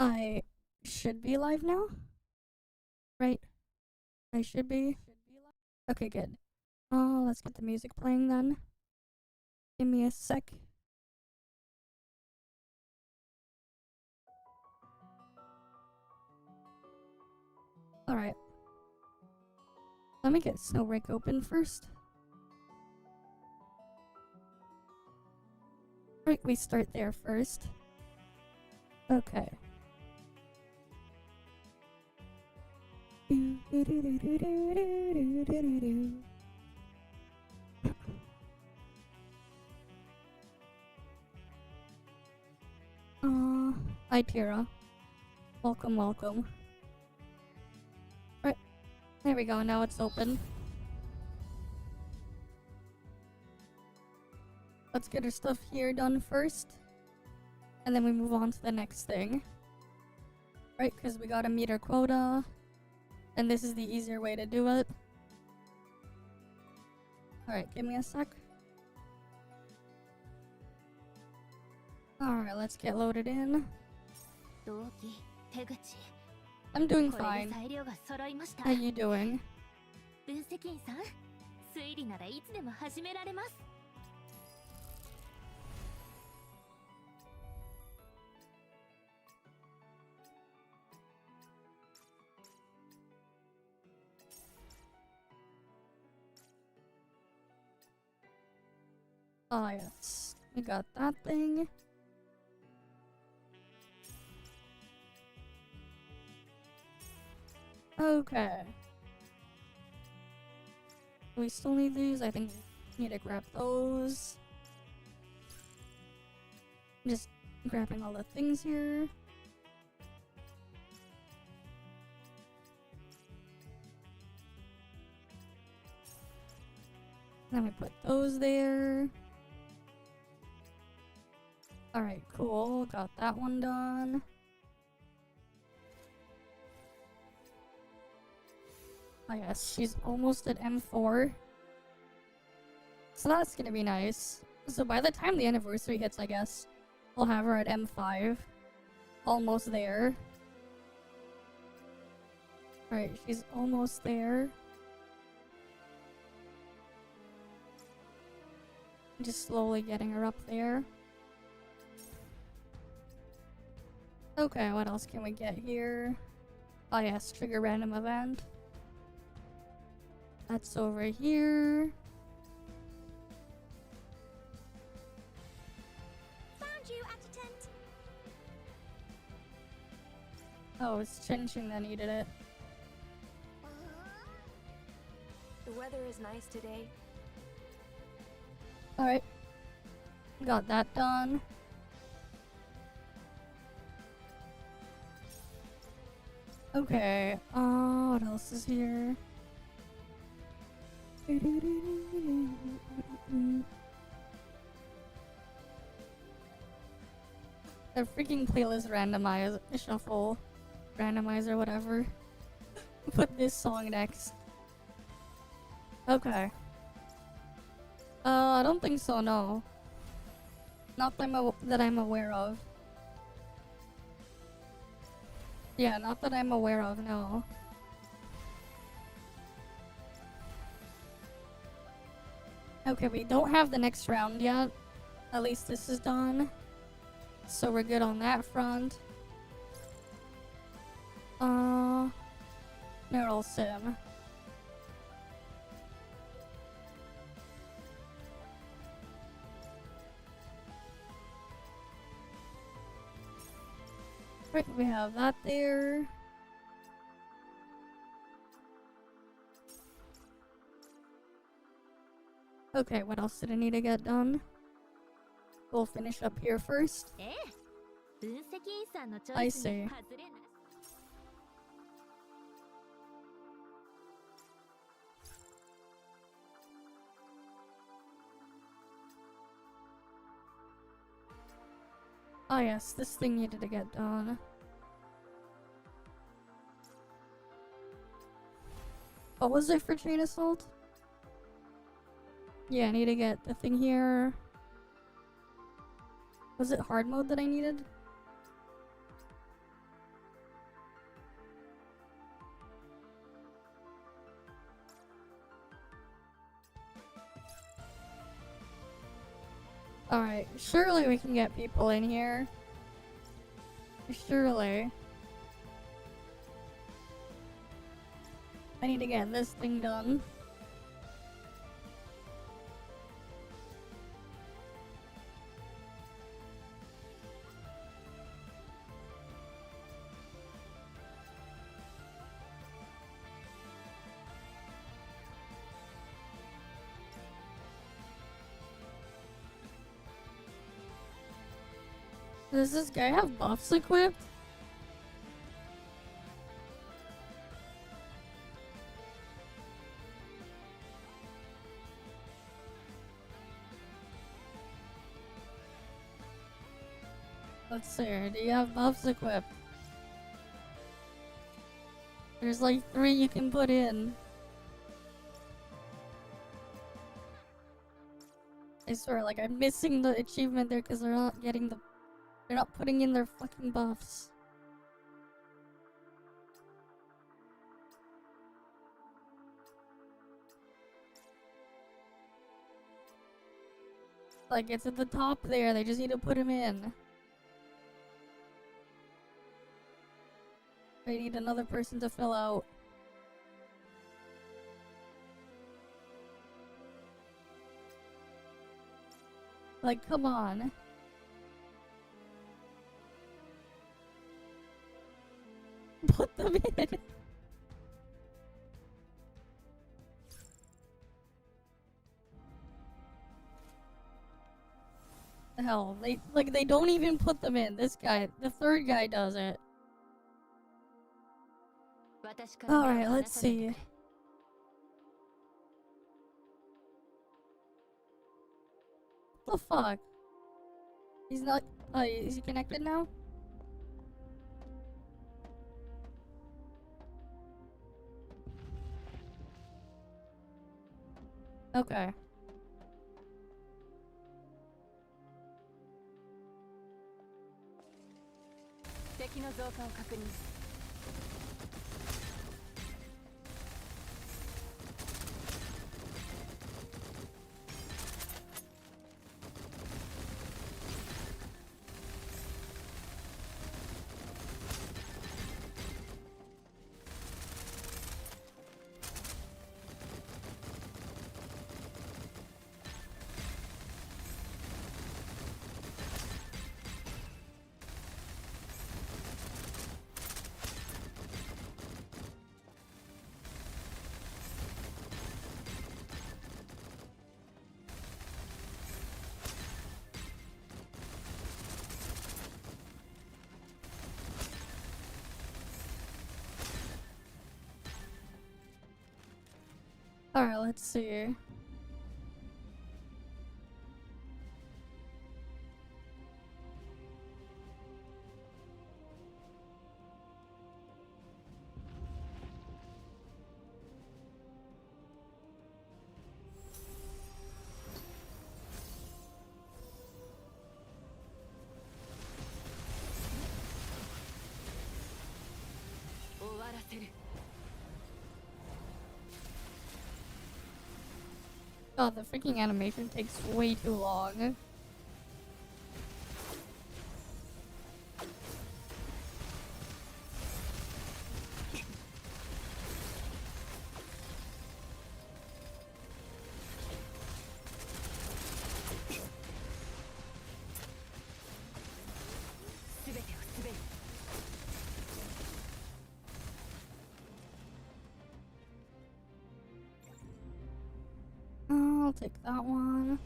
I should be live now, right? I should be. Okay, good. Let's get the music playing then. Give me a sec. Alright. Let me get Snowbreak open first. Right, we start there first. Okay. Hi Tira. Welcome, welcome. Right, there we go, now it's open. Let's get our stuff here done first. And then we move on to the next thing. Right, because we gotta meet our quota. And this is the easier way to do it. Alright, give me a sec. Alright, let's get loaded in. I'm doing fine. How you doing? Oh yes, we got that thing. Okay. We still need these. I think we need to grab those. Just grabbing all the things here. Then we put those there. Alright, cool. Got that one done. Oh yes, she's almost at M4. So that's gonna be nice. So by the time the anniversary hits, I guess, we'll have her at M5. Almost there. Alright, she's almost there. Just slowly getting her up there. Okay, what else can we get here? Oh yes, trigger random event. That's over here. Found you at a tent. Oh, it's Chin Chin that needed it. The weather is nice today. Alright. Got that done. Okay, what else is here? The freaking playlist randomize shuffle randomizer, whatever. Put this song next. Okay. I don't think so, no. Not that I'm aware of. Yeah, not that I'm aware of, no. Okay, we don't have the next round yet. At least this is done. So we're good on that front. Neural Sim. Right, we have that there. Okay, what else did I need to get done? We'll finish up here first. I see. Oh yes, this thing needed to get done. What was it for Chain Assault? Yeah, I need to get the thing here. Was it hard mode that I needed? Alright, surely we can get people in here. Surely. I need to get this thing done. Does this guy have buffs equipped? Let's see, do you have buffs equipped? There's like 3 you can put in. I swear, like, I'm missing the achievement there because they're not getting the... They're not putting in their fucking buffs. Like, it's at the top there, they just need to put them in. They need another person to fill out. Like, come on. Put them in. The hell, they don't even put them in. This guy, the third guy does it. Alright, let's see. What the fuck? He's not... is he connected now? Okay. Alright, let's see. God, the freaking animation takes way too long. I'll take that one.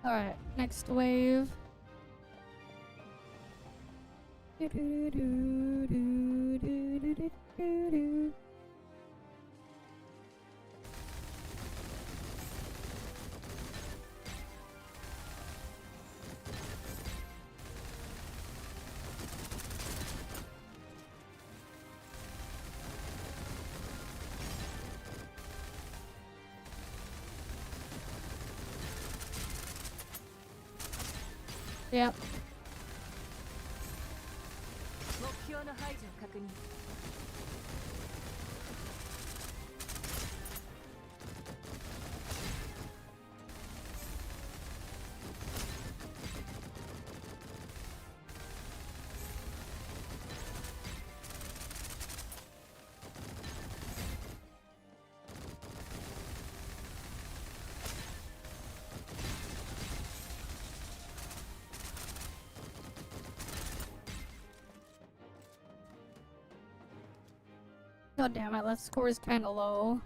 Alright, next wave. Yep. God damn it, that score is kinda low.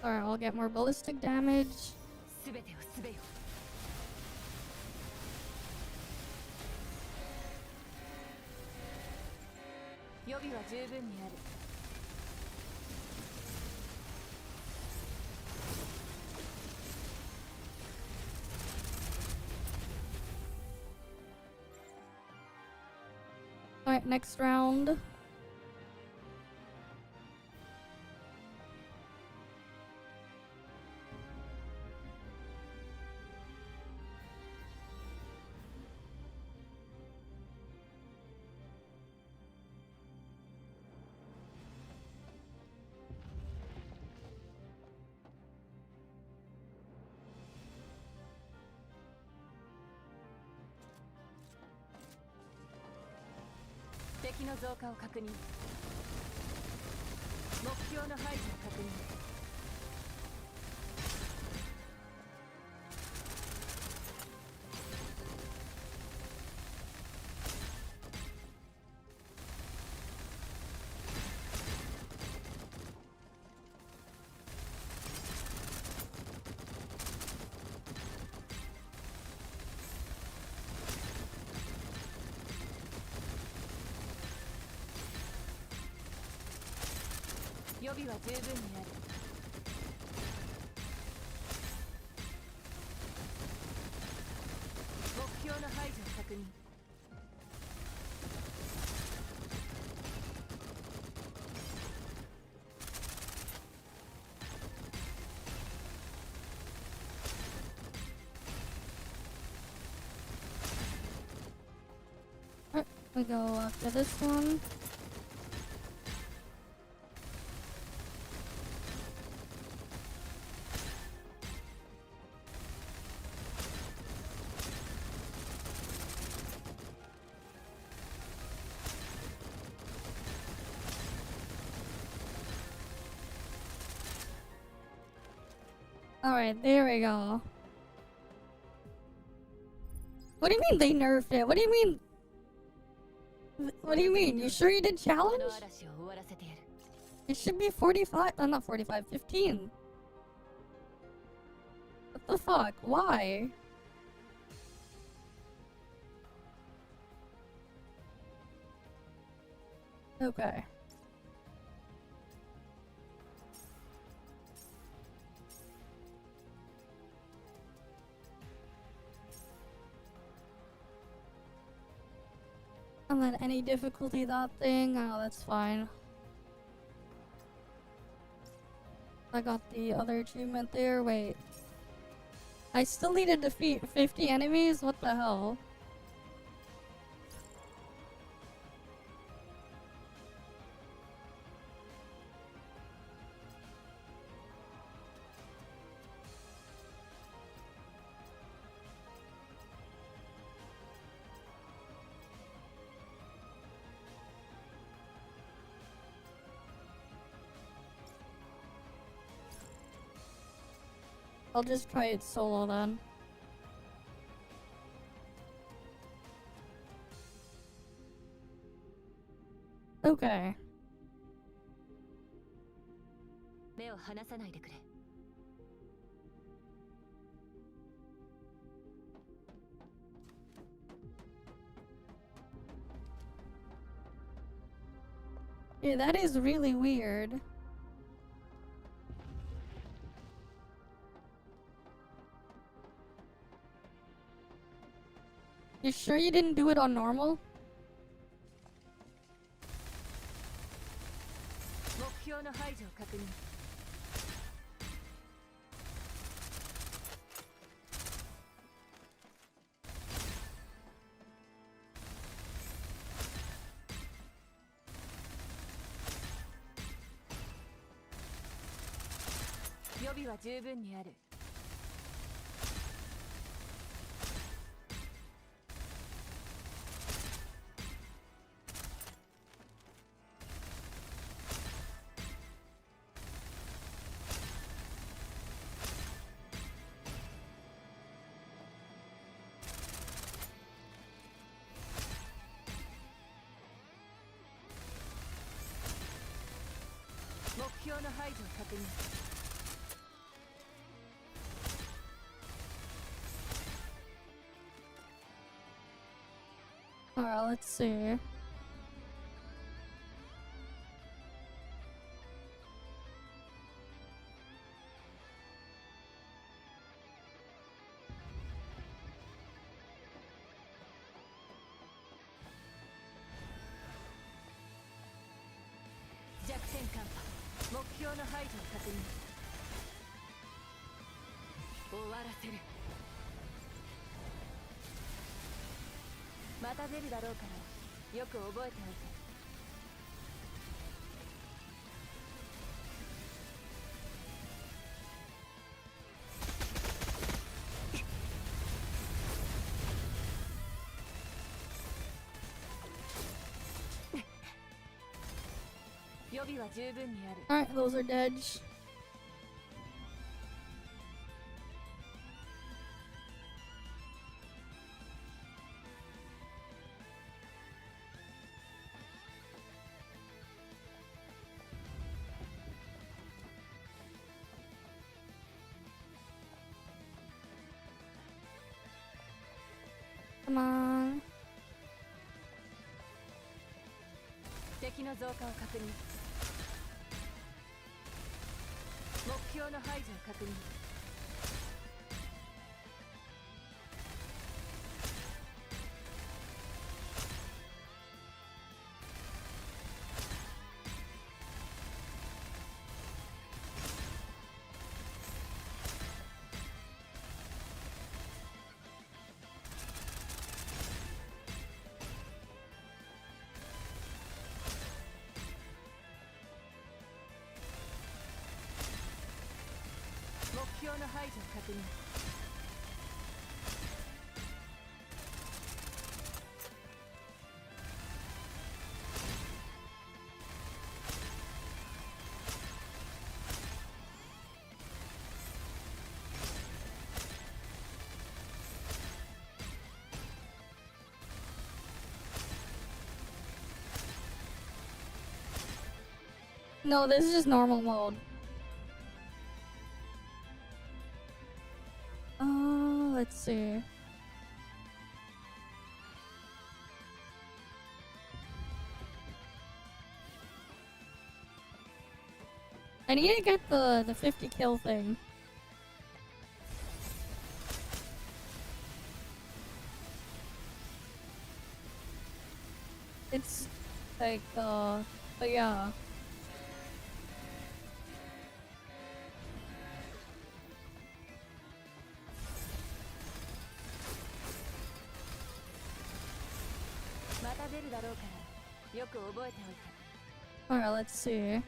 Alright, I'll get more ballistic damage. すべてをすべよ。予備は十分にある。Alright, next round.「敵の増加を確認」「目標の排除を確認」予備は十分にある。目標の排除を確認。Alright, we go after this one. Alright, there we go. What do you mean they nerfed it? What do you mean? What do you mean? You sure you did こ challenge? の嵐を終わらせてやる。 It should be 45. Not 45, 15. What the fuck? Why? Okay. And then any difficulty that thing, oh, that's fine. I got the other achievement there. Wait. I still need to defeat 50 enemies? What the hell? I'll just try it solo then. Okay. 目を離さないでくれ。 Yeah, that is really weird. You sure you didn't do it on normal? 目標の排除を確認。 予備は十分にある。 Alright, 目標の排除を確認。 Alright, let's see.また出るだろうからよく覚えておいて。予備は十分にある。 Alright, those are dead. Come on. 敵の増加を確認。目標の排除を確認。目標の排除を確認。 No, this is just normal mode. Let's see. I need to get the 50 kill thing. It's like but yeah. Alright, let's see.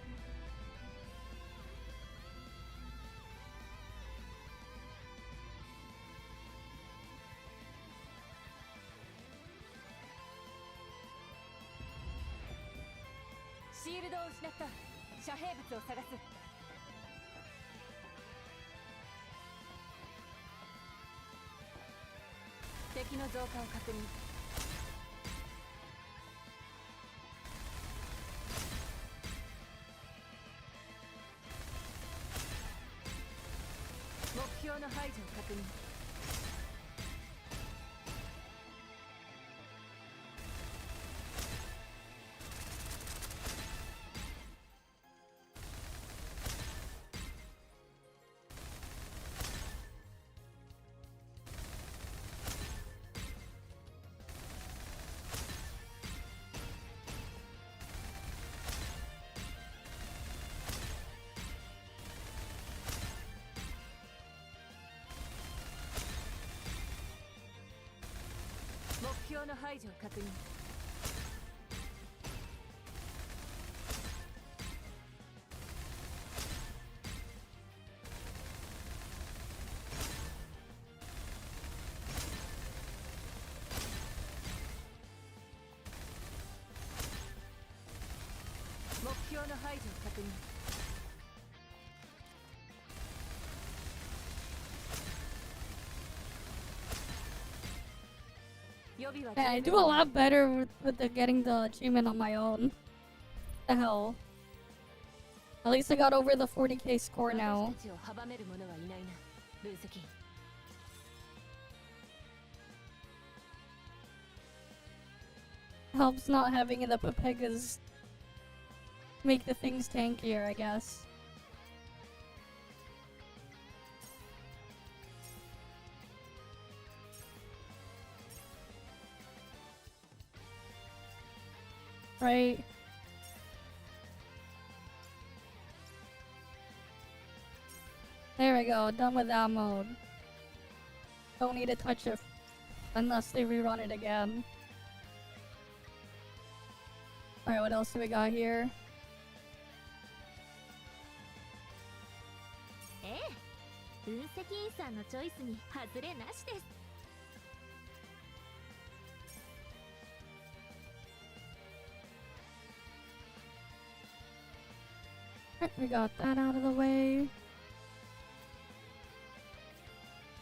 Yeah, I do a lot better with the getting the achievement on my own. The hell. At least I got over the 40k score 私 now. たちを阻める者はいないな、分析。Helps not having the Pepegas make the things tankier, I guess. Right? There we go, done with that mode. Don't need to touch it unless they rerun it again. Alright, what else do we got here? ええ、分析員さんのチョイスに外れなしです。Alright, we got that out of the way.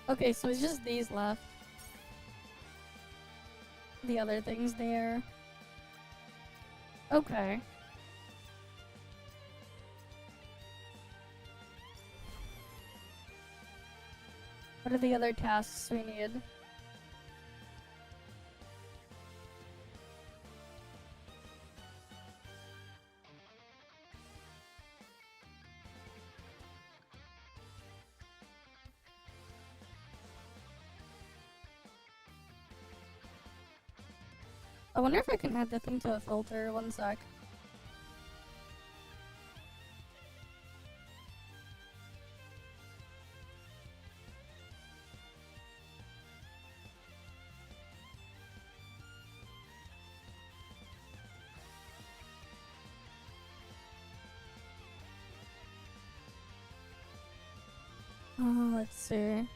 Okay, so it's just these left. The other things there. Okay. What are the other tasks we need? I wonder if I can add the thing to a filter. One sec. Let's see.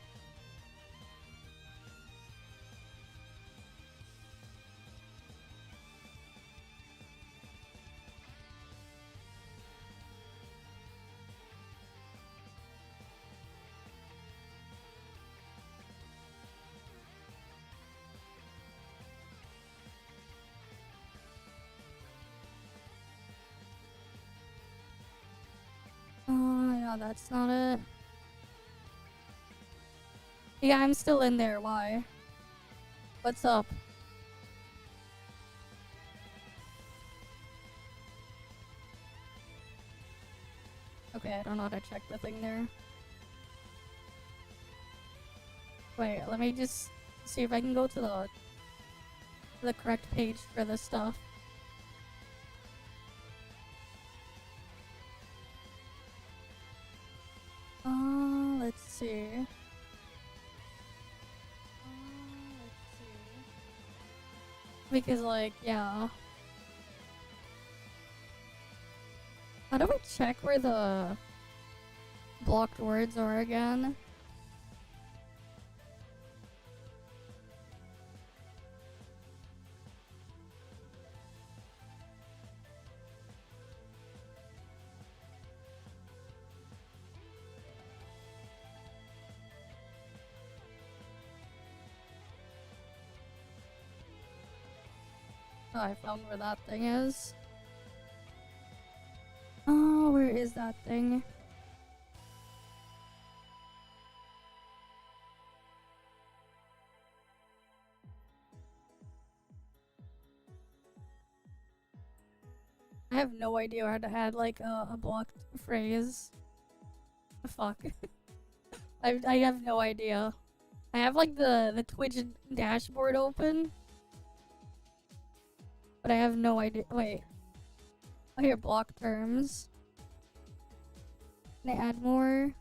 Yeah, that's not it. Yeah, I'm still in there. Why? What's up? Okay, I don't know how to check the thing there. Wait, let me just see if I can go to the correct page for this stuff. Let's see. Because, like, yeah. How do I check where the blocked words are again? Oh, I found where that thing is. Oh, where is that thing? I have no idea how to add like a blocked phrase. Fuck. I have no idea. I have like the Twitch dashboard open. But I have no idea. Wait. Oh, here, block terms. Can I add more?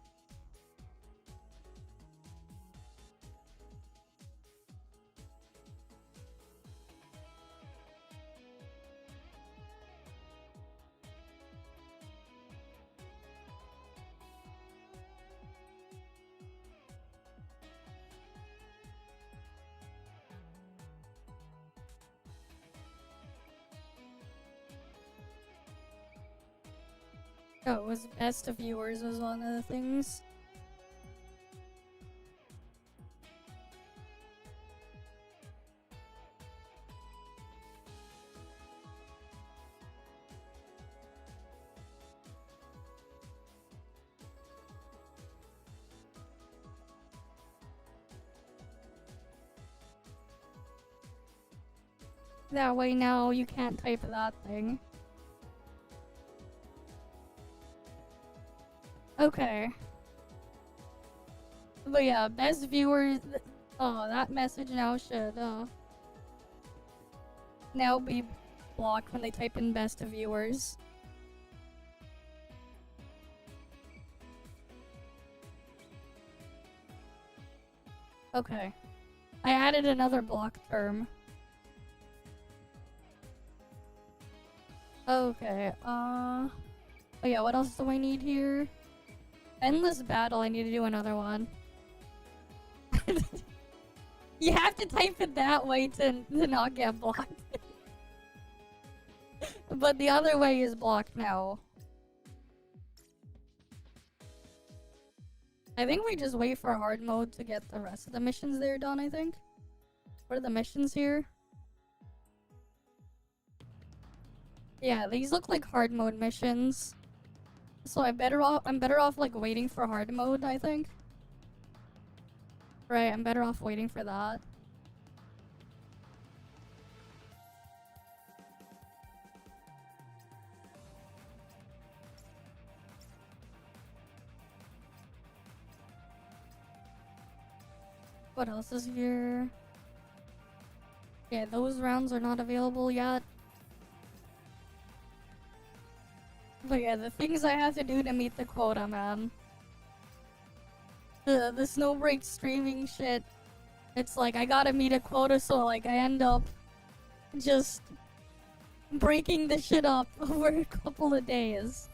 Oh, it was best of viewers was one of the things. That way now you can't type that thing. Okay. But yeah, best viewers. Oh, that message now should now be blocked when they type in best viewers. Okay. I added another block term. Okay, oh yeah, what else do I need here? Endless battle, I need to do another one. You have to type it that way to not get blocked. But the other way is blocked now. I think we just wait for hard mode to get the rest of the missions there done, I think. What are the missions here? Yeah, these look like hard mode missions. So I'm better off like waiting for hard mode, I think. Right, I'm better off waiting for that. What else is here? Yeah, those rounds are not available yet. But yeah, the things I have to do to meet the quota, man. The Snowbreak streaming shit. It's like, I gotta meet a quota, so like, I end up just breaking the shit up over a couple of days.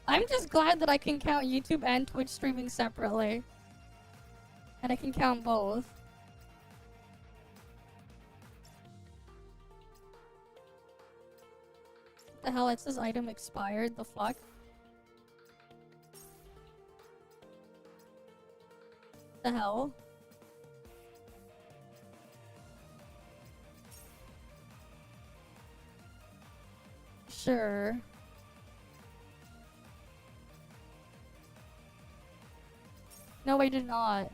I'm just glad that I can count YouTube and Twitch streaming separately. And I can count both. What the hell, it says item expired, the fuck? The hell? Sure. No, I did not.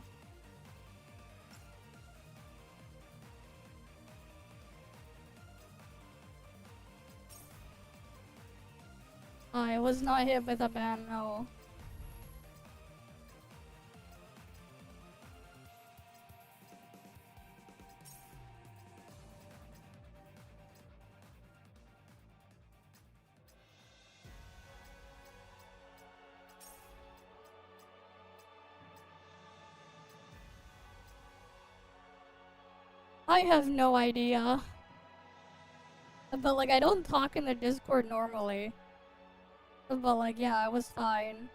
I was not hit with a ban, no. I have no idea. But like, I don't talk in the Discord normally. But like, yeah, I was fine.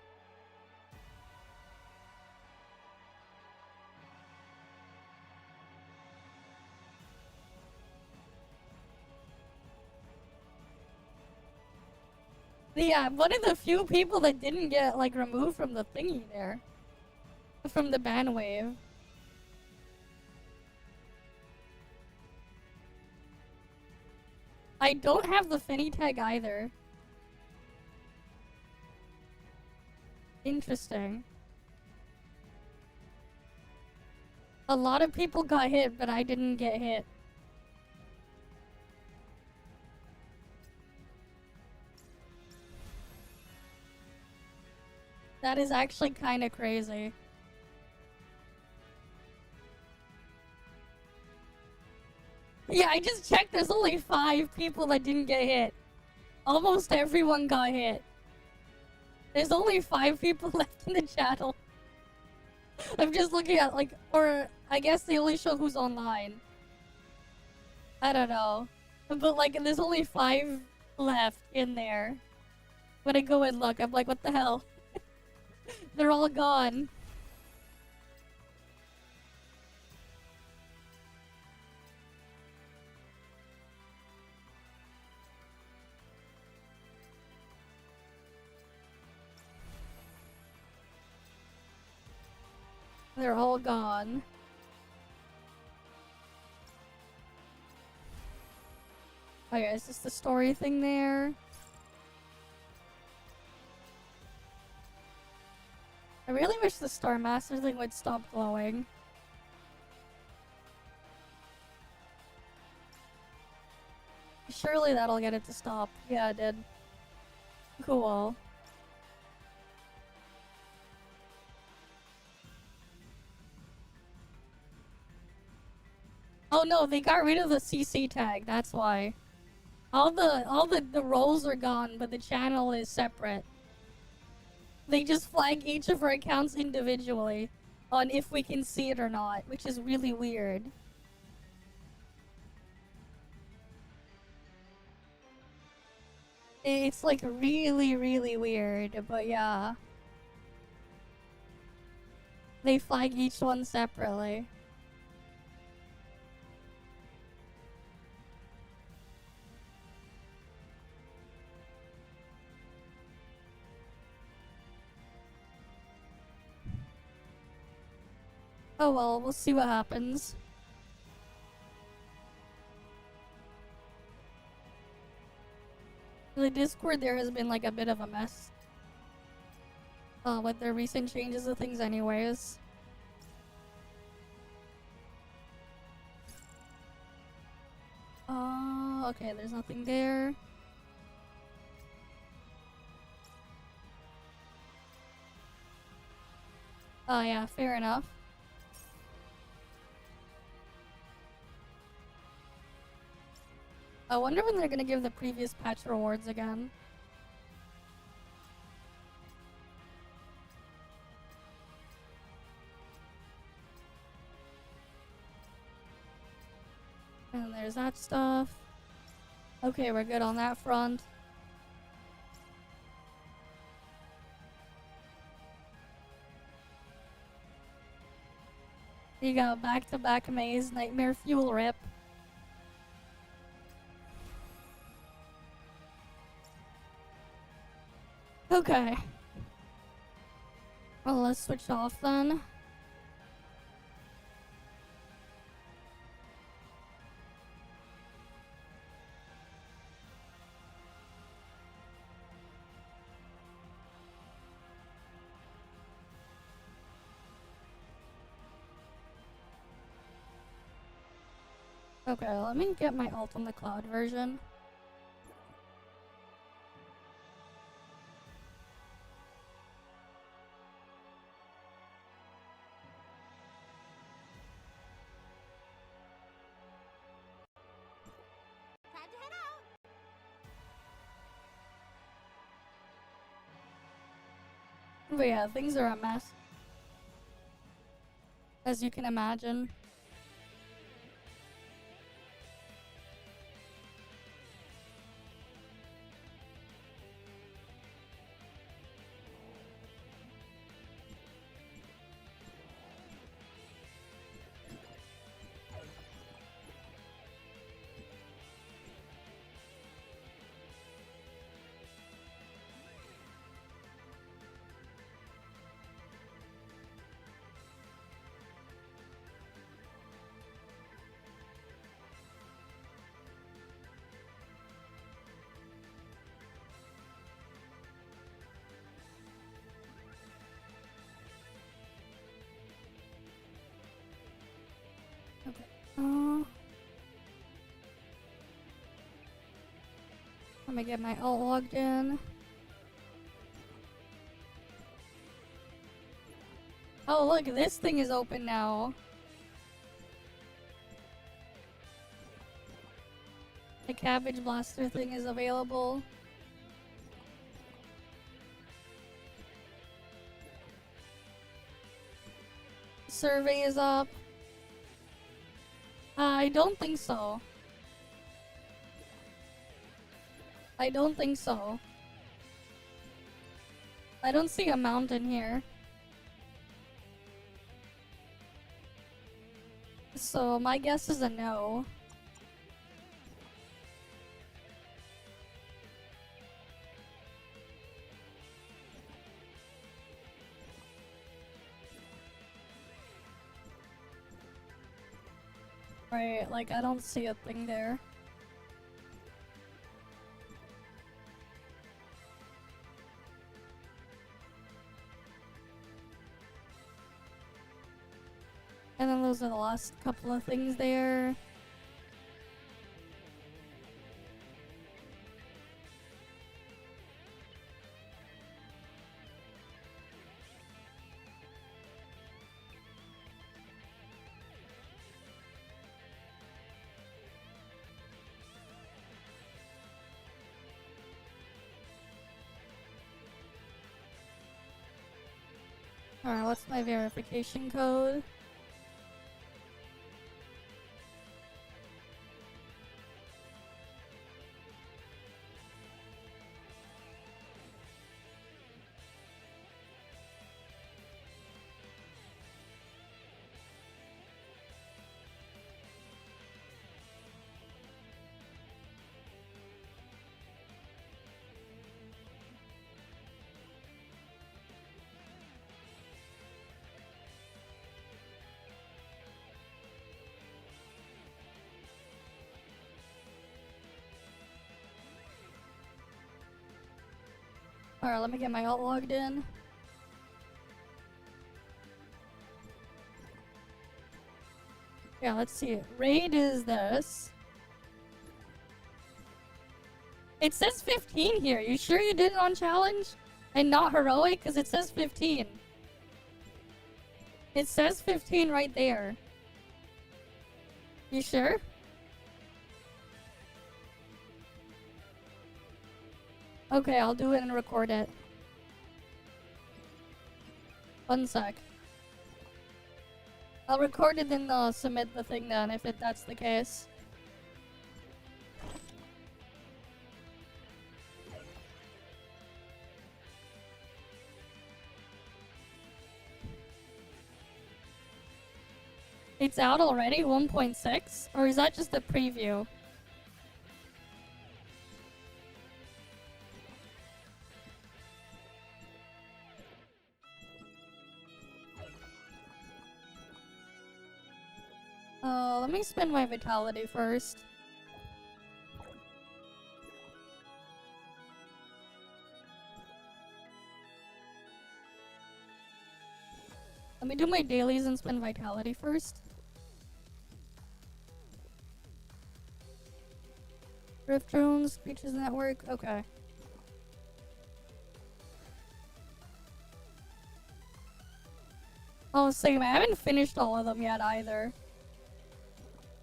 Yeah, I'm one of the few people that didn't get like removed from the thingy there. From the ban wave. I don't have the Finny tag either. Interesting. A lot of people got hit, but I didn't get hit. That is actually kind of crazy. Yeah, I just checked. There's only 5 people that didn't get hit. Almost everyone got hit. There's only 5 people left in the channel. I'm just looking at, like, or I guess they only show who's online. I don't know. But, like, there's only 5 left in there. When I go and look, I'm like, what the hell? They're all gone. They're all gone. Oh yeah, is this the story thing there? I really wish the Star Master thing would stop glowing. surely that'll get it to stop. Yeah, it did. Cool. Oh no, they got rid of the CC tag, that's why. All the roles are gone, but the channel is separate. They just flag each of our accounts individually on if we can see it or not, which is really weird. It's like really, really weird, but yeah. They flag each one separately. Oh well, we'll see what happens. The Discord there has been like a bit of a mess. With their recent changes of things anyways. Okay, there's nothing there. Oh yeah, fair enough. I wonder when they're gonna give the previous patch rewards again. And there's that stuff. Okay, we're good on that front. You got back-to-back maze, nightmare fuel rip. Okay. Well, let's switch off then. Okay, let me get my ult on the cloud version. Time to head out. But yeah, things are a mess. As you can imagine. Okay. Let me get my ult logged in. Oh look, this thing is open now. The cabbage blaster thing is available. Survey is up. I don't think so. I don't think so. I don't see a mountain here. So my guess is a no. Right, like I don't see a thing there. And then those are the last couple of things there. Alright, what's my verification code? Alright, let me get my alt logged in. Yeah, let's see. Raid is this. It says 15 here. You sure you did it on challenge? And not heroic? Because it says 15. It says 15 right there. You sure? Okay, I'll do it and record it. One sec. I'll record it and submit the thing then, if that's the case. It's out already, 1.6? Or is that just a preview? Let me spend my vitality first. Let me do my dailies and spend vitality first. Rift drones, Creatures Network, okay. Oh, same. I haven't finished all of them yet either.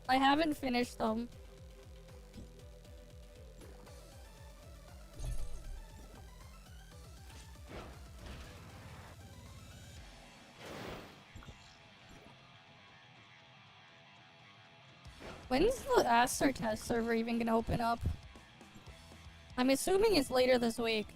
I haven't finished them. When's the Aster test server even gonna open up? I'm assuming it's later this week.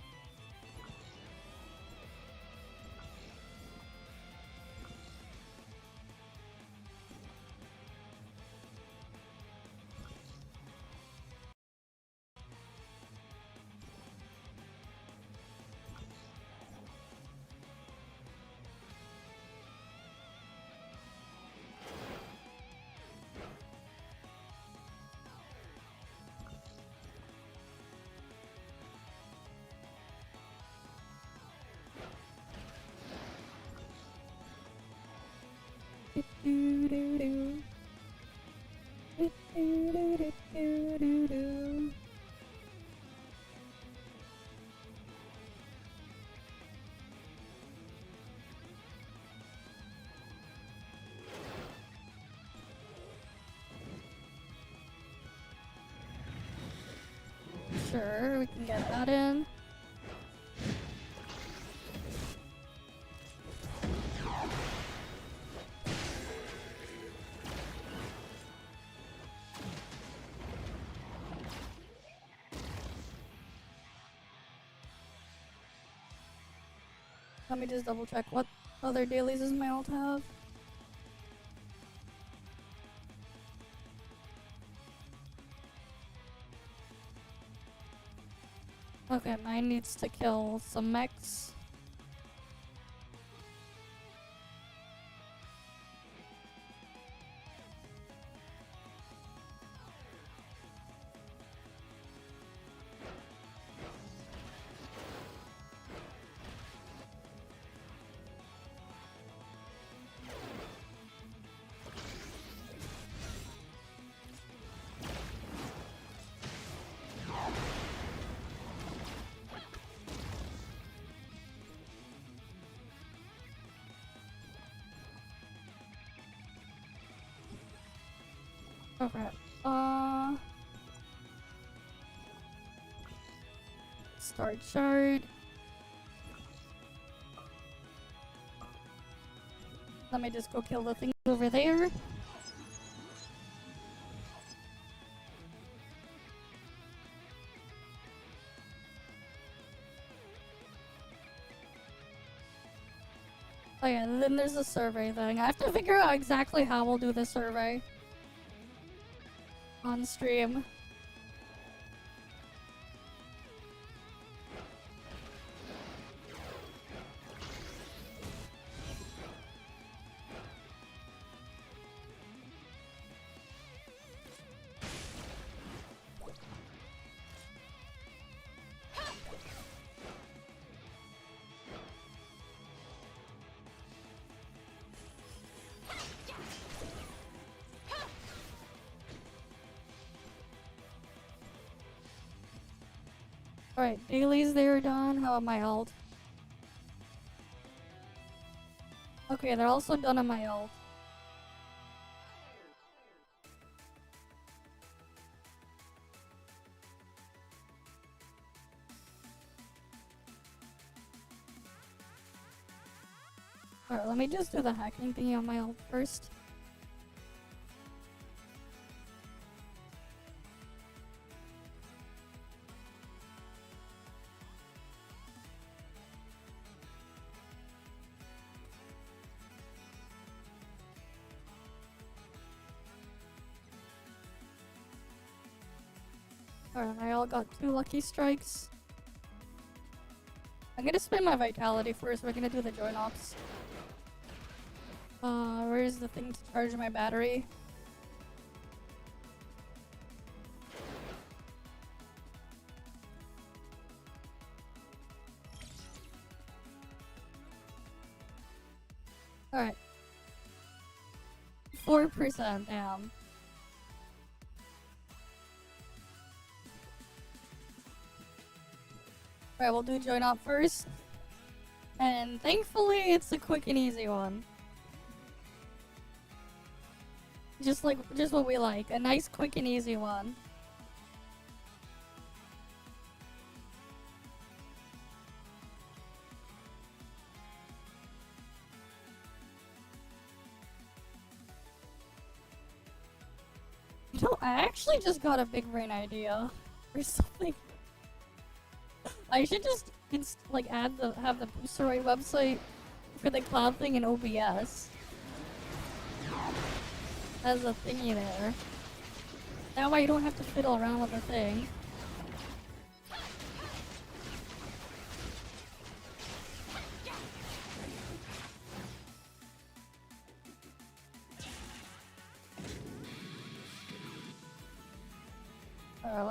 Sure, we can get that in. Let me just double check what other dailies does my alt have. Okay, mine needs to kill some mechs. Okay. Start shard. Let me just go kill the things over there. Oh yeah, then there's the survey thing. I have to figure out exactly how we'll do the survey on stream. Alright, dailies they're done. How about my ult? Okay, they're also done on my ult. Alright, let me just do the hacking thingy on my ult first. Alright, I all got 2 lucky strikes. I'm gonna spend my vitality first. We're gonna do the join ops. Where's the thing to charge my battery? Alright. 4%, damn. Alright, we'll do join op first. And thankfully, it's a quick and easy one. Just what we like. A nice, quick and easy one. You know, I actually just got a big brain idea. Or something. I should just have the boosteroid website for the cloud thing in OBS. As a thingy there. That way you don't have to fiddle around with the thing.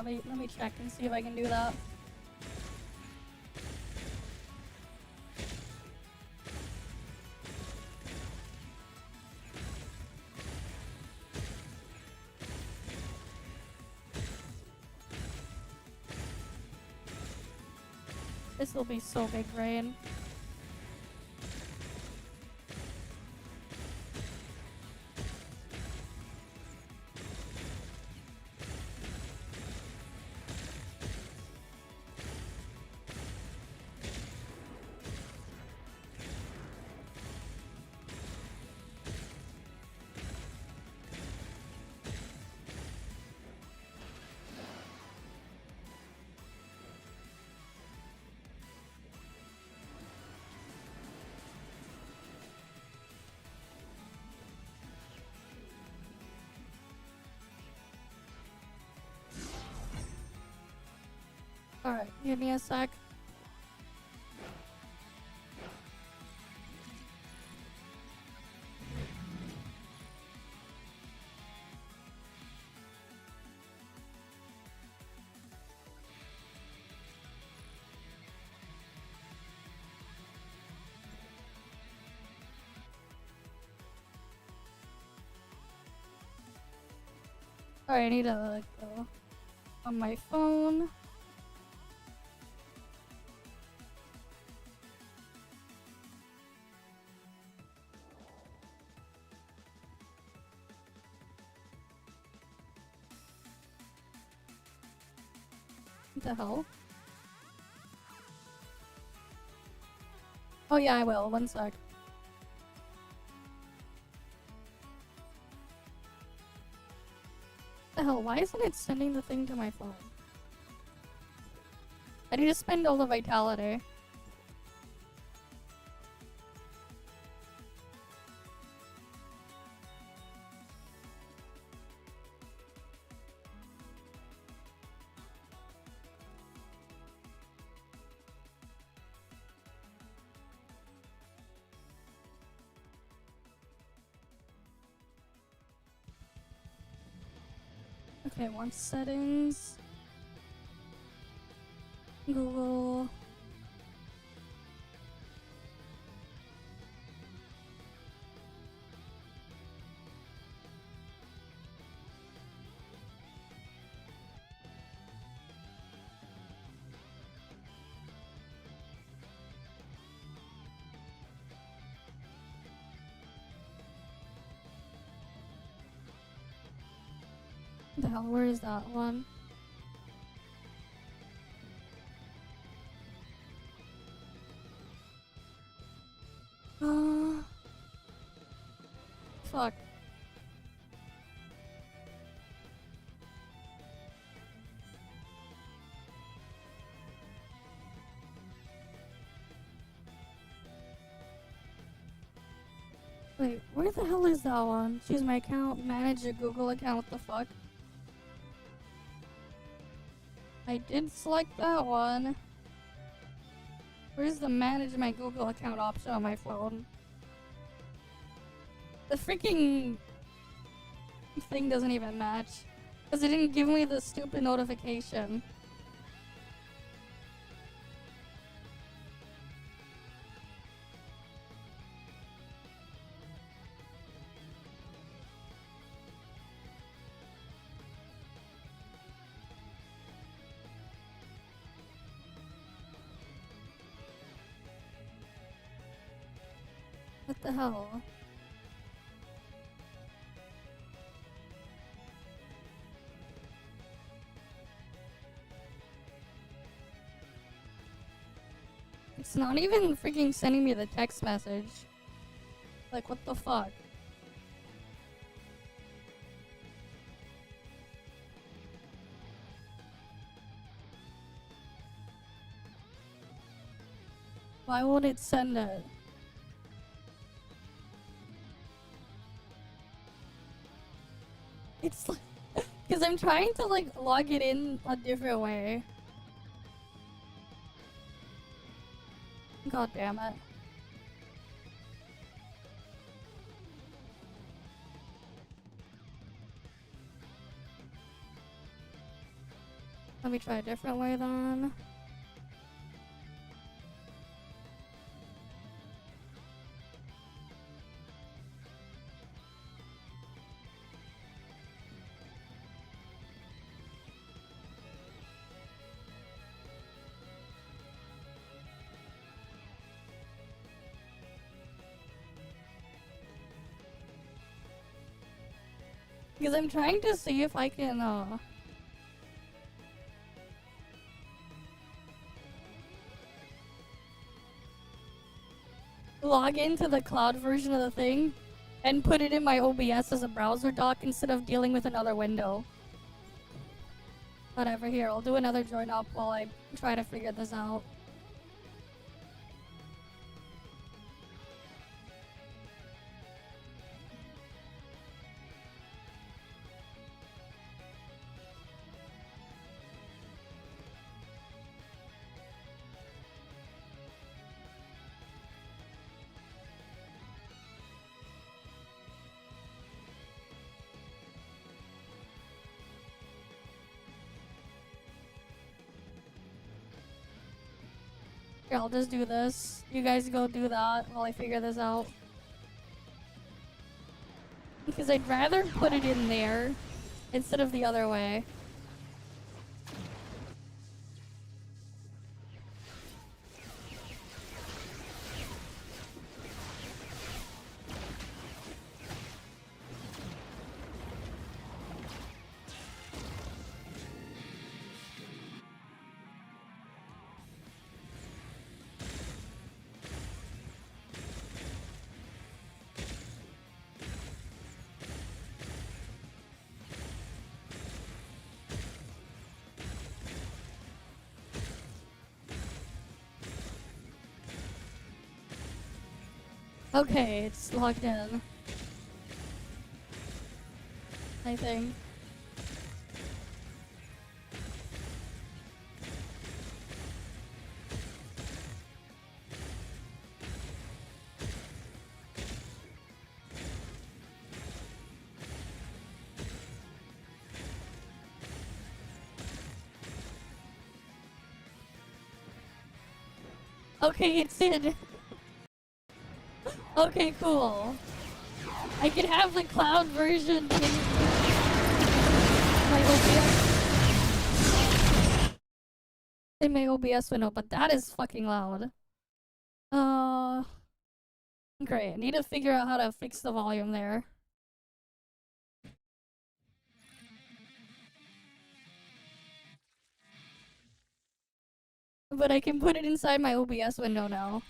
Let me check and see if I can do that. This will be so big brain. Alright, give me a sec. Alright, I need to go on my phone. What the hell? Oh yeah, I will. One sec. the hell? Why isn't it sending the thing to my phone? I need to spend all the vitality. Okay, one settings. Google. The hell, where is that one? Fuck. Wait, where the hell is that one? Choose my account, manage your Google account, what the fuck? I did select that one. Where's the manage my Google account option on my phone? The freaking thing doesn't even match. Because it didn't give me the stupid notification. What the hell? It's not even freaking sending me the text message. Like, what the fuck? Why won't it send it? It's like, because I'm trying to like log it in a different way. God damn it. Let me try a different way then. Because I'm trying to see if I can, log into the cloud version of the thing and put it in my OBS as a browser doc instead of dealing with another window. Whatever, here, I'll do another join up while I try to figure this out. Here, I'll just do this. You guys go do that while I figure this out. Because I'd rather put it in there instead of the other way. Okay, it's logged in. I think. Okay, it's in. Okay, cool. I can have the cloud version in my OBS. In my OBS window, but that is fucking loud. Great. I need to figure out how to fix the volume there. But I can put it inside my OBS window now.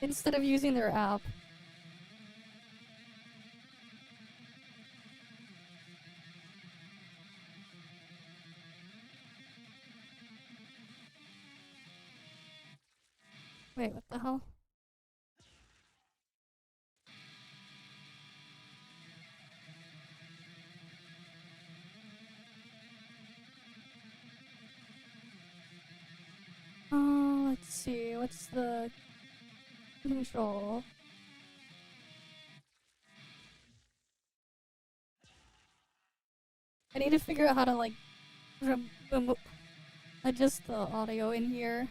Instead of using their app. Wait, what the hell? Let's see. What's the control? I need to figure out how to like adjust the audio in here.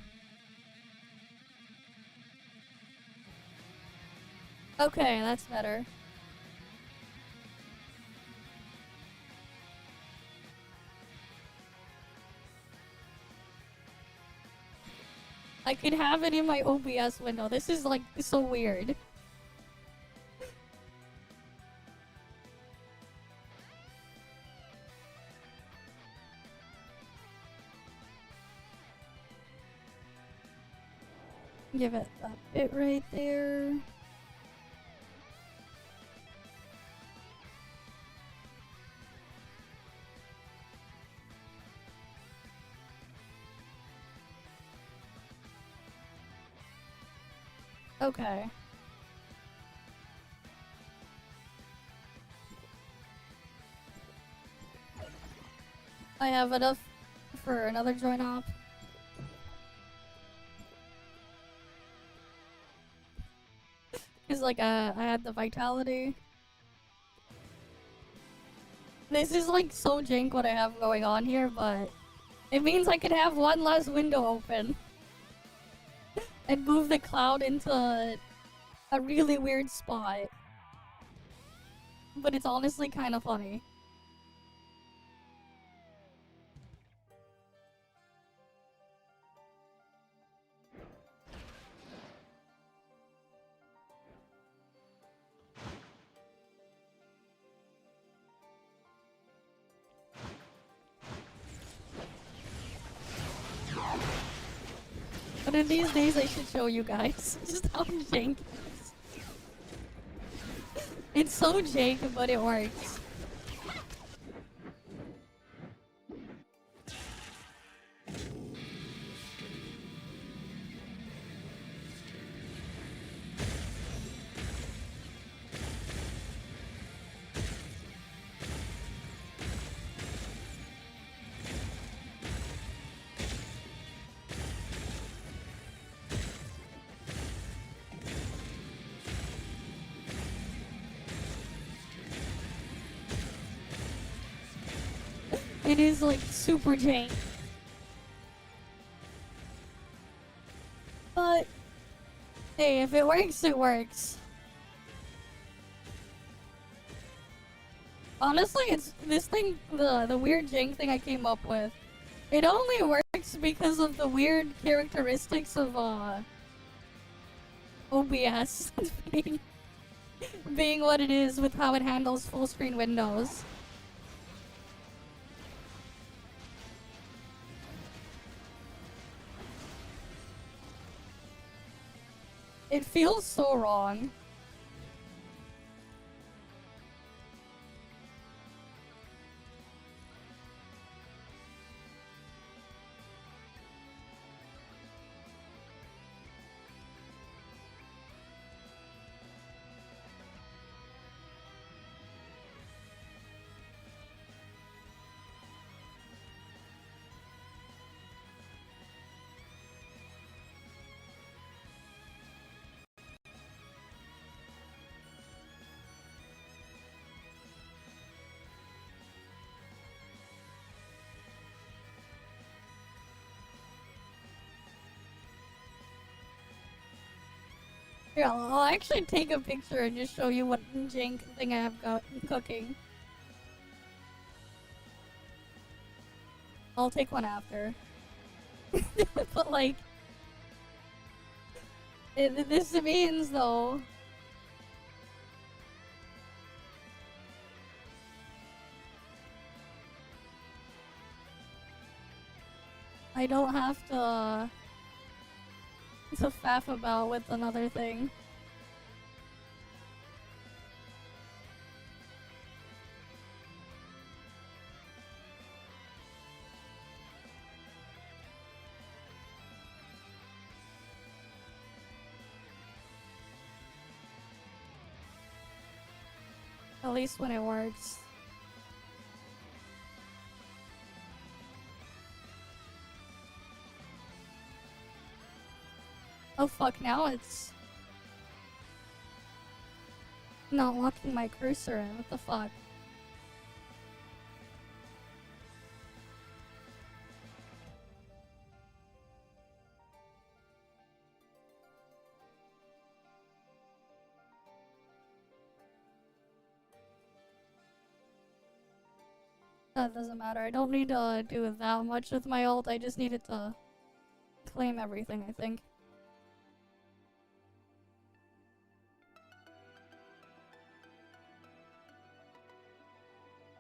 Okay, that's better. I could have it in my OBS window. This is like so weird. Give it that bit right there. Okay. I have enough for another join op. Cause like I had the vitality. This is like so jank what I have going on here, but it means I could have one less window open. And move the cloud into a really weird spot. But it's honestly kind of funny. But in these days, I should show you guys just how jank it is. It's so jank, but it works. It is like super jank. But hey, if it works, it works. Honestly, it's this thing, the weird jank thing I came up with. It only works because of the weird characteristics of OBS being what it is with how it handles full screen windows. It feels so wrong. Here, I'll actually take a picture and just show you what jank thing I have got cooking. I'll take one after. But like, this means though. I don't have to faff about with another thing. At least when it works. Oh fuck, now it's not locking my cursor in. What the fuck? That doesn't matter. I don't need to do that much with my ult. I just needed to claim everything, I think.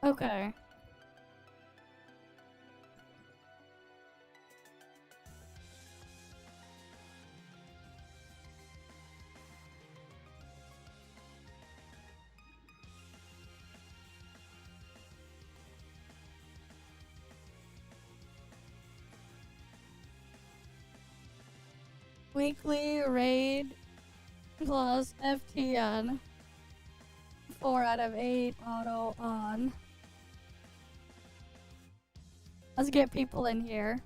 Okay. Weekly raid plus FTN. 4 out of 8 auto on. Let's get people in here.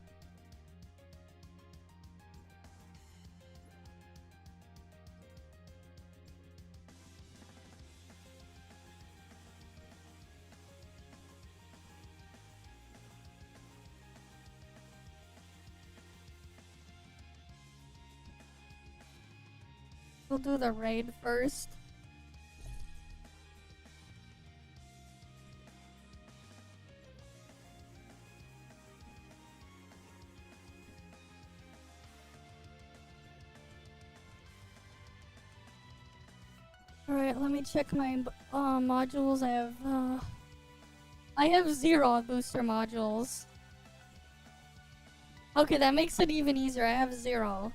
We'll do the raid first. Alright, let me check my modules. I have 0 booster modules. Okay, that makes it even easier. I have 0.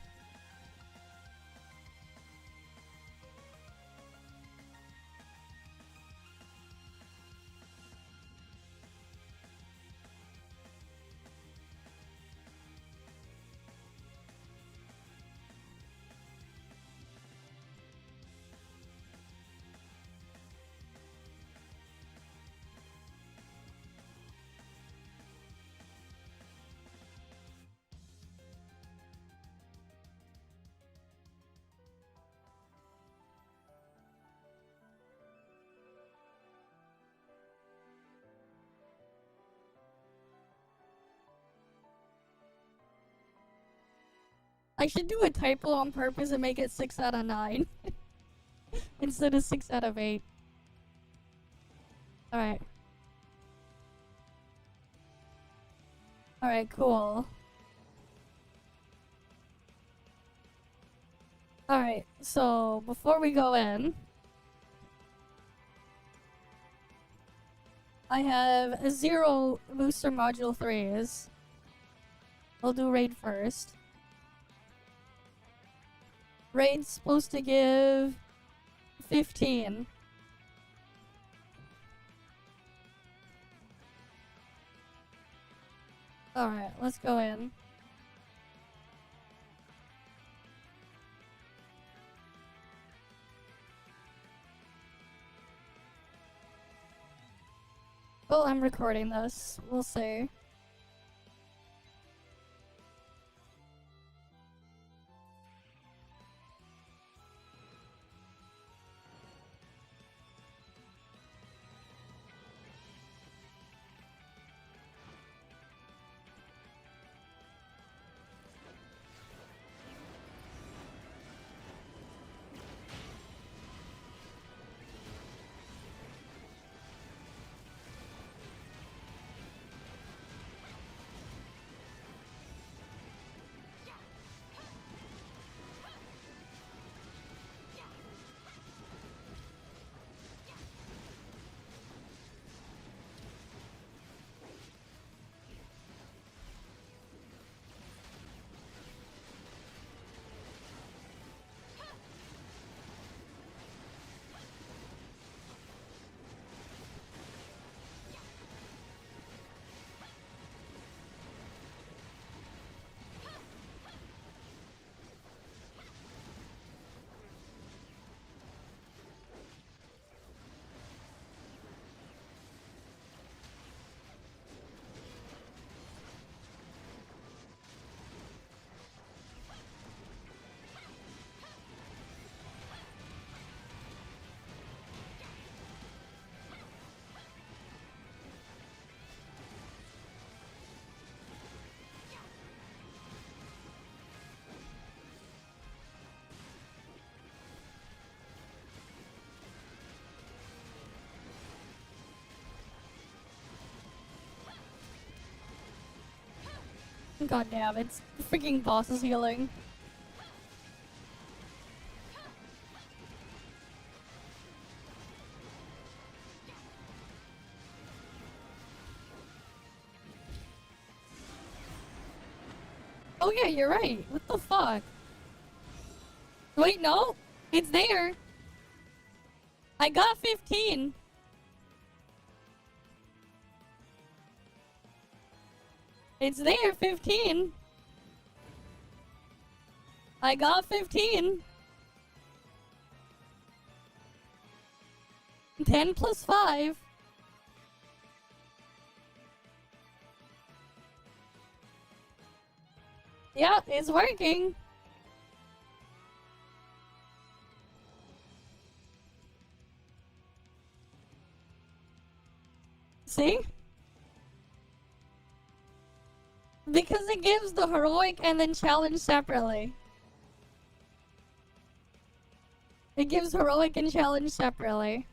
I should do a typo on purpose and make it 6 out of 9 instead of 6 out of 8. Alright. Alright, cool. Alright, so before we go in, I have 0 booster module 3s. I'll do raid first. Raid's supposed to give 15. Alright, let's go in. Well, I'm recording this. We'll see. God damn, it's freaking boss is healing. Oh yeah, you're right. What the fuck? Wait, no. It's there. I got 15. It's there, 15. I got 15. 10 plus 5. Yeah, it's working. See? Because it gives the heroic and then challenge separately. It gives heroic and challenge separately.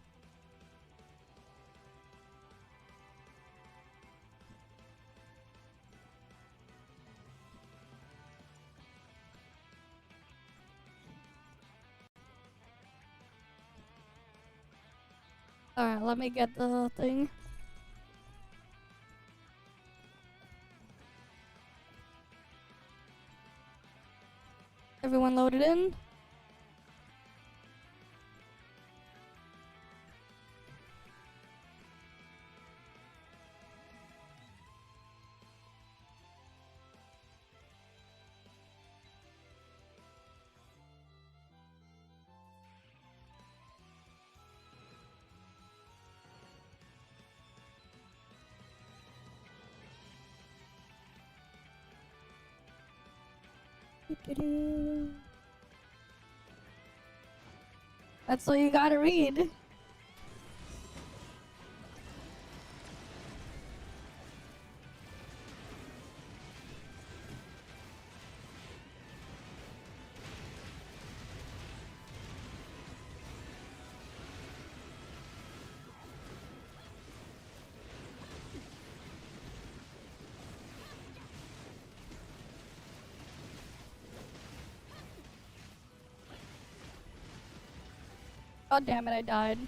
Alright, let me get the thing. Everyone loaded in? That's what you gotta read. God damn it, I died.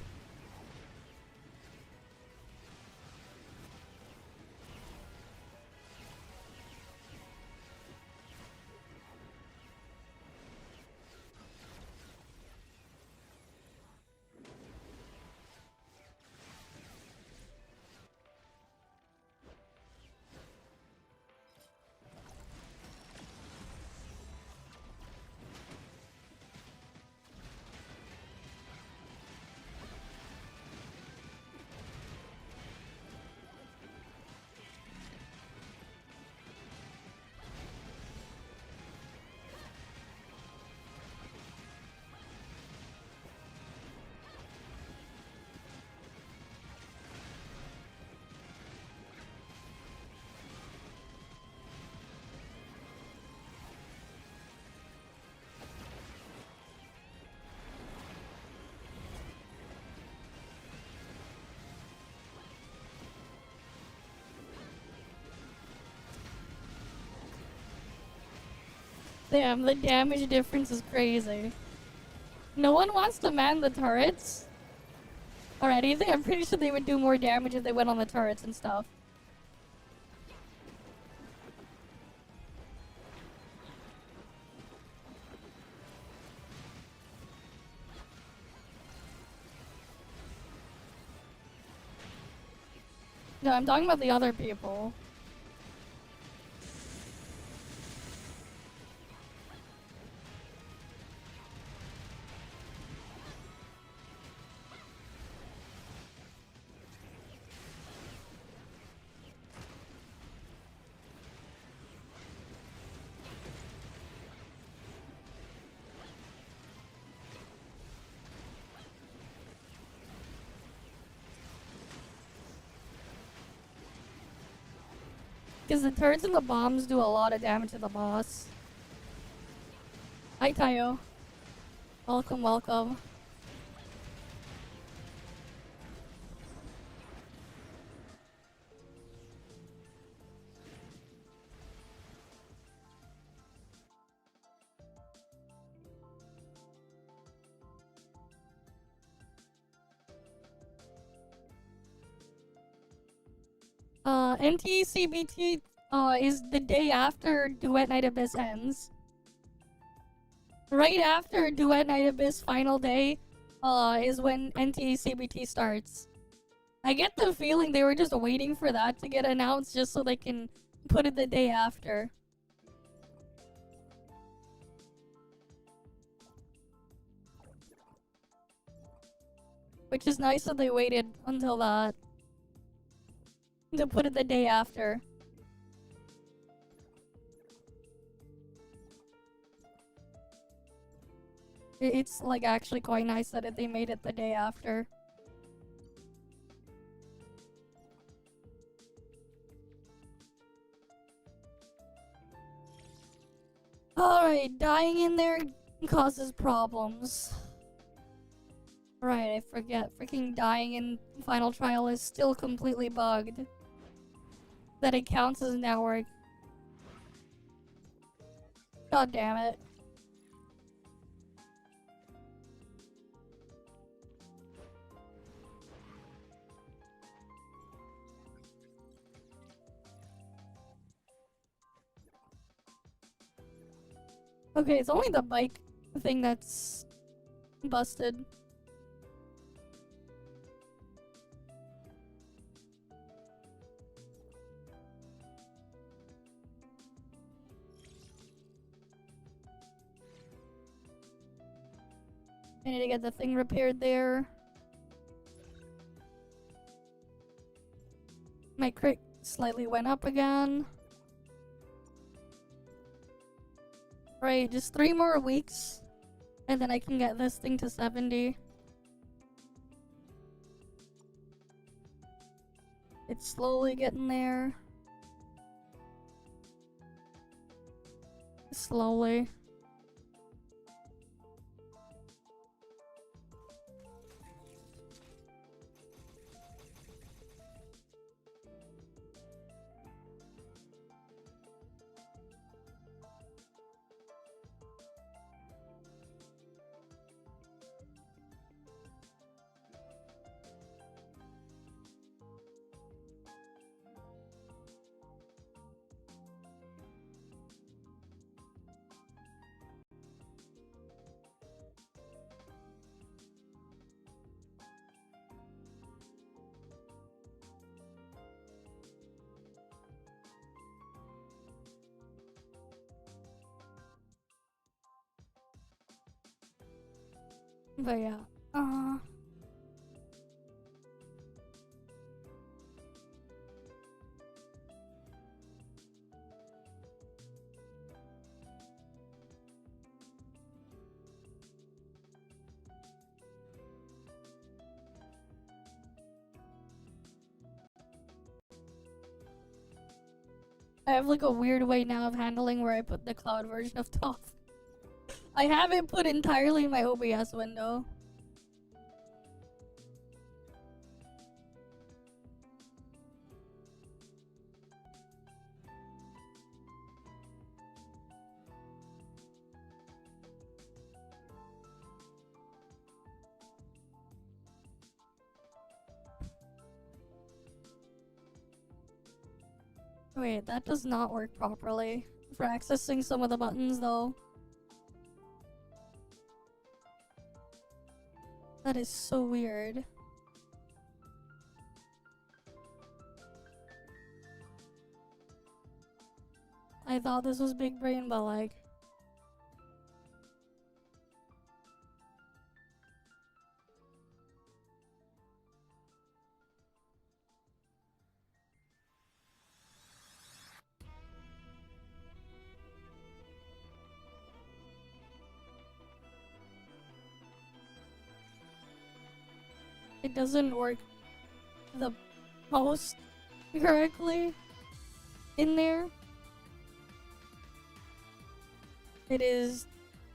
Damn, the damage difference is crazy. No one wants to man the turrets already. I'm pretty sure they would do more damage if they went on the turrets and stuff. No, I'm talking about the other people. Because the turrets and the bombs do a lot of damage to the boss. Hi, Tayo. Welcome, welcome. NTE CBT is the day after Duet Night Abyss ends. Right after Duet Night Abyss final day is when NTE CBT starts. I get the feeling they were just waiting for that to get announced just so they can put it the day after. Which is nice that they waited until that to put it the day after. It's like actually quite nice that they made it the day after. Alright, dying in there causes problems. Right, I forget. Freaking dying in Final Trial is still completely bugged. That it counts as network. God damn it. Okay, it's only the bike thing that's busted. I need to get the thing repaired there. My crit slightly went up again. Right, just 3 more weeks. And then I can get this thing to 70. It's slowly getting there. Slowly. But yeah, I have like a weird way now of handling where I put the cloud version of ToF. I have it put entirely in my OBS window. Wait, that does not work properly for accessing some of the buttons though. That is so weird. I thought this was big brain, but like... It doesn't work the most correctly in there. It is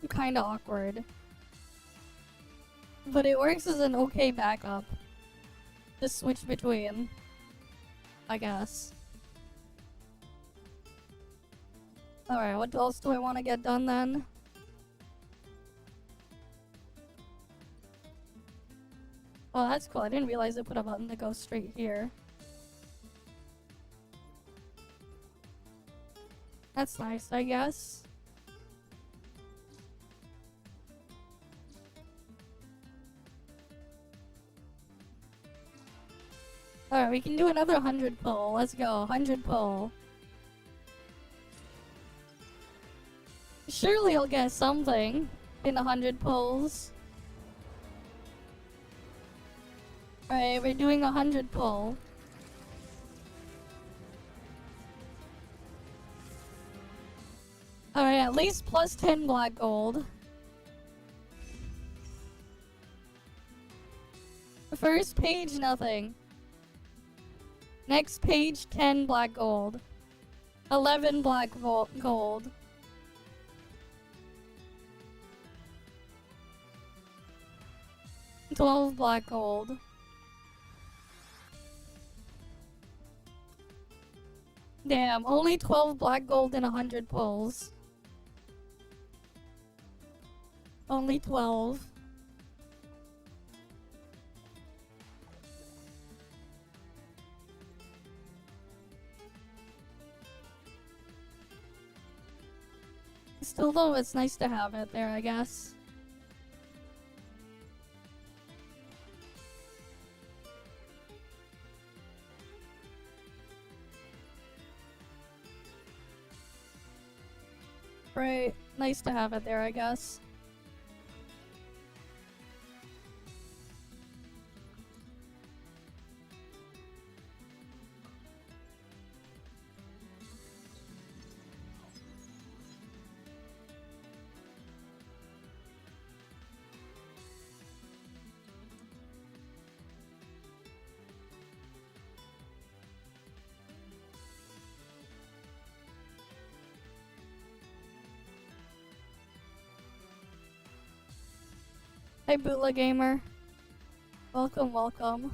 kind of awkward. But it works as an okay backup to switch between, I guess. Alright, what else do I want to get done then? Oh, that's cool. I didn't realize it put a button to go straight here. That's nice, I guess. Alright, we can do another 100 pull. Let's go, 100 pull. Surely I'll get something in 100 pulls. Alright, we're doing 100 pull. Alright, at least plus 10 black gold. First page, nothing. Next page, 10 black gold. 11 black gold. $12 black gold. Damn, only 12 black gold and 100 pulls. Only 12. Still though, it's nice to have it there, I guess. Right, nice to have it there, I guess. Hey Bootla Gamer. Welcome, welcome.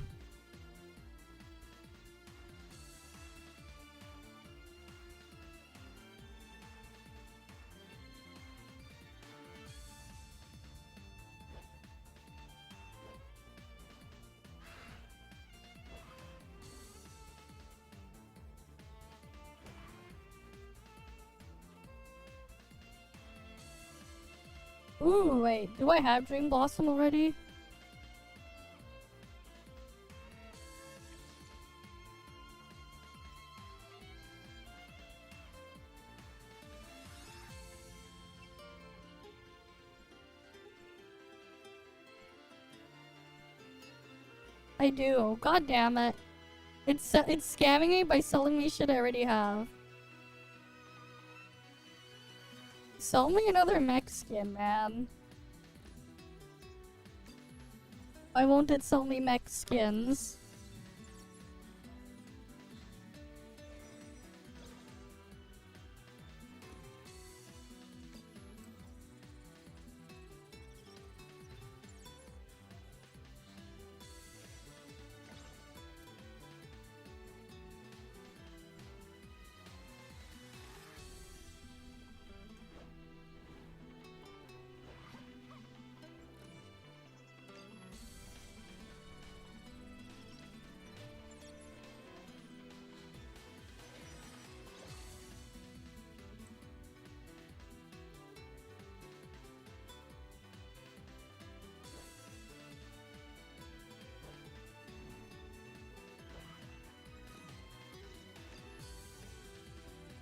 Ooh, wait, do I have Dream Blossom already? I do. God damn it. It's scamming me by selling me shit I already have. Sell me another mech skin, man. Why won't it sell me mech skins?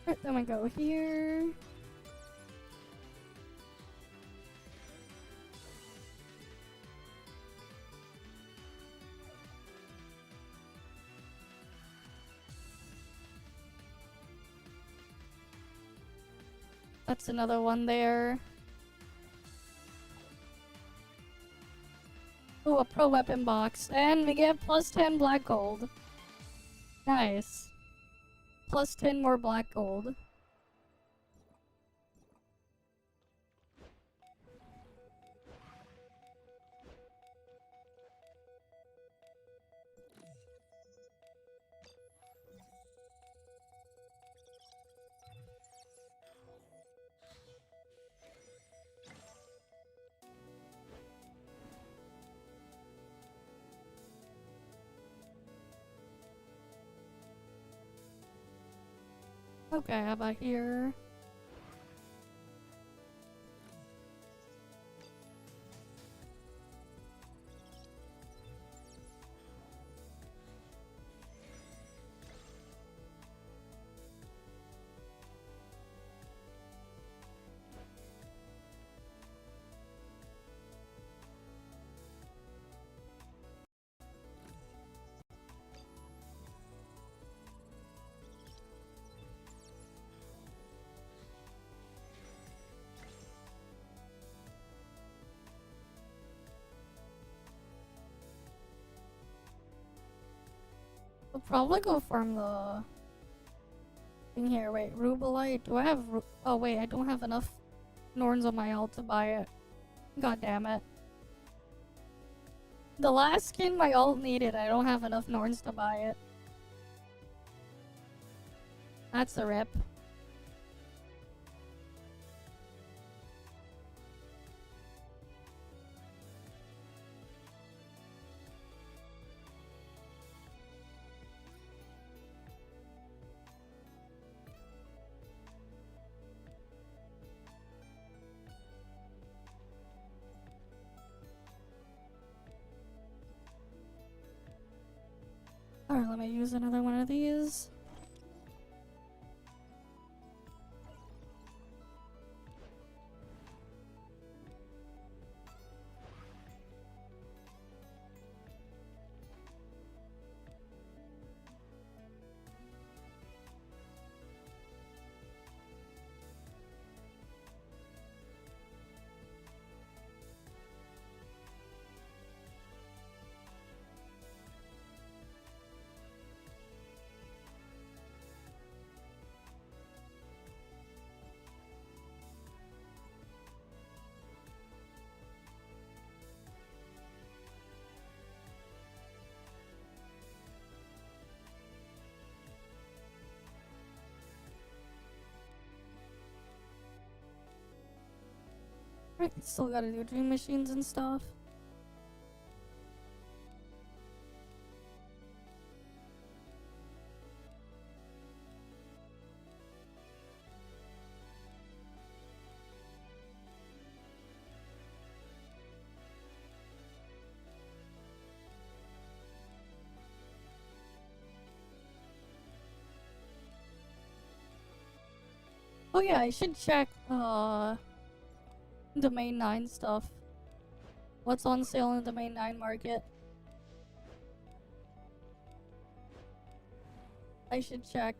Alright, then we go here. That's another one there. Oh, a pro weapon box. And we get plus 10 black gold. Nice. Plus 10 more black gold. Okay, how about here? I'll probably go farm the thing here. Wait, Rubelite. Do I have? Oh wait, I don't have enough Norns on my alt to buy it. God damn it. The last skin my alt needed, I don't have enough Norns to buy it. That's a rip. Alright, let me use another one of these. Right, still gotta do dream machines and stuff. Oh yeah, I should check Domain 9 stuff. What's on sale in the Domain 9 market? I should check.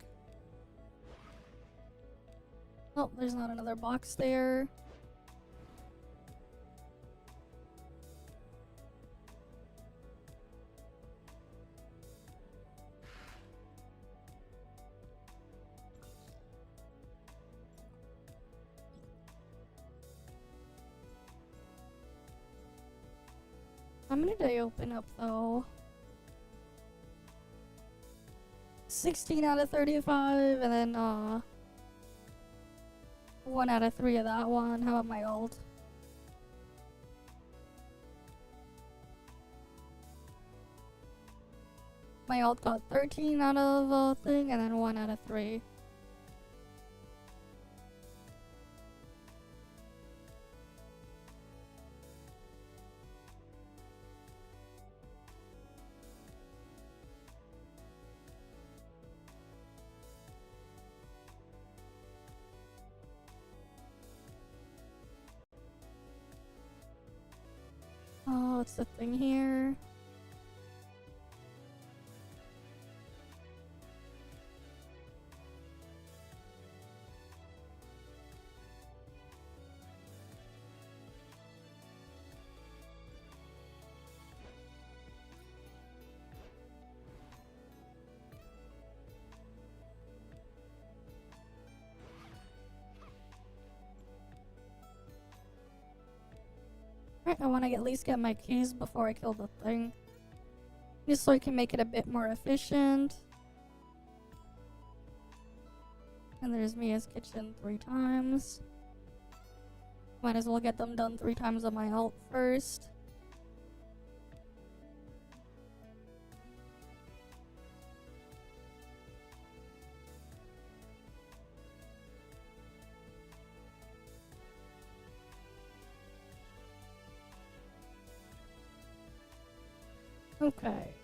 Oh, there's not another box there. How many did I open up though? 16 out of 35, and then 1 out of 3 of that one. How about my ult? My ult got 13 out of a thing, and then 1 out of 3. Oh, what's the thing here? I want to at least get my keys before I kill the thing. Just so I can make it a bit more efficient. And there's Mia's kitchen 3 times. Might as well get them done 3 times on my ult first. Okay.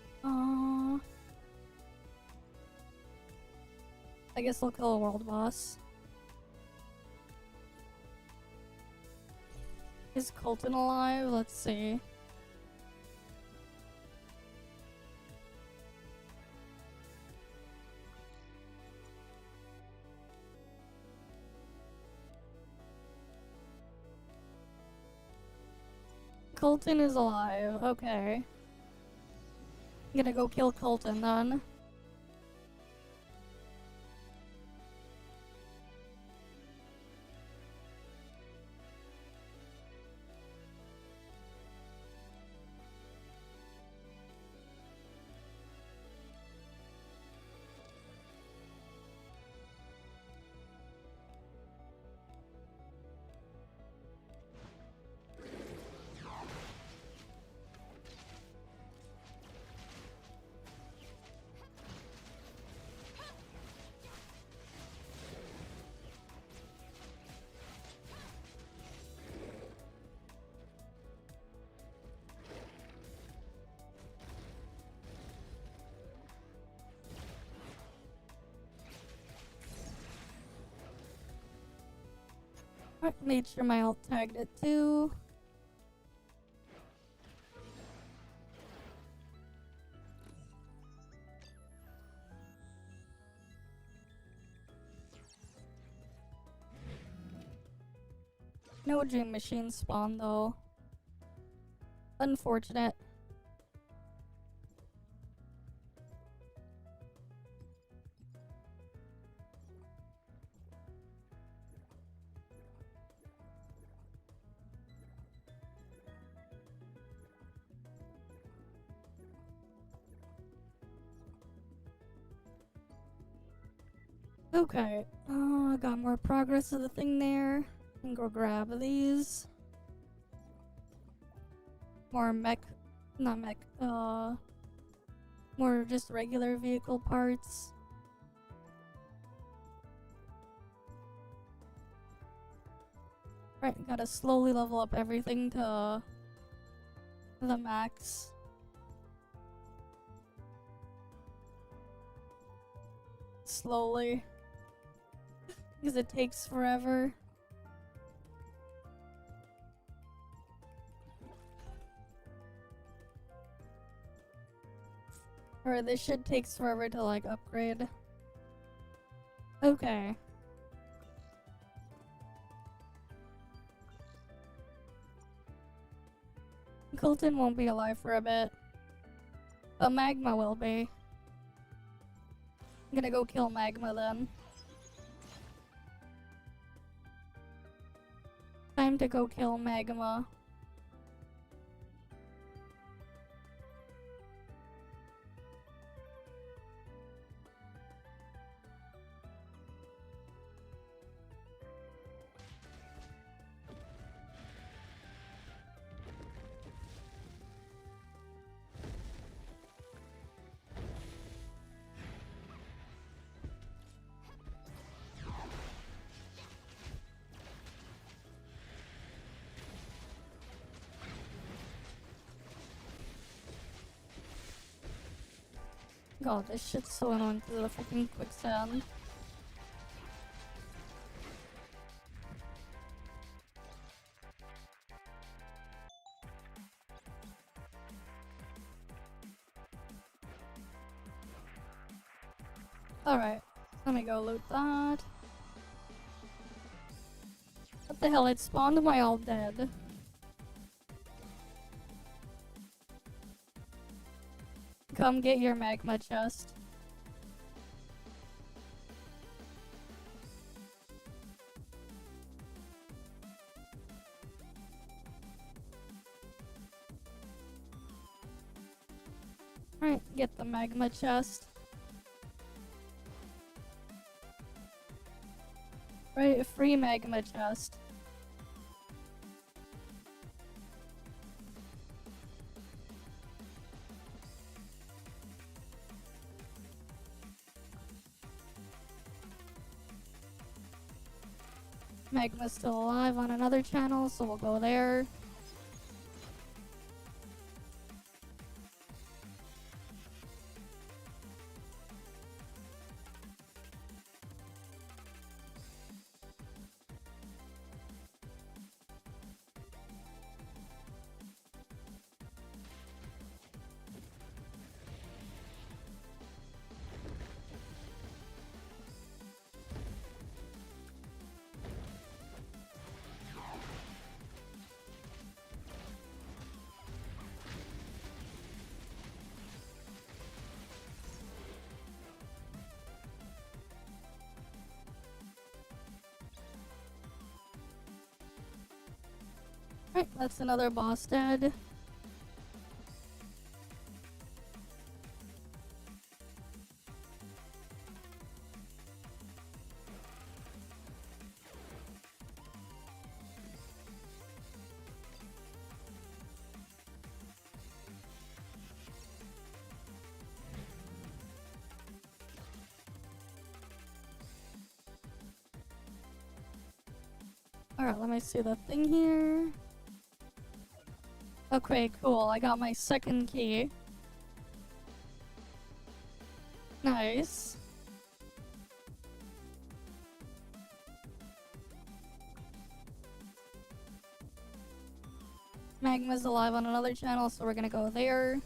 I guess I'll kill a world boss. Is Colton alive? Let's see. Colton is alive. Okay. I'm gonna go kill Colton then. Alright, made sure my alt tagged it too. No dream machine spawn though. Unfortunate. Okay, got more progress of the thing there. Can go grab these. More not mech, more just regular vehicle parts. Right, gotta slowly level up everything to the max. Slowly. Because it takes forever. Or this shit takes forever to like upgrade. Okay. Colton won't be alive for a bit. But Magma will be. I'm gonna go kill Magma then. Time to go kill Magma. God, this shit's so annoying to the freaking quicksand. Alright, let me go loot that. What the hell, it spawned my all dead. Come get your magma chest. Alright, get the magma chest. Right, a free magma chest. Magma's still alive on another channel, so we'll go there. Right, that's another boss dead. Alright, let me see the thing here. Okay, cool. I got my second key. Nice. Magma's alive on another channel, so we're gonna go there.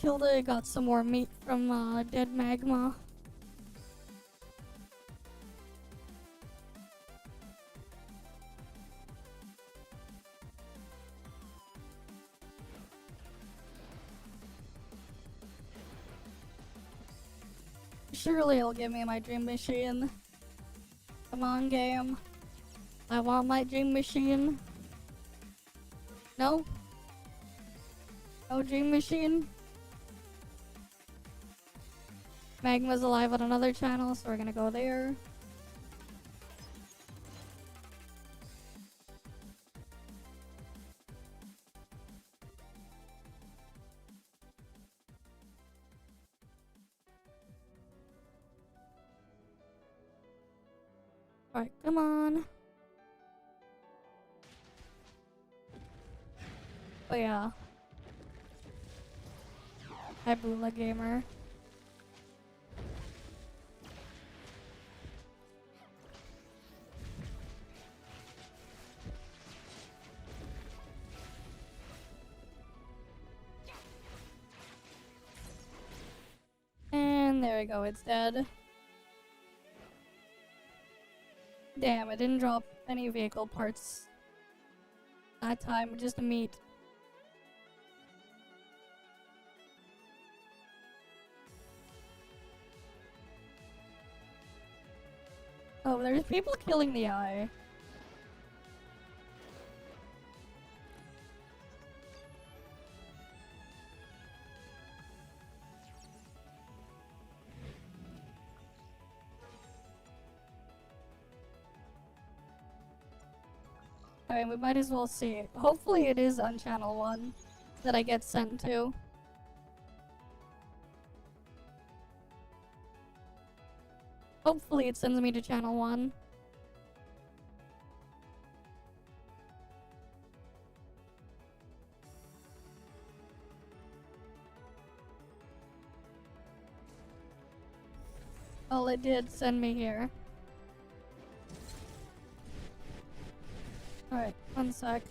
Hilda got some more meat from dead magma. Surely it'll give me my dream machine. Come on, game. I want my dream machine. No? No dream machine? Magma's alive on another channel, so we're gonna go there. Alright, come on. Oh yeah. Hi, Bula Gamer. And there we go, it's dead. Damn, I didn't drop any vehicle parts that time, just meat. Oh, there's people killing the eye. Alright, we might as well see. Hopefully it is on channel 1 that I get sent to. Hopefully it sends me to channel 1. Well, it did send me here. Alright, one sec.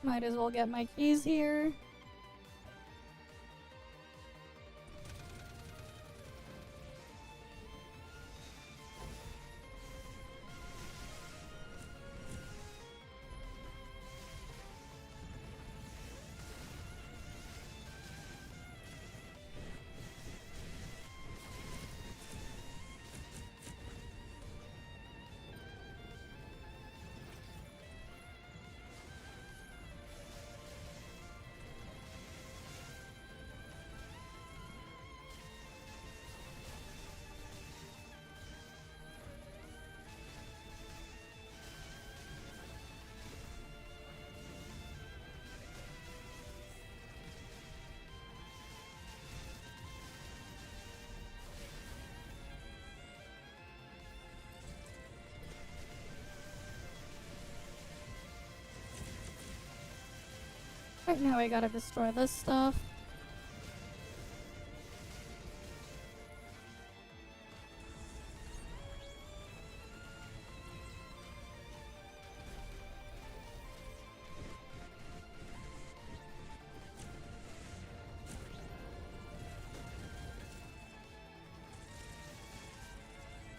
Might as well get my keys here. Right now we gotta destroy this stuff.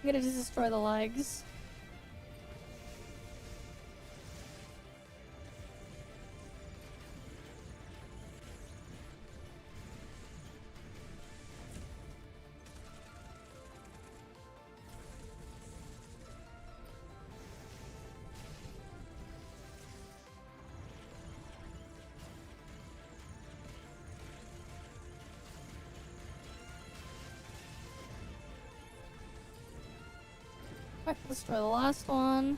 I'm gonna just destroy the legs. Alright, let's try the last one.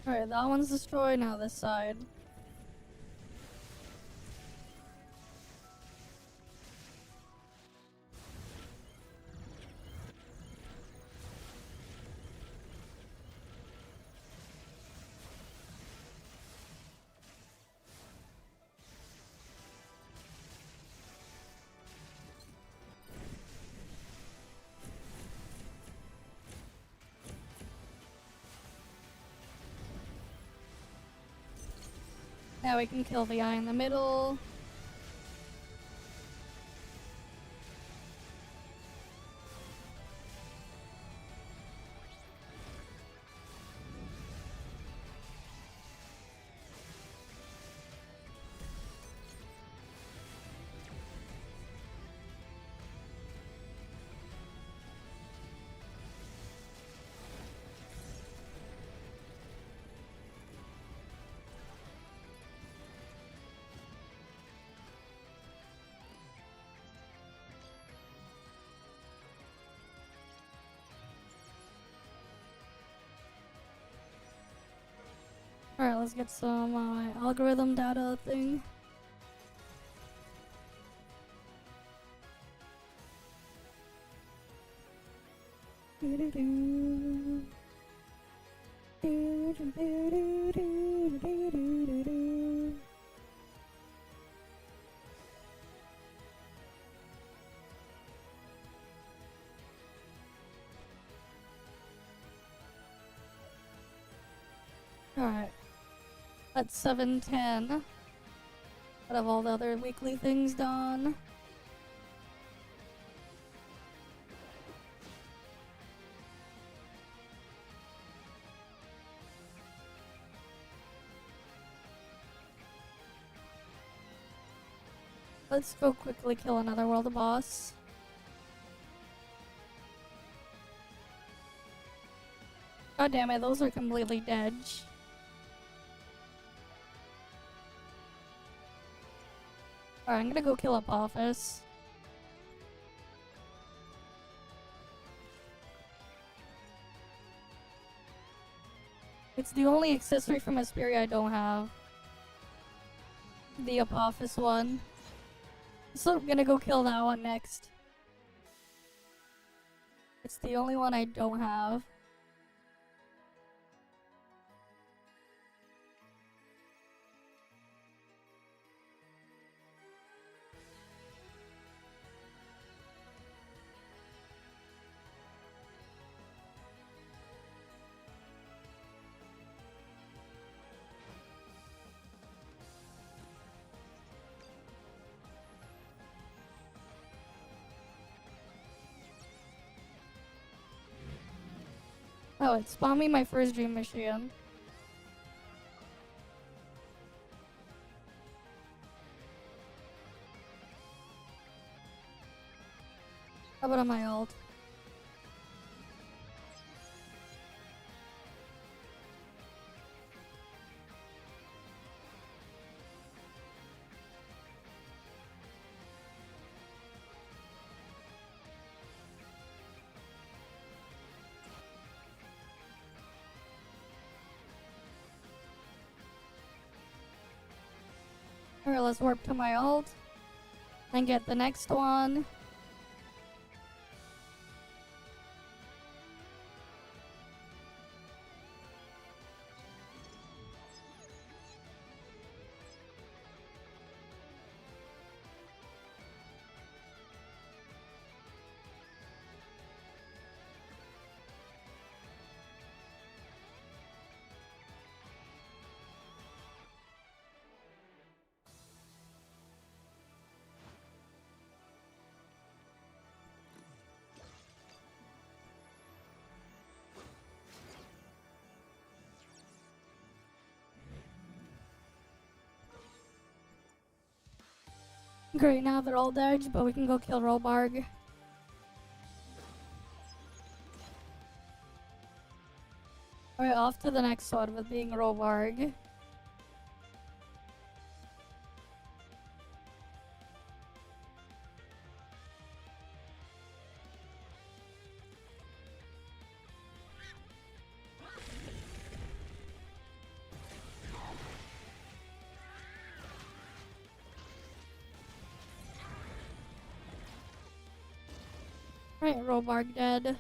Alright, that one's destroyed, now this side. Now we can kill the eye in the middle. Alright, let's get some algorithm data thing. Alright. That's 710. Out of all the other weekly things done. Let's go quickly kill another world boss. God damn it, those are completely dead. Alright, I'm gonna go kill Apophis. It's the only accessory from Hesperia I don't have. The Apophis one. So I'm gonna go kill that one next. It's the only one I don't have. Oh, it spawned me my first dream machine. How about on my ult? Alright, let's warp to my ult. And get the next one. Great, now they're all dead, but we can go kill Robarg. Alright, off to the next one with being Robarg. Right, Robarg dead.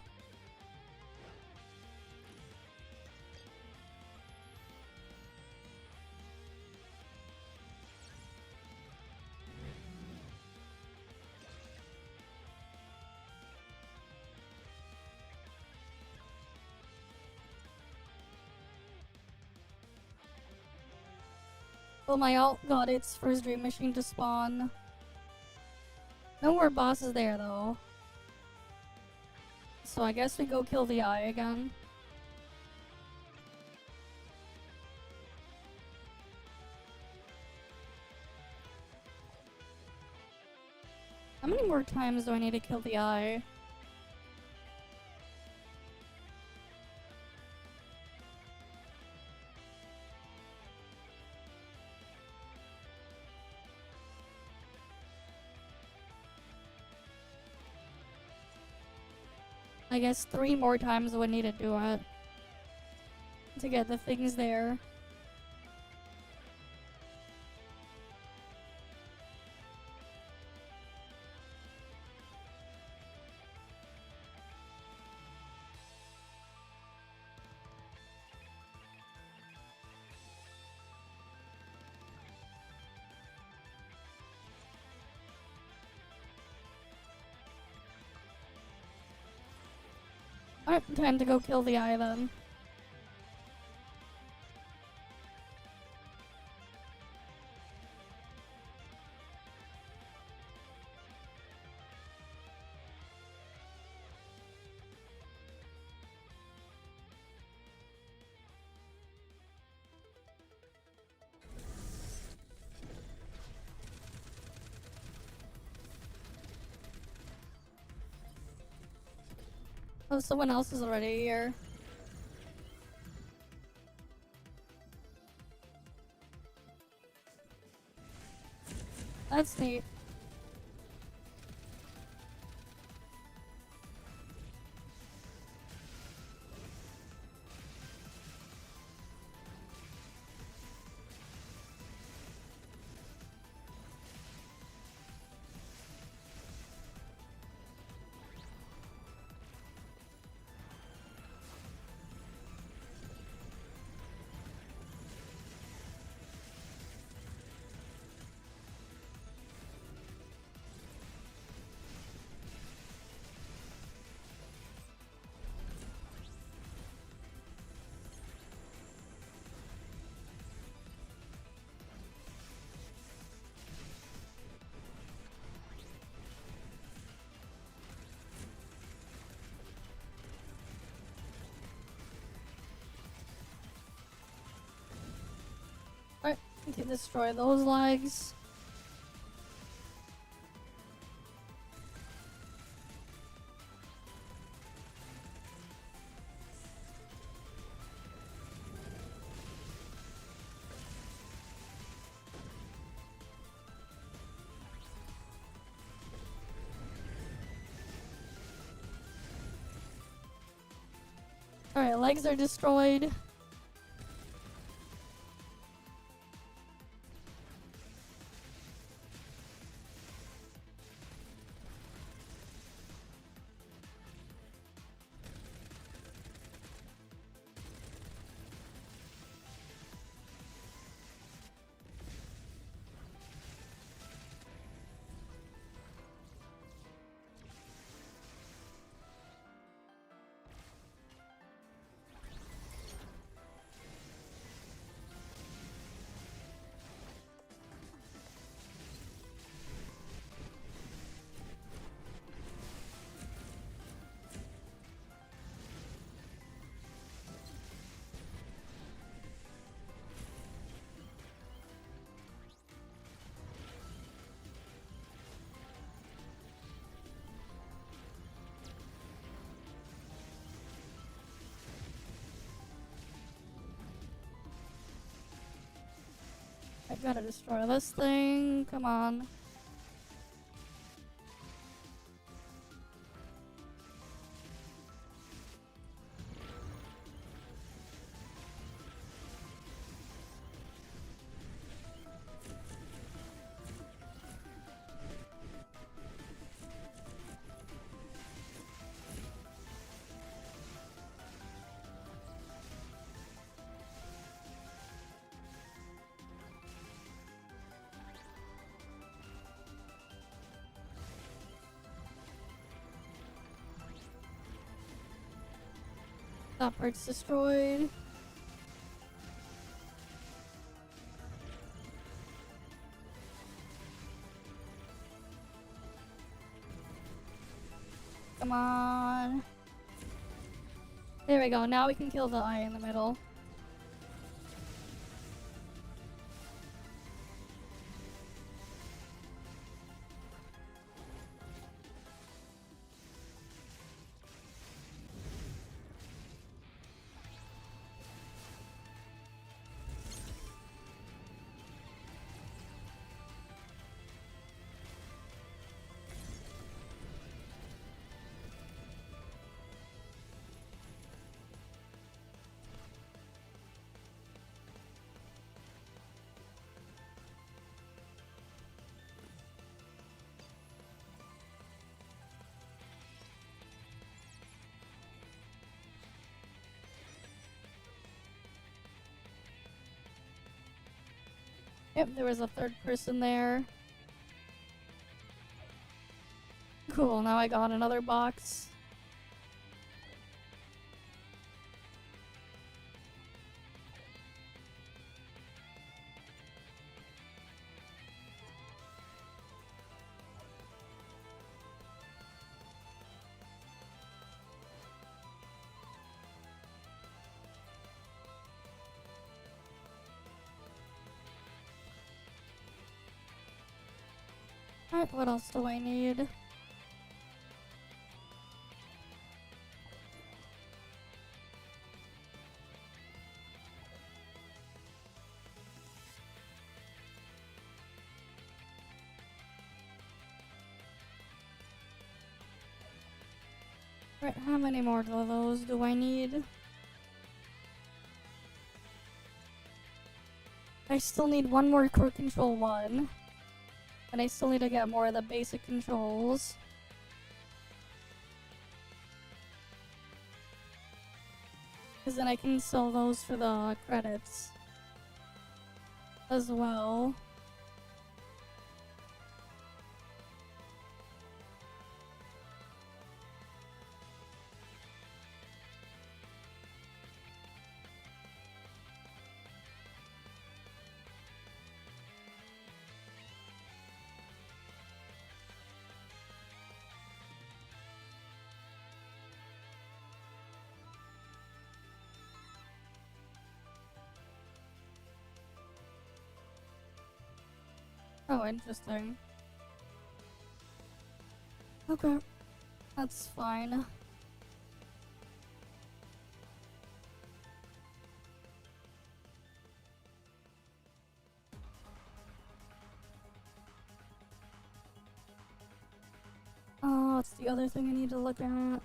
Oh, my alt got its first dream machine to spawn. No more bosses there though. So I guess we go kill the eye again. How many more times do I need to kill the eye? I guess 3 more times would need to do it to get the things there. Alright, time to go kill the eye then. Oh, someone else is already here. That's neat. Alright, we can destroy those legs. Alright, legs are destroyed. I gotta destroy this thing. Come on. That part's destroyed. Come on. There we go. Now we can kill the eye in the middle. Yep, there was a third person there. Cool, now I got another box. Alright, what else do I need? Right, how many more of those do I need? I still need one more core control one. And I still need to get more of the basic controls. Because then I can sell those for the credits as well. Oh, interesting. Okay. That's fine. Oh, what's the other thing I need to look at?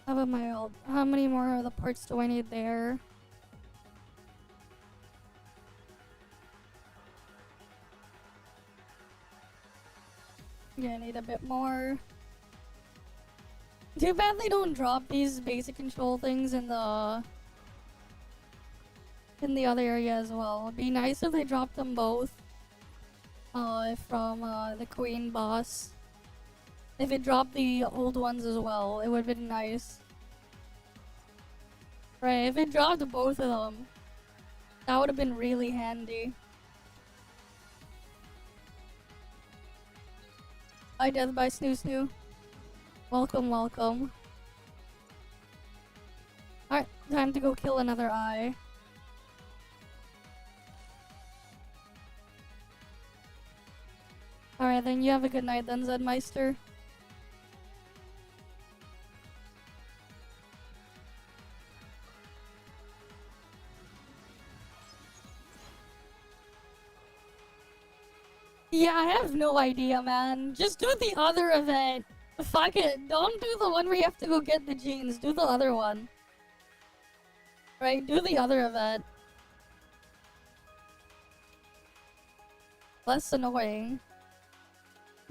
How about my old? How many more of the parts do I need there? Yeah, I need a bit more. Too bad they don't drop these basic control things in the other area as well. It'd be nice if they dropped them both. From the Queen boss. If it dropped the old ones as well, it would have been nice. Right, if it dropped both of them, that would have been really handy. Hi, Death by Snoo Snoo. Welcome, welcome. Alright, time to go kill another eye. Alright, then you have a good night then, Zedmeister. Yeah, I have no idea, man. Just do the other event. Fuck it. Don't do the one where you have to go get the jeans. Do the other one. Right? Do the other event. Less annoying.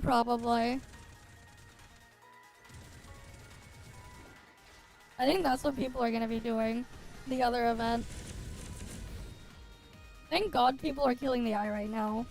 Probably. I think that's what people are gonna be doing. The other event. Thank God people are killing the eye right now.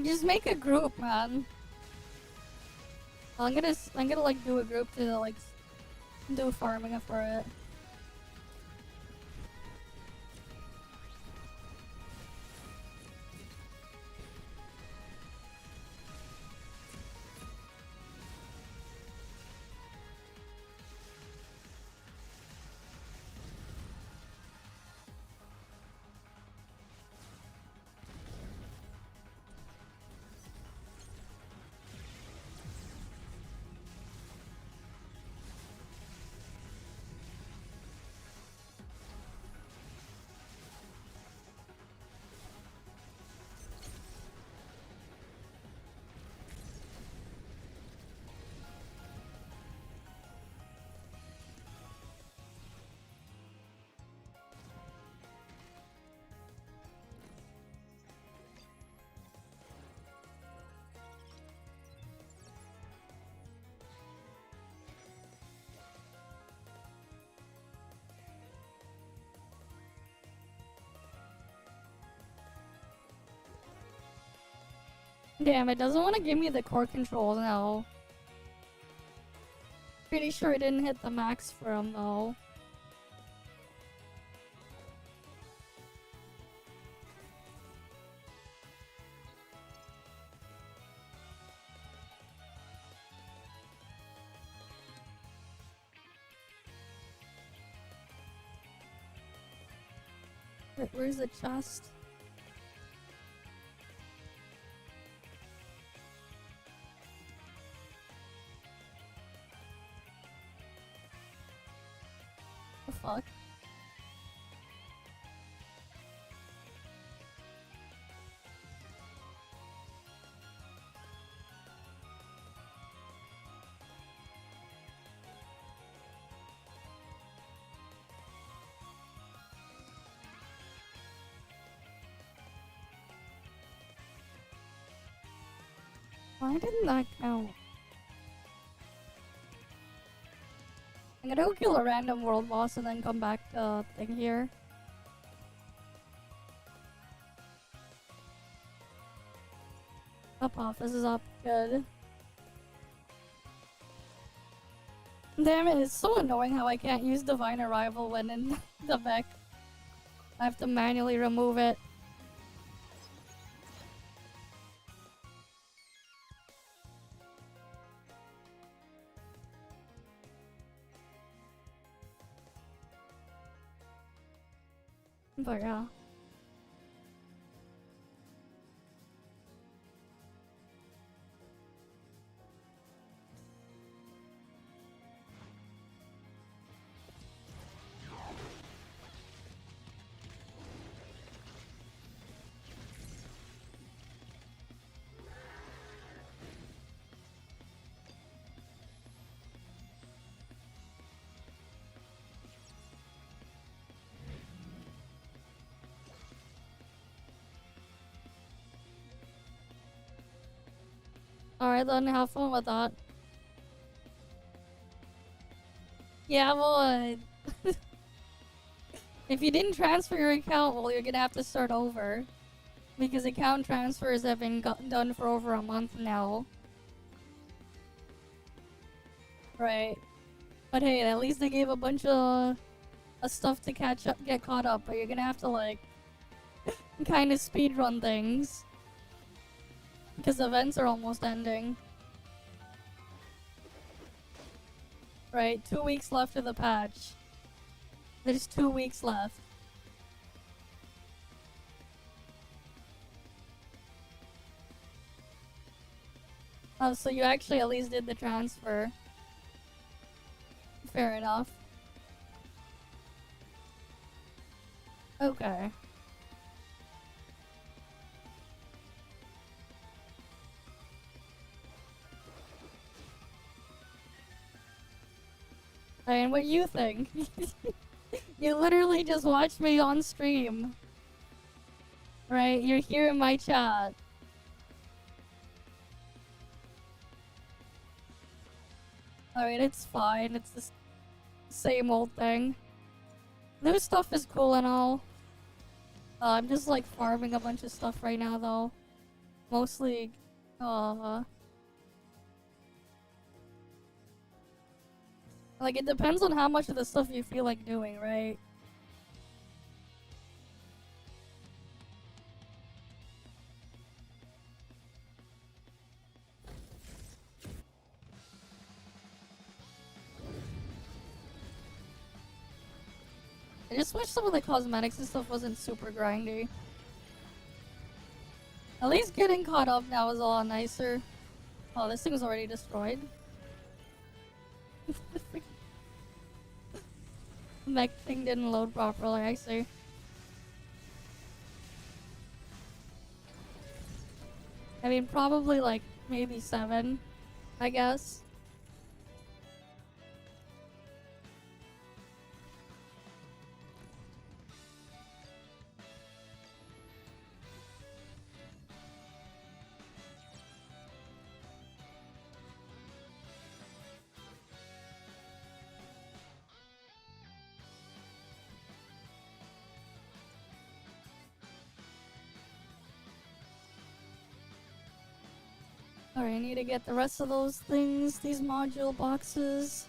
Just make a group, man. I'm gonna like do a group to like do farming for it. Damn, it doesn't want to give me the core controls now. Pretty sure I didn't hit the max for him though. Wait, where's the chest? The fuck? Why didn't that count? I'm gonna go kill a random world boss and then come back to thing here. Up off, this is up good. Damn it, it's so annoying how I can't use Divine Arrival when in the mech. I have to manually remove it. But yeah. Alright then, have fun with that. Yeah, well, if you didn't transfer your account, well, you're gonna have to start over. Because account transfers have been done for over a month now. Right. But hey, at least they gave a bunch of stuff to get caught up, but you're gonna have to, like, kind of speedrun things. Because events are almost ending. Right, 2 weeks left of the patch. There's 2 weeks left. Oh, so you actually at least did the transfer. Fair enough. Okay. And what you think? You literally just watched me on stream. Right? You're here in my chat. Alright, it's fine. It's the same old thing. New stuff is cool and all. I'm just like farming a bunch of stuff right now though. Mostly, like it depends on how much of the stuff you feel like doing, right? I just wish some of the cosmetics and stuff wasn't super grindy. At least getting caught up now is a lot nicer. Oh, this thing was already destroyed. Mech thing didn't load properly, I see. I mean, probably like maybe 7, I guess. Alright, I need to get the rest of those things, these module boxes.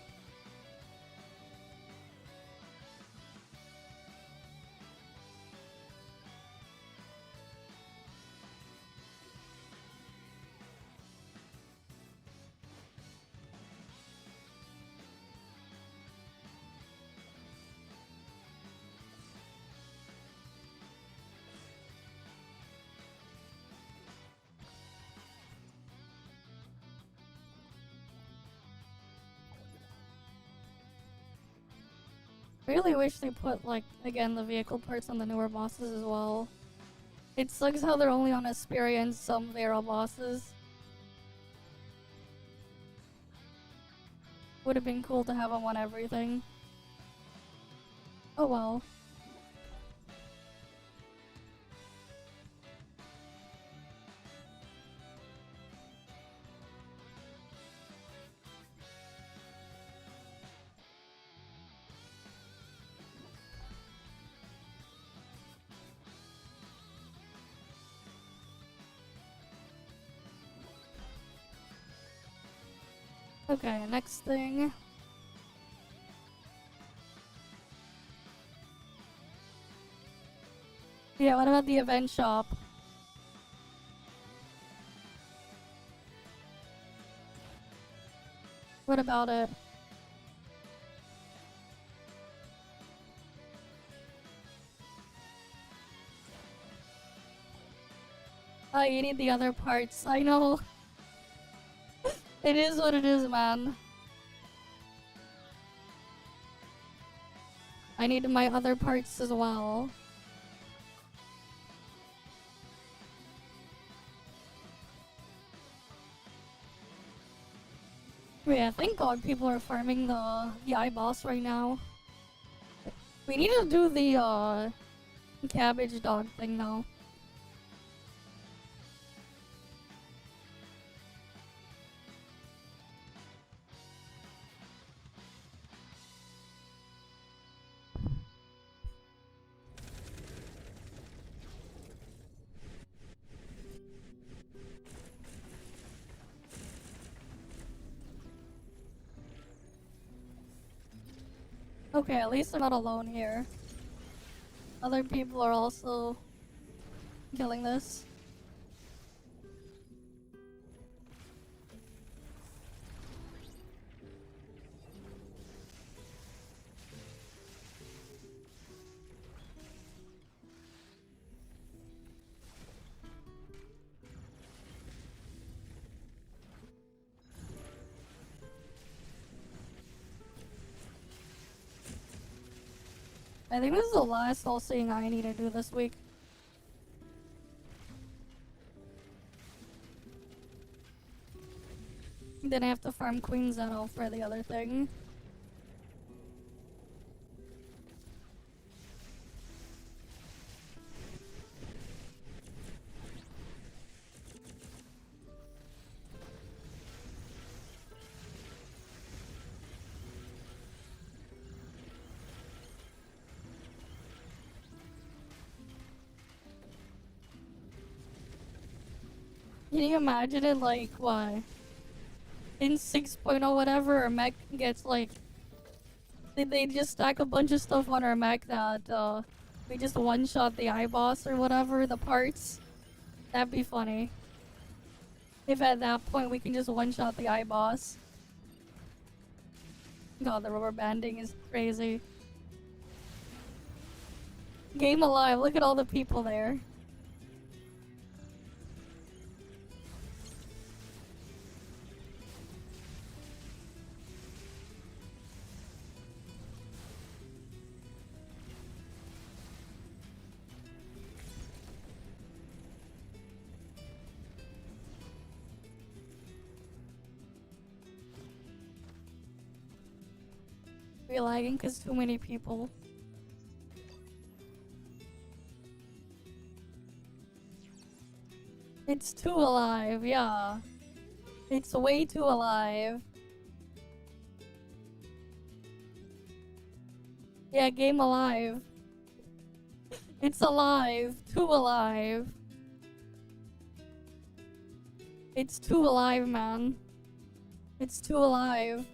Really wish they put, like, again, the vehicle parts on the newer bosses as well. It sucks how they're only on Asperia and some Vero bosses. Would have been cool to have them on everything. Oh well. Okay, next thing. Yeah, what about the event shop? What about it? Oh, you need the other parts. I know. It is what it is, man. I need my other parts as well. Yeah, thank God people are farming the eye boss right now. We need to do the cabbage dog thing though. Okay, at least I'm not alone here. Other people are also killing this. I think this is the last all-seeing eye I need to do this week. Then I have to farm Queen Zeno for the other thing. Can you imagine it like, what? In 6.0 whatever, our mech gets like... They just stack a bunch of stuff on our mech that, we just one-shot the eye boss or whatever, the parts. That'd be funny. If at that point we can just one-shot the eye boss. God, the rubber banding is crazy. Game alive, look at all the people there. We're lagging because too many people. It's too alive, yeah. It's way too alive. Yeah, game alive. It's alive. Too alive. It's too alive, man. It's too alive.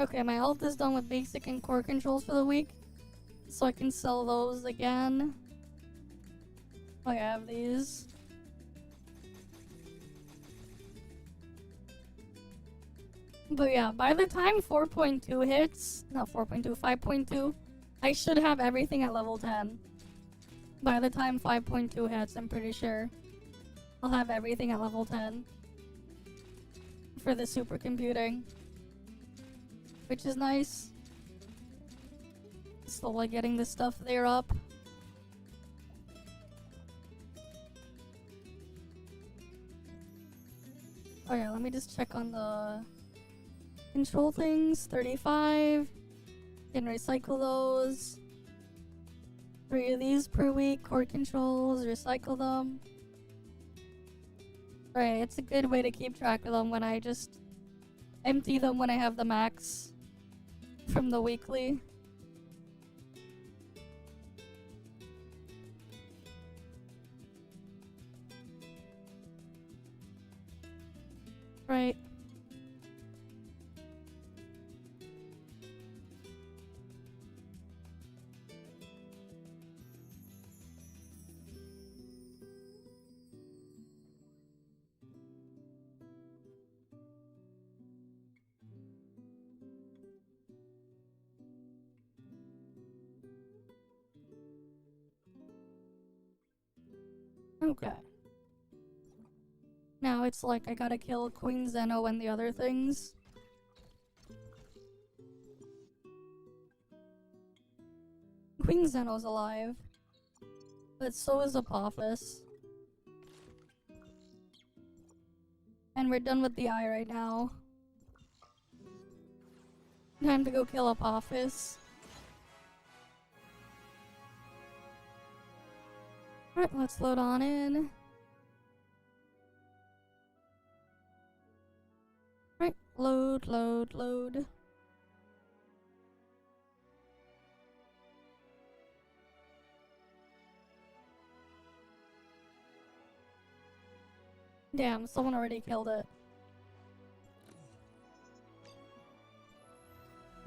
Okay, my health is done with basic and core controls for the week. So I can sell those again. Oh, I have these. But yeah, by the time 4.2 hits, not 4.2, 5.2, I should have everything at level 10. By the time 5.2 hits, I'm pretty sure I'll have everything at level 10 for the supercomputing. Which is nice. Slowly getting the stuff there up. Oh yeah, let me just check on the control things. 35. Can recycle those. 3 of these per week. Core controls, recycle them. Right, it's a good way to keep track of them when I just empty them when I have the max from the weekly. Right. Okay. Now it's like I gotta kill Queen Zeno and the other things. Queen Zeno's alive. But so is Apophis. And we're done with the eye right now. Time to go kill Apophis. Alright, let's load on in. Right, load, load, load. Damn, someone already killed it.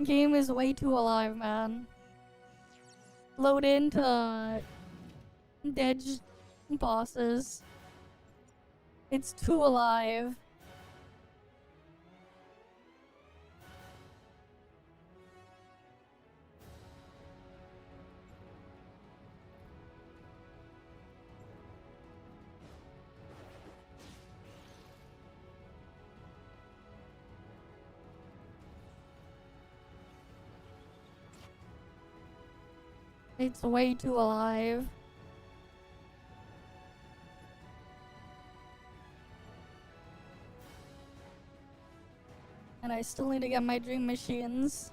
Game is way too alive, man. Load into dead bosses. It's too alive. It's way too alive. And I still need to get my dream machines.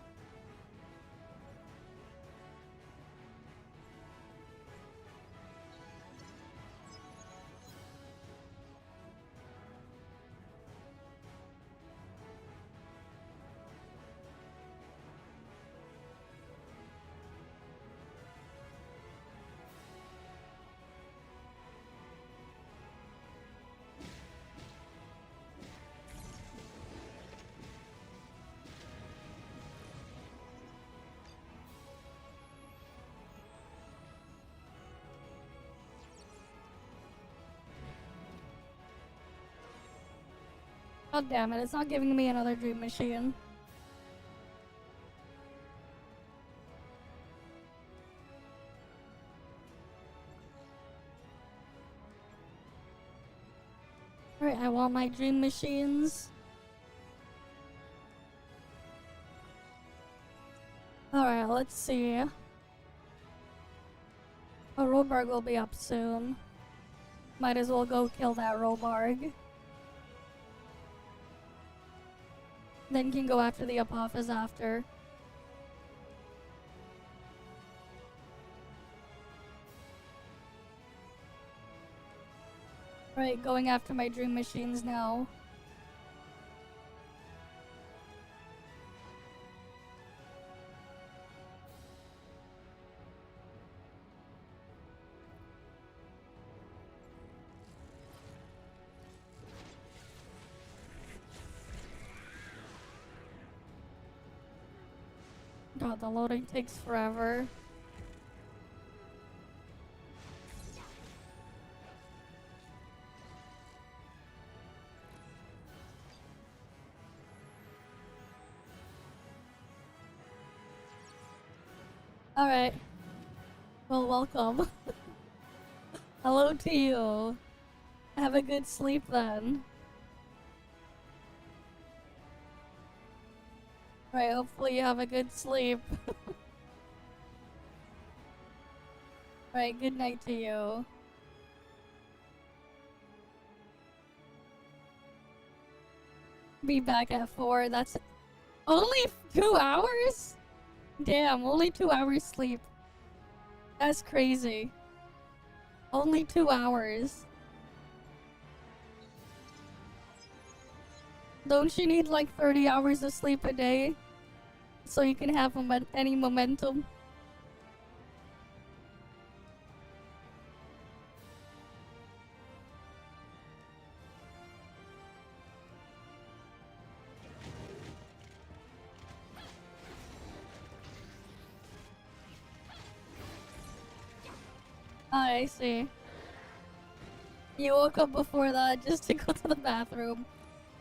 God damn it, it's not giving me another dream machine. Alright, I want my dream machines. Alright, let's see. A Robarg will be up soon. Might as well go kill that Robarg. Then can go after the Apophis after. Right, going after my dream machines now. God, the loading takes forever. Alright. Well, welcome. Hello to you. Have a good sleep then. Right, hopefully you have a good sleep. Right, good night to you. Be back at 4. That's only 2 hours? Damn, only 2 hours sleep. That's crazy. Only 2 hours. Don't you need like 30 hours of sleep a day? So you can have any momentum? I see. You woke up before that just to go to the bathroom.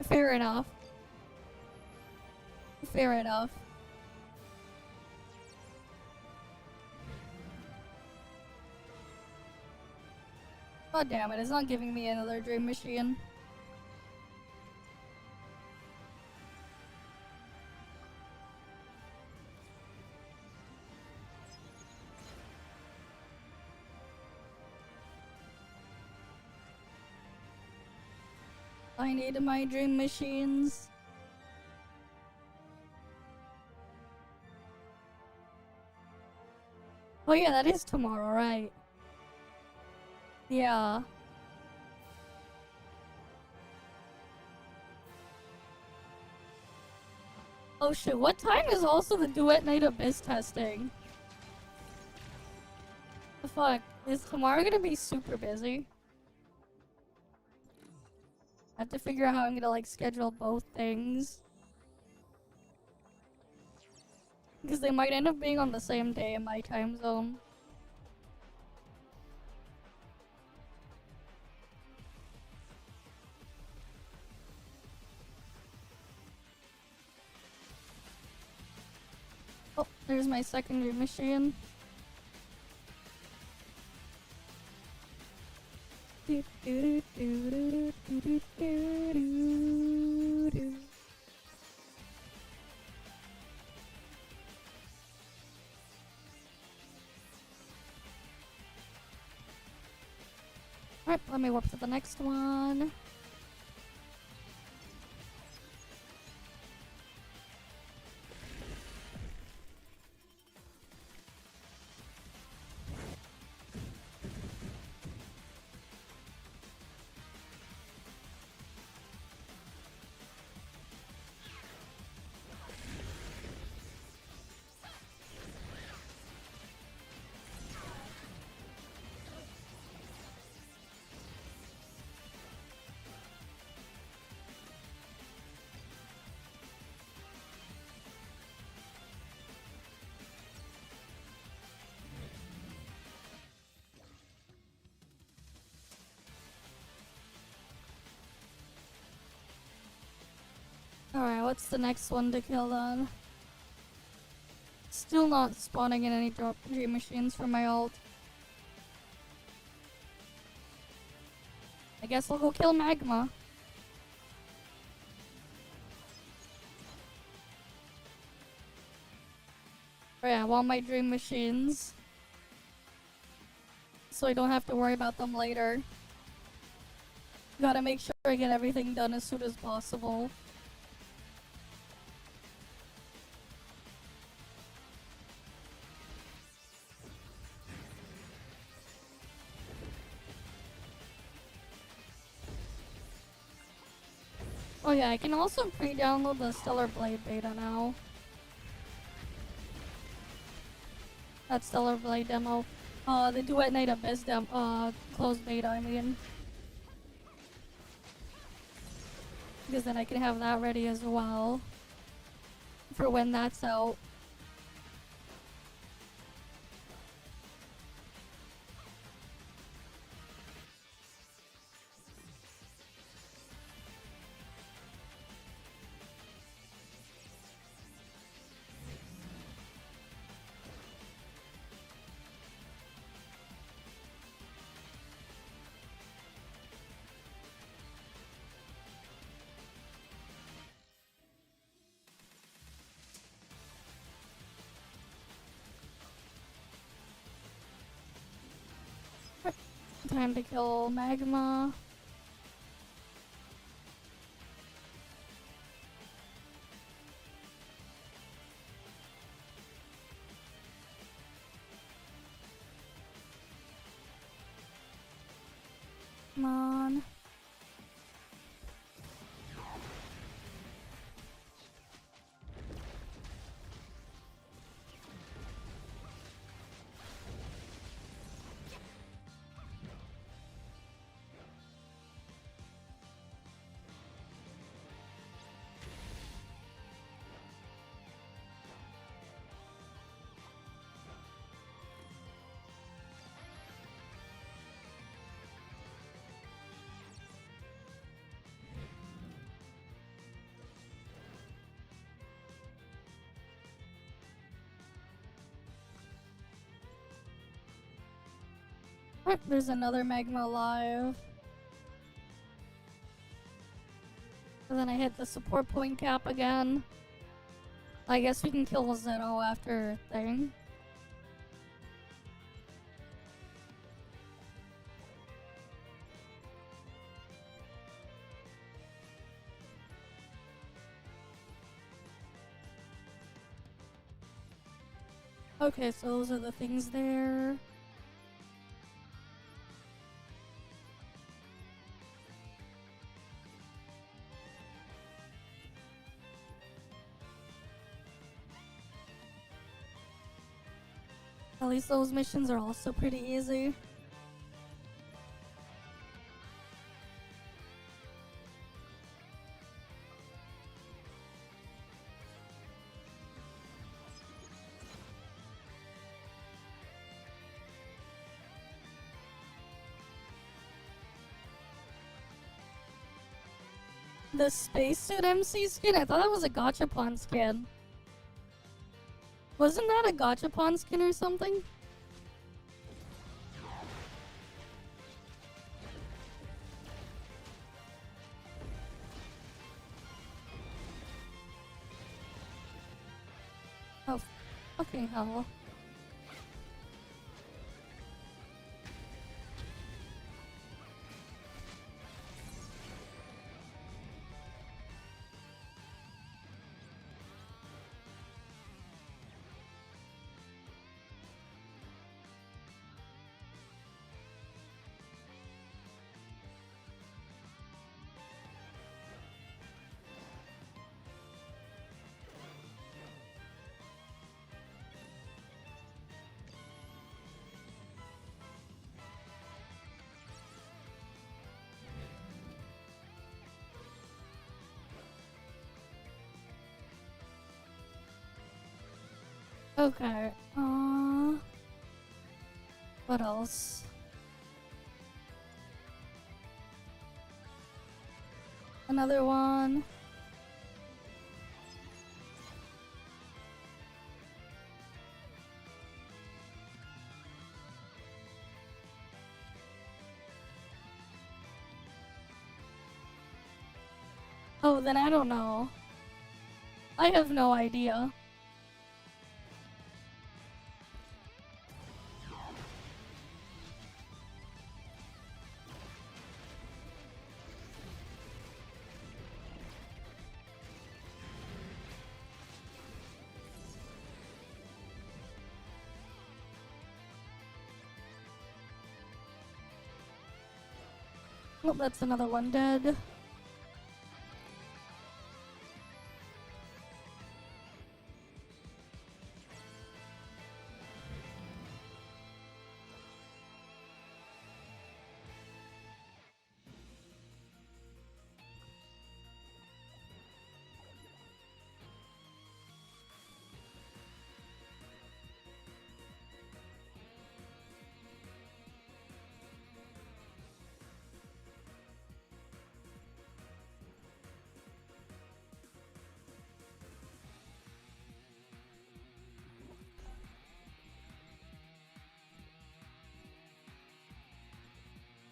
Fair enough. Fair enough. God damn it, it's not giving me another dream machine. I need my dream machines. Oh yeah, that is tomorrow, right? Yeah. Oh shit, what time is also the Duet Night Abyss testing? The fuck? Is tomorrow gonna be super busy? I have to figure out how I'm gonna like schedule both things. Because they might end up being on the same day in my time zone. Oh, there's my secondary machine. Alright, let me warp to the next one. Alright, what's the next one to kill then? Still not spawning in any dream machines for my ult. I guess I'll go kill Magma. Oh yeah, I want my dream machines. So I don't have to worry about them later. Gotta make sure I get everything done as soon as possible. Oh yeah, I can also pre-download the Stellar Blade beta now. That Stellar Blade demo. The Duet Night Abyss closed beta, I mean. Because then I can have that ready as well. For when that's out. Time to kill Magma. Come on. There's another Magma alive. And then I hit the support point cap again. I guess we can kill Zeno after thing. Okay, so those are the things there. At least those missions are also pretty easy. The spacesuit MC skin? I thought that was a gachapon skin. Wasn't that a gachapon skin or something? Oh, fucking hell. Okay. What else? Another one. Oh, then I don't know. I have no idea. Oh, that's another one dead.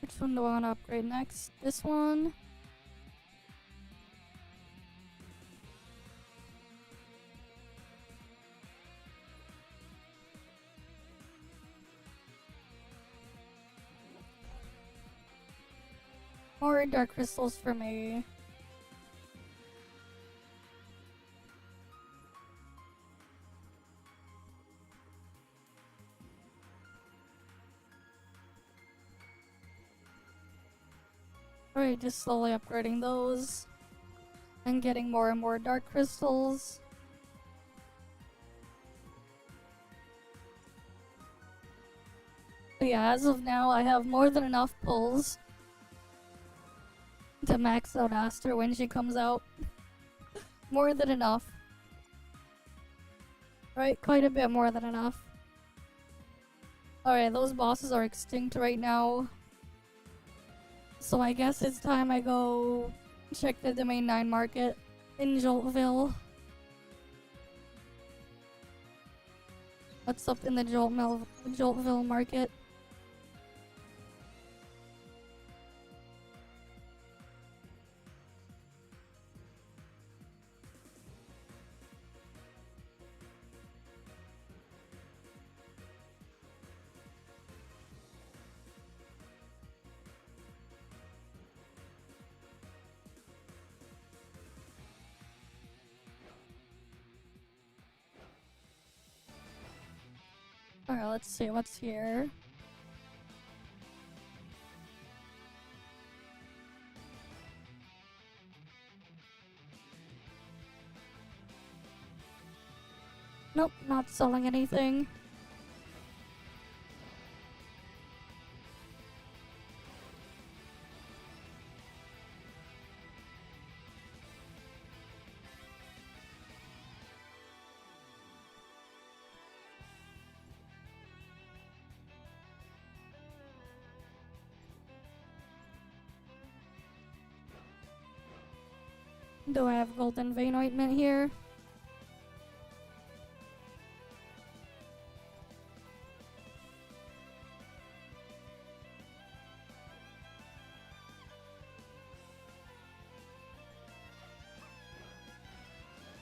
Which one do I want to upgrade next? This one? More dark crystals for me. Alright, just slowly upgrading those. And getting more and more dark crystals. But yeah, as of now, I have more than enough pulls to max out Aster when she comes out. More than enough. Right, quite a bit more than enough. Alright, those bosses are extinct right now. So I guess it's time I go check the Domain 9 market in Joltville. What's up in the Joltville market? Alright, let's see what's here. Nope, not selling anything. Do I have golden vein ointment here?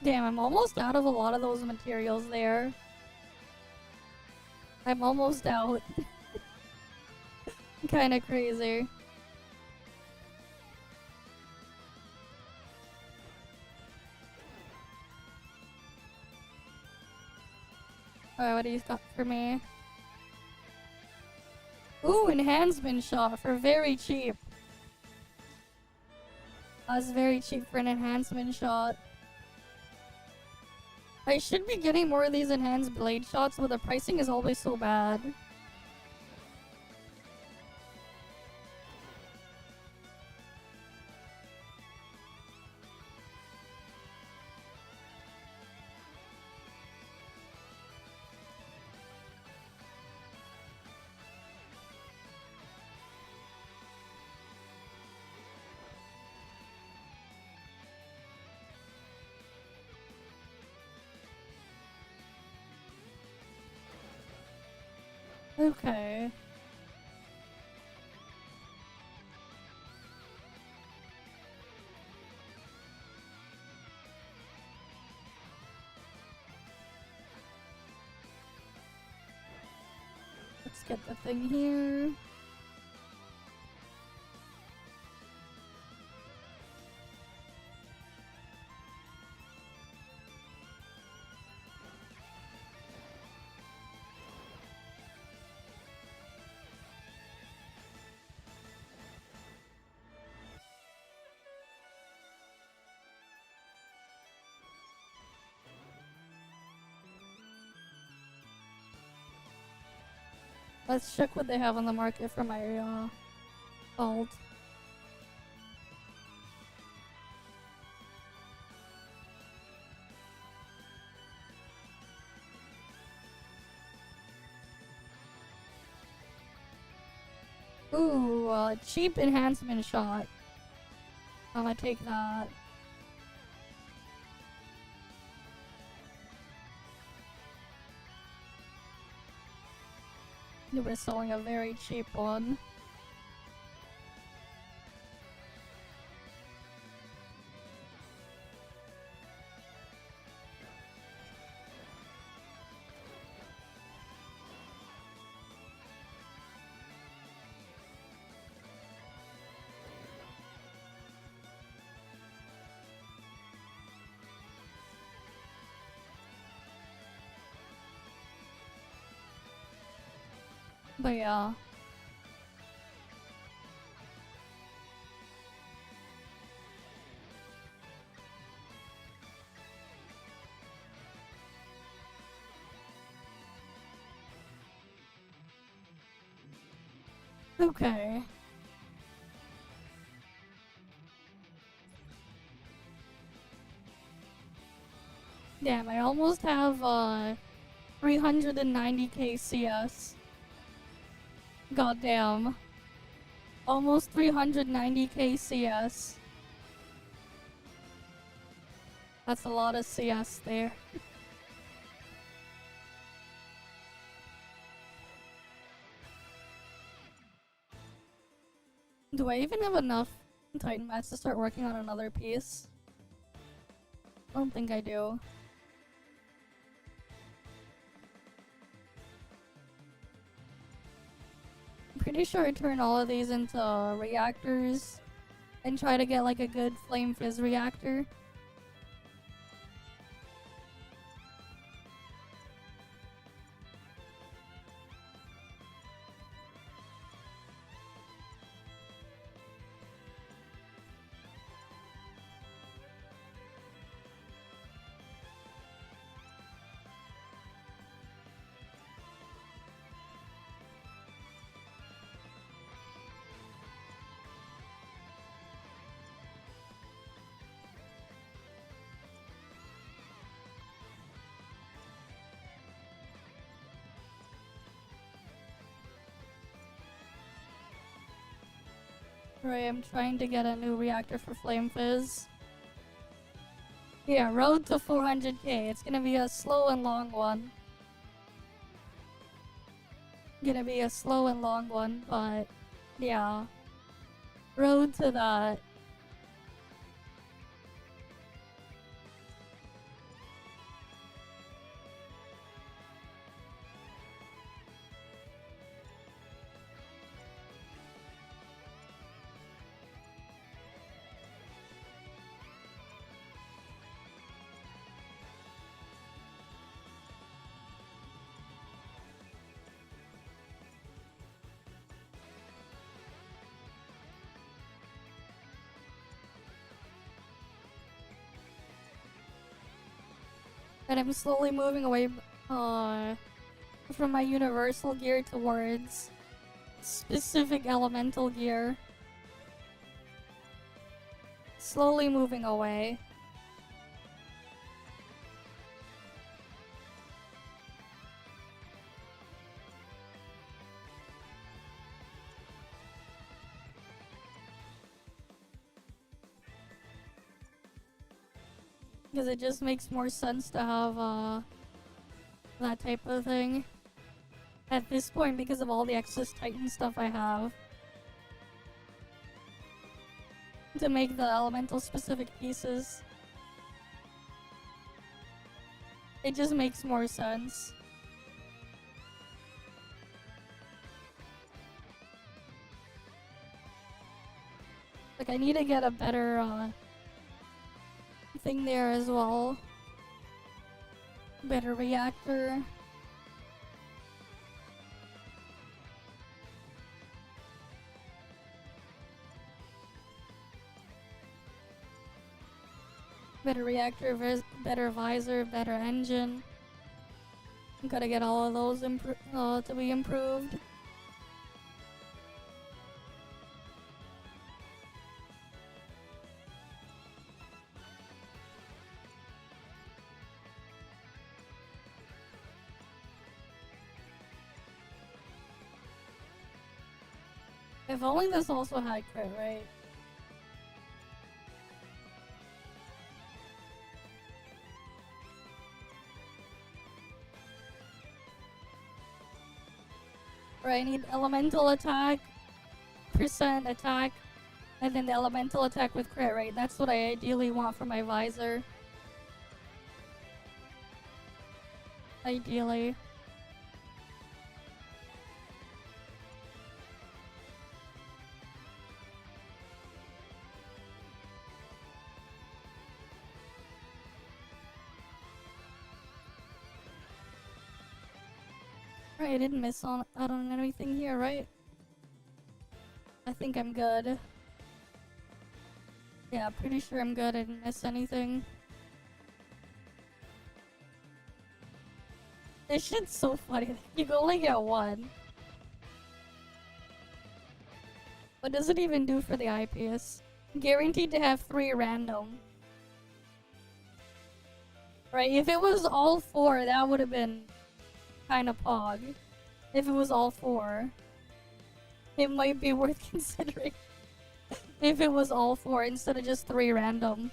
Damn, I'm almost out of a lot of those materials there. I'm almost out. Kinda crazy. Alright, what do you got for me? Ooh, enhancement shot for very cheap. That's very cheap for an enhancement shot. I should be getting more of these enhanced blade shots, but the pricing is always so bad. Okay. Let's get the thing here. Let's check what they have on the market for my alt. Ooh, cheap enhancement shot. I'm gonna take that. They were selling a very cheap one. But yeah. Okay. Damn, I almost have 390k CS. Goddamn. Almost 390k CS. That's a lot of CS there. Do I even have enough Titan mats to start working on another piece? I don't think I do. I'm pretty sure I turn all of these into reactors and try to get like a good flame fizz reactor. Right, I'm trying to get a new reactor for Flame Fizz. Yeah, road to 400k. It's gonna be a slow and long one. Gonna be a slow and long one, but yeah. Road to that. And I'm slowly moving away from my universal gear towards specific elemental gear. Slowly moving away. Because it just makes more sense to have that type of thing. at this point because of all the excess Titan stuff I have. To make the elemental specific pieces. It just makes more sense. Like, I need to get a better thing there as well. Better reactor. Better reactor, better visor, better engine. Gotta get all of those to be improved. If only this also had crit, right? Right, I need elemental attack, percent attack, and then the elemental attack with crit, right? That's what I ideally want for my visor. Ideally. Right, I didn't miss out on anything here, right? I think I'm good. Yeah, pretty sure I'm good. I didn't miss anything. This shit's so funny. You can only get one. What does it even do for the eyepiece? Guaranteed to have 3 random. Right, if it was all 4, that would have been kind of pog. If it was all 4, it might be worth considering. If it was all 4 instead of just 3 random.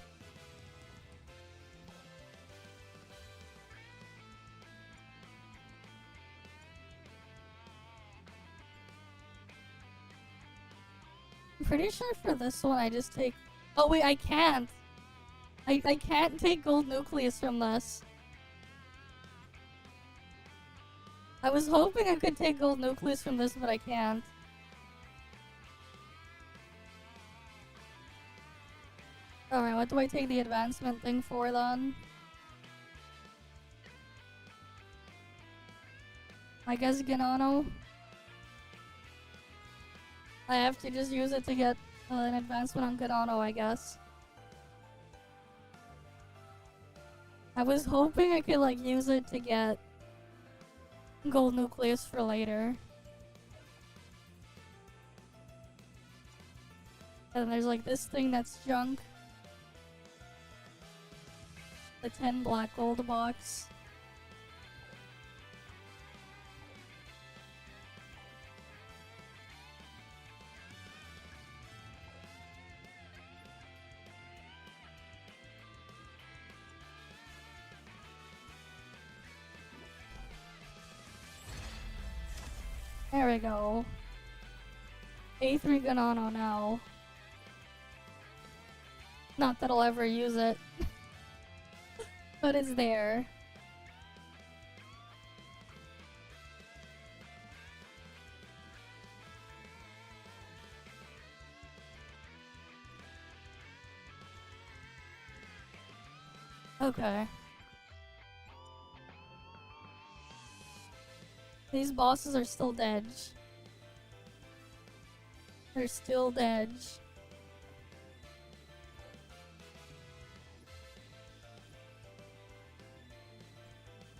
I'm pretty sure for this one I just take... Oh wait, I can't! I can't take gold nucleus from this. I was hoping I could take gold nucleus from this, but I can't. Alright, what do I take the advancement thing for then? I guess Ganano. I have to just use it to get an advancement on Ganano, I guess. I was hoping I could like use it to get gold nucleus for later. And there's like this thing that's junk. The 10 black gold box. There we go. A3 Ganano now. Not that I'll ever use it. But it's there. Okay. These bosses are still dead. They're still dead.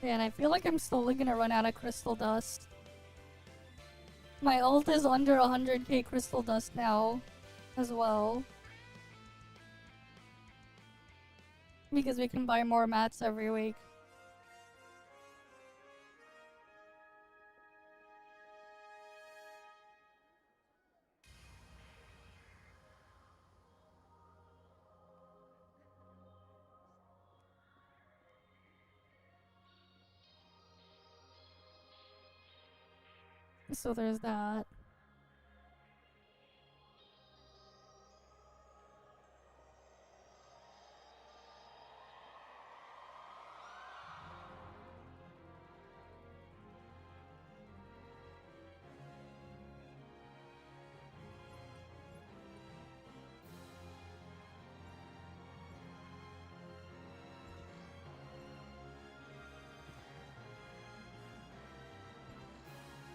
Yeah, and I feel like I'm slowly gonna run out of crystal dust. My ult is under 100k crystal dust now, as well. Because we can buy more mats every week. So there's that.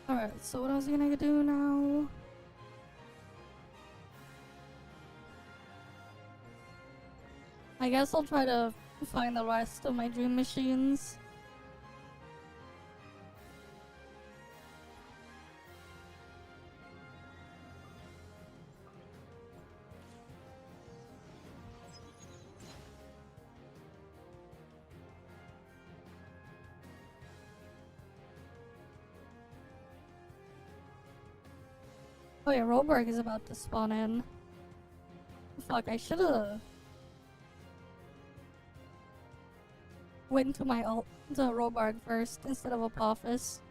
Alright, so what else gonna do now? I guess I'll try to find the rest of my dream machines. Oh yeah, Roberg is about to spawn in. Fuck, I should've went to my ult to Robarg first instead of Apophis.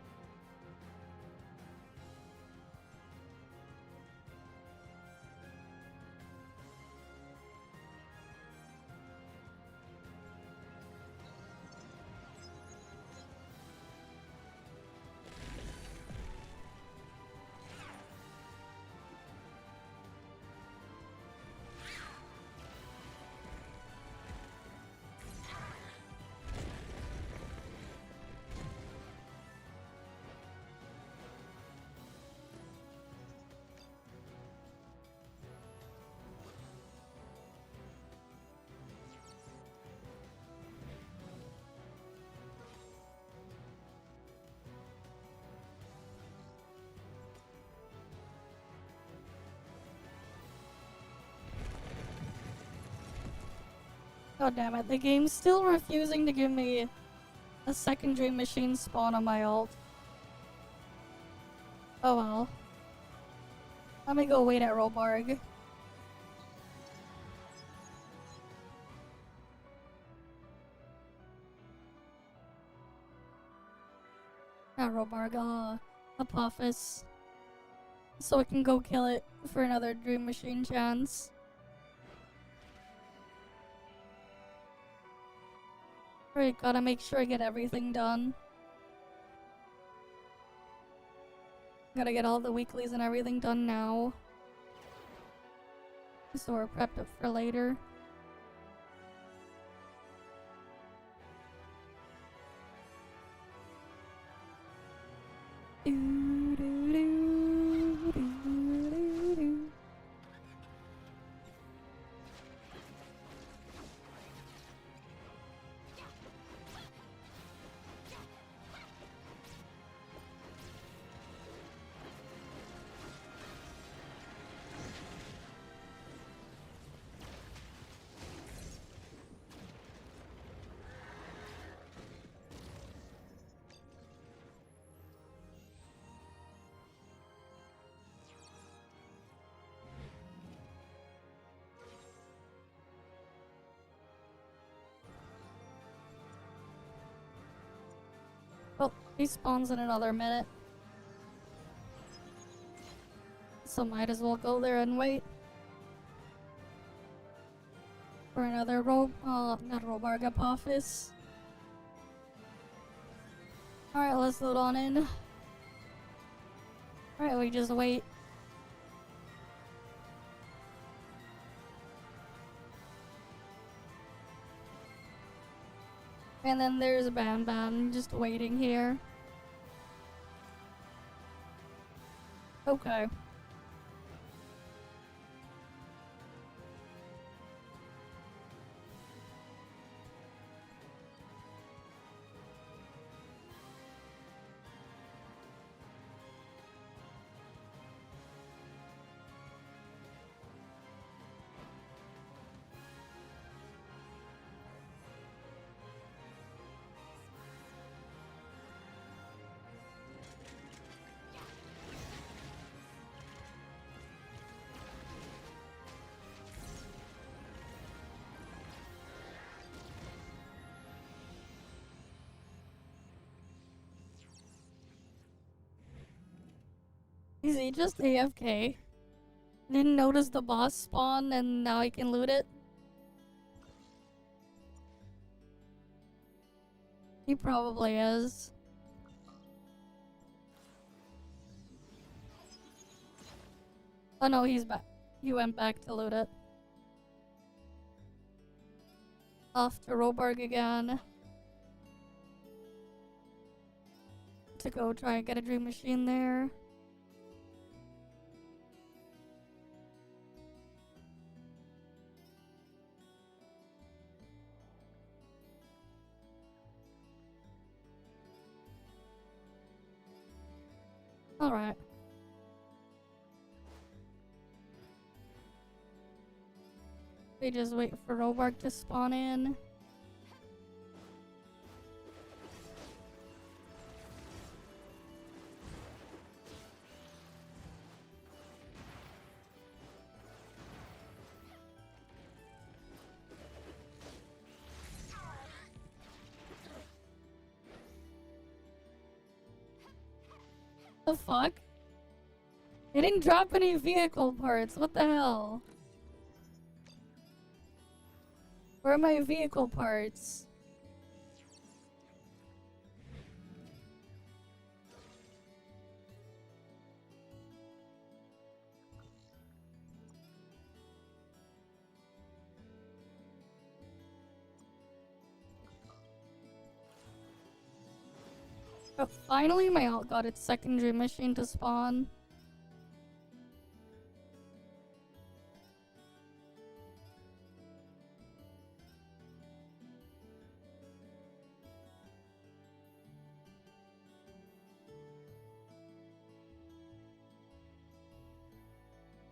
God damn it, the game's still refusing to give me a second dream machine spawn on my ult. Oh well. Let me go wait at Robarg. At Robarg, Apophis. So I can go kill it for another dream machine chance. Alright, gotta make sure I get everything done. Gotta get all the weeklies and everything done now. So we're prepped up for later. Well, he spawns in another minute. So might as well go there and wait. For another not Robarg Apophis. Alright, let's load on in. Alright, we just wait. And then there's Ban Ban just waiting here. Okay. Is he just AFK? Didn't notice the boss spawn and now I can loot it? He probably is. Oh no, he's back. He went back to loot it. Off to Robarg again. To go try and get a dream machine there. Alright. We just wait for Robarg to spawn in. The fuck? It didn't drop any vehicle parts. What the hell? Where are my vehicle parts? Oh, finally my alt got its secondary machine to spawn.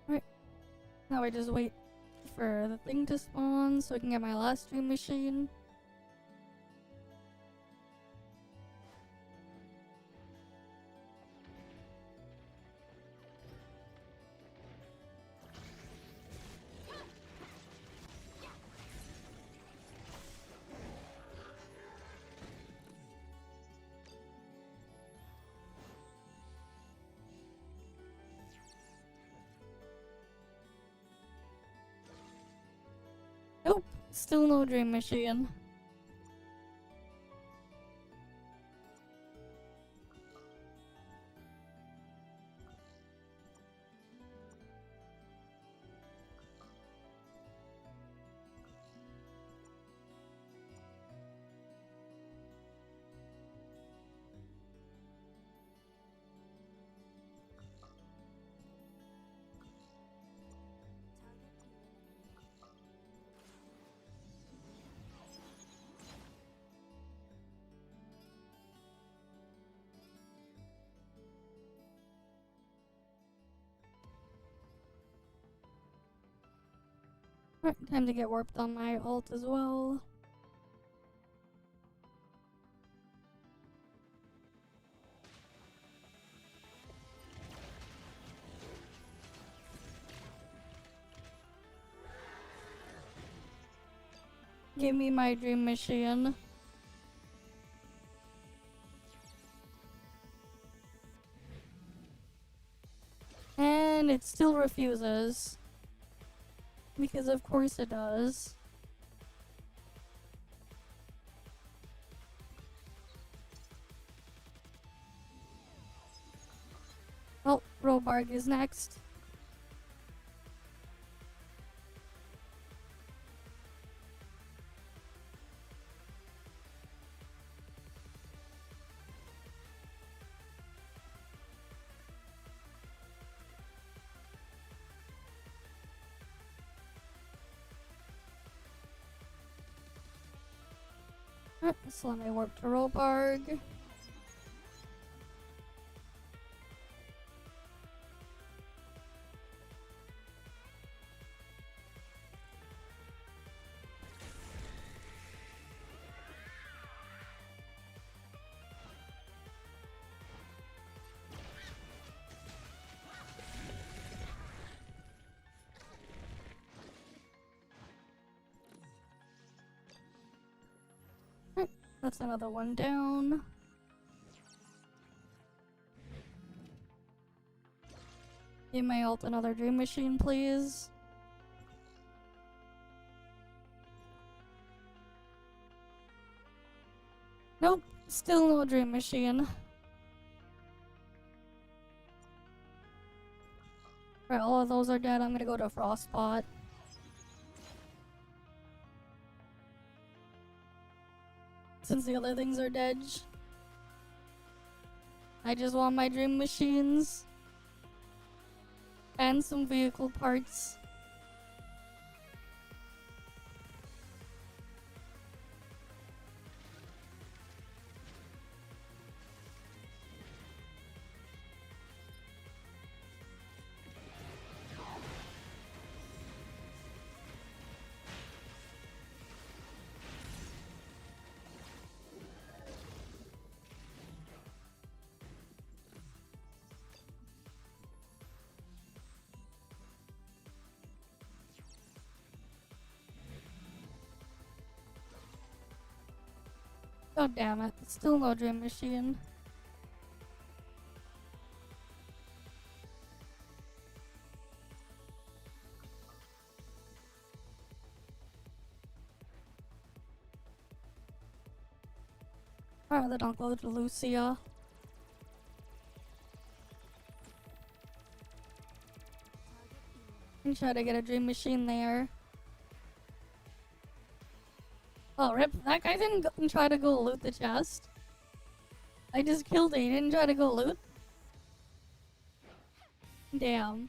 Right. Now I just wait for the thing to spawn so I can get my last dream machine. Nope, still no dream machine. Right, time to get warped on my alt as well. Give me my dream machine. And it still refuses. Because of course it does. Oh, Robarg is next. So let me warp to Robarg. That's another one down. Give my ult another dream machine, please. Nope, still no dream machine. Right, all of those are dead. I'm gonna go to Frostbot. Since the other things are dead. I just want my dream machines. And some vehicle parts. God damn it, still no dream machine. Alright, then I'll go to Lucia. And try to get a dream machine there. Oh, rip. That guy didn't try to go loot the chest. I just killed him. He didn't try to go loot. Damn.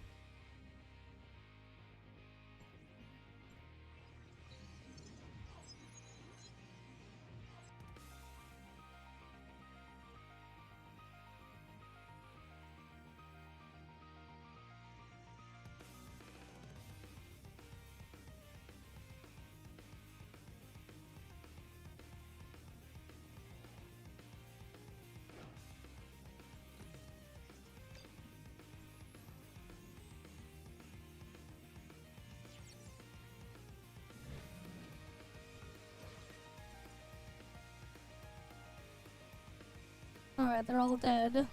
Alright, they're all dead.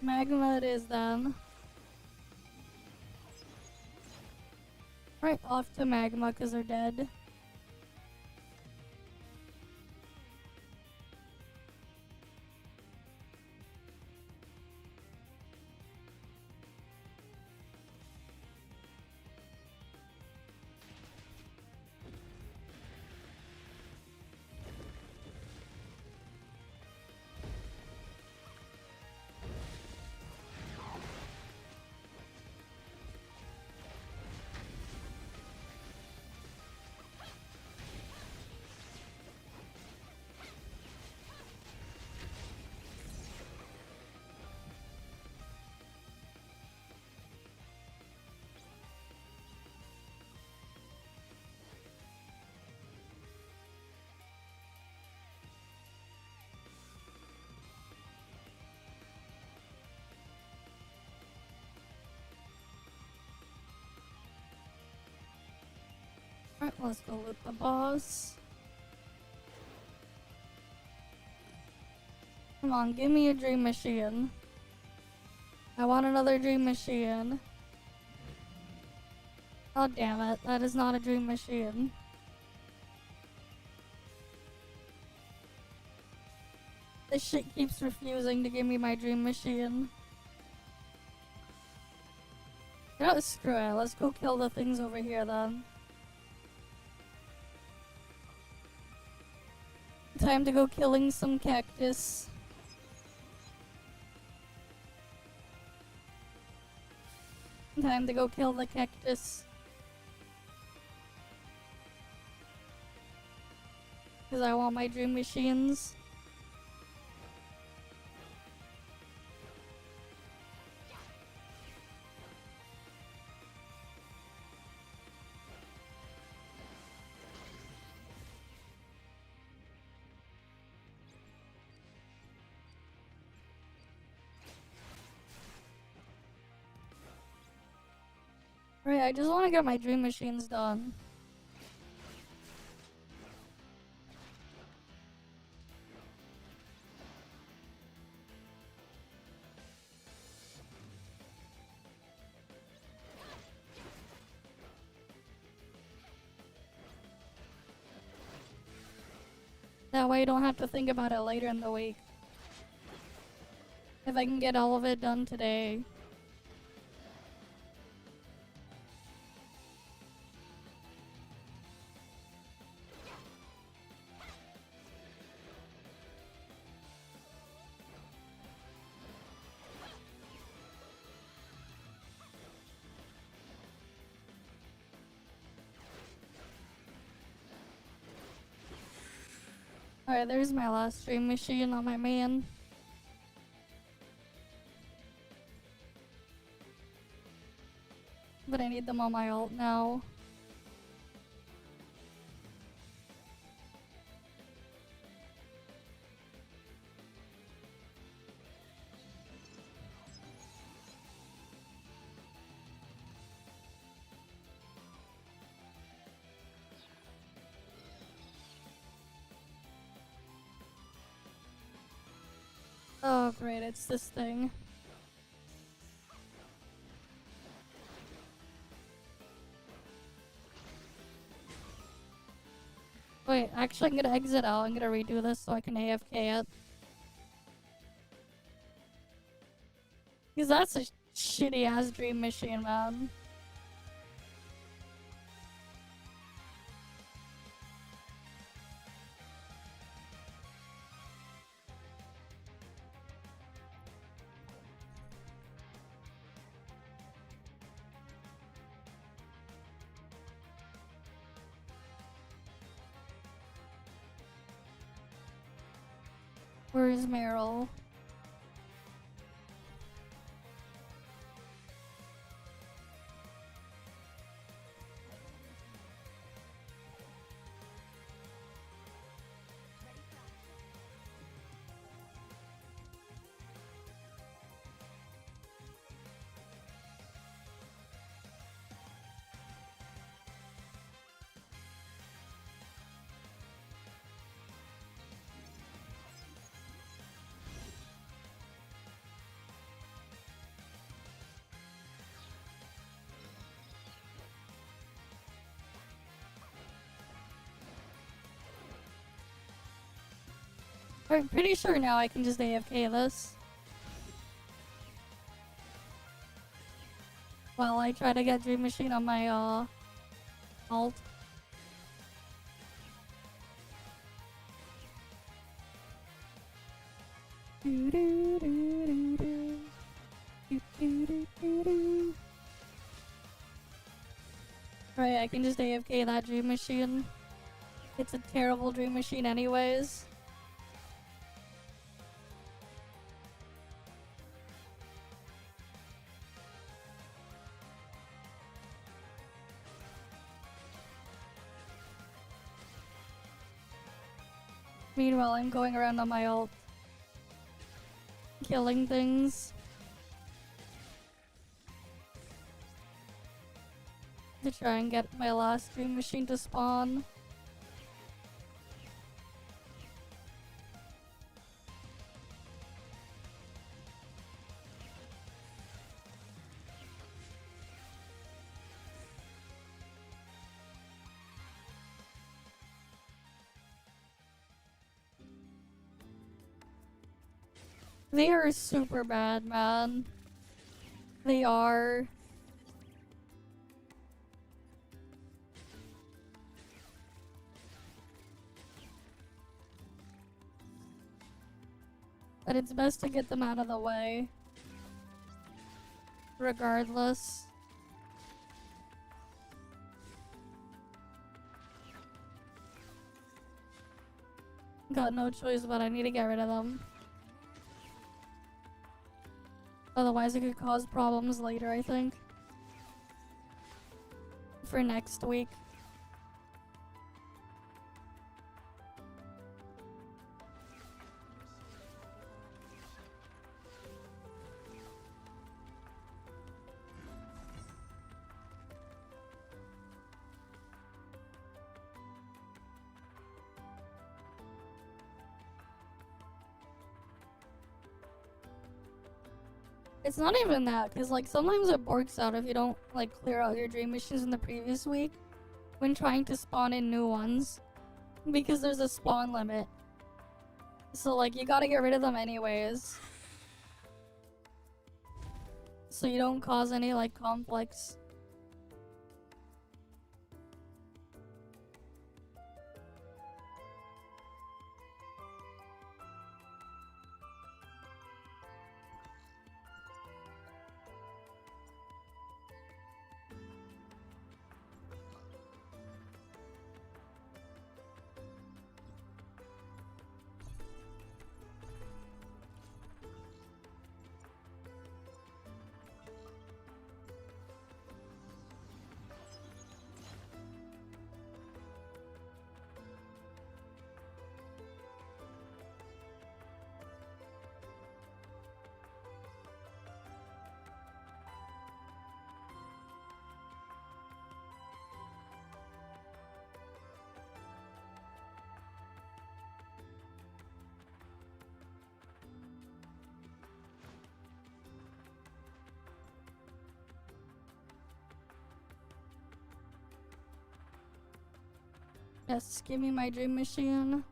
Magma it is then. Right, off to Magma because they're dead. Alright, let's go loot the boss. Come on, give me a dream machine. I want another dream machine. Oh damn it, that is not a dream machine. This shit keeps refusing to give me my dream machine. You know, screw it, let's go kill the things over here then. Time to go killing some cactus. Time to go kill the cactus. Because I want my dream machines. Right, I just want to get my dream machines done. That way you don't have to think about it later in the week. If I can get all of it done today. Alright, there's my last stream machine on my main. But I need them on my alt now. Oh great, it's this thing. Wait, actually I'm gonna exit out. I'm gonna redo this so I can AFK it. Because that's a shitty ass dream machine, man. Where is Meryl? I'm pretty sure now I can just AFK this. While I try to get Dream Machine on my alt. Right, I can just AFK that Dream Machine. It's a terrible Dream Machine anyways. Meanwhile, I'm going around on my alt, killing things. To try and get my last Dream Machine to spawn. They are super bad, man. They are. But it's best to get them out of the way. Regardless. Got no choice, but I need to get rid of them. Otherwise it could cause problems later, I think. For next week. It's not even that, because like sometimes it works out if you don't like clear out your dream missions in the previous week when trying to spawn in new ones, because there's a spawn limit. So, like, you gotta get rid of them anyways. So you don't cause any, like, conflicts. Yes, give me my dream machine.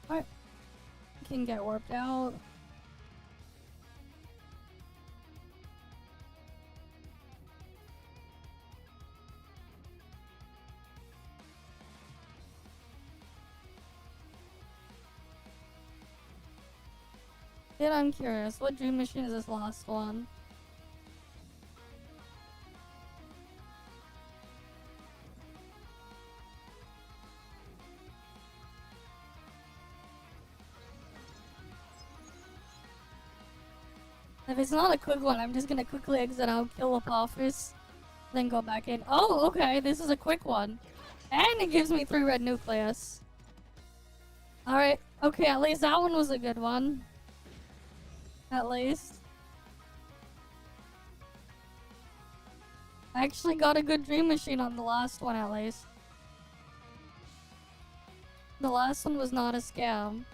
Alright. Can get warped out. Yet I'm curious, what dream machine is this last one? If it's not a quick one, I'm just gonna quickly exit out, kill Apophis, then go back in. Oh, okay, this is a quick one. And it gives me 3 red nucleus. Alright, okay, at least that one was a good one. At least. I actually got a good dream machine on the last one, at least. The last one was not a scam.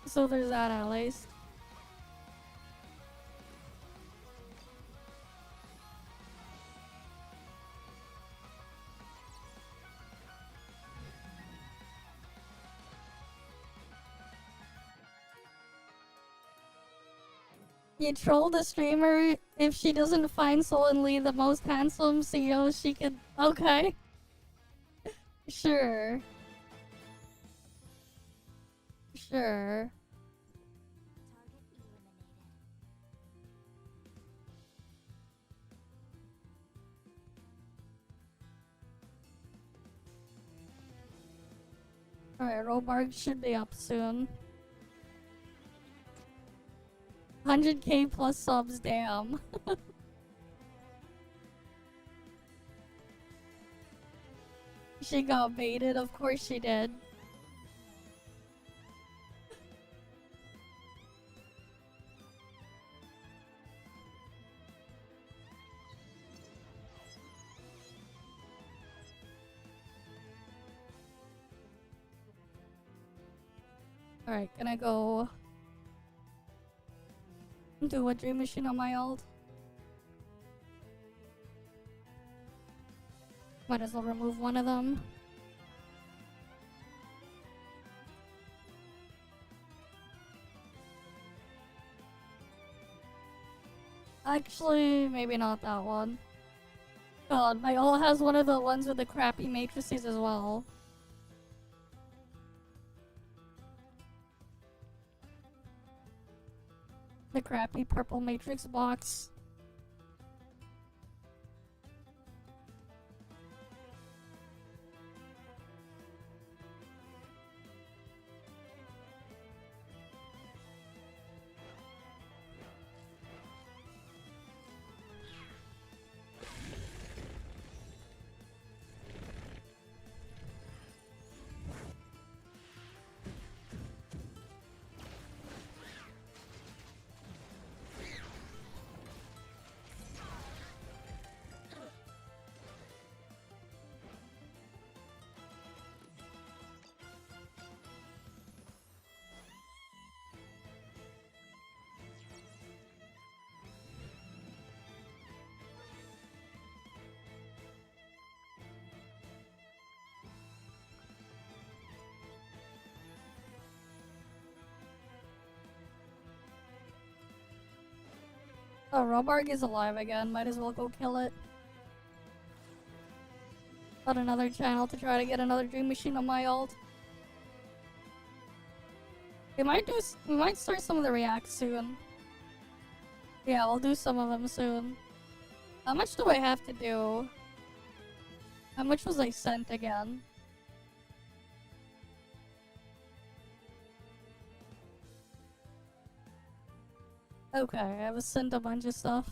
So there's that at least. You troll the streamer if she doesn't find Solon Lee the most handsome CEO she could. Okay. Sure. Sure. Alright, Robarg should be up soon. 100k plus subs, damn. She got baited, of course she did. Alright, gonna go do a dream machine on my ult. Might as well remove one of them. Actually, maybe not that one. God, my ult has one of the ones with the crappy matrices as well. The crappy purple matrix box. Oh, Robarg is alive again. Might as well go kill it. Got another channel to try to get another Dream Machine on my ult. We might start some of the reacts soon. Yeah, we'll do some of them soon. How much do I have to do? How much was I sent again? Okay, I was sent a bunch of stuff.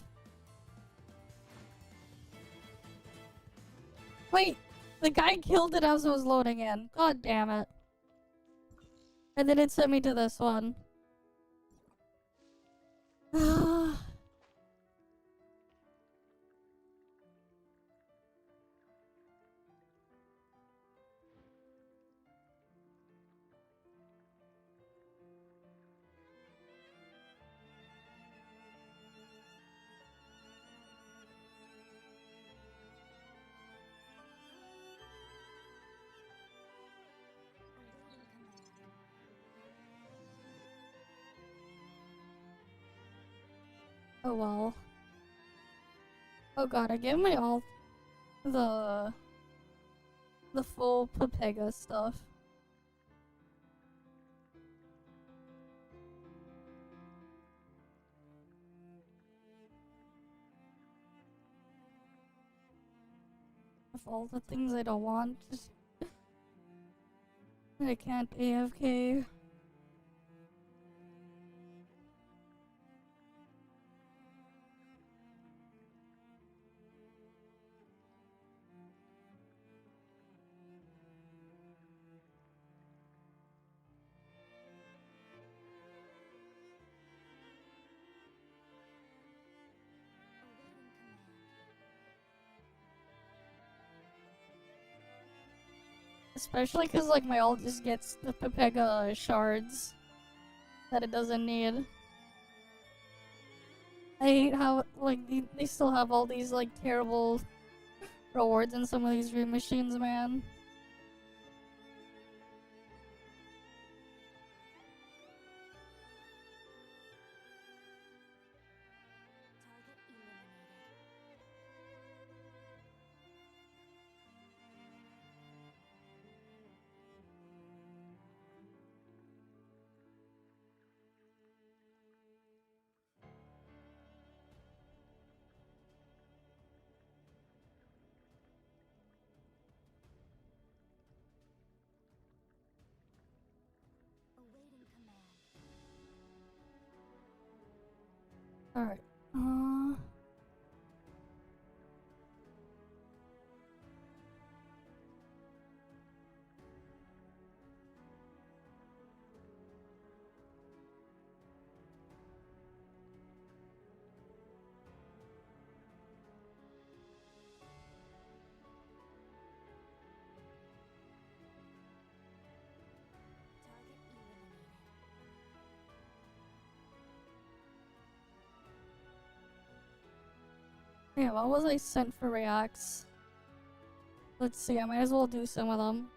Wait! The guy killed it as it was loading in. God damn it. And then it sent me to this one. Oh well. Oh god, I gave me all the full Pepega stuff. Of all the things I don't want, just I can't AFK. Especially because, like, my ult just gets the Pepega shards that it doesn't need. I hate how, like, they still have all these, like, terrible rewards in some of these Dream Machines, man. Alright. Yeah, what was I sent for reacts? Let's see, I might as well do some of them.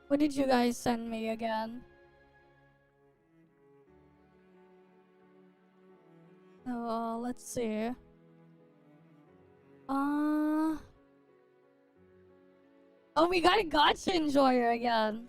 What did you guys send me again? Oh, let's see. Oh, we got a Gotcha Enjoyer again.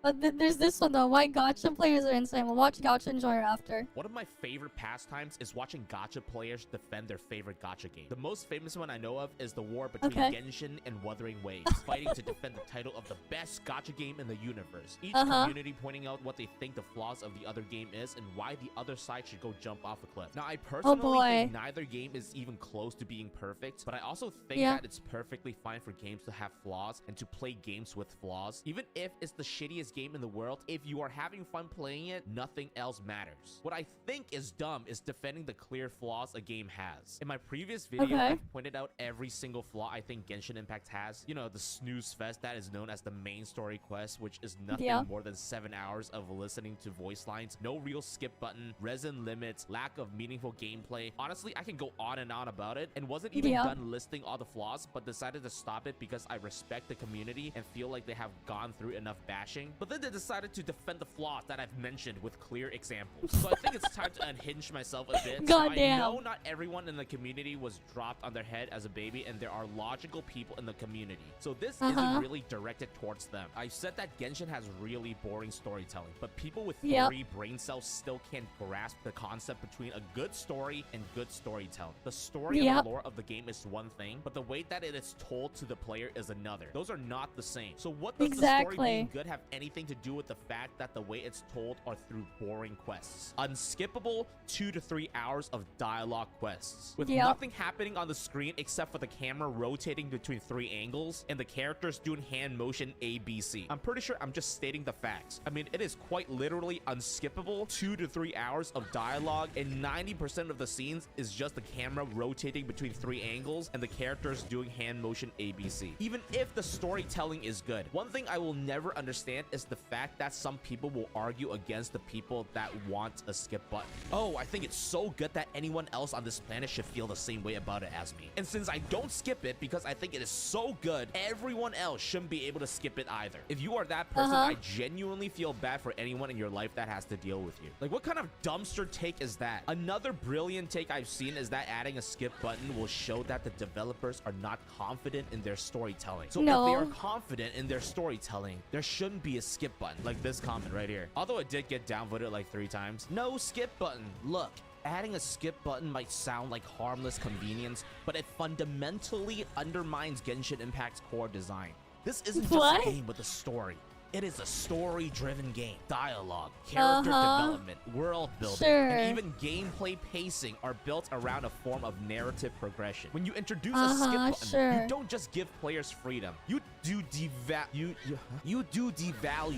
But there's this one though. Why Gotcha players are insane. We'll watch Gotcha Enjoyer after. One of my favorite pastimes is watching gacha players defend their favorite gacha game. The most famous one I know of is the war between Genshin and Wuthering Waves, fighting to defend the title of the best gacha game in the universe. Each community pointing out what they think the flaws of the other game is and why the other side should go jump off a cliff. Now, I personally think neither game is even close to being perfect, but I also think that it's perfectly fine for games to have flaws and to play games with flaws. Even if it's the shittiest game in the world, if you are having fun playing it, nothing else matters. What I think is dumb is defending the clear flaws a game has. In my previous video, I've pointed out every single flaw I think Genshin Impact has. You know, the snooze fest that is known as the main story quest, which is nothing more than 7 hours of listening to voice lines, no real skip button, resin limits, lack of meaningful gameplay. Honestly, I can go on and on about it, and wasn't even done listing all the flaws, but decided to stop it because I respect the community and feel like they have gone through enough bashing. but then they decided to defend the flaws that I've mentioned with clear examples. So I think it's time to unhinge myself a bit. So I know not everyone in the community was dropped on their head as a baby, and there are logical people in the community. So this isn't really directed towards them. I've said that Genshin has really boring storytelling, but people with 3 brain cells still can't grasp the concept between a good story and good storytelling. The story and the lore of the game is one thing, but the way that it is told to the player is another. Those are not the same. So what does the story being good have anything to do with the fact that the way it's told are through boring quests? Unskippable 2 to 3 hours of dialogue quests with nothing happening on the screen except for the camera rotating between 3 angles and the characters doing hand motion ABC. I'm pretty sure I'm just stating the facts. I mean, it is quite literally unskippable 2 to 3 hours of dialogue, and 90% of the scenes is just the camera rotating between 3 angles and the characters doing hand motion ABC. Even if the storytelling is good, one thing I will never understand is the fact that some people will argue against the people that want a skip button. Oh, I think it's so good that anyone else on this planet should feel the same way about it as me. And since I don't skip it because I think it is so good, everyone else shouldn't be able to skip it either. If you are that person, I genuinely feel bad for anyone in your life that has to deal with you. Like, what kind of dumpster take is that? Another brilliant take I've seen is that adding a skip button will show that the developers are not confident in their storytelling. So if they are confident in their storytelling, there shouldn't be a skip button, like this comment right here. Although it did get downvoted like 3 times. No skip button. Look, adding a skip button might sound like harmless convenience, but it fundamentally undermines Genshin Impact's core design. This isn't just a game with a story. It is a story-driven game. Dialogue, character development, world building, and even gameplay pacing are built around a form of narrative progression. When you introduce a skip button, you don't just give players freedom. You do devalue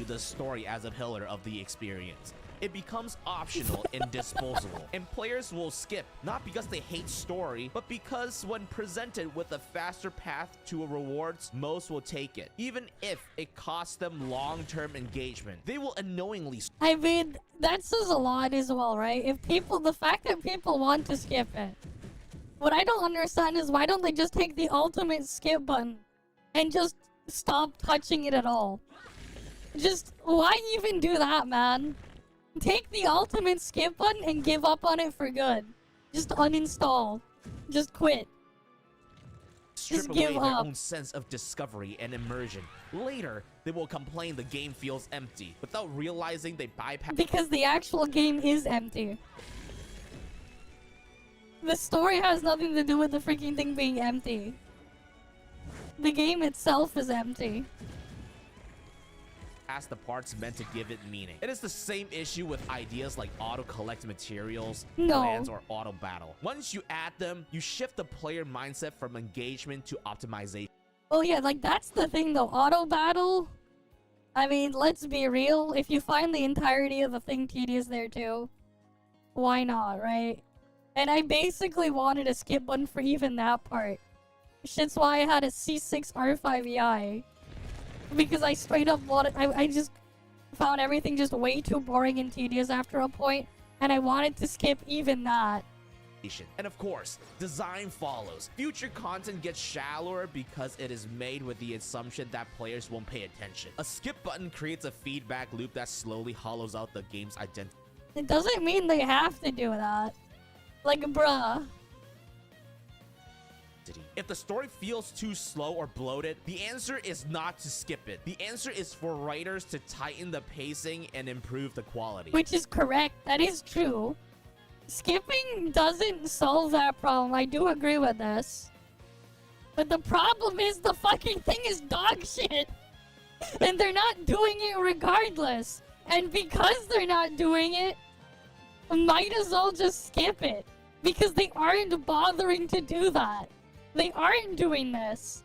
the story as a pillar of the experience. It becomes optional and disposable, and players will skip, not because they hate story, but because when presented with a faster path to rewards, most will take it. Even if it costs them long-term engagement, they will unknowingly. I mean, that says a lot as well, right? If the fact that people want to skip it. What I don't understand is why don't they just take the ultimate skip button and just stop touching it at all? Just, why even do that, man? Take the ultimate skip button and give up on it for good. Just uninstall. Just quit. Strip away their own sense of discovery and immersion. Later, they will complain the game feels empty, without realizing they bypass. Because the actual game is empty. The story has nothing to do with the freaking thing being empty. The game itself is empty. As the parts meant to give it meaning. It is the same issue with ideas like auto-collect materials, plans, or auto-battle. Once you add them, you shift the player mindset from engagement to optimization. Oh yeah, like that's the thing though, auto-battle. I mean, let's be real, if you find the entirety of the thing tedious there too, why not, right? And I basically wanted a skip button for even that part. Shit's why I had a C6 R5EI. Because I straight up wanted, I just found everything just way too boring and tedious after a point, and I wanted to skip even that. And of course, design follows. Future content gets shallower because it is made with the assumption that players won't pay attention. A skip button creates a feedback loop that slowly hollows out the game's identity. It doesn't mean they have to do that. Like, bruh. If the story feels too slow or bloated, the answer is not to skip it. The answer is for writers to tighten the pacing and improve the quality. Which is correct. That is true. Skipping doesn't solve that problem. I do agree with this. But the problem is the fucking thing is dog shit. And they're not doing it regardless. And because they're not doing it, might as well just skip it. Because they aren't bothering to do that. They aren't doing this.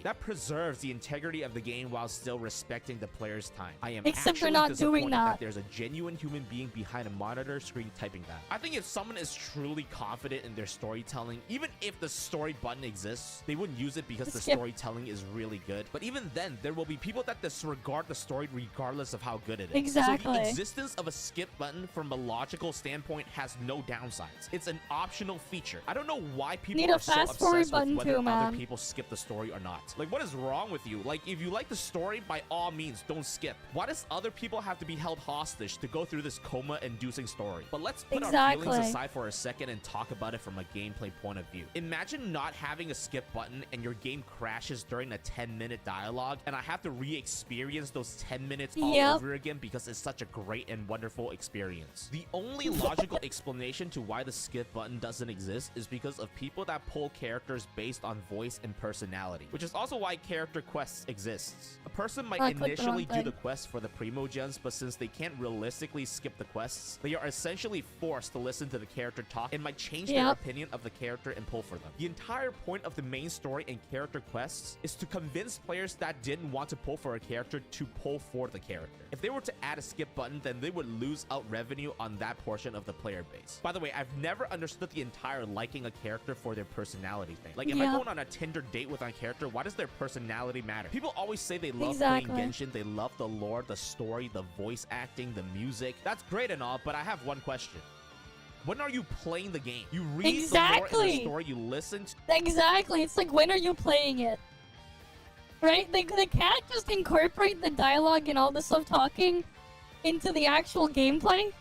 That preserves the integrity of the game while still respecting the player's time. I am Except they're not doing that. There's a genuine human being behind a monitor screen typing that. I think if someone is truly confident in their storytelling, even if the story button exists, they wouldn't use it because the storytelling is really good. But even then, there will be people that disregard the story regardless of how good it is. Exactly. So the existence of a skip button from a logical standpoint has no downsides. It's an optional feature. I don't know why people are so obsessed with whether other people skip the story or not. impact. Like, what is wrong with you? Like, if you like the story, by all means, don't skip. Why does other people have to be held hostage to go through this coma-inducing story? But let's put our feelings aside for a second and talk about it from a gameplay point of view. Imagine not having a skip button and your game crashes during a 10-minute dialogue, and I have to re-experience those 10 minutes all over again because it's such a great and wonderful experience. The only logical explanation to why the skip button doesn't exist is because of people that pull characters based on voice and personality, which is also why character quests exists. A person might initially do the quest for the primogens, but since they can't realistically skip the quests, they are essentially forced to listen to the character talk and might change their opinion of the character and pull for them. The entire point of the main story and character quests is to convince players that didn't want to pull for a character to pull for the character. If they were to add a skip button, then they would lose out revenue on that portion of the player base. By the way, I've never understood the entire liking a character for their personality thing. Like, if I go on a Tinder date with a character, why does their personality matter? People always say they love playing Genshin, they love the lore, the story, the voice acting, the music. That's great and all, but I have one question. When are you playing the game? You read the lore and the story, you listen to... Exactly. It's like, when are you playing it? Right? They can't just incorporate the dialogue and all the stuff talking into the actual gameplay.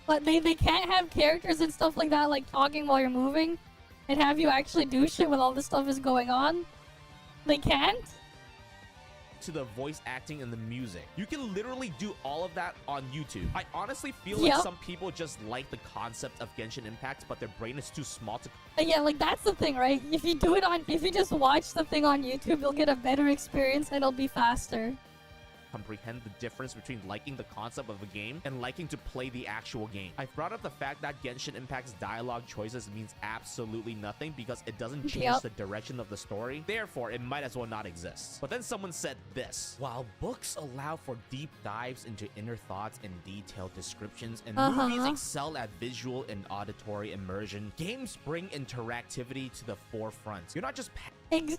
But they can't have characters and stuff like that, like talking while you're moving, and have you actually do shit when all this stuff is going on. They can't? To the voice acting and the music. You can literally do all of that on YouTube. I honestly feel like some people just like the concept of Genshin Impact, but their brain is too small to... Yeah, like that's the thing, right? If you just watch the thing on YouTube, you'll get a better experience and it'll be faster. Comprehend the difference between liking the concept of a game and liking to play the actual game. I've brought up the fact that Genshin Impact's dialogue choices means absolutely nothing because it doesn't change the direction of the story. Therefore, it might as well not exist. But then someone said this: while books allow for deep dives into inner thoughts and detailed descriptions, and movies excel at visual and auditory immersion, games bring interactivity to the forefront. You're not just...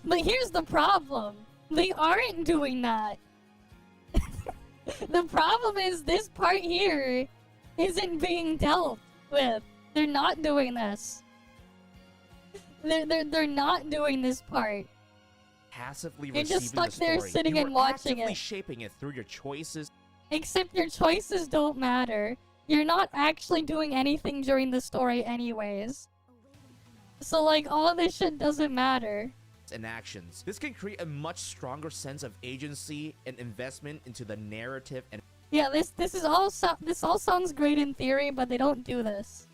But here's the problem. They aren't doing that. The problem is this part here isn't being dealt with. They're not doing this. They're not doing this part. Passively You're just stuck the there story. sitting and watching actively it. shaping it through your choices. Except your choices don't matter. You're not actually doing anything during the story anyways. So like all of this shit doesn't matter. And actions. This can create a much stronger sense of agency and investment into the narrative and... Yeah, this all sounds great in theory, but they don't do this.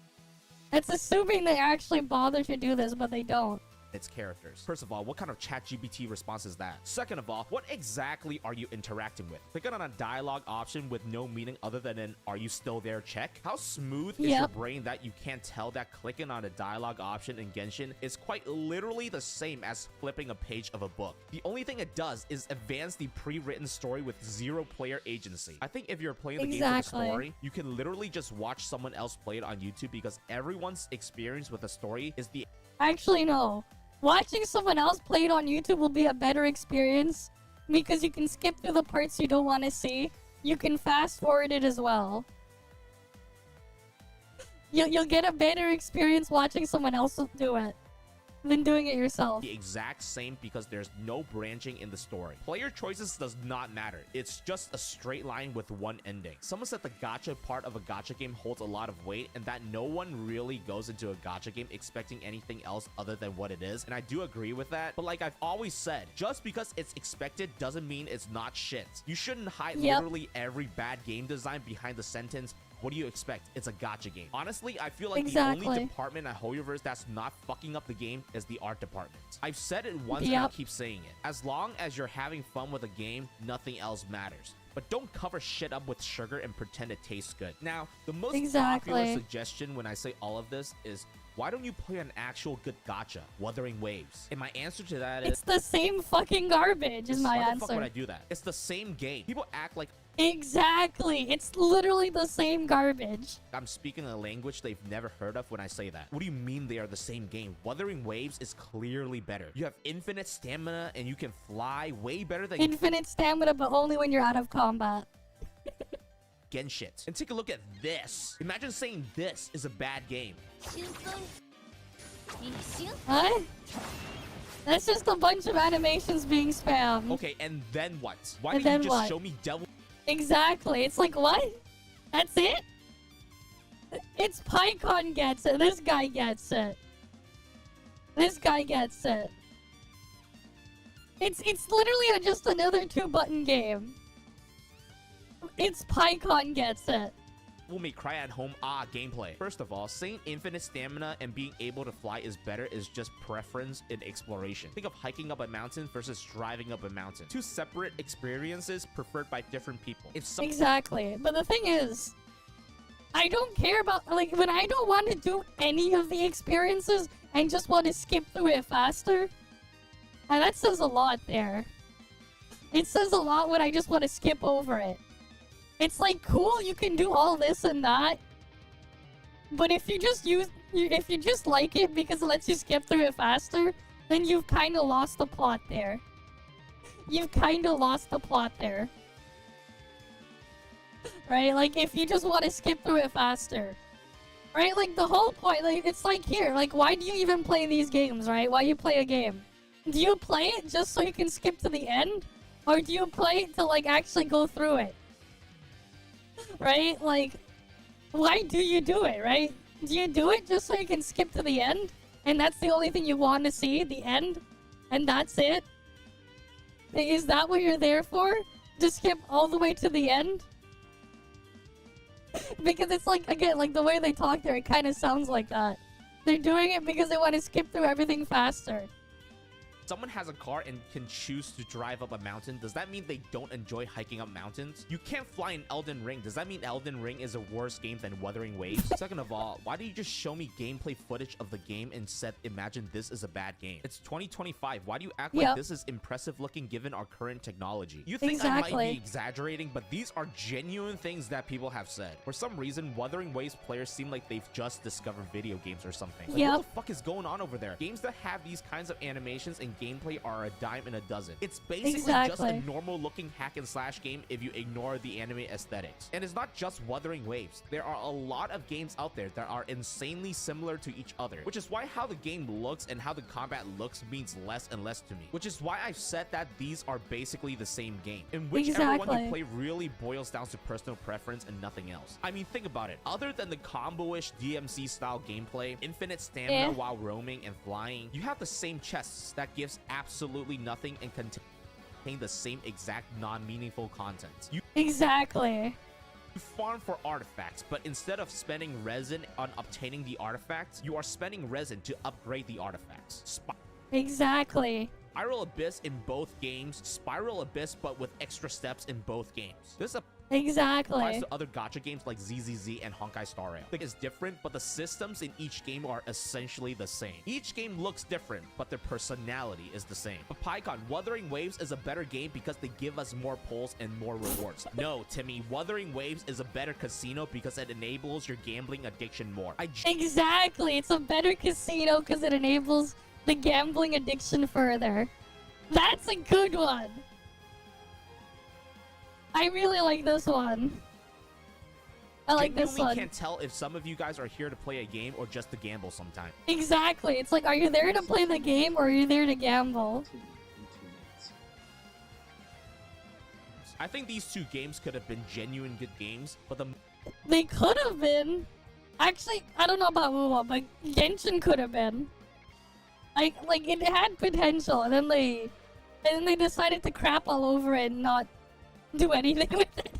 It's assuming they actually bother to do this, but they don't. Its characters. First of all, what kind of ChatGPT response is that? Second of all, what exactly are you interacting with? Clicking on a dialogue option with no meaning other than an "are you still there" check? How smooth is your brain that you can't tell that clicking on a dialogue option in Genshin is quite literally the same as flipping a page of a book? The only thing it does is advance the pre-written story with zero player agency. I think if you're playing the game for the story, you can literally just watch someone else play it on YouTube because everyone's experience with the story is the... Actually, no. Watching someone else play it on YouTube will be a better experience because you can skip through the parts you don't want to see. You can fast forward it as well. You'll get a better experience watching someone else do it than doing it yourself. The exact same because there's no branching in the story. Player choices does not matter. It's just a straight line with one ending. Someone said the gacha part of a gacha game holds a lot of weight and that no one really goes into a gacha game expecting anything else other than what it is. And I do agree with that. But like I've always said, just because it's expected doesn't mean it's not shit. You shouldn't hide literally every bad game design behind the sentence, "What do you expect? It's a gacha game." Honestly, I feel like the only department at HoYoverse that's not fucking up the game is the art department. I've said it once and I'll keep saying it. As long as you're having fun with a game, nothing else matters. But don't cover shit up with sugar and pretend it tastes good. Now, the most popular suggestion when I say all of this is, why don't you play an actual good gacha, Wuthering Waves? And my answer to that is... It's the same fucking garbage is my answer. Why the fuck would I do that? It's the same game. People act like... Exactly. It's literally the same garbage. I'm speaking a language they've never heard of when I say that. What do you mean they are the same game? Wuthering Waves is clearly better. You have infinite stamina and you can fly way better than... Infinite stamina, but only when you're out of combat. Genshin. And take a look at this. Imagine saying this is a bad game. What? That's just a bunch of animations being spammed. Okay, and then what? Why And didn't you then just what? show me devil? Exactly. It's like, what? That's it? It's PyCon gets it. This guy gets it. This guy gets it. It's literally just another 2-button game. It's PyCon gets it. Will me cry at home. Gameplay. First of all, saying infinite stamina and being able to fly is better is just preference in exploration. Think of hiking up a mountain versus driving up a mountain. Two separate experiences preferred by different people. Exactly. But the thing is, I don't care about, like, when I don't want to do any of the experiences and just want to skip through it faster, and that says a lot there. It says a lot when I just want to skip over it. It's like, cool, you can do all this and that, but if you just like it because it lets you skip through it faster, then you've kind of lost the plot there. You've kind of lost the plot there. Right? Like, if you just want to skip through it faster. Right? Like, the whole point, like, it's like here, like, why do you even play these games, right? Why you play a game? Do you play it just so you can skip to the end? Or do you play it to, like, actually go through it? Right? Like, why do you do it, right? Do you do it just so you can skip to the end? And that's the only thing you want to see, the end? And that's it? Is that what you're there for? To skip all the way to the end? Because it's like, again, like the way they talk there, it kind of sounds like that. They're doing it because they want to skip through everything faster. Someone has a car and can choose to drive up a mountain. Does that mean they don't enjoy hiking up mountains? You can't fly in Elden Ring. Does that mean Elden Ring is a worse game than Wuthering Waves? Second of all, why do you just show me gameplay footage of the game and said, imagine this is a bad game? It's 2025. Why do you act like this is impressive looking given our current technology? You think I might be exaggerating, but these are genuine things that people have said. For some reason, Wuthering Waves players seem like they've just discovered video games or something. Like, what the fuck is going on over there? Games that have these kinds of animations and gameplay are a dime in a dozen. It's basically just a normal looking hack and slash game if you ignore the anime aesthetics. And it's not just Wuthering Waves. There are a lot of games out there that are insanely similar to each other, which is why how the game looks and how the combat looks means less and less to me. Which is why I've said that these are basically the same game, in which everyone you play really boils down to personal preference and nothing else. I mean, think about it. Other than the combo-ish DMC style gameplay, infinite stamina while roaming and flying, you have the same chests that gives absolutely nothing and contain the same exact non-meaningful content. You farm for artifacts, but instead of spending resin on obtaining the artifacts, you are spending resin to upgrade the artifacts. Spiral Abyss in both games, Spiral Abyss but with extra steps in both games. This applies to other gacha games like ZZZ and Honkai Star Rail. It's different, but the systems in each game are essentially the same. Each game looks different, but their personality is the same. But PyCon, Wuthering Waves is a better game because they give us more pulls and more rewards. No, Timmy, Wuthering Waves is a better casino because it enables your gambling addiction more. It's a better casino because it enables the gambling addiction further. That's a good one. I really like this one. I like this one. I can't tell if some of you guys are here to play a game or just to gamble sometime. Exactly. It's like, are you there to play the game or are you there to gamble? I think these two games could have been genuine good games, but they could have been. Actually, I don't know about Wuwa, but Genshin could have been. Like it had potential, and then they decided to crap all over it and not do anything with it.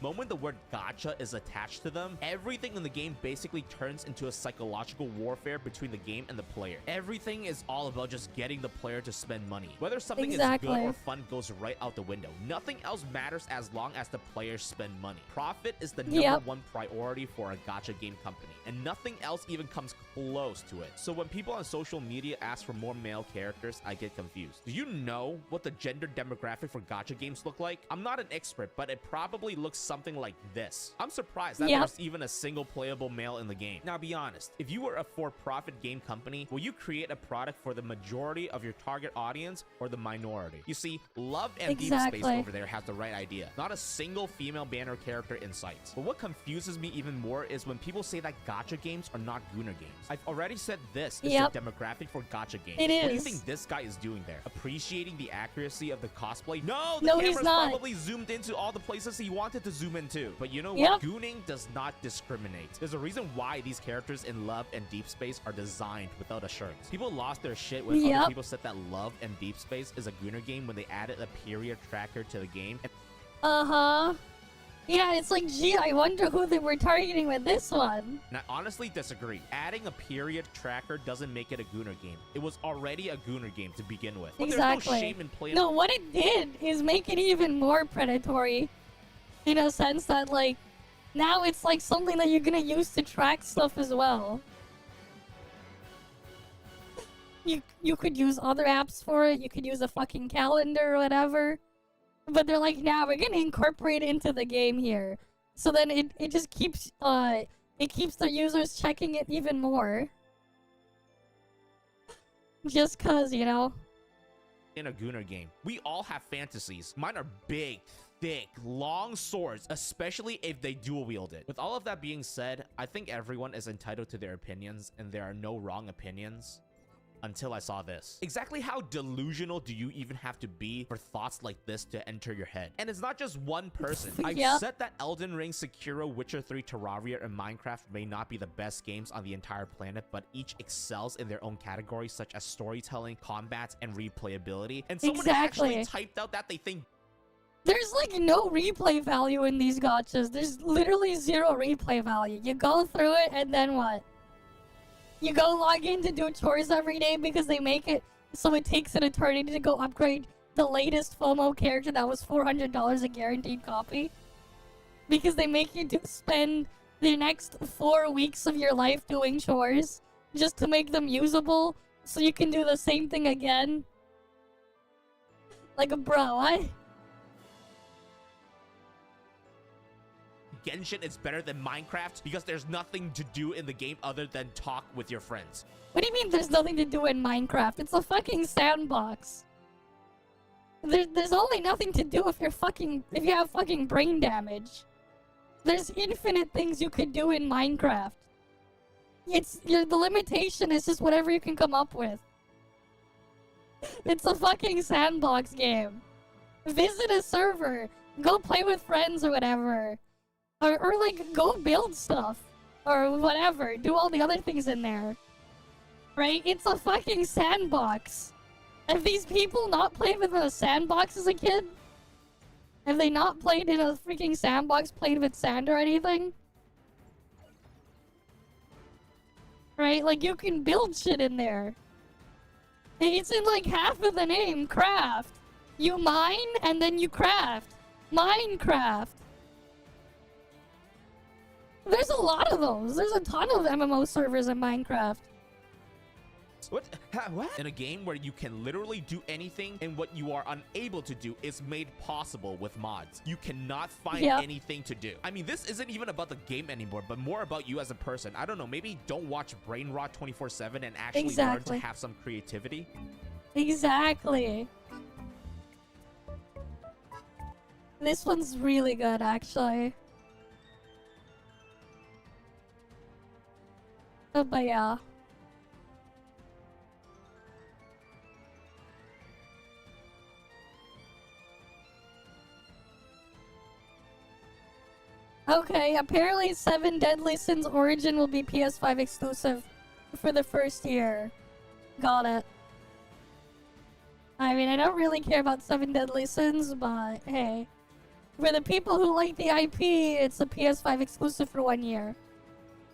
moment the word gacha is attached to them, everything in the game basically turns into a psychological warfare between the game and the player. Everything is all about just getting the player to spend money. Whether something is good or fun goes right out the window. Nothing else matters as long as the players spend money. Profit is the number one priority for a gacha game company, and nothing else even comes close to it. So when people on social media ask for more male characters, I get confused. Do you know what the gender demographic for gacha games look like? I'm not an expert, but it probably looks something like this. I'm surprised that Yep. there's even a single playable male in the game. Now be honest, if you were a for-profit game company, will you create a product for the majority of your target audience or the minority? You see, Love and Deep Space Exactly. over there has the right idea. Not a single female banner character in sight. But what confuses me even more is when people say that gacha games are not Gooner games. I've already said this is Yep. the demographic for gacha games. It What do you is. think this guy is doing there? Appreciating the accuracy of the cosplay? No, the No, he's camera's not. probably zoomed into all the places he wanted to zoom into. But you know Yep. what? Gooning does not discriminate. There's a reason why these characters in Love and Deep Space are designed without assurance. People lost their shit when Yep. other people said that Love and Deep Space is a Gooner game when they added a period tracker to the game. And Uh-huh. Yeah, it's like, gee, I wonder who they were targeting with this one. I honestly disagree. Adding a period tracker doesn't make it a Gooner game. It was already a Gooner game to begin with. But Exactly. There's no shame in playing. No, what it did is make it even more predatory. In a sense that, like, now it's like something that you're gonna use to track stuff as well. You could use other apps for it. You could use a fucking calendar or whatever. But they're like, nah, we're gonna incorporate it into the game here. So then it just keeps it keeps the users checking it even more. Just cause, you know. In a Gooner game, we all have fantasies. Mine are big, thick, long swords, especially if they dual wield it. With all of that being said, I think everyone is entitled to their opinions and there are no wrong opinions. Until I saw this. Exactly how delusional do you even have to be for thoughts like this to enter your head? And it's not just one person. I've Yep. said that Elden Ring, Sekiro, Witcher 3, Terraria, and Minecraft may not be the best games on the entire planet, but each excels in their own categories such as storytelling, combat, and replayability. And someone actually Exactly. typed out that they think There's like no replay value in these gachas. There's literally zero replay value. You go through it and then what? You go log in to do chores every day because they make it so it takes an eternity to go upgrade the latest FOMO character that was $400 a guaranteed copy. Because they make you spend the next 4 weeks of your life doing chores just to make them usable so you can do the same thing again. Like, bro, Genshin is better than Minecraft because there's nothing to do in the game other than talk with your friends. What do you mean there's nothing to do in Minecraft? It's a fucking sandbox. There's only nothing to do if you have fucking brain damage. There's infinite things you could do in Minecraft. The limitation is just whatever you can come up with. It's a fucking sandbox game. Visit a server. Go play with friends or whatever. Or like, go build stuff. Or whatever. Do all the other things in there. Right? It's a fucking sandbox. Have these people not played within a sandbox as a kid? Have they not played in a freaking sandbox, played with sand or anything? Right? Like, you can build shit in there. It's in like half of the name, craft. You mine and then you craft. Minecraft. There's a lot of those. There's a ton of MMO servers in Minecraft. What? What? In a game where you can literally do anything and what you are unable to do is made possible with mods. You cannot find Yep. anything to do. I mean, this isn't even about the game anymore, but more about you as a person. I don't know, maybe don't watch Brain Rot 24/7 and actually learn Exactly. to have some creativity. Exactly. This one's really good, actually. But yeah. Okay, apparently 7 Deadly Sins Origin will be PS5 exclusive for the first year. Got it. I mean, I don't really care about 7 Deadly Sins, but hey. For the people who like the IP, it's a PS5 exclusive for 1 year.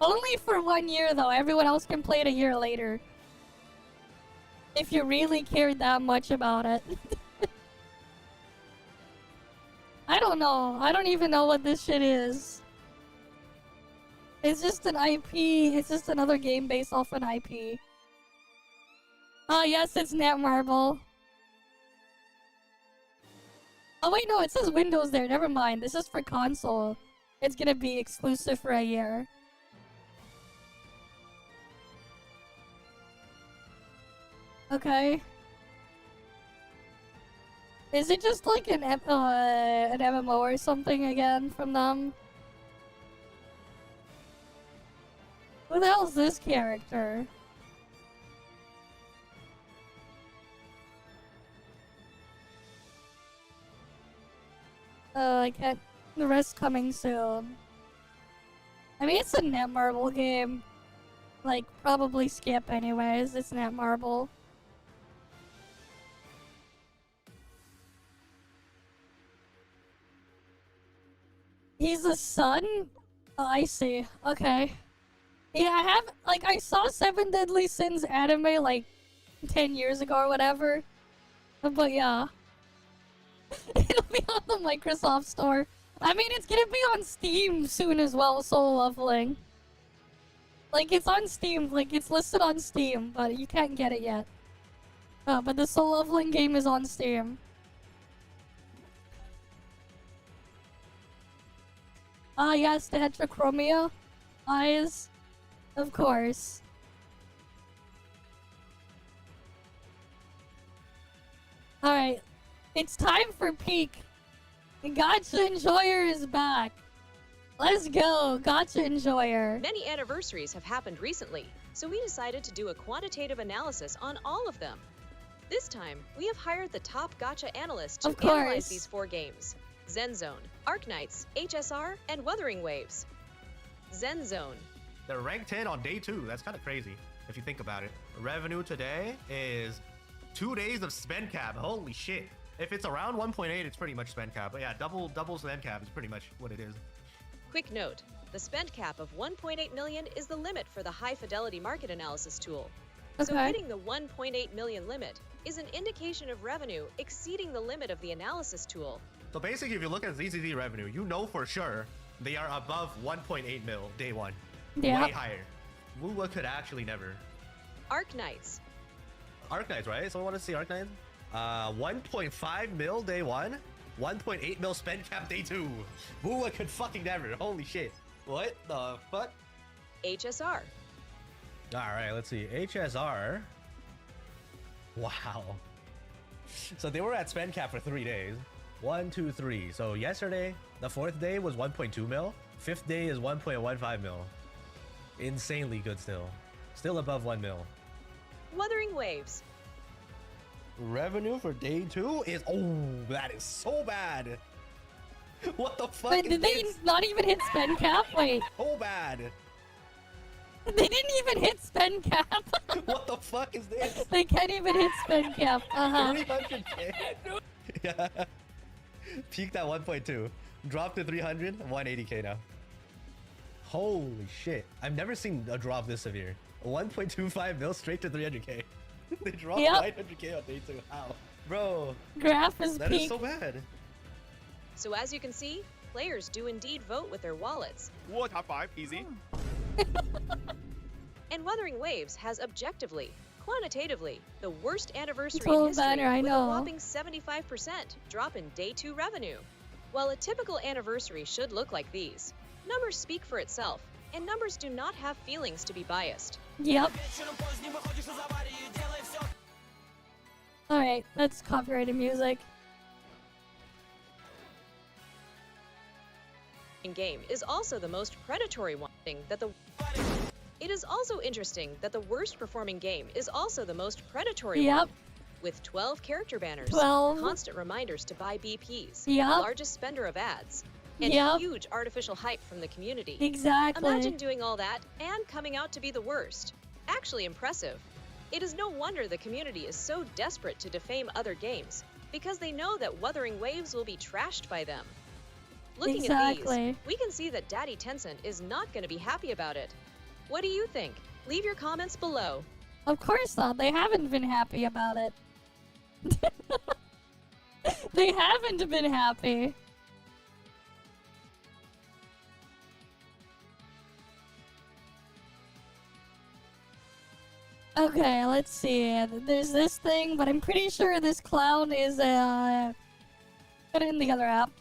Only for 1 year, though. Everyone else can play it a year later. If you really cared that much about it. I don't know. I don't even know what this shit is. It's just an IP. It's just another game based off an IP. Oh, yes, it's Netmarble. Oh wait, no, it says Windows there. Never mind. This is for console. It's gonna be exclusive for a year. Okay. Is it just like an MMO or something again from them? Who the hell's this character? I can't. The rest coming soon. I mean, it's a Netmarble game. Like, probably skip anyways. It's Netmarble. He's a son? Oh, I see. Okay. Yeah, I saw Seven Deadly Sins anime, like, 10 years ago or whatever. But yeah. It'll be on the Microsoft Store. I mean, it's gonna be on Steam soon as well, Solo Leveling. Like, it's on Steam, like, it's listed on Steam, but you can't get it yet. But the Solo Leveling game is on Steam. Ah, yes, the heterochromia eyes. Of course. Alright, it's time for peak. The Gacha Enjoyer is back. Let's go, Gacha Enjoyer. Many anniversaries have happened recently, so we decided to do a quantitative analysis on all of them. This time, we have hired the top Gacha analysts to analyze these 4 games: Zen Zone, Arknights, HSR, and Wuthering Waves. Zen Zone. They're ranked 10 on day 2. That's kind of crazy if you think about it. Revenue today is 2 days of spend cap. Holy shit. If it's around 1.8, it's pretty much spend cap. But yeah, double spend cap is pretty much what it is. Quick note, the spend cap of 1.8 million is the limit for the high fidelity market analysis tool. Okay. So hitting the 1.8 million limit is an indication of revenue exceeding the limit of the analysis tool. So basically, if you look at ZZZ revenue, you know for sure they are above 1.8 mil day 1. Yeah. Way higher. Wuwa could actually never. Arknights. Arknights, right? So I want to see Arknights. 1.5 mil day 1. 1.8 mil spend cap day 2. Wuwa could fucking never. Holy shit. What the fuck? HSR. Alright, let's see. HSR. Wow. So they were at spend cap for 3 days. 1, 2, 3. So yesterday, the 4th day was 1.2 mil. 5th day is 1.15 mil. Insanely good still. Still above 1 mil. Wuthering Waves. Revenue for day 2 is... Oh, that is so bad. What the fuck Wait, is did they this? not even hit spend cap? Wait. So bad. They didn't even hit spend cap. What the fuck is this? They can't even hit spend cap. 300k. Yeah. Peaked at 1.2. Dropped to 300. 180k now. Holy shit. I've never seen a drop this severe. 1.25 mil straight to 300k. They dropped 900k on day 2. How? Bro. Graph is That peak. is so bad. So as you can see, players do indeed vote with their wallets. Whoa, top 5, easy. And Wuthering Waves has objectively, quantitatively, the worst anniversary Full in history banner, I with know. a whopping 75% drop in day 2 revenue. While a typical anniversary should look like these, numbers speak for itself, and numbers do not have feelings to be biased. Yep. Alright, that's copyrighted music. Game is also the most predatory one thing that the... It is also interesting that the worst performing game is also the most predatory Yep. one. With 12 character banners, 12. constant reminders to buy BPs, Yep. largest spender of ads, and Yep. huge artificial hype from the community. Exactly. Imagine doing all that and coming out to be the worst. Actually impressive. It is no wonder the community is so desperate to defame other games, because they know that Wuthering Waves will be trashed by them. Looking at Exactly. these, we can see that Daddy Tencent is not going to be happy about it. What do you think? Leave your comments below. Of course not. They haven't been happy about it. They haven't been happy. Okay, let's see. There's this thing, but I'm pretty sure this clown is Put it in the other app.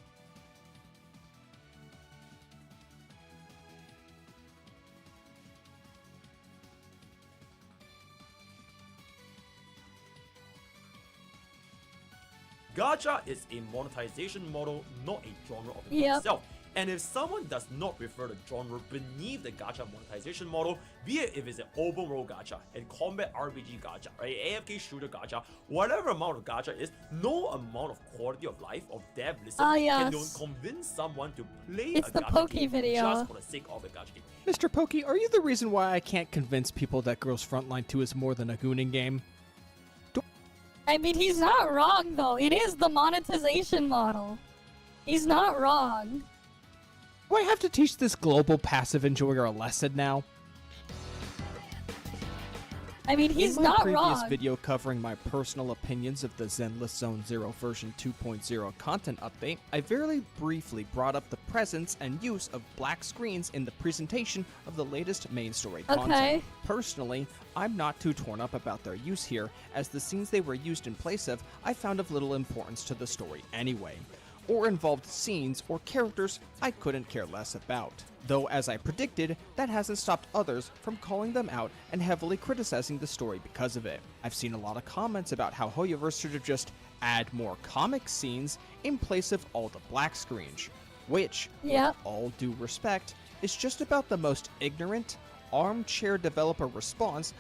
Gacha is a monetization model, not a genre of Yep. itself. And if someone does not prefer the genre beneath the gacha monetization model, be it if it's an open world gacha, a combat RPG gacha, or an AFK shooter gacha, whatever amount of gacha is, no amount of quality of life or dev listen can convince someone to play It's a the gacha Pokey game video. just for the sake of a gacha game. Mr. Pokey, are you the reason why I can't convince people that Girls Frontline 2 is more than a gooning game? I mean, he's not wrong, though. It is the monetization model. He's not wrong. Do I have to teach this global passive enjoyer a lesson now? I mean, he's In my not previous wrong. video covering my personal opinions of the Zenless Zone Zero version 2.0 content update, I very briefly brought up the presence and use of black screens in the presentation of the latest main story content. Personally, I'm not too torn up about their use here, as the scenes they were used in place of I found of little importance to the story anyway, or involved scenes or characters I couldn't care less about. Though, as I predicted, that hasn't stopped others from calling them out and heavily criticizing the story because of it. I've seen a lot of comments about how Hoyoverse should have just add more comic scenes in place of all the black screens, which, with all due respect, is just about the most ignorant, armchair developer response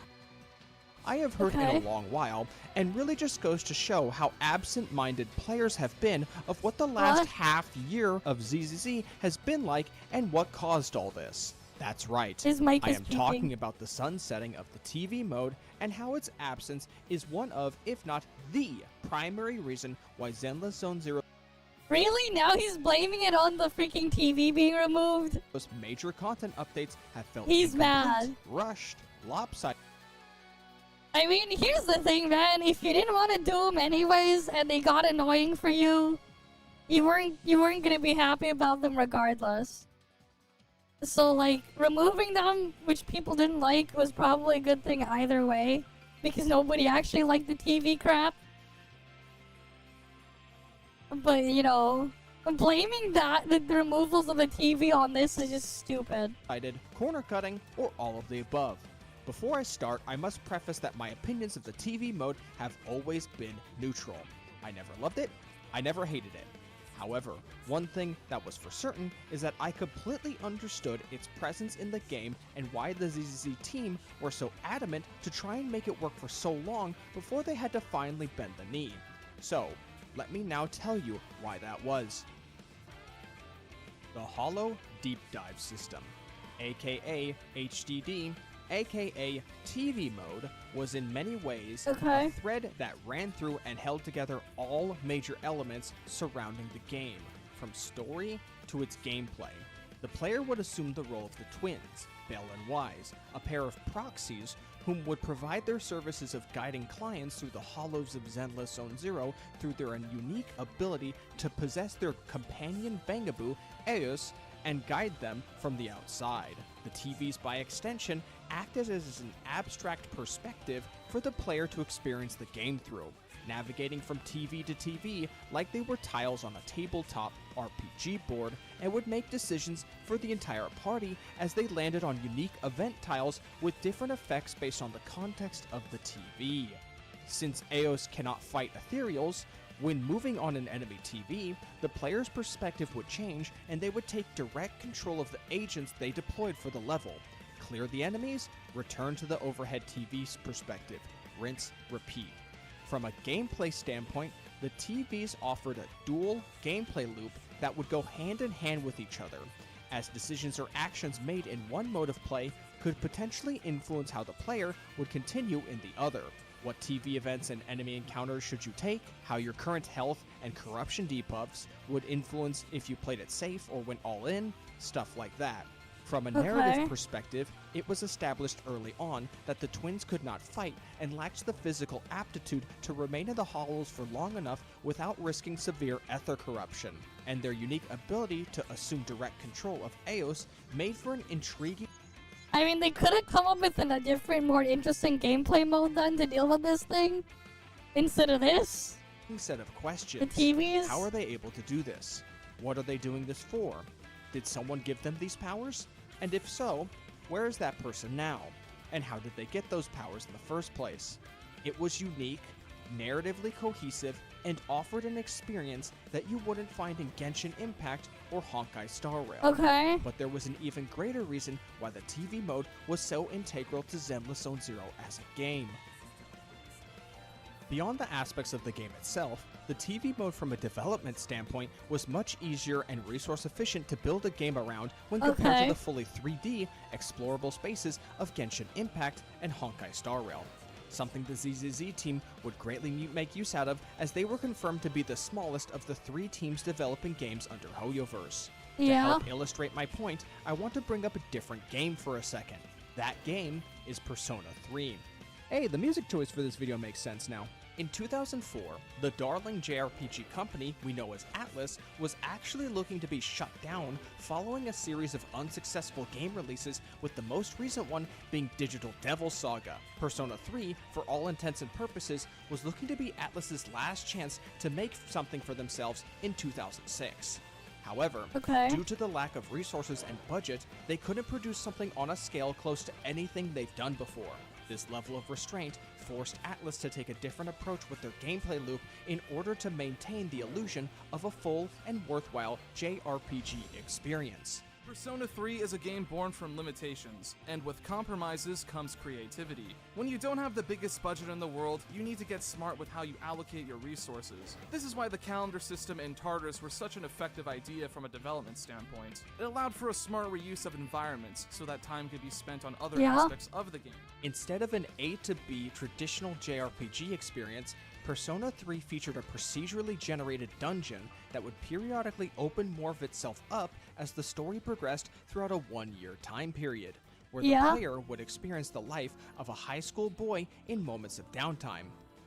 I have heard in a long while, and really just goes to show how absent-minded players have been of what the last half year of ZZZ has been like and what caused all this. That's right, I am talking about the sunsetting of the TV mode and how its absence is one of, if not the primary reason why Zenless Zone Zero Really? Now he's blaming it on the freaking TV being removed? Those major content updates have felt mad. rushed, lopsided. I mean, here's the thing, man. If you didn't want to do them anyways, and they got annoying for you, you weren't gonna be happy about them regardless. So, like, removing them, which people didn't like, was probably a good thing either way, because nobody actually liked the TV crap. But, you know, blaming the removals of the TV on this is just stupid. Corner cutting, or all of the above. Before I start, I must preface that my opinions of the TV mode have always been neutral. I never loved it, I never hated it. However, one thing that was for certain is that I completely understood its presence in the game and why the ZZZ team were so adamant to try and make it work for so long before they had to finally bend the knee. So, let me now tell you why that was. The Hollow Deep Dive System, aka HDD, aka TV mode, was in many ways a thread that ran through and held together all major elements surrounding the game, from story to its gameplay. The player would assume the role of the twins, Bell and Wise, a pair of proxies whom would provide their services of guiding clients through the hollows of Zenless Zone Zero through their unique ability to possess their companion Bangaboo, Eos, and guide them from the outside. The TVs, by extension, acted as an abstract perspective for the player to experience the game through, navigating from TV to TV like they were tiles on a tabletop RPG board, and would make decisions for the entire party as they landed on unique event tiles with different effects based on the context of the TV. Since Eos cannot fight ethereals, when moving on an enemy TV, the player's perspective would change and they would take direct control of the agents they deployed for the level. Clear the enemies, return to the overhead TV's perspective, rinse, repeat. From a gameplay standpoint, the TVs offered a dual gameplay loop that would go hand in hand with each other, as decisions or actions made in one mode of play could potentially influence how the player would continue in the other. What TV events and enemy encounters should you take, how your current health and corruption debuffs would influence if you played it safe or went all in, stuff like that. From a narrative perspective, it was established early on that the twins could not fight and lacked the physical aptitude to remain in the hollows for long enough without risking severe ether corruption, and their unique ability to assume direct control of Eos made for an intriguing... I mean, they could have come up with a different, more interesting gameplay mode then to deal with this thing, instead of this. set of The questions. TVs? How are they able to do this? What are they doing this for? Did someone give them these powers? And if so, where is that person now? And how did they get those powers in the first place? It was unique, narratively cohesive, and offered an experience that you wouldn't find in Genshin Impact or Honkai Star Rail. Okay. But there was an even greater reason why the TV mode was so integral to Zenless Zone Zero as a game. Beyond the aspects of the game itself, the TV mode from a development standpoint was much easier and resource efficient to build a game around when compared to the fully 3D, explorable spaces of Genshin Impact and Honkai Star Rail. Something the ZZZ team would greatly make use out of, as they were confirmed to be the smallest of the 3 teams developing games under HoYoverse. To help illustrate my point, I want to bring up a different game for a second. That game is Persona 3. Hey, the music choice for this video makes sense now. In 2004, the darling JRPG company we know as Atlus was actually looking to be shut down following a series of unsuccessful game releases, with the most recent one being Digital Devil Saga. Persona 3, for all intents and purposes, was looking to be Atlus's last chance to make something for themselves in 2006. However, due to the lack of resources and budget, they couldn't produce something on a scale close to anything they've done before. This level of restraint forced Atlus to take a different approach with their gameplay loop in order to maintain the illusion of a full and worthwhile JRPG experience. Persona 3 is a game born from limitations, and with compromises comes creativity. When you don't have the biggest budget in the world, you need to get smart with how you allocate your resources. This is why the calendar system and Tartarus were such an effective idea from a development standpoint. It allowed for a smart reuse of environments, so that time could be spent on other aspects of the game. Instead of an A to B traditional JRPG experience, Persona 3 featured a procedurally generated dungeon that would periodically open more of itself up as the story progressed throughout a 1-year time period, where the player would experience the life of a high school boy in moments of downtime.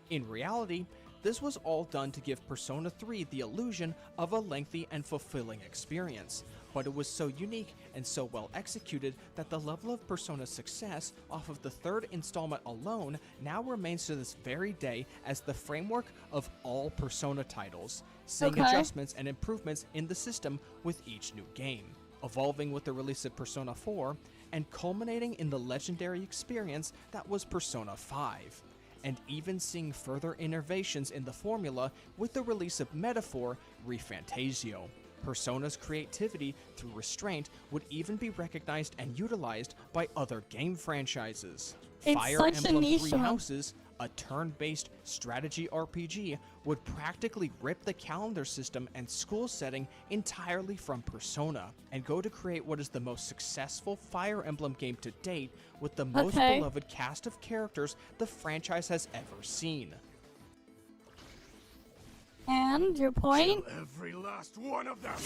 In reality, this was all done to give Persona 3 the illusion of a lengthy and fulfilling experience, but it was so unique and so well executed that the level of Persona's success off of the 3rd installment alone now remains to this very day as the framework of all Persona titles, seeing adjustments and improvements in the system with each new game, evolving with the release of Persona 4, and culminating in the legendary experience that was Persona 5. And even seeing further innovations in the formula with the release of Metaphor ReFantasio. Persona's creativity through restraint would even be recognized and utilized by other game franchises. Fire Emblem Three Houses, a turn-based strategy RPG, would practically rip the calendar system and school setting entirely from Persona, and go to create what is the most successful Fire Emblem game to date, with the most beloved cast of characters the franchise has ever seen. And your point? Kill every last one of them.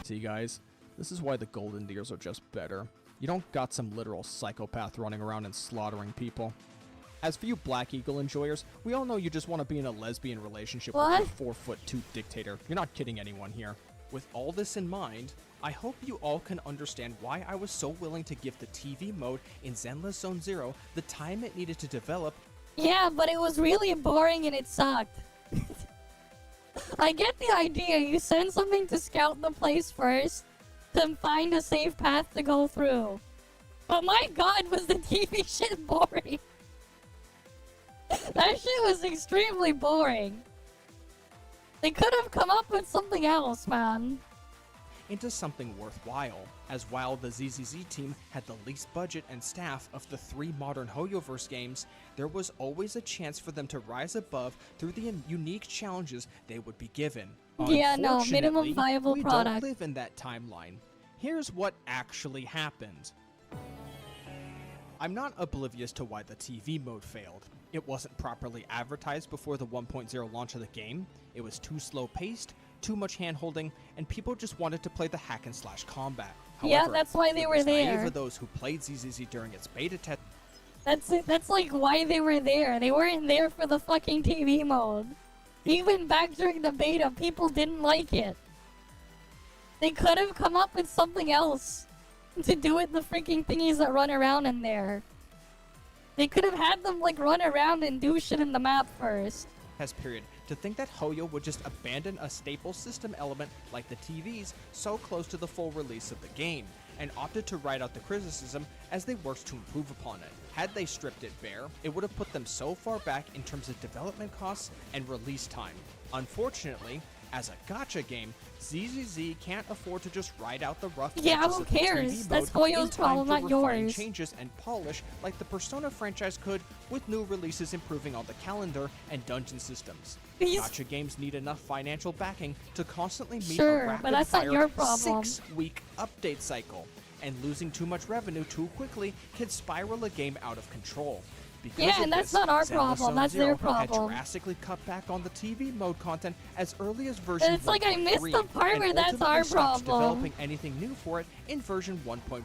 See guys, this is why the Golden Deers are just better. You don't got some literal psychopath running around and slaughtering people. As for you Black Eagle enjoyers, we all know you just want to be in a lesbian relationship with your 4'2" dictator. You're not kidding anyone here. With all this in mind, I hope you all can understand why I was so willing to give the TV mode in Zenless Zone Zero the time it needed to develop. Yeah, but it was really boring and it sucked. I get the idea. You send something to scout the place first, to find a safe path to go through. But my god, was the TV shit boring. That shit was extremely boring. They could have come up with something else, man. Into something worthwhile, as while the ZZZ team had the least budget and staff of the 3 modern HoYoverse games, there was always a chance for them to rise above through the unique challenges they would be given. Yeah, no, minimum viable we product. don't live in that timeline. Here's what actually happened. I'm not oblivious to why the TV mode failed. It wasn't properly advertised before the 1.0 launch of the game, it was too slow-paced, too much hand-holding, and people just wanted to play the hack-and-slash combat. However, yeah, that's why they were there. For those who played ZZZ during its beta test. That's like why they were there. They weren't there for the fucking TV mode. Even back during the beta, people didn't like it. They could have come up with something else to do with the freaking thingies that run around in there. They could have had them like run around and do shit in the map first. period to think that Hoyo would just abandon a staple system element like the TVs so close to the full release of the game, and opted to write out the criticism as they worked to improve upon it. Had they stripped it bare, it would have put them so far back in terms of development costs and release time. Unfortunately, as a gacha game, ZZZ can't afford to just ride out the rough edges who of the cares? 3D That's mode in Hoyo's time problem, to not refine yours. changes and polish like the Persona franchise could, with new releases improving on the calendar and dungeon systems. Gacha games need enough financial backing to constantly meet a but that's not your problem. 6-week update cycle, and losing too much revenue too quickly can spiral a game out of control. Because and that's not our problem, that's their Had problem. drastically cut back on the TV mode content as early as version It's like I missed 1.3, the part and where that's ultimately our stopped problem. developing anything new for it in version 1.4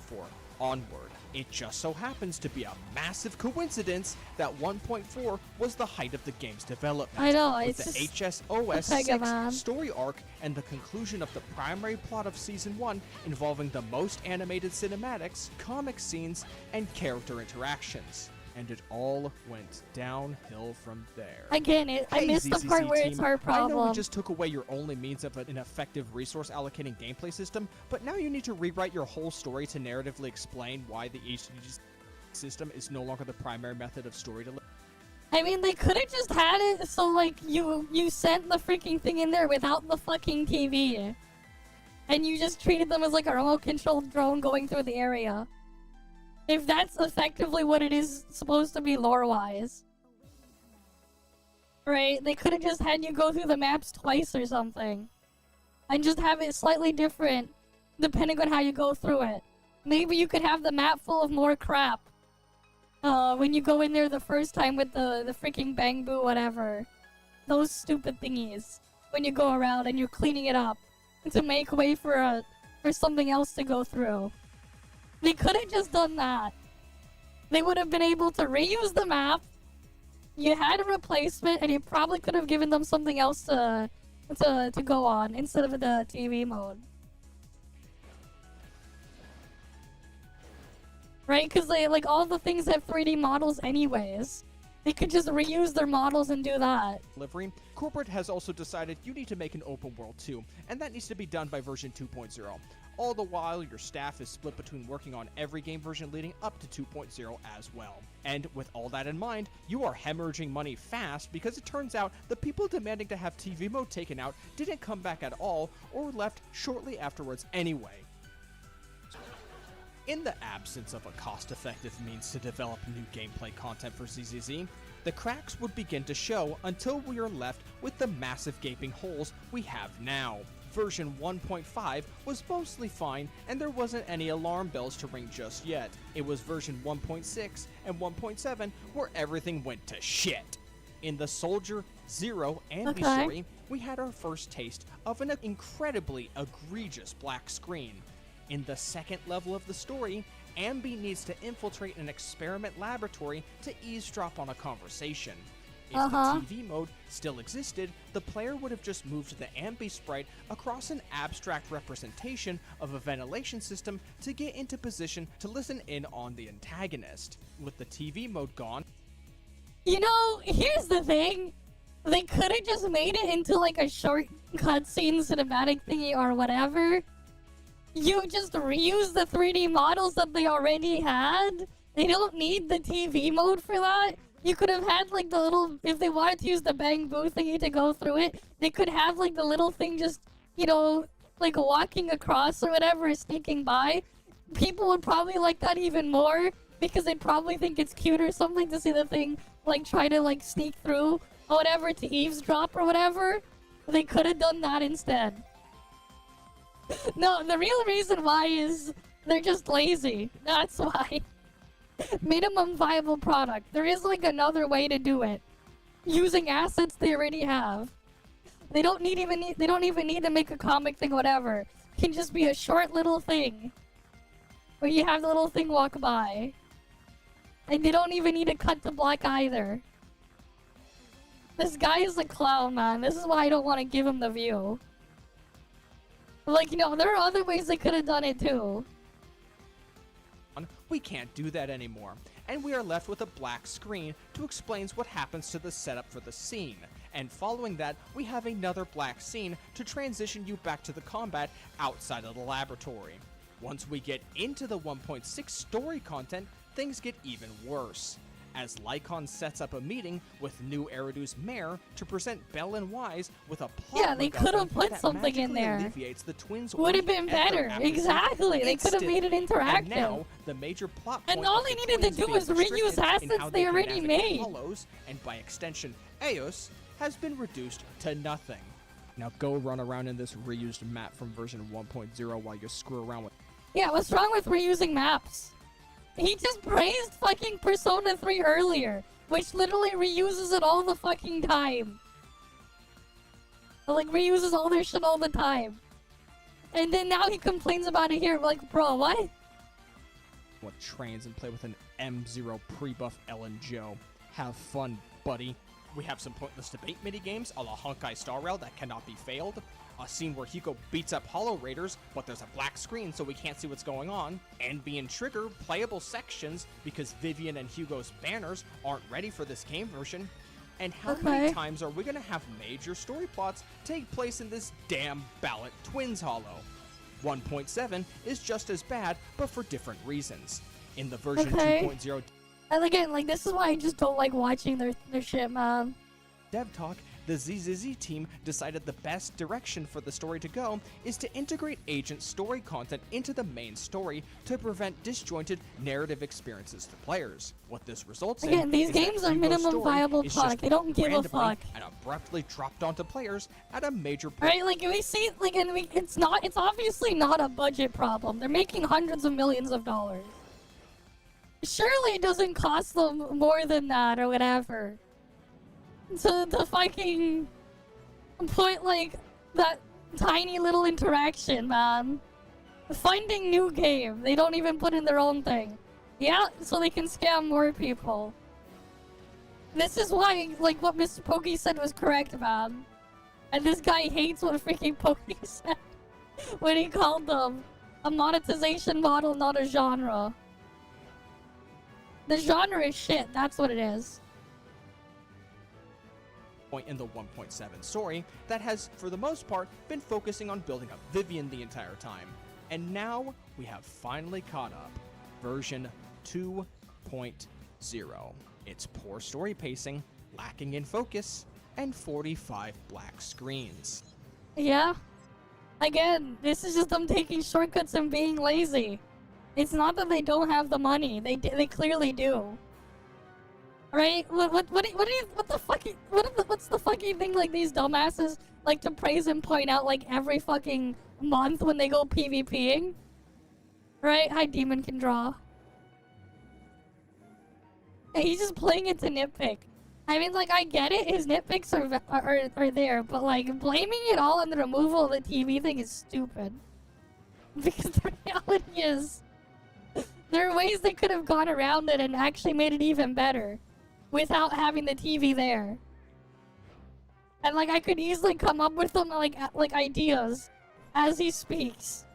onward. It just so happens to be a massive coincidence that 1.4 was the height of the game's development. I know, with it's the just HSOS Mega Man. 6 story arc and the conclusion of the primary plot of Season 1 involving the most animated cinematics, comic scenes, and character interactions. And it all went downhill from there. Again, I missed the ZZZ part where team, it's our problem. I know we just took away your only means of an effective resource allocating gameplay system, but now you need to rewrite your whole story to narratively explain why the HDG system is no longer the primary method of story delivery. I mean, they could have just had it so, like, you sent the freaking thing in there without the fucking TV. And you just treated them as, like, a remote-controlled drone going through the area. If that's effectively what it is supposed to be lore-wise. Right? They could have just had you go through the maps twice or something. And just have it slightly different, depending on how you go through it. Maybe you could have the map full of more crap. When you go in there the first time with the freaking bang boo whatever. Those stupid thingies. When you go around and you're cleaning it up. To make way for something else to go through. They could have just done that. They would have been able to reuse the map. You had a replacement, and you probably could have given them something else to go on instead of the TV mode. Right? Because they all the things have 3D models anyways. They could just reuse their models and do that. Delivery, Corporate has also decided you need to make an open world too, and that needs to be done by version 2.0. All the while, your staff is split between working on every game version leading up to 2.0 as well. And with all that in mind, you are hemorrhaging money fast because it turns out the people demanding to have TV mode taken out didn't come back at all or left shortly afterwards anyway. In the absence of a cost-effective means to develop new gameplay content for ZZZ, the cracks would begin to show until we are left with the massive gaping holes we have now. Version 1.5 was mostly fine, and there wasn't any alarm bells to ring just yet. It was version 1.6 and 1.7 where everything went to shit. In the Soldier, Zero, and story, we had our first taste of an incredibly egregious black screen. In the second level of the story, Ambi needs to infiltrate an experiment laboratory to eavesdrop on a conversation. If the TV mode still existed, the player would have just moved the Ambi sprite across an abstract representation of a ventilation system to get into position to listen in on the antagonist. With the TV mode gone... You know, here's the thing. They could have just made it into like a short cutscene cinematic thingy or whatever. You just reuse the 3D models that they already had. They don't need the TV mode for that. You could have had like the little, if they wanted to use the bang boo thingy to go through it, they could have like the little thing just, you know, like walking across or whatever, sneaking by. People would probably like that even more because they'd probably think it's cute or something to see the thing like try to like sneak through or whatever to eavesdrop or whatever. They could have done that instead. No, the real reason why is they're just lazy. That's why. Minimum viable product. There is like another way to do it. Using assets they already have. They don't even need to make a comic thing, whatever. It can just be a short little thing. Where you have the little thing walk by. And they don't even need to cut to black either. This guy is a clown, man. This is why I don't want to give him the view. Like, you know, there are other ways they could have done it too. We can't do that anymore, and we are left with a black screen to explain what happens to the setup for the scene, and following that, we have another black scene to transition you back to the combat outside of the laboratory. Once we get into the 1.6 story content, things get even worse, as Lycon sets up a meeting with new Eridu's mayor to present Bell and Wise with a plot. Yeah, they could have put something in there. Alleviates the twins' would have been better. Exactly. They could have made it interactive. And now, the major plot and all they needed to do was reuse assets they already made. Hollows, and by extension, Eos, has been reduced to nothing. Now go run around in this reused map from version 1.0 while you screw around with. Yeah, what's wrong with reusing maps? He just praised fucking Persona 3 earlier, which literally reuses it all the fucking time. Like, reuses all their shit all the time. And then now he complains about it here. Like, bro, what? What trains and play with an M0 pre-buff Ellen Joe. Have fun, buddy. We have some pointless debate minigames a la Honkai Star Rail that cannot be failed. A scene where Hugo beats up Hollow Raiders, but there's a black screen so we can't see what's going on. Envy and Trigger playable sections because Vivian and Hugo's banners aren't ready for this game version. And how many times are we gonna have major story plots take place in this damn ballot Twins Hollow? 1.7 is just as bad, but for different reasons. In the version 2.0... And again, like, this is why I just don't like watching their shit, man. Dev Talk, the ZZZ team decided the best direction for the story to go is to integrate agent story content into the main story to prevent disjointed narrative experiences to players. What this results in these games are minimum viable product. They don't give a fuck. And abruptly dropped onto players at a major point. Right, like we see, like, and it's obviously not a budget problem. They're making hundreds of millions of dollars. Surely it doesn't cost them more than that or whatever. To fucking put, like, that tiny little interaction, man. Finding new game. They don't even put in their own thing. Yeah, so they can scam more people. This is why, like, what Mr. Pokey said was correct, man. And this guy hates what freaking Pokey said when he called them a monetization model, not a genre. The genre is shit, that's what it is. Point in the 1.7 story that has, for the most part, been focusing on building up Vivian the entire time. And now, we have finally caught up. Version 2.0. It's poor story pacing, lacking in focus, and 45 black screens. Yeah. Again, this is just them taking shortcuts and being lazy. It's not that they don't have the money. They clearly do. Right? What's the fucking thing like these dumbasses like to praise and point out like every fucking month when they go PvPing? Right? Hi, Demon can draw. And he's just playing it to nitpick. I mean, like, I get it, his nitpicks are there, but like blaming it all on the removal of the TV thing is stupid. Because the reality is, there are ways they could have gone around it and actually made it even better without having the TV there. And like I could easily come up with them like ideas as he speaks.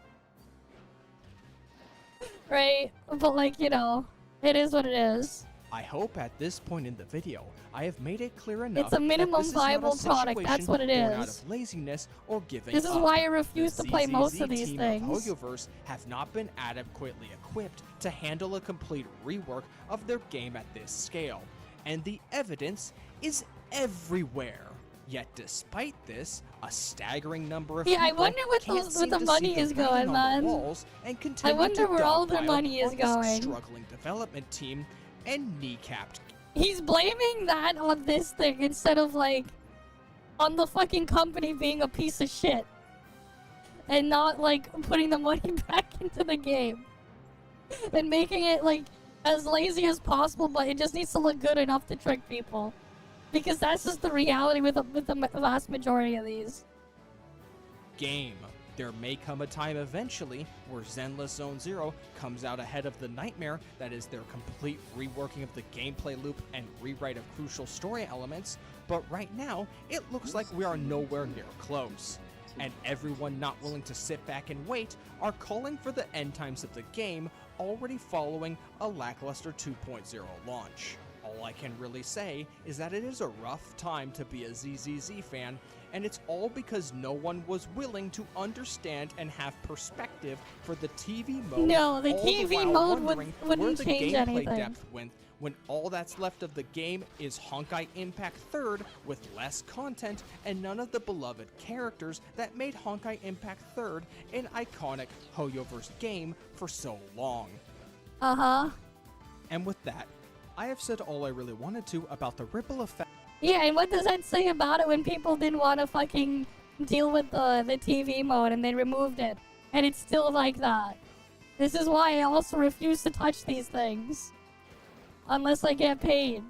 Right? But like, you know, it is what it is. I hope at this point in the video, I have made it clear enough. It's a minimum viable product, that's what it is. Out of laziness or giving this is up. why I refuse to play most of these things. The Hoyoverse have not been adequately equipped to handle a complete rework of their game at this scale. And the evidence is everywhere. Yet despite this, a staggering number of people I wonder what the money is going, man. I wonder where all the money is going. Struggling development team and kneecapped. He's blaming that on this thing instead of like on the fucking company being a piece of shit and not like putting the money back into the game and making it like as lazy as possible, but it just needs to look good enough to trick people, because that's just the reality with the vast majority of these. Game. There may come a time eventually where Zenless Zone Zero comes out ahead of the nightmare that is their complete reworking of the gameplay loop and rewrite of crucial story elements, but right now, it looks like we are nowhere near close. And everyone not willing to sit back and wait are calling for the end times of the game already following a lackluster 2.0 launch. all I can really say is that it is a rough time to be a ZZZ fan, and it's all because no one was willing to understand and have perspective for the TV mode. No, the all TV while mode wondering wouldn't where the change gameplay anything. depth went when all that's left of the game is Honkai Impact 3rd with less content and none of the beloved characters that made Honkai Impact 3rd an iconic Hoyoverse game for so long. Uh-huh. And with that, I have said all I really wanted to about the ripple effect. Yeah, and what does that say about it when people didn't want to fucking deal with the TV mode and they removed it? And it's still like that. This is why I also refuse to touch these things. Unless I get paid.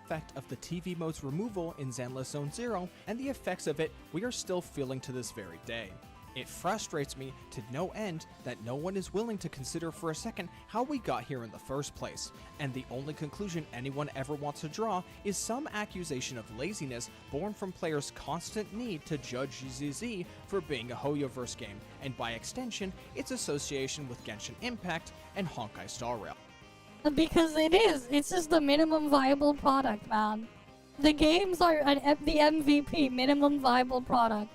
Effect of the TV mode's removal in Zenless Zone Zero, and the effects of it we are still feeling to this very day. It frustrates me to no end that no one is willing to consider for a second how we got here in the first place, and the only conclusion anyone ever wants to draw is some accusation of laziness born from players' constant need to judge ZZ for being a Hoyoverse game, and by extension, its association with Genshin Impact and Honkai Star Rail. Because it is. It's just the minimum viable product, man. The games are the MVP, minimum viable product.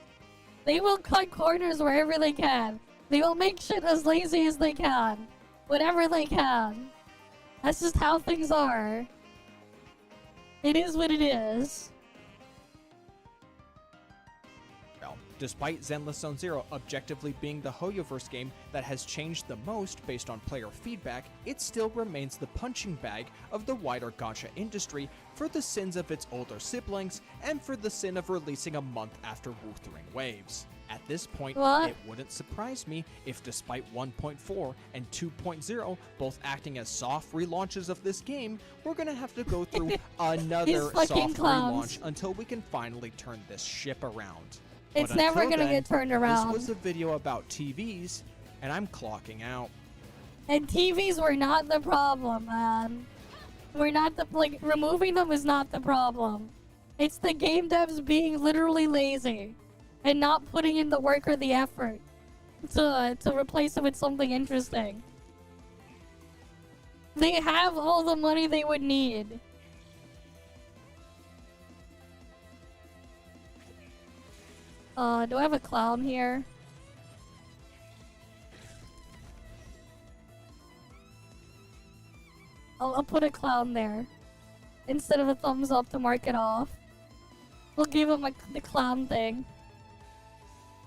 They will cut corners wherever they can. They will make shit as lazy as they can. Whatever they can. That's just how things are. It is what it is. Despite Zenless Zone Zero objectively being the Hoyoverse game that has changed the most based on player feedback, it still remains the punching bag of the wider gacha industry for the sins of its older siblings and for the sin of releasing a month after Wuthering Waves. At this point, it wouldn't surprise me if despite 1.4 and 2.0 both acting as soft relaunches of this game, we're gonna have to go through another soft relaunch until we can finally turn this ship around. It's never gonna get turned around. This was a video about TVs, and I'm clocking out. And TVs were not the problem, man. We're not removing them is not the problem. It's the game devs being literally lazy and not putting in the work or the effort to replace it with something interesting. They have all the money they would need. Do I have a clown here? I'll put a clown there. Instead of a thumbs up to mark it off. We'll give him the clown thing.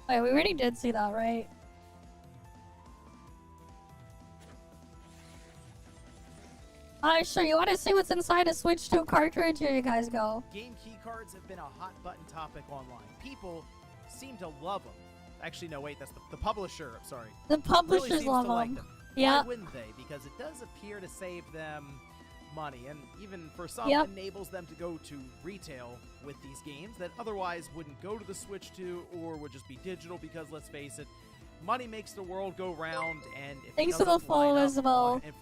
Wait, we already did see that, right? Sure, you want to see what's inside a Switch 2 cartridge? Here you guys go. Game key cards have been a hot button topic online. People seem to love them. Actually, no, wait, that's the publisher. I'm sorry. The publishers really love like them. them. Yeah. Why wouldn't they? Because it does appear to save them money, and even for some, enables them to go to retail with these games that otherwise wouldn't go to the Switch 2 or would just be digital. Because let's face it, money makes the world go round, and if thanks for the follow as well. It's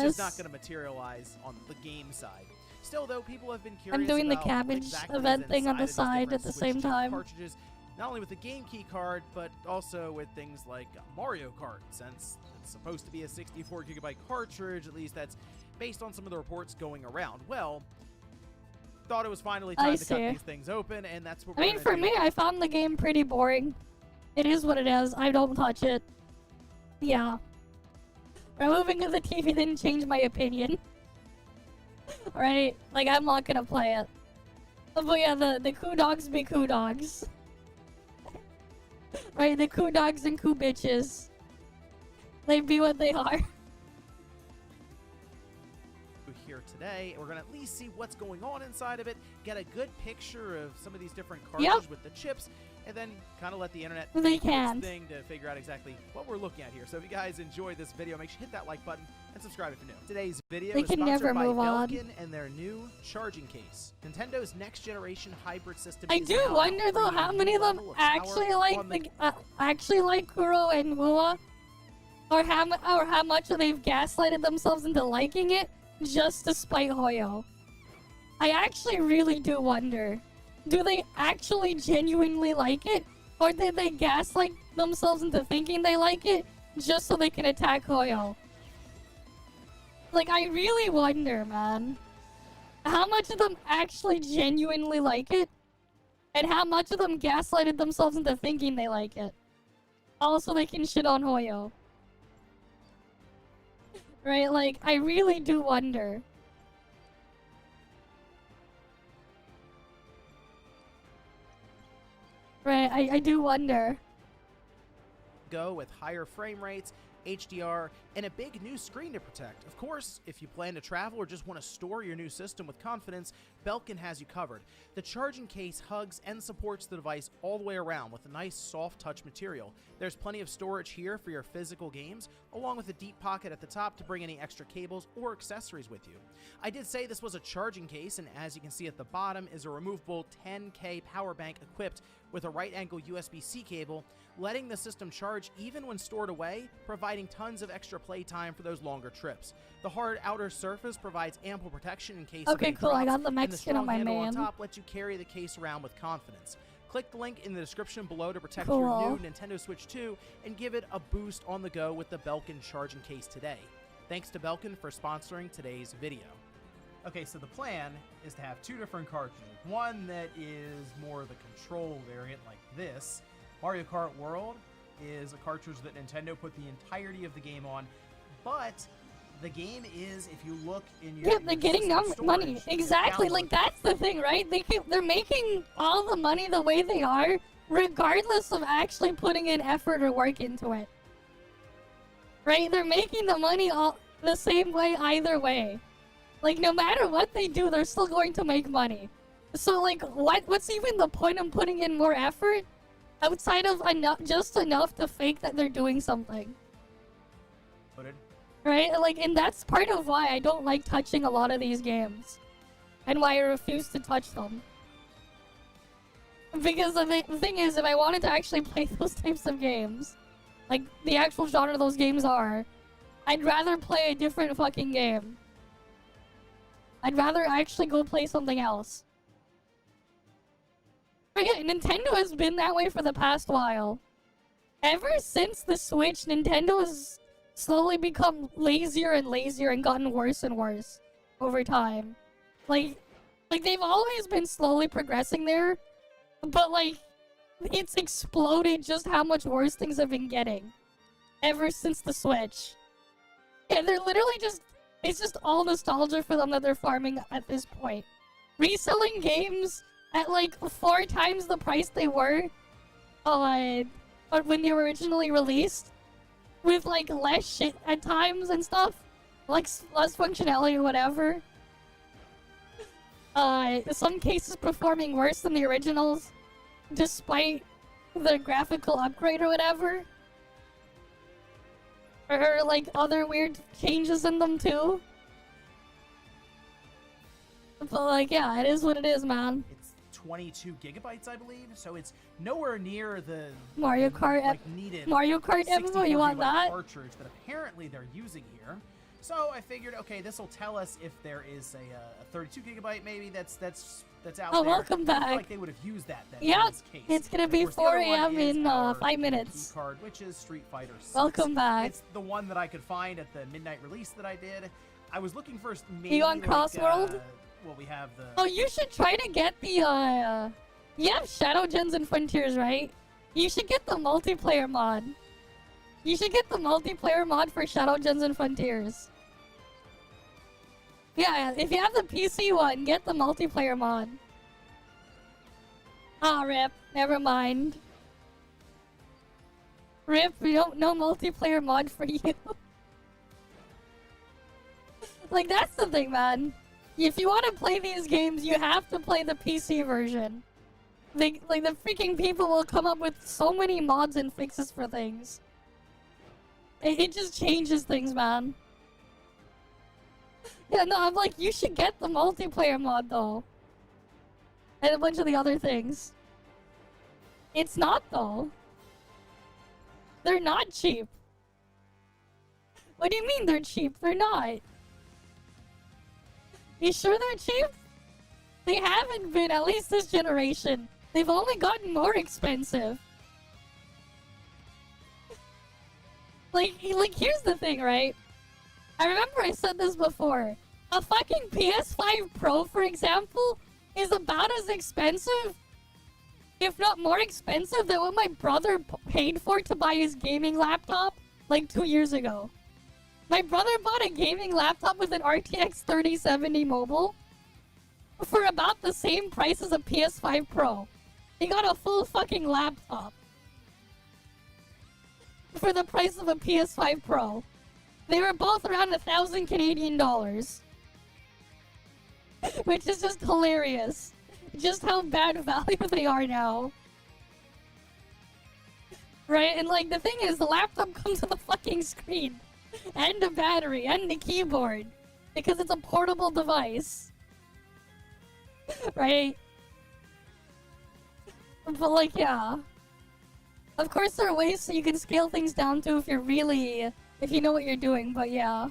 just not going to materialize on the game side. Still, though, people have been curious. I'm doing the about cabbage exactly event thing on the those side different at the Switch same 2 time. Cartridges, not only with the game key card, but also with things like Mario Kart, since it's supposed to be a 64GB cartridge. At least that's based on some of the reports going around. Well, thought it was finally time to cut these things open, and that's what we're gonna for do. me, I found the game pretty boring. It is what it is. I don't touch it. Yeah. Removing of the TV didn't change my opinion. Right? Like, I'm not gonna play it. But yeah, the Koo Dogs be Koo Dogs. Right? The Koo Dogs and Koo Bitches. They be what they are. Here today, we're gonna at least see what's going on inside of it, get a good picture of some of these different cartridges with the chips, and then kind of let the internet do its thing to figure out exactly what we're looking at here. So if you guys enjoyed this video, make sure to hit that like button and subscribe if you're new. Today's video is sponsored by Belkin and their new charging case. Nintendo's next generation hybrid system. I do wonder though how many of them actually like Kuro and Wua, or how much they've gaslighted themselves into liking it just to spite Hoyo. I actually really do wonder. Do they actually genuinely like it? Or did they gaslight themselves into thinking they like it just so they can attack Hoyo? Like, I really wonder, man, how much of them actually genuinely like it, and how much of them gaslighted themselves into thinking they like it. Also, they can shit on Hoyo. Right? Like, I really do wonder. Right, I do wonder. Go with higher frame rates, HDR, and a big new screen to protect. Of course, if you plan to travel or just want to store your new system with confidence, Belkin has you covered. The charging case hugs and supports the device all the way around with a nice soft touch material. There's plenty of storage here for your physical games, along with a deep pocket at the top to bring any extra cables or accessories with you. I did say this was a charging case, and as you can see at the bottom is a removable 10K power bank equipped with a right-angle USB-C cable, letting the system charge even when stored away, providing tons of extra playtime for those longer trips. The hard outer surface provides ample protection in case of any cool. I got the drops, Mexican on my and the strong handle man. on top lets you carry the case around with confidence. Click the link in the description below to protect Cool. your new Nintendo Switch 2 and give it a boost on the go with the Belkin charging case today. Thanks to Belkin for sponsoring today's video. Okay, so the plan is to have two different cartridges. One that is more the control variant like this. Mario Kart World is a cartridge that Nintendo put the entirety of the game on, but the game is, if you look in your they're getting money. Exactly, like that's the thing, right? They're making all the money the way they are, regardless of actually putting in effort or work into it. Right? They're making the money all the same way either way. Like, no matter what they do, they're still going to make money. So, like, what's even the point of putting in more effort outside of just enough to fake that they're doing something? Right? Like, and that's part of why I don't like touching a lot of these games. And why I refuse to touch them. Because the thing is, if I wanted to actually play those types of games, like the actual genre those games are, I'd rather play a different fucking game. I'd rather actually go play something else. But yeah, Nintendo has been that way for the past while. Ever since the Switch, Nintendo has slowly become lazier and lazier and gotten worse and worse over time. Like they've always been slowly progressing there, but like, it's exploded just how much worse things have been getting ever since the Switch. Yeah, they're literally just, it's just all nostalgia for them that they're farming at this point. Reselling games at like 4 times the price they were when they were originally released, with like less shit at times and stuff, like less functionality or whatever. Some cases performing worse than the originals, despite the graphical upgrade or whatever. Or like other weird changes in them too. But like, yeah, it is what it is, man. It's 22 gigabytes, I believe, so it's nowhere near the Mario Kart needed Mario Kart MMO, you want that? Cartridge that apparently they're using here. So I figured, okay, this will tell us if there is a 32 gigabyte maybe that's out there. Oh, welcome back. I feel like they would have used that then. Yeah, in this case. it's gonna be 4 a.m. in 5 minutes. Card, which is Street Fighter 6. Welcome back. It's the one that I could find at the midnight release that I did. I was looking for maybe you on Crossworld? Well, we have the... Oh, you should try to get the, you have Shadow Gens and Frontiers, right? You should get the multiplayer mod. You should get the multiplayer mod for Shadow Gens and Frontiers. Yeah, if you have the PC one, get the multiplayer mod. Ah, rip. Never mind. Rip, no multiplayer mod for you. Like, that's the thing, man. If you want to play these games, you have to play the PC version. Like, the freaking people will come up with so many mods and fixes for things. It just changes things, man. Yeah, no, I'm like, you should get the multiplayer mod, though. And a bunch of the other things. It's not, though. They're not cheap. What do you mean they're cheap? They're not. You sure they're cheap? They haven't been, at least this generation. They've only gotten more expensive. Like here's the thing, right? I remember I said this before. A fucking PS5 Pro, for example, is about as expensive, if not more expensive, than what my brother paid for to buy his gaming laptop like 2 years ago. My brother bought a gaming laptop with an RTX 3070 mobile for about the same price as a PS5 Pro. He got a full fucking laptop for the price of a PS5 Pro. They were both around 1,000 Canadian dollars. Which is just hilarious. Just how bad value they are now. Right? And like the thing is, the laptop comes with a fucking screen. And a battery. And a keyboard. Because it's a portable device. Right? But like, yeah. Of course there are ways so you can scale things down to if you know what you're doing, but yeah.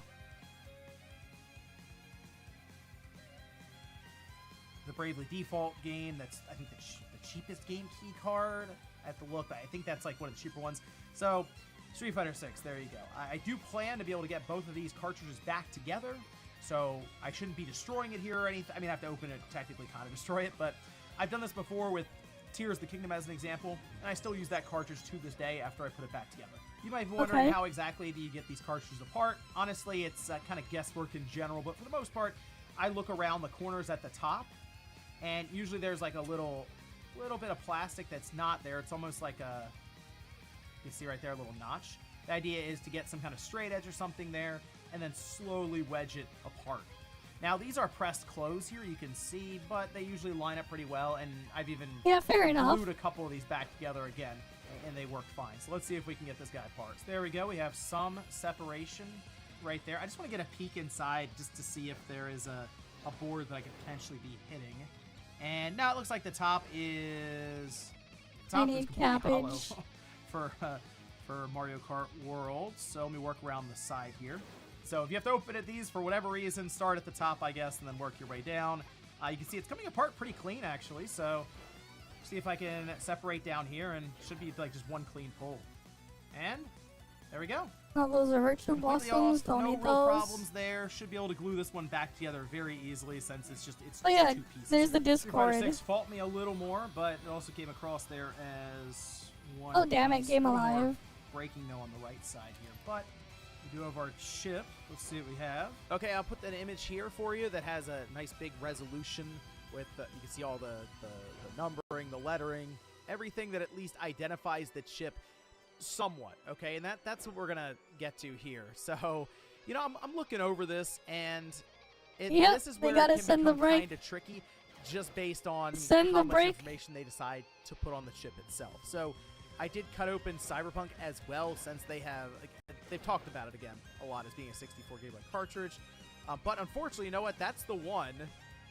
The Bravely Default game, that's, I think, the cheapest game key card. I have to look, but I think that's like one of the cheaper ones. So, Street Fighter 6, there you go. I do plan to be able to get both of these cartridges back together, so I shouldn't be destroying it here or anything. I mean, I have to open it, technically kind of destroy it, but I've done this before with Tears of the Kingdom as an example, and I still use that cartridge to this day after I put it back together. You might be wondering how exactly do you get these cartridges apart. Honestly, it's kind of guesswork in general, but for the most part, I look around the corners at the top, and usually there's like a little bit of plastic that's not there. It's almost like a, you can see right there, a little notch. The idea is to get some kind of straight edge or something there, and then slowly wedge it apart. Now, these are pressed closed here, you can see, but they usually line up pretty well, and I've even glued a couple of these back together again, and they worked fine. So let's see if we can get this guy apart. So there we go, we have some separation right there. I just want to get a peek inside just to see if there is a board that I could potentially be hitting. And now it looks like the top is... completely hollow for Mario Kart World. So let me work around the side here. So if you have to open it, these for whatever reason, start at the top, I guess, and then work your way down. You can see it's coming apart pretty clean, actually. So see if I can separate down here, and should be like just one clean pull. And there we go. Oh, those are virtual blossoms. Don't need those. No real problems there. Should be able to glue this one back together very easily since it's just two pieces. There's the Discord. Street Fighter 6 fault me a little more, but it also came across there as one. Oh damn it! Game Alive. Breaking though on the right side here, but we do have our chip. Let's see what we have. Okay, I'll put that image here for you that has a nice big resolution with you can see all the numbering, the lettering, everything that at least identifies the chip somewhat. Okay, and that's what we're gonna get to here. So, you know, I'm looking over this, and this is where it can become kind of tricky, just based on how much information they decide to put on the chip itself. So I did cut open Cyberpunk as well, since they've talked about it again a lot as being a 64 gigabyte cartridge. But unfortunately, you know what? That's the one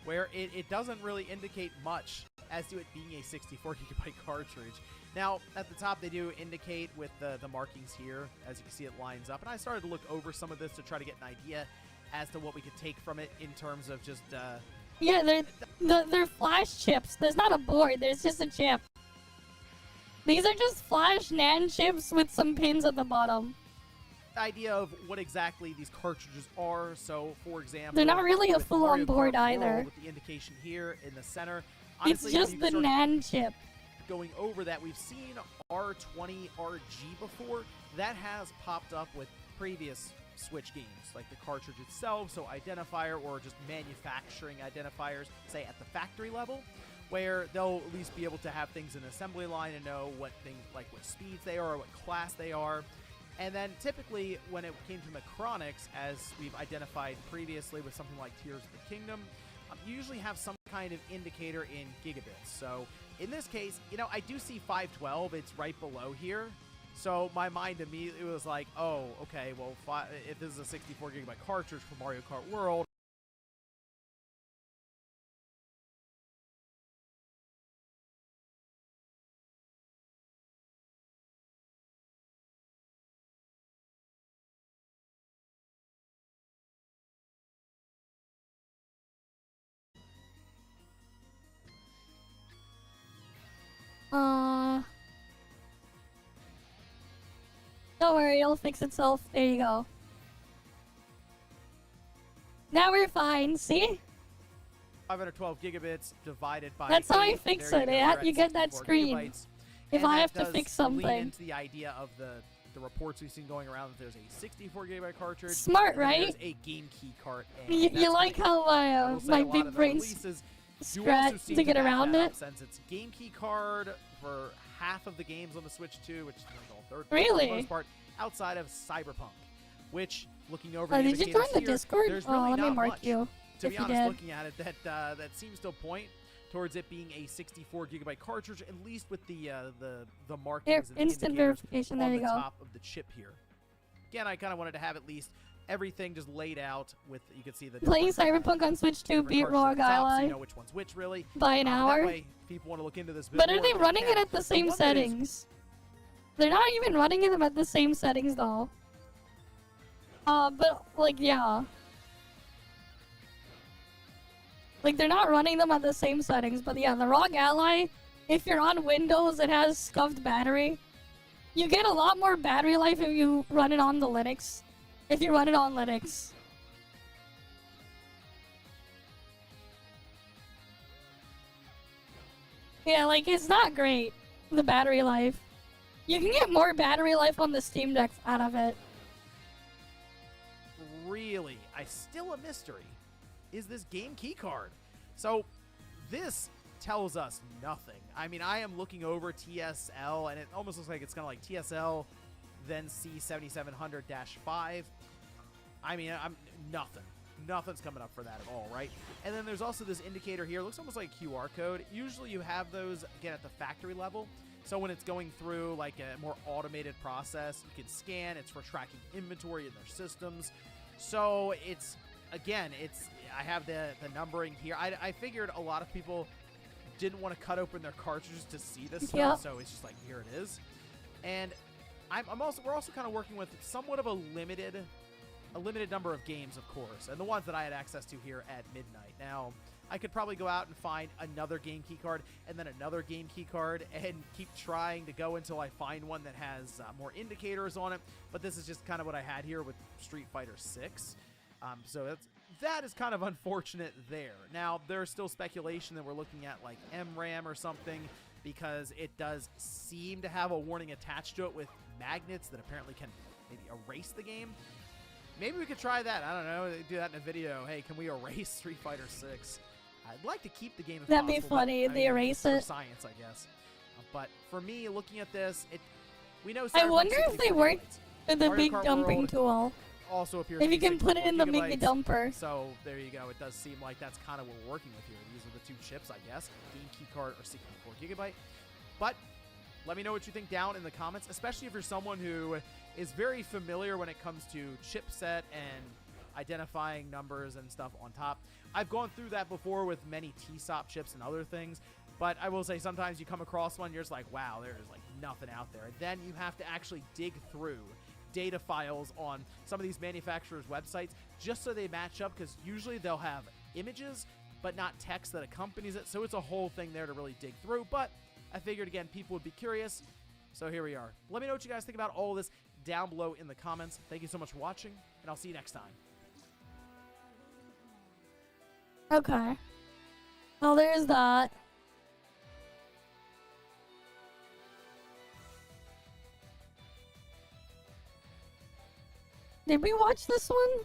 where it doesn't really indicate much as to it being a 64 gigabyte cartridge. Now, at the top, they do indicate with the markings here. As you can see, it lines up. And I started to look over some of this to try to get an idea as to what we could take from it in terms of just... Yeah, they're flash chips. There's not a board. There's just a chip. These are just flash NAND chips with some pins at the bottom. Idea of what exactly these cartridges are. So, for example... They're not really a full-on board either. With the indication here in the center. Honestly, it's just the NAND chip. Going over that, we've seen R20RG before. That has popped up with previous Switch games, like the cartridge itself, so identifier or just manufacturing identifiers, say at the factory level, where they'll at least be able to have things in assembly line and know what things, like what speeds they are or what class they are. And then typically when it came to Micronics, as we've identified previously with something like Tears of the Kingdom, you usually have some kind of indicator in gigabits. So in this case, you know, I do see 512. It's right below here. So my mind immediately was like, oh, okay, well, if this is a 64 gigabyte cartridge for Mario Kart World, Don't worry, it'll fix itself. There you go. Now we're fine, see? 512 gigabits divided by That's how I 8. fix There it. you go. You get that 64 screen. gigabytes. If And I that have to does fix lean something. into the idea of the reports we've seen going around that there's a 64 gigabyte cartridge. Smart, and then right? There's a game key card. You like how my big brain's scratch to get around it? Since it's game key card for half of the games on the Switch 2, which is like all third Really? for the most part, outside of Cyberpunk, which looking over the did you indicators join the here, Discord? there's really Let me not mark much. you. To if be you honest, did. looking at it, that seems to point towards it being a 64 gigabyte cartridge, at least with the markings Here, and instant indicators verification. on There you the go. top of the chip here. Again, I kind of wanted to have at least everything just laid out with, you can see the Playing different- Cyberpunk on Switch 2 different beat cartridges Rogue at the top, so Ally you know which one's which, really. by an That hour. way, if people want to look into this bit But are more, they running it can. at the same one that is- settings? They're not even running them at the same settings though. But like yeah. Like they're not running them at the same settings, but yeah, the Rogue Ally, if you're on Windows, it has scuffed battery. You get a lot more battery life if you run it on the Linux. If you run it on Linux. Yeah, like it's not great, the battery life. You can get more battery life on the Steam Deck out of it. Really, still a mystery, is this game key card. So this tells us nothing. I mean, I am looking over TSL, and it almost looks like it's kind of like TSL, then C7700-5. I mean, nothing. Nothing's coming up for that at all, right? And then there's also this indicator here. It looks almost like a QR code. Usually you have those, again, at the factory level. So when it's going through like a more automated process, you can scan. It's for tracking inventory in their systems. So it's, again, I have the numbering here. I figured a lot of people didn't want to cut open their cartridges to see this stuff, so it's just like, here it is. And we're also kind of working with somewhat of a limited number of games, of course, and the ones that I had access to here at midnight. Now, I could probably go out and find another game key card and then another game key card and keep trying to go until I find one that has more indicators on it, but this is just kind of what I had here with Street Fighter 6. So that is kind of unfortunate there. Now, there's still speculation that we're looking at like MRAM or something, because it does seem to have a warning attached to it with magnets that apparently can maybe erase the game. Maybe we could try that. I don't know. Do that in a video. Hey, can we erase Street Fighter 6? I'd like to keep the game if That'd possible, be funny. but, They erase it. For science, I guess. But for me, looking at this, we know. I wonder if they worked with the big dumping tool. Also appears if to you be can put it in the big dumper. So there you go. It does seem like that's kind of what we're working with here. These are the two chips, I guess. Game key card or 64 gigabyte. But let me know what you think down in the comments, especially if you're someone who is very familiar when it comes to chipset and identifying numbers and stuff on top. I've gone through that before with many TSOP chips and other things, but I will say sometimes you come across one, you're just like, wow, there's like nothing out there. And then you have to actually dig through data files on some of these manufacturers' websites just so they match up, because usually they'll have images but not text that accompanies it, so it's a whole thing there to really dig through. But I figured, again, people would be curious, so here we are. Let me know what you guys think about all this down below in the comments. Thank you so much for watching, and I'll see you next time. Okay. Well, there's that. Did we watch this one?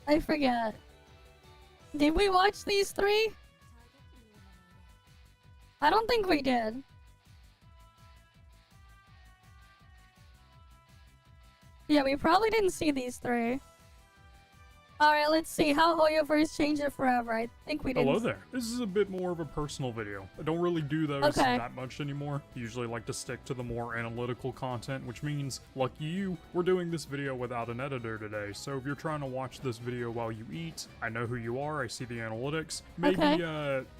I forget. Did we watch these three? I don't think we did. Yeah, we probably didn't see these three. Alright, let's see how Hoyo first changed it forever. I think we did. Hello there. This is a bit more of a personal video. I don't really do those that much anymore. Usually like to stick to the more analytical content, which means, lucky you, we're doing this video without an editor today. So if you're trying to watch this video while you eat, I know who you are, I see the analytics. Maybe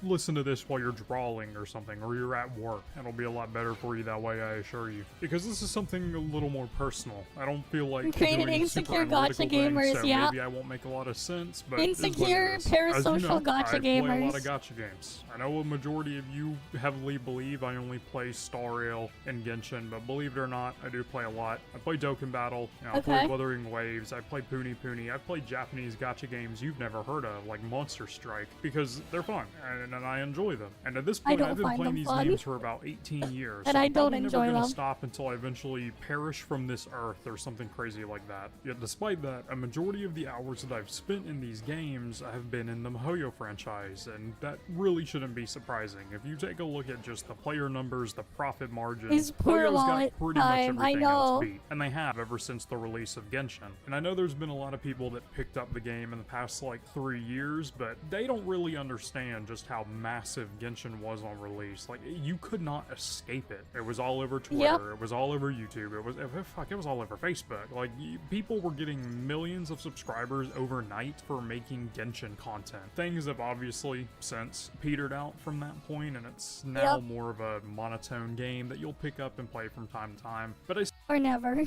listen to this while you're drawing or something, or you're at work. It'll be a lot better for you that way, I assure you. Because this is something a little more personal. I don't feel like created doing insecure super analytical gacha gamers, things, so maybe I won't make a lot of sense, but insecure parasocial gacha gamers. I play a lot of gacha games. I know a majority of you heavily believe I only play Star Rail and Genshin, but believe it or not, I do play a lot. I play Dokkan Battle, I play Wuthering Waves, I play Puni Puni, I play Japanese gacha games you've never heard of, like Monster Strike, because they're fun, and I enjoy them. And at this point, I've been playing these games for about 18 years. And so I don't I'm enjoy never gonna them. Stop until I eventually perish from this earth or something crazy like that. Yet despite that, a majority of the hours that I've spent in these games have been in the MiHoYo franchise, and that really shouldn't be surprising. If you take a look at just the player numbers, the profit margins, His poor MiHoYo's got wallet pretty much time, I everything know. else beat, and they have ever since the release of Genshin. And I know there's been a lot of people that picked up the game in the past like 3 years, but they don't really understand just how massive Genshin was on release. Like, you could not escape it. It was all over Twitter, it was all over YouTube, it was all over Facebook. Like, people were getting millions of subscribers overnight for making Genshin content. Things have obviously since petered out from that point, and it's now more of a monotone game that you'll pick up and play from time to time. But or never.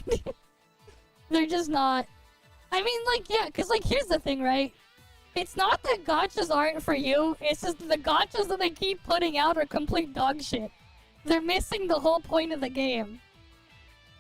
They're just not. I mean, like, yeah, because, like, here's the thing, right? It's not that gachas aren't for you, it's just the gachas that they keep putting out are complete dog shit. They're missing the whole point of the game.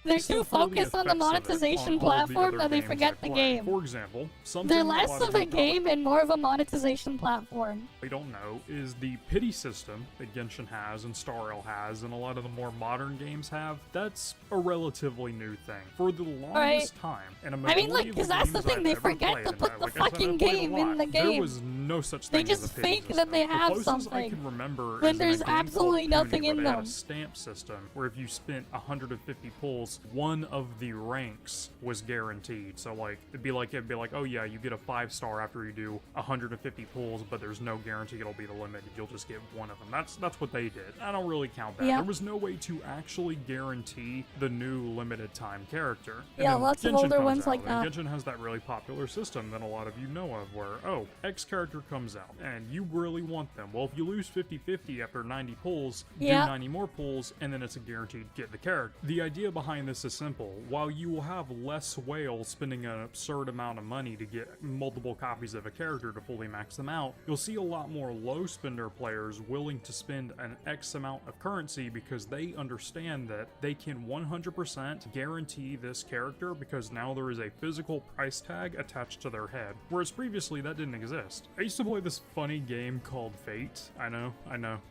They're too focused on the monetization platform that they forget the game. For example, they're less of a game and more of a monetization platform. We don't know is the pity system that Genshin has and Star Rail has and a lot of the more modern games have. That's a relatively new thing. For the longest time, and a majority because that's the thing, they forget to put the fucking game in the game. There was no such thing as a pity system. They just fake that they have something. I can remember when there's absolutely nothing in them. They had a stamp system where if you spent 150 pulls, one of the ranks was guaranteed. So like it'd be like, oh yeah, you get a 5-star after you do 150 pulls, but there's no guarantee it'll be the limit. You'll just get one of them. That's what they did. I don't really count that. There was no way to actually guarantee the new limited time character. And lots of older ones like that. Genshin has that really popular system that a lot of you know of where, oh, X character comes out and you really want them. Well, if you lose 50-50 after 90 pulls, do 90 more pulls, and then it's a guaranteed get the character. The idea behind this is simple. While you will have less whales spending an absurd amount of money to get multiple copies of a character to fully max them out, you'll see a lot more low spender players willing to spend an X amount of currency because they understand that they can 100% guarantee this character because now there is a physical price tag attached to their head, whereas previously that didn't exist. I used to play this funny game called Fate. I know.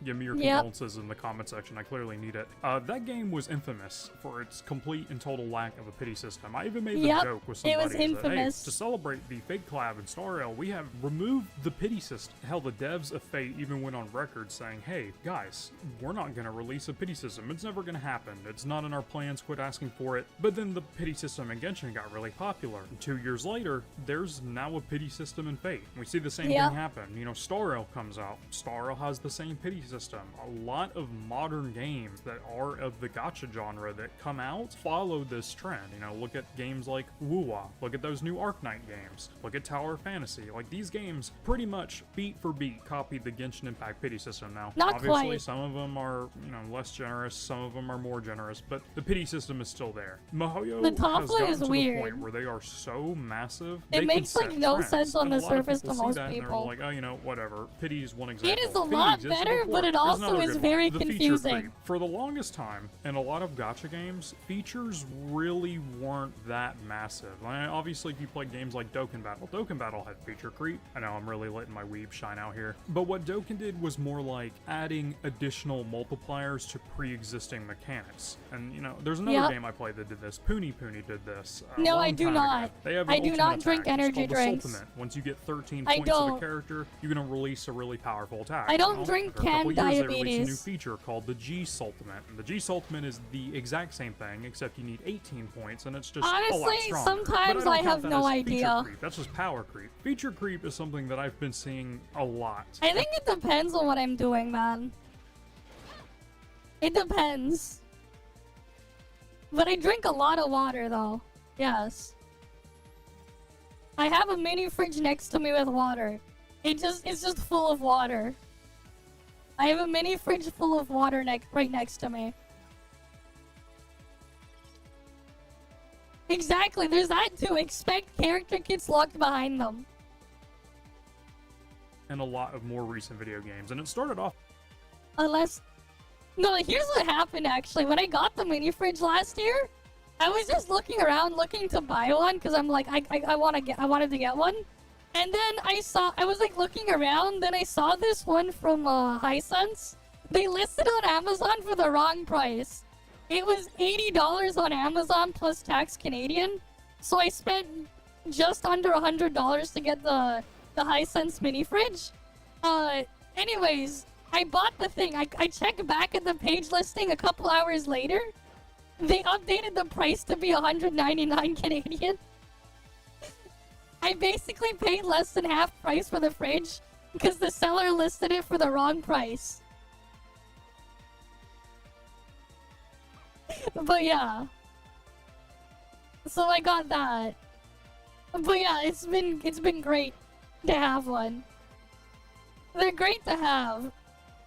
Give me your condolences in the comment section. I clearly need it. That game was infamous for its complete and total lack of a pity system. I even made the joke with somebody that, hey, to celebrate the Fate collab in Star Rail, we have removed the pity system. Hell, the devs of Fate even went on record saying, hey, guys, we're not going to release a pity system. It's never going to happen. It's not in our plans. Quit asking for it. But then the pity system in Genshin got really popular. And 2 years later, there's now a pity system in Fate. We see the same thing happen. You know, Star Rail comes out. Star Rail has the same pity system. A lot of modern games that are of the gacha genre that come out follow this trend. You know, look at games like Wuwa. Look at those new Arknight games. Look at Tower Fantasy. Like, these games pretty much beat for beat copied the Genshin Impact pity system now. Obviously, some of them are, you know, less generous, some of them are more generous, but the pity system is still there. MiHoYo has gotten to the point where they are so massive, it makes like no sense on the surface to most people. Like, oh, you know, whatever. Pity is one example. It is a lot better, but it also is very confusing. For the longest time, in a lot of gacha games, features really weren't that massive. I mean, obviously, if you play games like Dokkan Battle had feature creep. I know I'm really letting my weeb shine out here. But what Dokkan did was more like adding additional multipliers to pre-existing mechanics. And, you know, there's another game I played that did this. Puni Puni did this. No, I do not. I do not drink energy drinks. Once you get 13 points of a character, you're going to release a really powerful attack. I don't drink canned diabetes. They released a new feature called the G-Sultimate. And the G-Sultimate is the exact same thing, except you need 18 points, and it's just honestly, a lot stronger. Sometimes I have no idea. That's just power creep. Feature creep is something that I've been seeing a lot. I think it depends on what I'm doing, man. It depends. But I drink a lot of water, though. Yes. I have a mini fridge next to me with water. It's just full of water. I have a mini fridge full of water right next to me. Exactly, there's that too. Expect character kits locked behind them. in a lot of more recent video games. And it started off... No, here's what happened actually. When I got the mini fridge last year, I was just looking around looking to buy one because I'm like, I wanted to get one. And then I was like looking around, then I saw this one from Hisense. They listed on Amazon for the wrong price. It was $80 on Amazon plus tax Canadian. So I spent just under $100 to get the Hisense mini fridge. Anyways, I bought the thing. I checked back at the page listing a couple hours later. They updated the price to be $199 Canadian. I basically paid less than half price for the fridge because the seller listed it for the wrong price. But yeah. So I got that. But yeah, it's been great to have one. They're great to have.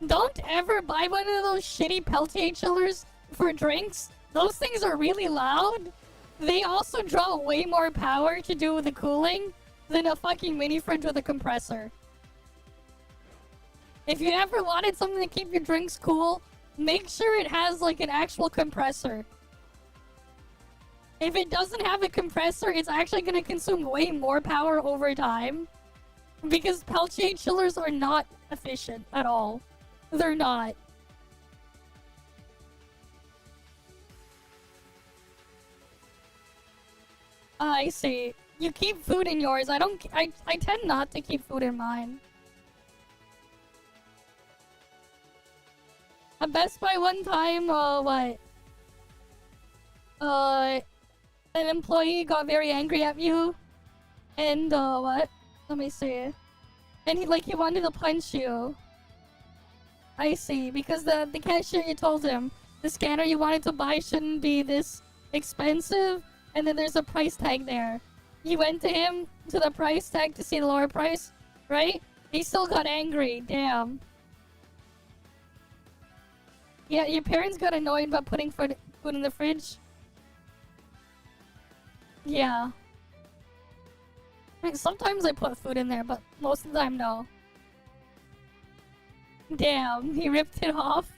Don't ever buy one of those shitty Peltier chillers for drinks. Those things are really loud. They also draw way more power to do the cooling than a fucking mini fridge with a compressor. If you ever wanted something to keep your drinks cool, make sure it has like an actual compressor. If it doesn't have a compressor, it's actually going to consume way more power over time. Because Peltier chillers are not efficient at all. They're not. I see. You keep food in yours. I tend not to keep food in mine. At Best Buy one time, an employee got very angry at you. And, Let me see. And he wanted to punch you. I see, because the cashier, you told him the scanner you wanted to buy shouldn't be this expensive, and then there's a price tag there. You went to him, to the price tag to see the lower price, right? He still got angry, damn. Yeah, your parents got annoyed about putting food in the fridge? Yeah. I mean, sometimes I put food in there, but most of the time, no. Damn, he ripped it off?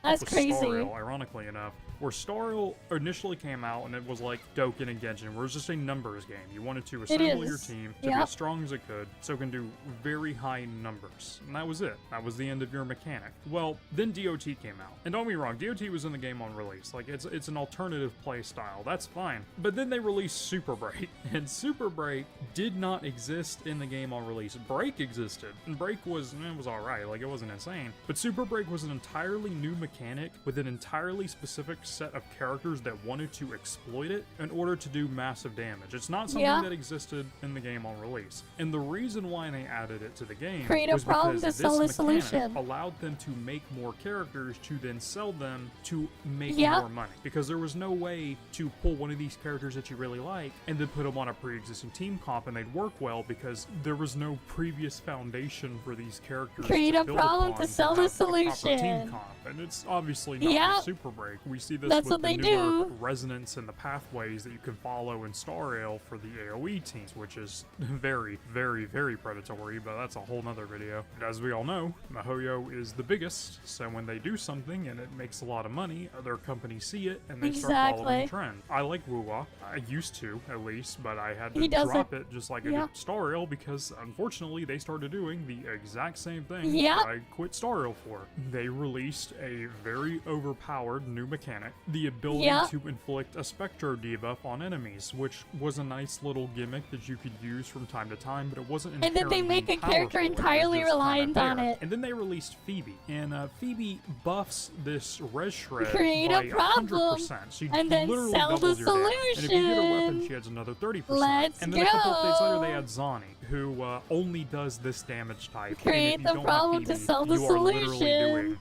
That's crazy. Starrail, ironically enough, where Starrail initially came out and it was like Dokkan and Genshin, where it was just a numbers game. You wanted to assemble your team to be as strong as it could, so it can do very high numbers. And that was it. That was the end of your mechanic. Well, then DOT came out. And don't be wrong, DOT was in the game on release. Like, it's an alternative play style. That's fine. But then they released Super Break, and Super Break did not exist in the game on release. Break existed, and Break was alright. Like, it wasn't insane. But Super Break was an entirely new mechanic with an entirely specific set of characters that wanted to exploit it in order to do massive damage. It's not something that existed in the game on release. And the reason why they added it to the game was because this mechanic allowed them to make more characters to then sell them to make more money. Because there was no way to pull one of these characters that you really like and then put them on a pre-existing team comp and they'd work well because there was no previous foundation for these characters Create to a build problem upon to sell the have a proper solution. Team comp. And it's obviously not with Super Break. We see this with the newer resonance and the pathways that you can follow in Starrail for the AoE teams, which is very, very, very predatory, but that's a whole nother video. And as we all know, MiHoYo is the biggest, so when they do something and it makes a lot of money, other companies see it and they start following the trend. I like Wuwa. I used to, at least, but I had to drop it just like I did Starrail because, unfortunately, they started doing the exact same thing that I quit Starrail for. They released a very overpowered new mechanic, the ability to inflict a Spectro debuff on enemies, which was a nice little gimmick that you could use from time to time, but it wasn't inherently And then they make a character entirely reliant on it. And then they released Phoebe, and Phoebe buffs this res shred Create by a problem, 100%. She and then literally sell the doubles your damage. And if you get a weapon, she adds another 30%. And then a couple of days later, they add Zani, who only does this damage type. Create the problem to sell the solution. You are literally doing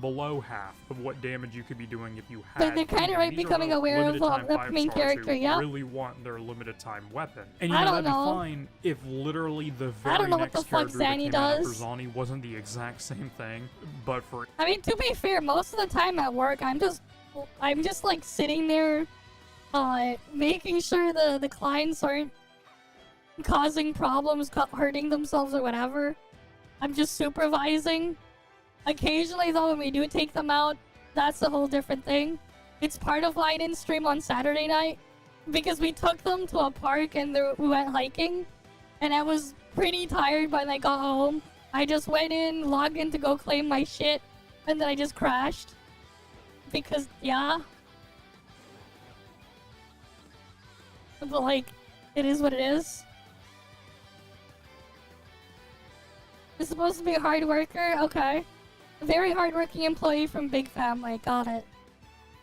below half of what damage you could be doing if you had. But they're kind of becoming aware of the main character, really want their limited time weapon. And you know, that'd be fine if literally the very next character that came out after Zani wasn't the exact same thing, but for... I mean, to be fair, most of the time at work, I'm just like sitting there, making sure the clients aren't causing problems, hurting themselves or whatever. I'm just supervising. Occasionally, though, when we do take them out, that's a whole different thing. It's part of why I didn't stream on Saturday night, because we took them to a park and we went hiking, and I was pretty tired by the time I got home. I just went in, logged in to go claim my shit, and then I just crashed. Because, yeah. But, like, it is what it is. You're supposed to be a hard worker? Okay. A very hardworking employee from Big Family. Got it.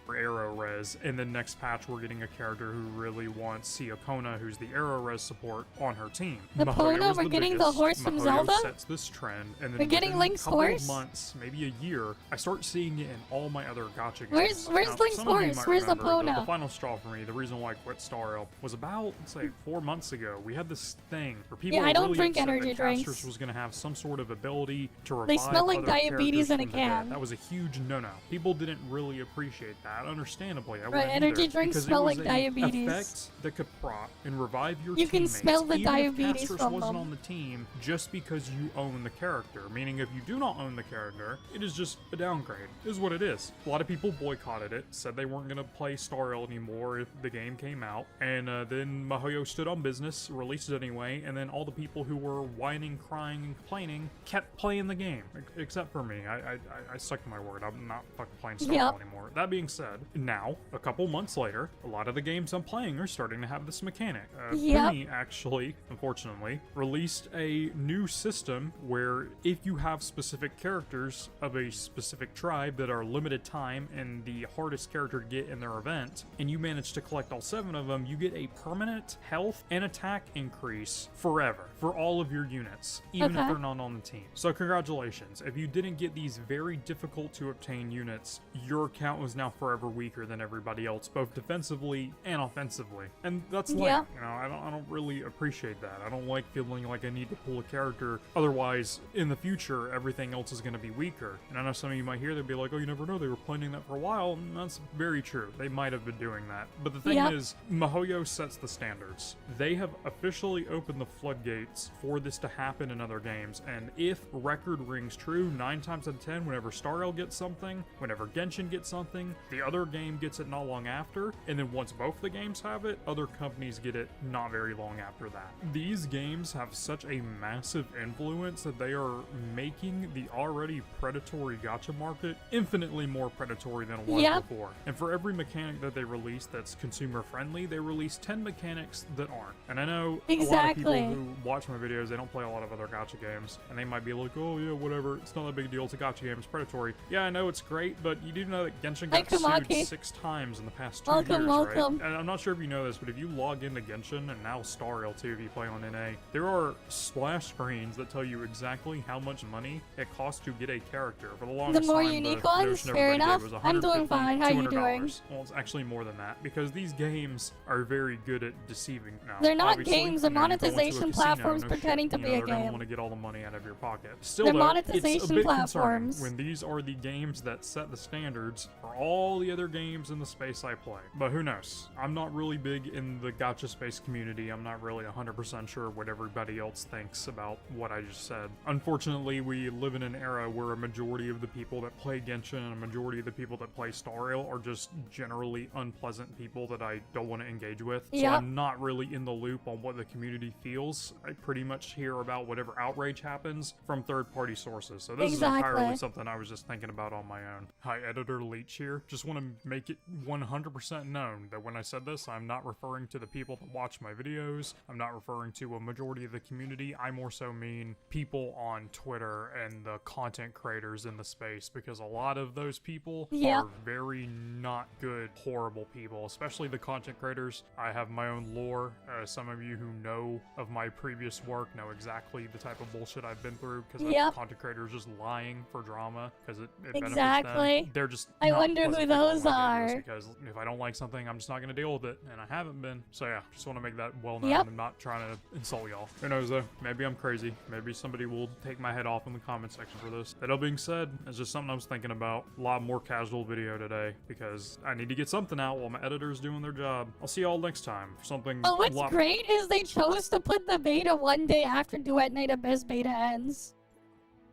Arrow res. In the next patch, we're getting a character who really wants Siokona, who's the arrow res support, on her team. Epona, we're getting the horse from Zelda? Sets this trend, and then we're getting Link's horse? Of months, maybe a year, I start seeing it in all my other gacha games. Where's Link's horse? Where's Epona? The final straw for me, the reason why I quit Star Rail, was about, let's say, 4 months ago. We had this thing where people I don't really drink upset energy that drinks. Casters was going to have some sort of ability to revive They smell like other diabetes in a characters from the dead. can. That was a huge no-no. People didn't really appreciate that, understandably. I Right, energy drinks smell like diabetes. Effect that could prop and revive your You can teammates, smell the even diabetes if Casters from wasn't them. on the team just because you own the character. Meaning, if you do not own the character, it is just a downgrade. Is what it is. A lot of people boycotted it, said they weren't going to play Star Rail anymore if the game came out, and then MiHoYo stood on business, released it anyway, and then all the people who were whining, crying, and complaining kept playing the game, except for me. I stuck to my word. I'm not fucking playing Star Rail anymore. That being said, now, a couple months later, a lot of the games I'm playing are starting to have this mechanic. Penny actually, unfortunately, released a new system where if you have specific characters of a specific tribe that are limited time and the hardest character to get in their event, and you manage to collect all 7 of them, you get a permanent health and attack increase forever for all of your units, even if they're not on the team. So congratulations. If you didn't get these very difficult to obtain units, your account was now forever weaker than everybody else, both defensively and offensively, and that's lame. You know, I don't really appreciate that. I don't like feeling like I need to pull a character, otherwise in the future everything else is going to be weaker. And I know some of you might hear they'd be like, oh, you never know, they were planning that for a while, and that's very true. They might have been doing that, but the thing is, MiHoYo sets the standards. They have officially opened the floodgates for this to happen in other games, and if record rings true, 9 times out of 10, whenever Star Rail gets something, whenever Genshin gets something, the other game gets it not long after, and then once both the games have it, other companies get it not very long after that. These games have such a massive influence that they are making the already predatory gacha market infinitely more predatory than it was before. And for every mechanic that they release that's consumer friendly, they release 10 mechanics that aren't. And I know a lot of people who watch my videos, they don't play a lot of other gacha games, and they might be like, oh yeah, whatever, it's not a big deal, it's a gacha game, it's predatory. Yeah, I know it's great, but you do know that Genshin got sued 6 times in the past 2 years, right? And I'm not sure if you know this, but if you log into Genshin, and now Star Rail too, if you play on NA, there are splash screens that tell you exactly how much money it costs to get a character. For the longest the more time, unique the ones, fair enough. I'm doing fine. How are you doing? Well, it's actually more than that, because these games are very good at deceiving. Now, they're not games, they're monetization platforms pretending to be a they're game. They're gonna want to get all the money out of your pocket. Still, they're though, monetization it's a bit platforms. concerning when these are the games that set the standards for all the other games in the space I play. But who knows? I'm not really big in the gacha space community. I'm not really 100% sure what everybody else thinks about what I just said. Unfortunately, we live in an era where a majority of the people that play Genshin and a majority of the people that play Star Rail are just generally unpleasant people that I don't want to engage with. So I'm not really in the loop on what the community feels. I pretty much hear about whatever outrage happens from third-party sources. So this is entirely something I was just thinking about on my own. Hi, Editor Leech here. Just want to make it 100% known that when I said this, I'm not referring to the people that watch my videos. I'm not referring to a majority of the community. I more so mean people on Twitter and the content creators in the space, because a lot of those people are very not good, horrible people, especially the content creators. I have my own lore. Some of you who know of my previous work know exactly the type of bullshit I've been through, because content creators just lying for drama because it benefits them. They're just I wonder who those are. Because if I don't like something, I'm just not going to deal with it, and I haven't been. So yeah, just want to make that well known. I'm not trying to insult y'all. Who knows though? Maybe I'm crazy. Maybe somebody will take my head off in the comment section for this. That all being said, it's just something I was thinking about. A lot more casual video today because I need to get something out while my editor's doing their job. I'll see y'all next time for something. Oh, what's great is they chose to put the beta one day after Duet Night Abyss beta ends.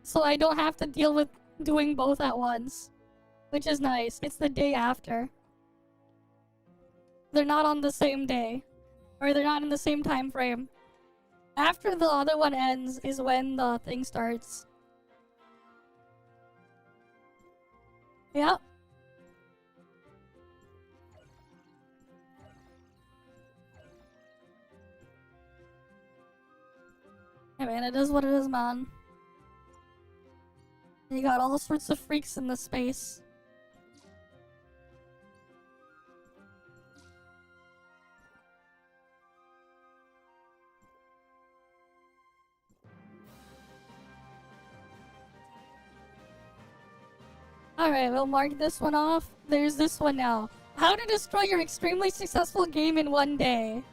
So I don't have to deal with doing both at once, which is nice. It's the day after. They're not on the same day, or they're not in the same time frame. After the other one ends is when the thing starts. Yep. Hey man, it is what it is, man. You got all sorts of freaks in this space. Alright, we'll mark this one off. There's this one now. How to destroy your extremely successful game in one day.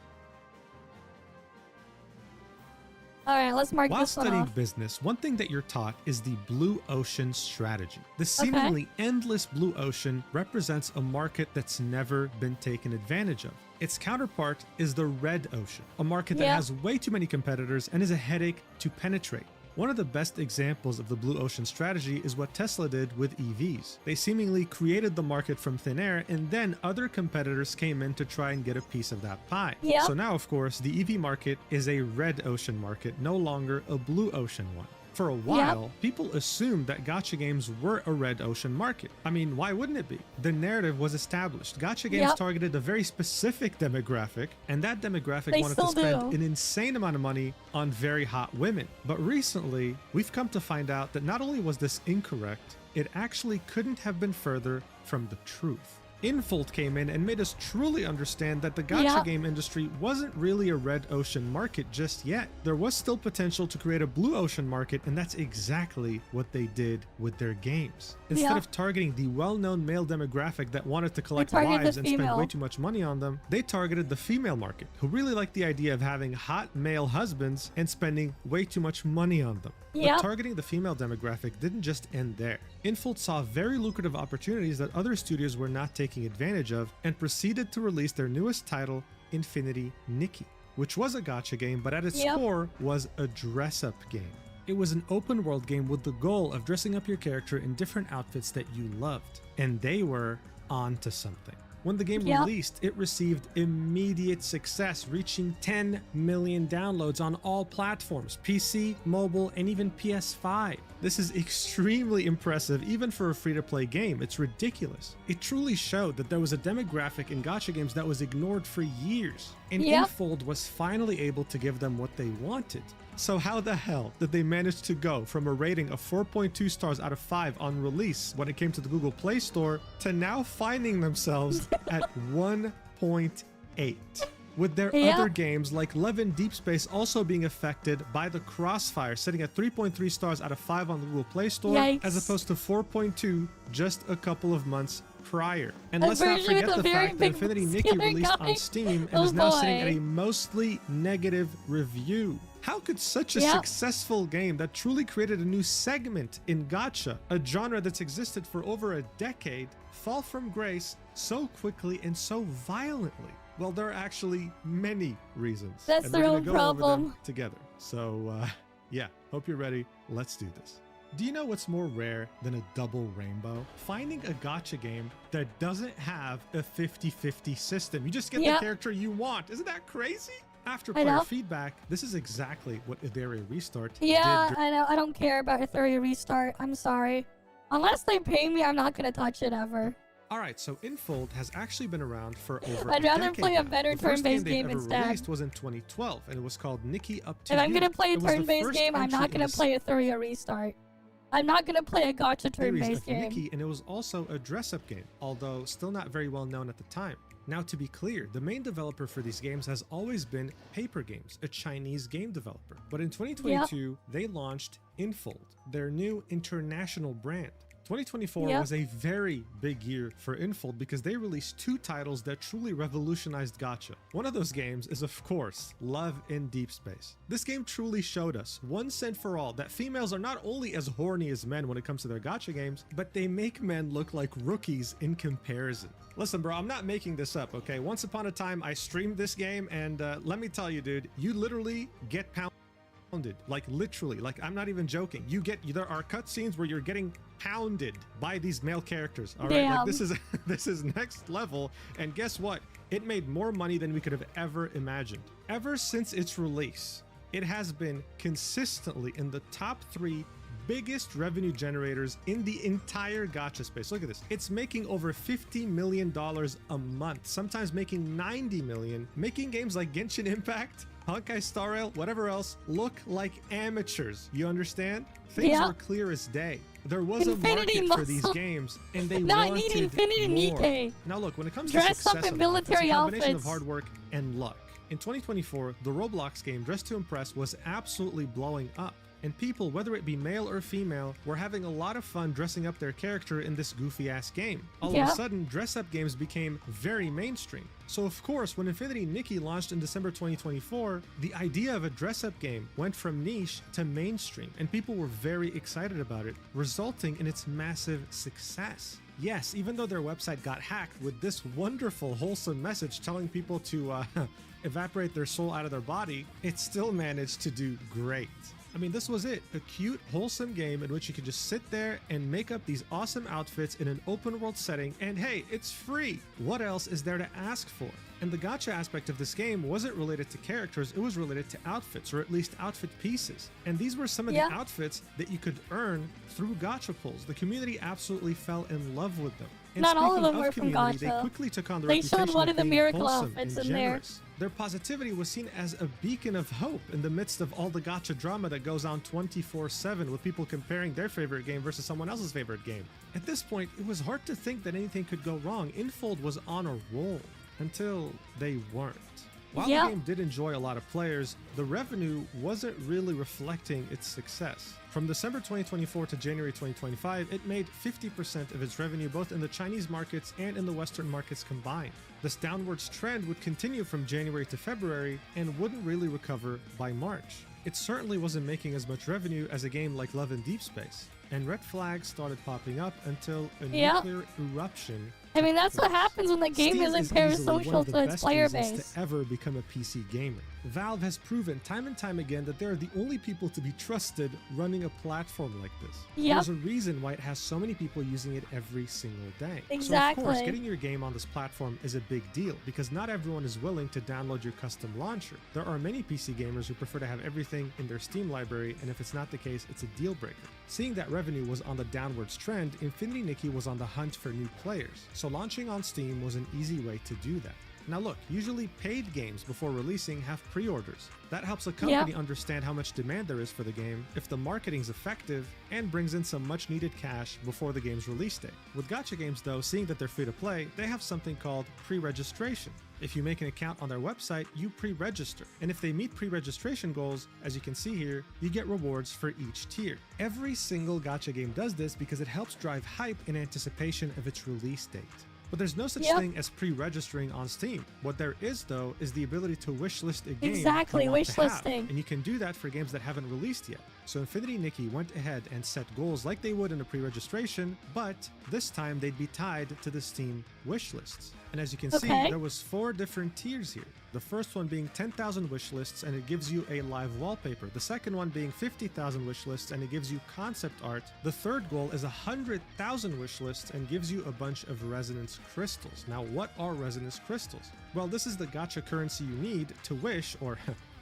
Alright, let's mark this one off. While studying business, one thing that you're taught is the blue ocean strategy. The seemingly endless blue ocean represents a market that's never been taken advantage of. Its counterpart is the red ocean, a market that has way too many competitors and is a headache to penetrate. One of the best examples of the blue ocean strategy is what Tesla did with EVs. They seemingly created the market from thin air, and then other competitors came in to try and get a piece of that pie. So now, of course, the EV market is a red ocean market, no longer a blue ocean one. For a while, people assumed that gacha games were a red ocean market. I mean, why wouldn't it be? The narrative was established. Gacha games targeted a very specific demographic, and that demographic wanted to spend an insane amount of money on very hot women. But recently, we've come to find out that not only was this incorrect, it actually couldn't have been further from the truth. EnVtuber came in and made us truly understand that the gacha game industry wasn't really a red ocean market just yet. There was still potential to create a blue ocean market, and that's exactly what they did with their games. Instead of targeting the well-known male demographic that wanted to collect wives and spend way too much money on them, they targeted the female market, who really liked the idea of having hot male husbands and spending way too much money on them. But targeting the female demographic didn't just end there. EnVtuber saw very lucrative opportunities that other studios were not taking advantage of and proceeded to release their newest title, Infinity Nikki, which was a gacha game, but at its core was a dress-up game. It was an open world game with the goal of dressing up your character in different outfits that you loved, and they were onto something. When the game released, it received immediate success, reaching 10 million downloads on all platforms, PC, mobile, and even PS5. This is extremely impressive even for a free-to-play game. It's ridiculous. It truly showed that there was a demographic in gacha games that was ignored for years, and EnVtuber was finally able to give them what they wanted. So how the hell did they manage to go from a rating of 4.2 stars out of 5 on release when it came to the Google Play Store to now finding themselves at 1.8? With their other games like Love in Deep Space also being affected by the crossfire, sitting at 3.3 stars out of 5 on the Google Play Store, as opposed to 4.2 just a couple of months prior. And let's not forget the fact that Infinity Nikki released on Steam and is now sitting at a mostly negative review. How could such a successful game that truly created a new segment in gacha, a genre that's existed for over a decade, fall from grace so quickly and so violently? Well, there are actually many reasons. That's and their we're own gonna go over problem. them together. So, yeah, hope you're ready. Let's do this. Do you know what's more rare than a double rainbow? Finding a gacha game that doesn't have a 50-50 system. You just get the character you want. Isn't that crazy? After player feedback, this is exactly what Ethereum Restart did. I know. I don't care about Ethereum Restart. I'm sorry. Unless they pay me, I'm not gonna touch it ever. Alright, so EnVtuber has actually been around for over I'd a rather decade play a now. better The first turn-based game game they ever instead. released was in 2012, and it was called Nikki Up to If I'm You. gonna play a It was the turn-based first game, I'm entry not in gonna the play Ethereum Restart. I'm not gonna play a gacha series turn-based of game. Nikki, and it was also a dress-up game, although still not very well known at the time. Now, to be clear, the main developer for these games has always been Paper Games, a Chinese game developer. But in 2022, they launched EnVtuber, their new international brand. 2024 was a very big year for EnVtuber because they released 2 titles that truly revolutionized gacha. One of those games is, of course, Love in Deep Space. This game truly showed us, once and for all, that females are not only as horny as men when it comes to their gacha games, but they make men look like rookies in comparison. Listen, bro, I'm not making this up, okay? Once upon a time, I streamed this game, and let me tell you, dude, you literally get pounded. pounded. Like literally, like I'm not even joking. There are cutscenes where you're getting pounded by these male characters. All right, like this is next level. And guess what? It made more money than we could have ever imagined. Ever since its release, it has been consistently in the top 3 biggest revenue generators in the entire gacha space. Look at this. It's making over $50 million a month, sometimes making $90 million, making games like Genshin Impact, Honkai Star Rail, whatever else, look like amateurs. You understand? Things were clear as day. There was a market for these games, and they wanted more. Now look, when it comes to success, it's a combination of hard work and luck. In 2024, the Roblox game Dress to Impress was absolutely blowing up. And people, whether it be male or female, were having a lot of fun dressing up their character in this goofy-ass game. All of a sudden, dress-up games became very mainstream. So of course, when Infinity Nikki launched in December 2024, the idea of a dress-up game went from niche to mainstream, and people were very excited about it, resulting in its massive success. Yes, even though their website got hacked with this wonderful, wholesome message telling people to evaporate their soul out of their body, it still managed to do great. I mean, this was it. A cute, wholesome game in which you could just sit there and make up these awesome outfits in an open world setting, and hey, it's free! What else is there to ask for? And the gacha aspect of this game wasn't related to characters, it was related to outfits, or at least outfit pieces. And these were some of the outfits that you could earn through gacha pulls. The community absolutely fell in love with them. And not all of them were from gacha. They quickly took on the reputation showed one of the miracle outfits in there. Their positivity was seen as a beacon of hope in the midst of all the gacha drama that goes on 24/7 with people comparing their favorite game versus someone else's favorite game. At this point, it was hard to think that anything could go wrong. Infold was on a roll until they weren't. While the game did enjoy a lot of players, the revenue wasn't really reflecting its success. From December 2024 to January 2025, it made 50% of its revenue both in the Chinese markets and in the Western markets combined. This downwards trend would continue from January to February and wouldn't really recover by March. It certainly wasn't making as much revenue as a game like Love in Deep Space, and red flags started popping up until a nuclear eruption. I mean, that's what happens when the game isn't parasocial to its player base. To ever become a PC gamer. Valve has proven time and time again that they're the only people to be trusted running a platform like this. There's a reason why it has so many people using it every single day. So of course, getting your game on this platform is a big deal because not everyone is willing to download your custom launcher. There are many PC gamers who prefer to have everything in their Steam library, and if it's not the case, it's a deal breaker. Seeing that revenue was on the downwards trend, Infinity Nikki was on the hunt for new players. So launching on Steam was an easy way to do that. Now look, usually paid games before releasing have pre-orders. That helps a company understand how much demand there is for the game, if the marketing's effective, and brings in some much needed cash before the game's release date. With gacha games though, seeing that they're free to play, they have something called pre-registration. If you make an account on their website, you pre-register. And if they meet pre-registration goals, as you can see here, you get rewards for each tier. Every single gacha game does this because it helps drive hype in anticipation of its release date. But there's no such thing as pre-registering on Steam. What there is, though, is the ability to wishlist a game. Exactly, wishlisting. And you can do that for games that haven't released yet. So Infinity Nikki went ahead and set goals like they would in a pre-registration, but this time they'd be tied to the Steam wishlists. And as you can see, there was 4 different tiers here. The first one being 10,000 wishlists and it gives you a live wallpaper. The second one being 50,000 wishlists and it gives you concept art. The third goal is 100,000 wishlists and gives you a bunch of resonance crystals. Now, what are resonance crystals? Well, this is the gacha currency you need to wish or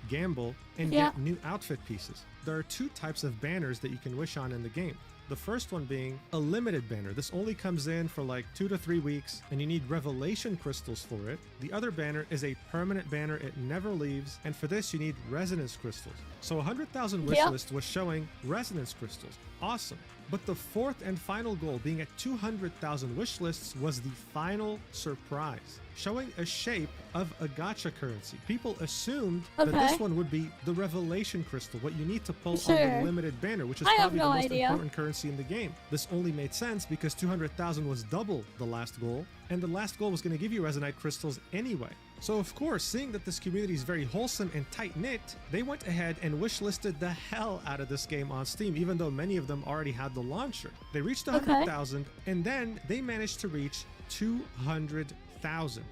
gamble and get new outfit pieces. There are 2 types of banners that you can wish on in the game. The first one being a limited banner. This only comes in for like 2 to 3 weeks and you need revelation crystals for it. The other banner is a permanent banner. It never leaves. And for this, you need resonance crystals. So 100,000 wishlist was showing resonance crystals. Awesome. But the fourth and final goal, being at 200,000 wishlists, was the final surprise, showing a shape of a gacha currency. People assumed that this one would be the revelation crystal, what you need to pull on the limited banner, which is probably the most important currency in the game. This only made sense because 200,000 was double the last goal, and the last goal was going to give you resonite crystals anyway. So of course, seeing that this community is very wholesome and tight-knit, they went ahead and wishlisted the hell out of this game on Steam, even though many of them already had the launcher. They reached 100,000, and then they managed to reach 200,000.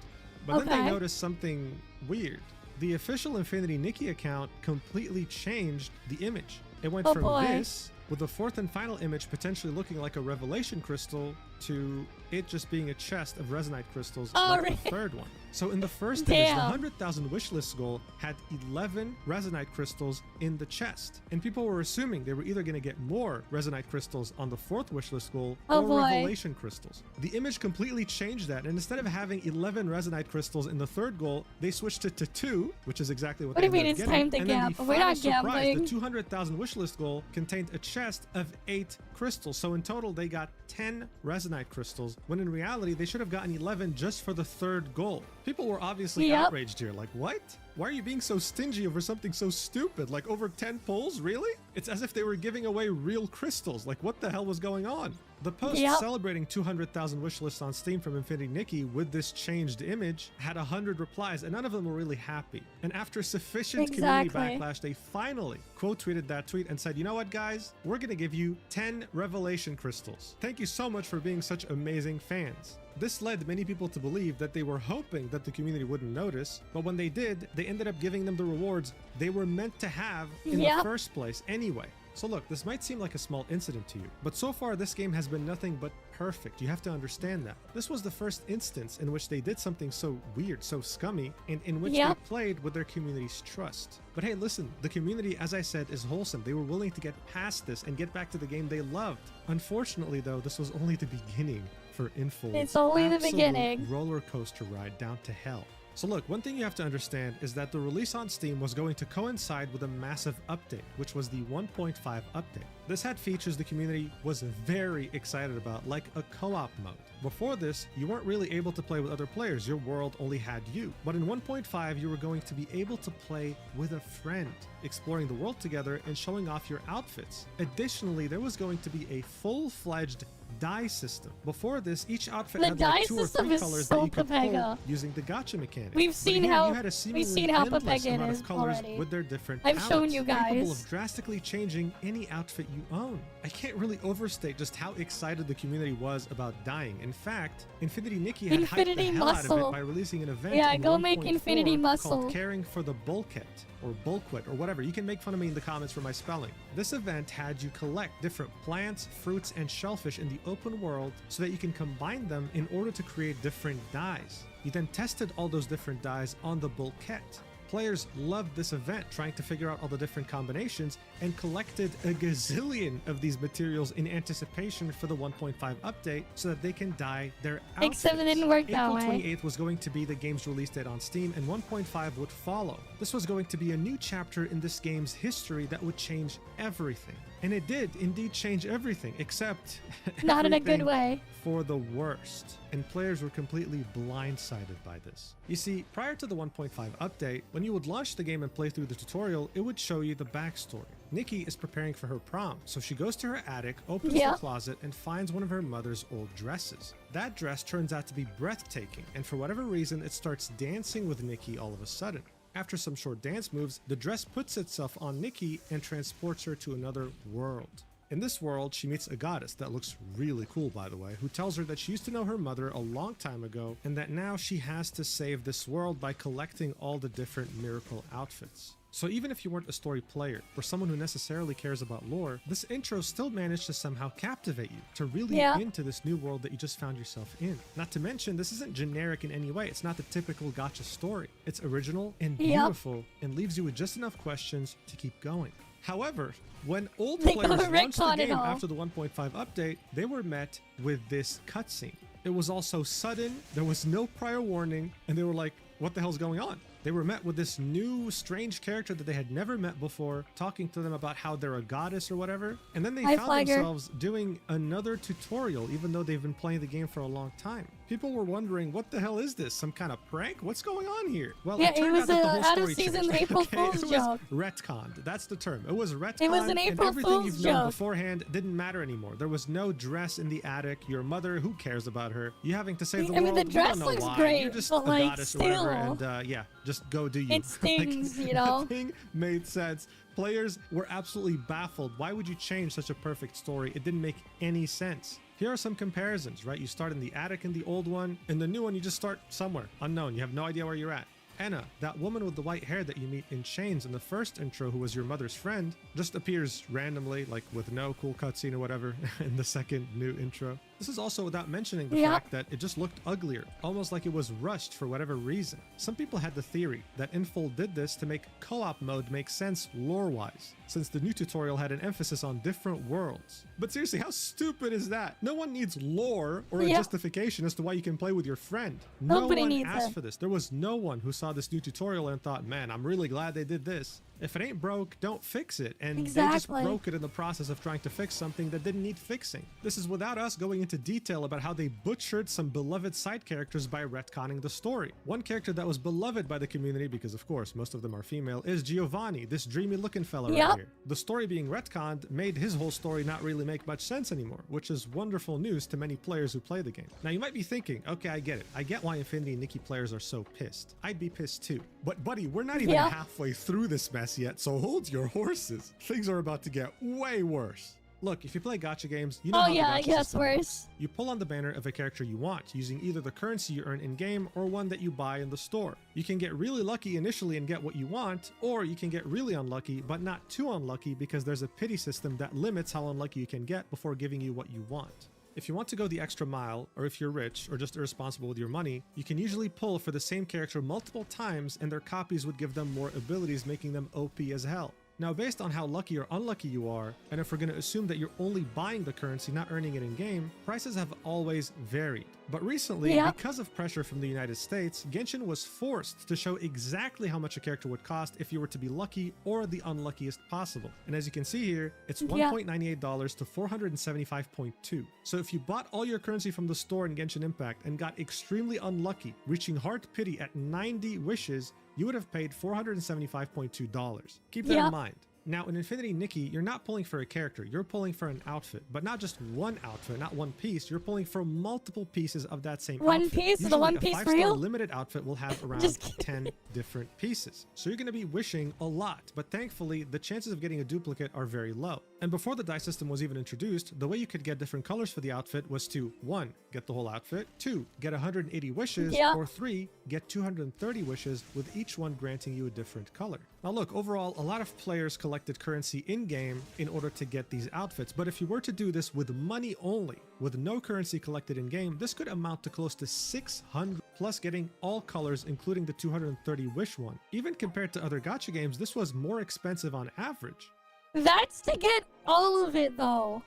But then they noticed something weird. the official Infinity Nikki account completely changed the image. It went from this, with the fourth and final image potentially looking like a revelation crystal, to it just being a chest of resonite crystals like the third one. So in the first image, the 100,000 wishlist goal had 11 resonite crystals in the chest. And people were assuming they were either going to get more resonite crystals on the fourth wishlist goal or revelation crystals. The image completely changed that, and instead of having 11 resonite crystals in the third goal, they switched it to 2, which is exactly what they ended up getting. Time to gamble? We're not gambling. The 200,000 wishlist goal contained a chest of 8 crystals. So in total, they got 10 resonite crystals, when in reality, they should have gotten 11 just for the third goal. People were obviously outraged here. Like, what? Why are you being so stingy over something so stupid? Like, over 10 pulls? Really? It's as if they were giving away real crystals. Like, what the hell was going on? The post celebrating 200,000 wishlists on Steam from Infinity Nikki with this changed image had 100 replies, and none of them were really happy. And after sufficient community backlash, they finally quote tweeted that tweet and said, you know what, guys? We're going to give you 10 revelation crystals. Thank you so much for being such amazing fans. This led many people to believe that they were hoping that the community wouldn't notice, but when they did, they ended up giving them the rewards they were meant to have in the first place anyway. So look, this might seem like a small incident to you, but so far this game has been nothing but perfect. You have to understand that. This was the first instance in which they did something so weird, so scummy, and in which they played with their community's trust. But hey, listen, the community, as I said, is wholesome. They were willing to get past this and get back to the game they loved. Unfortunately, though, this was only the beginning for Infold's It's only the beginning. Roller coaster ride down to hell. So look, one thing you have to understand is that the release on Steam was going to coincide with a massive update, which was the 1.5 update. This had features the community was very excited about, like a co-op mode. Before this, you weren't really able to play with other players, your world only had you. But in 1.5, you were going to be able to play with a friend, exploring the world together and showing off your outfits. Additionally, there was going to be a full-fledged dye system. Before this, each outfit had like 2 or 3 colors that you could pull using the gacha mechanic. We've seen how Papega it is colors already. with their different I've shown you guys. Capable of drastically changing any outfit you own. I can't really overstate just how excited the community was about dyeing. In fact, Infinity Nikki had hyped the hell out of it by releasing an event in go make Infinity Muscle called Caring for the Bulkhead, or Bulkhead, or whatever. You can make fun of me in the comments for my spelling. This event had you collect different plants, fruits, and shellfish in the open world so that you can combine them in order to create different dyes. You then tested all those different dyes on the Bulkhead. Players loved this event, trying to figure out all the different combinations, and collected a gazillion of these materials in anticipation for the 1.5 update so that they can dye their outfits. Except it didn't work that way. April 28th was going to be the game's release date on Steam, and 1.5 would follow. This was going to be a new chapter in this game's history that would change everything. And it did indeed change everything, except not in a good way. For the worst. And players were completely blindsided by this. You see, prior to the 1.5 update, when you would launch the game and play through the tutorial, it would show you the backstory. Nikki is preparing for her prom, so she goes to her attic, opens the closet, and finds one of her mother's old dresses. That dress turns out to be breathtaking, and for whatever reason, it starts dancing with Nikki all of a sudden. After some short dance moves, the dress puts itself on Nikki and transports her to another world. In this world, she meets a goddess that looks really cool, by the way, who tells her that she used to know her mother a long time ago and that now she has to save this world by collecting all the different miracle outfits. So even if you weren't a story player or someone who necessarily cares about lore, this intro still managed to somehow captivate you, to really into this new world that you just found yourself in. Not to mention, this isn't generic in any way. It's not the typical gacha story. It's original and beautiful and leaves you with just enough questions to keep going. However, when old players launched the game after the 1.5 update, they were met with this cutscene. It was all so sudden, there was no prior warning, and they were like, what the hell's going on? They were met with this new strange character that they had never met before, talking to them about how they're a goddess or whatever. And then they found themselves doing another tutorial, even though they've been playing the game for a long time. People were wondering, what the hell is this? Some kind of prank? What's going on here? Well, it turned out that the whole out story of season changed. April Fool's joke. It was retconned. That's the term. It was retconned. It was an April and everything Fool's you've known joke. beforehand didn't matter anymore. There was no dress in the attic. Your mother, who cares about her? You having to save the world. I mean, the dress we don't know looks why. great, You're just but a like, goddess still. or whatever. And yeah, just go do you. It stings, you know? Nothing made sense. Players were absolutely baffled. Why would you change such a perfect story? It didn't make any sense. Here are some comparisons, right? You start in the attic in the old one. In the new one, you just start somewhere unknown. You have no idea where you're at. Enna, that woman with the white hair that you meet in Chains in the first intro who was your mother's friend, just appears randomly, like with no cool cutscene or whatever, in the second new intro. This is also without mentioning the fact that it just looked uglier, almost like it was rushed for whatever reason. Some people had the theory that Inful did this to make co-op mode make sense lore-wise, since the new tutorial had an emphasis on different worlds. But seriously, how stupid is that? No one needs lore or a justification as to why you can play with your friend. Nobody no one needs asked it. for this. There was no one who saw this new tutorial and thought, man, I'm really glad they did this. If it ain't broke, don't fix it. And they just broke it in the process of trying to fix something that didn't need fixing. This is without us going into detail about how they butchered some beloved side characters by retconning the story. One character that was beloved by the community, because of course most of them are female, is Giovanni, this dreamy looking fella right here. The story being retconned made his whole story not really make much sense anymore, which is wonderful news to many players who play the game. Now you might be thinking, okay, I get it. I get why Infinity Nikki players are so pissed. I'd be pissed too. But buddy, we're not even halfway through this mess yet, so hold your horses. Things are about to get way worse. Look, if you play gacha games, you know how the gacha it gets system worse. works. You pull on the banner of a character you want, using either the currency you earn in-game or one that you buy in the store. You can get really lucky initially and get what you want, or you can get really unlucky, but not too unlucky because there's a pity system that limits how unlucky you can get before giving you what you want. If you want to go the extra mile, or if you're rich or just irresponsible with your money, you can usually pull for the same character multiple times and their copies would give them more abilities, making them OP as hell. Now, based on how lucky or unlucky you are, and if we're going to assume that you're only buying the currency, not earning it in-game, prices have always varied. But recently, because of pressure from the United States, Genshin was forced to show exactly how much a character would cost if you were to be lucky or the unluckiest possible. And as you can see here, it's $1.98 to 475.2. So if you bought all your currency from the store in Genshin Impact and got extremely unlucky, reaching heart pity at 90 wishes, you would have paid $475.2. Keep that in mind. Now, in Infinity Nikki, you're not pulling for a character, you're pulling for an outfit. But not just one outfit, not one piece, you're pulling for multiple pieces of that same outfit. One piece? Usually, The one piece for real? a 5-star limited outfit will have around 10 different pieces. So you're going to be wishing a lot, but thankfully, the chances of getting a duplicate are very low. And before the dice system was even introduced, the way you could get different colors for the outfit was to 1. Get the whole outfit, 2. Get 180 wishes, or 3. Get 230 wishes, with each one granting you a different color. Now look, overall, a lot of players collected currency in-game in order to get these outfits, but if you were to do this with money only, with no currency collected in-game, this could amount to close to 600, plus getting all colors, including the 230 wish one. Even compared to other gacha games, this was more expensive on average. That's to get all of it, though.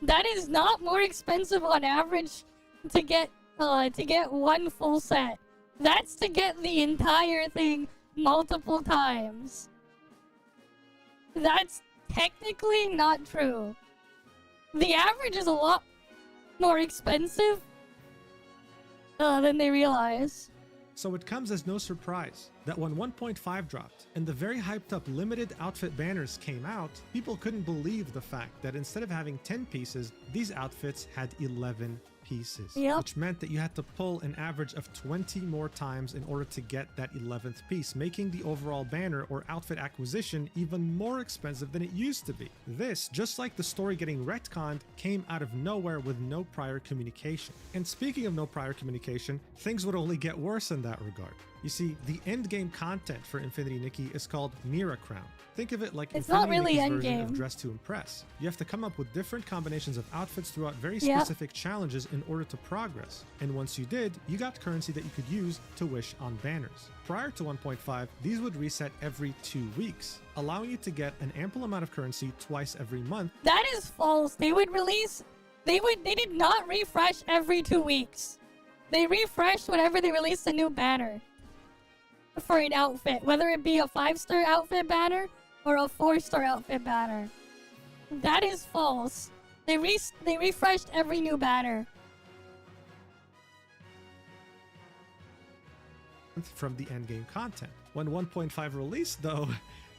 That is not more expensive on average to get one full set. That's to get the entire thing multiple times. That's technically not true. The average is a lot more expensive than they realize. So it comes as no surprise that when 1.5 dropped and the very hyped up limited outfit banners came out, people couldn't believe the fact that instead of having 10 pieces, these outfits had 11 pieces, which meant that you had to pull an average of 20 more times in order to get that 11th piece, making the overall banner or outfit acquisition even more expensive than it used to be. This, just like the story getting retconned, came out of nowhere with no prior communication. And speaking of no prior communication, things would only get worse in that regard. You see, the endgame content for Infinity Nikki is called Mira Crown. Think of it like Infinity Nikki's version of Dress to Impress. You have to come up with different combinations of outfits throughout very specific challenges in order to progress. And once you did, you got currency that you could use to wish on banners. Prior to 1.5, these would reset every 2 weeks, allowing you to get an ample amount of currency twice every month. That is false. They did not refresh every 2 weeks. They refreshed whenever they released a new banner for an outfit, whether it be a 5-star outfit banner or a 4-star outfit banner. That is false. They refreshed every new banner. From the endgame content. When 1.5 released, though,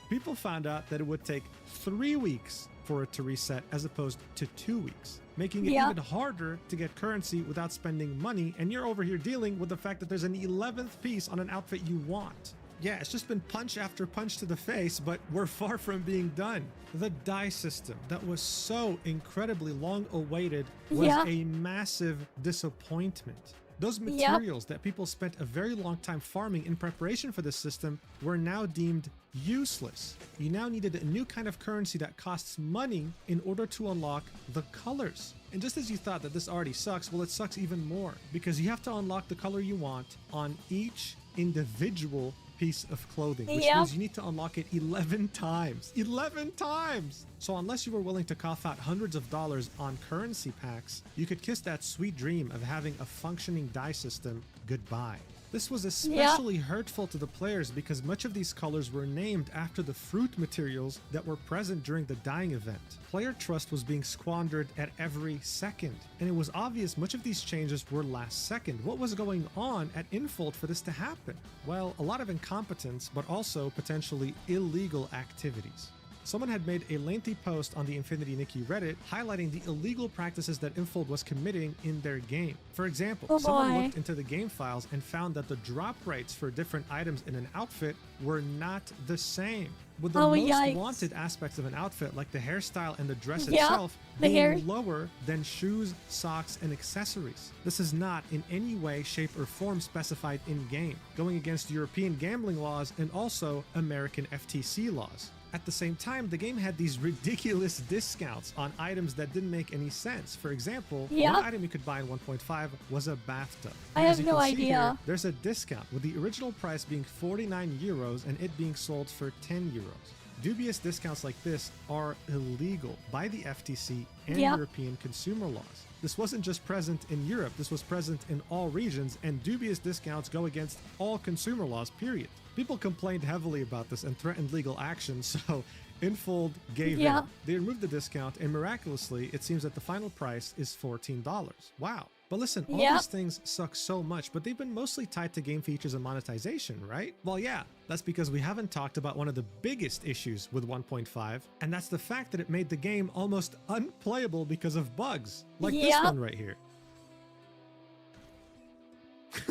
people found out that it would take 3 weeks for it to reset as opposed to 2 weeks, making it even harder to get currency without spending money, and you're over here dealing with the fact that there's an 11th piece on an outfit you want. Yeah, it's just been punch after punch to the face, but we're far from being done. The die system that was so incredibly long awaited was a massive disappointment. Those materials that people spent a very long time farming in preparation for this system were now deemed useless. You now needed a new kind of currency that costs money in order to unlock the colors. And just as you thought that this already sucks, well, it sucks even more because you have to unlock the color you want on each individual piece of clothing, which means you need to unlock it 11 times. 11 times! So unless you were willing to cough out hundreds of dollars on currency packs, you could kiss that sweet dream of having a functioning dye system goodbye. This was especially hurtful to the players because much of these colors were named after the fruit materials that were present during the dyeing event. Player trust was being squandered at every second, and it was obvious much of these changes were last second. What was going on at Infold for this to happen? Well, a lot of incompetence, but also potentially illegal activities. Someone had made a lengthy post on the Infinity Nikki Reddit highlighting the illegal practices that Infold was committing in their game. For example, someone looked into the game files and found that the drop rates for different items in an outfit were not the same, with the most wanted aspects of an outfit, like the hairstyle and the dress itself, being lower than shoes, socks, and accessories. This is not in any way, shape, or form specified in-game, going against European gambling laws and also American FTC laws. At the same time, the game had these ridiculous discounts on items that didn't make any sense. For example, one item you could buy in 1.5 was a bathtub. I have no idea. Here, there's a discount, with the original price being 49 euros and it being sold for 10 euros. Dubious discounts like this are illegal by the FTC and European consumer laws. This wasn't just present in Europe, this was present in all regions, and dubious discounts go against all consumer laws, period. People complained heavily about this and threatened legal action, so Infold gave in. They removed the discount, and miraculously, it seems that the final price is $14. Wow. But listen, all these things suck so much, but they've been mostly tied to game features and monetization, right? Well, yeah, that's because we haven't talked about one of the biggest issues with 1.5, and that's the fact that it made the game almost unplayable because of bugs. Like this one right here.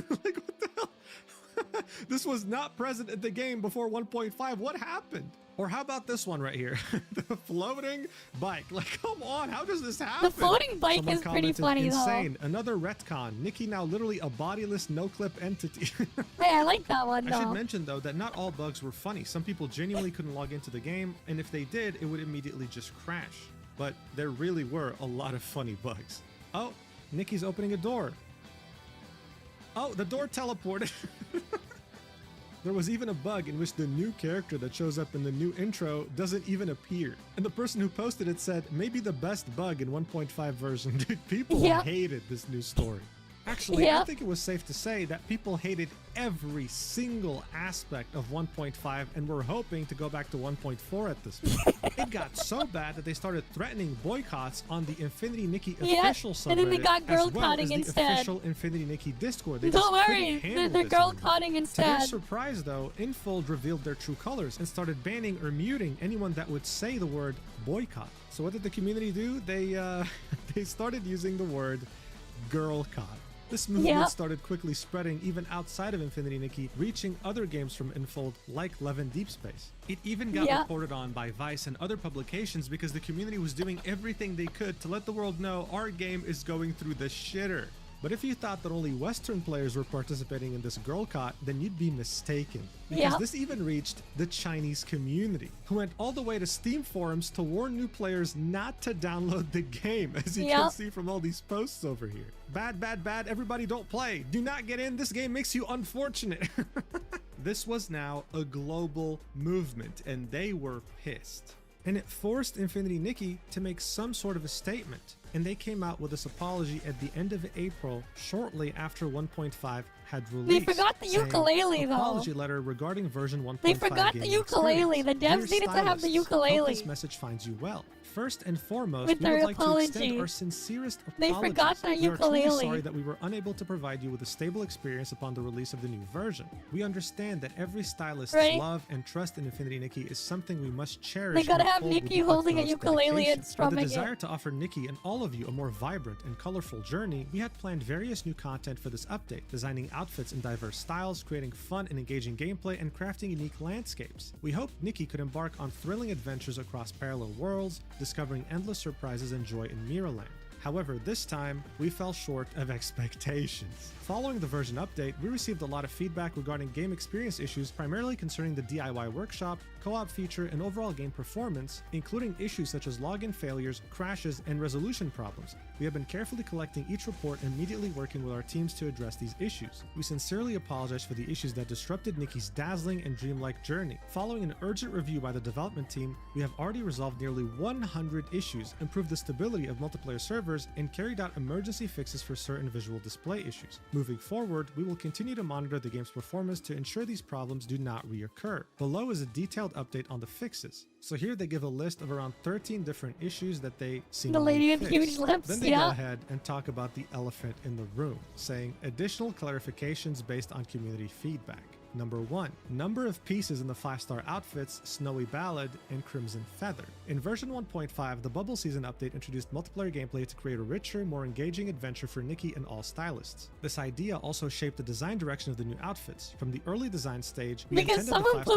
Like, what the hell? This was not present in the game before 1.5. What happened? Or how about this one right here? The floating bike. Like, come on, how does this happen? The floating bike Someone is pretty funny, insane. Another retcon. Nikki now literally a bodiless, no-clip entity. Hey, I like that one, though. I should mention, though, that not all bugs were funny. Some people genuinely couldn't log into the game, and if they did, it would immediately just crash. But there really were a lot of funny bugs. Oh, Nikki's opening a door. Oh, the door teleported. There was even a bug in which the new character that shows up in the new intro doesn't even appear. And the person who posted it said, maybe the best bug in 1.5 version. Dude, people hated this new story. Actually, I think it was safe to say that people hated every single aspect of 1.5 and were hoping to go back to 1.4 at this point. It got so bad that they started threatening boycotts on the Infinity Nikki official subreddit, and then they got girl as well cutting as the instead. official Infinity Nikki Discord. They Don't worry, they're girl cutting instead. To their surprise, though, Infold revealed their true colors and started banning or muting anyone that would say the word boycott. So what did the community do? They started using the word girl cot. This movement started quickly spreading even outside of Infinity Nikki, reaching other games from Infold like Levin Deep Space. It even got reported on by Vice and other publications because the community was doing everything they could to let the world know our game is going through the shitter. But if you thought that only Western players were participating in this girl cot, then you'd be mistaken. Because this even reached the Chinese community, who went all the way to Steam forums to warn new players not to download the game, as you can see from all these posts over here. Bad, bad, bad, everybody don't play. Do not get in, this game makes you unfortunate. This was now a global movement, and they were pissed. And it forced Infinity Nikki to make some sort of a statement. And they came out with this apology at the end of April, shortly after 1.5 had released. They forgot the ukulele, though. Apology letter regarding version 1.5. They forgot the ukulele. The devs needed to have the ukulele. Hope this message finds you well. First and foremost, we would like to extend our sincerest apologies. They forgot their ukulele. We are truly sorry that we were unable to provide you with a stable experience upon the release of the new version. We understand that every stylist's love and trust in Infinity Nikki is something we must cherish. They gotta have Nikki holding a ukulele and strumming it. With the desire to offer Nikki and all of you a more vibrant and colorful journey, we had planned various new content for this update, designing outfits in diverse styles, creating fun and engaging gameplay, and crafting unique landscapes. We hoped Nikki could embark on thrilling adventures across parallel worlds, discovering endless surprises and joy in Mirrorland. However, this time, we fell short of expectations. Following the version update, we received a lot of feedback regarding game experience issues primarily concerning the DIY workshop, co-op feature, and overall game performance, including issues such as login failures, crashes, and resolution problems. We have been carefully collecting each report and immediately working with our teams to address these issues. We sincerely apologize for the issues that disrupted Nikki's dazzling and dreamlike journey. Following an urgent review by the development team, we have already resolved nearly 100 issues, improved the stability of multiplayer servers, and carried out emergency fixes for certain visual display issues. Moving forward, we will continue to monitor the game's performance to ensure these problems do not reoccur. Below is a detailed update on the fixes. So here they give a list of around 13 different issues that they seem to fix. The lady with huge lips, Then they go ahead and talk about the elephant in the room, saying additional clarifications based on community feedback. Number 1. Number of pieces in the 5-star outfits, Snowy Ballad, and Crimson Feather. In version 1.5, the Bubble Season update introduced multiplayer gameplay to create a richer, more engaging adventure for Nikki and all stylists. This idea also shaped the design direction of the new outfits. From the early design stage, we intended the 5-star outfits to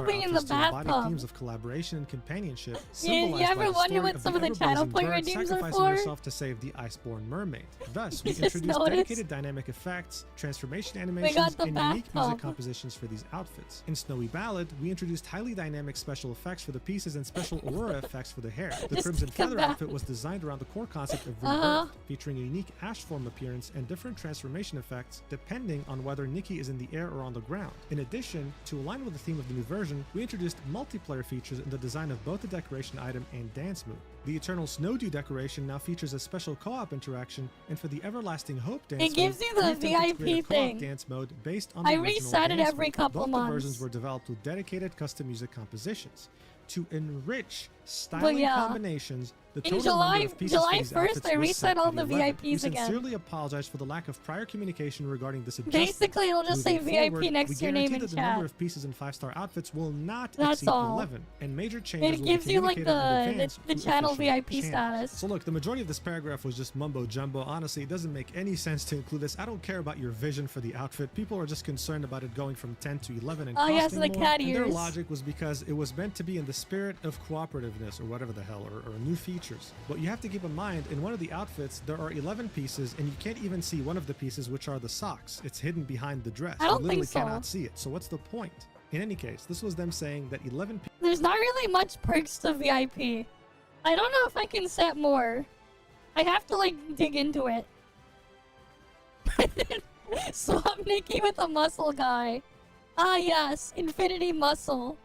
embody themes of collaboration and companionship, symbolized you ever by the wonder story what of some the of the channel ever-blazing player bird names are sacrificing for? herself to save the iceborne mermaid. Thus, we Just introduced noticed. dedicated dynamic effects, transformation animations, the and unique music bathtub. compositions for these outfits. In Snowy Ballad, we introduced highly dynamic special effects for the pieces and special aurora effects for the hair. The Just Crimson think Feather about outfit was designed around the core concept of rebirth, featuring a unique ash form appearance and different transformation effects depending on whether Nikki is in the air or on the ground. In addition, to align with the theme of the new version, we introduced multiplayer features in the design of both the decoration item and dance move. The Eternal Snowdew decoration now features a special co-op interaction, and for the Everlasting Hope dance It gives mode, you the we attempted to create a VIP co-op thing. dance mode based on the I original reset it dance every mode. couple Both months. the versions were developed with dedicated custom music compositions. To enrich styling yeah. combinations, the In total July- number of pieces July for these 1st, outfits I was reset set all at the 11. VIPs We again. sincerely apologize for the lack of prior communication regarding this adjustment. Basically, it'll just say Moving VIP forward, next we to your name guarantee in that the number chat. of pieces in 5-star outfits will not That's exceed all. 11, and major changes It will gives be you like communicated in the advance through channel official VIP channels. status. So look, the majority of this paragraph was just mumbo jumbo. Honestly, it doesn't make any sense to include this. I don't care about your vision for the outfit. People are just concerned about it going from 10 to 11 and Oh, costing yes, the more. cat And their ears. logic was because it was meant to be in the spirit of cooperativeness or whatever the hell, or new features. But you have to keep in mind, in one of the outfits, there are 11 pieces, and you can't even see one of the pieces, which are the socks. It's hidden behind the dress. I don't You literally think so. cannot see it. So what's the point? In any case, this was them saying that 11 There's not really much perks to VIP. I don't know if I can set more. I have to like dig into it. Swap Nikki with a muscle guy. Ah yes, Infinity Muscle.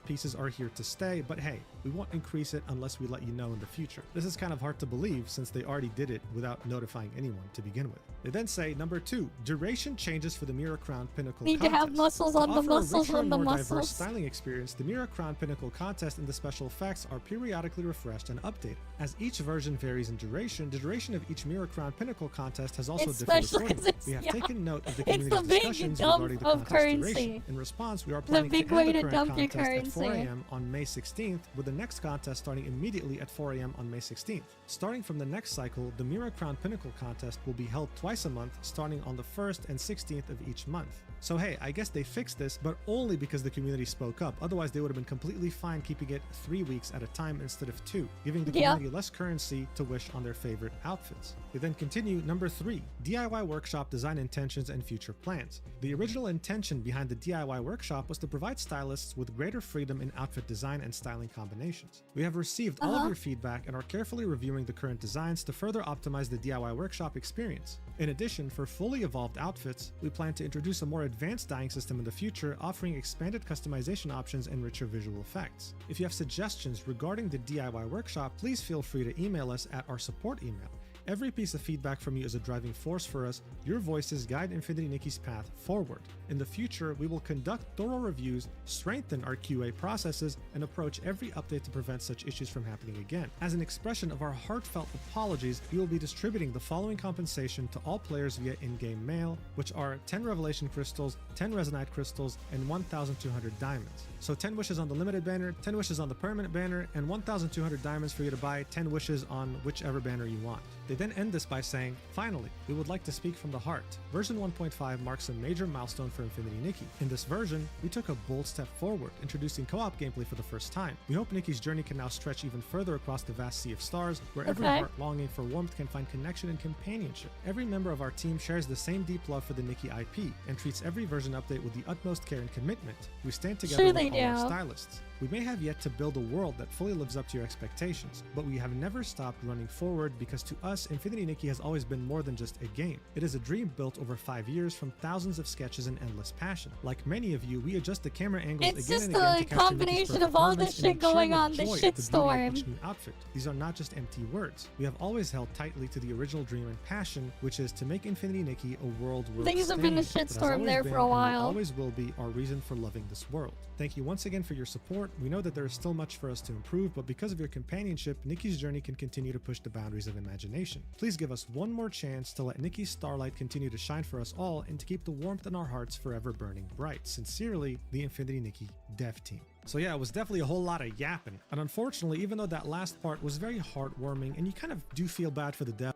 pieces are here to stay, but hey, we won't increase it unless we let you know in the future. This is kind of hard to believe since they already did it without notifying anyone to begin with. They then say, number 2, duration changes for the Mirror Crown Pinnacle Need contest. to have muscles on the offer muscles a richer on and the more muscles. diverse styling experience, the Mirror Crown Pinnacle contest and the special effects are periodically refreshed and updated. As each version varies in duration, the duration of each Mirror Crown Pinnacle contest has also It's differed special 'cause accordingly. it's- We have yeah. taken note of the It's the community's big discussions dump regarding the of contest currency. duration. In response, we are The planning big to way end to the current dump your contest at 4 currency. a.m. on May 16th, with the next contest starting immediately at 4 a.m. on May 16th. Starting from the next cycle, the Mirror Crown Pinnacle contest will be held twice a month, starting on the 1st and 16th of each month. So hey, I guess they fixed this, but only because the community spoke up. Otherwise, they would have been completely fine keeping it 3 weeks at a time instead of 2, giving the community less currency to wish on their favorite outfits. They then continue, number 3, DIY Workshop Design Intentions and Future Plans. The original intention behind the DIY Workshop was to provide stylists with greater freedom in outfit design and styling combinations. We have received all of your feedback and are carefully reviewing the current designs to further optimize the DIY Workshop experience. In addition, for fully evolved outfits, we plan to introduce a more advanced dyeing system in the future, offering expanded customization options and richer visual effects. If you have suggestions regarding the DIY Workshop, please feel free to email us at our support email. Every piece of feedback from you is a driving force for us. Your voices guide Infinity Nikki's path forward. In the future, we will conduct thorough reviews, strengthen our QA processes, and approach every update to prevent such issues from happening again. As an expression of our heartfelt apologies, we will be distributing the following compensation to all players via in-game mail, which are 10 Revelation Crystals, 10 Resonite Crystals, and 1,200 Diamonds. So 10 wishes on the limited banner, 10 wishes on the permanent banner, and 1,200 Diamonds for you to buy 10 wishes on whichever banner you want. They They then end this by saying, "Finally, we would like to speak from the heart. Version 1.5 marks a major milestone for Infinity Nikki. In this version, we took a bold step forward, introducing co-op gameplay for the first time. We hope Nikki's journey can now stretch even further across the vast sea of stars, where every heart longing for warmth can find connection and companionship. Every member of our team shares the same deep love for the Nikki IP, and treats every version update with the utmost care and commitment. We stand together with all our stylists. We may have yet to build a world that fully lives up to your expectations, but we have never stopped running forward because to us, Infinity Nikki has always been more than just a game. It is a dream built over 5 years from thousands of sketches and endless passion. Like many of you, we adjust the camera angles again and again to capture Nikki's performance combination of all this shit going on, the shitstorm. Each new outfit. These are not just empty words. We have always held tightly to the original dream and passion, which is to make Infinity Nikki a world worth Things have been a shitstorm there for a while. Always will be our reason for loving this world. Thank you once again for your support. We know that there is still much for us to improve, but because of your companionship, Nikki's journey can continue to push the boundaries of imagination. Please give us one more chance to let Nikki's starlight continue to shine for us all and to keep the warmth in our hearts forever burning bright. Sincerely, the Infinity Nikki dev team." So yeah, it was definitely a whole lot of yapping. And unfortunately, even though that last part was very heartwarming, and you kind of do feel bad for the dev.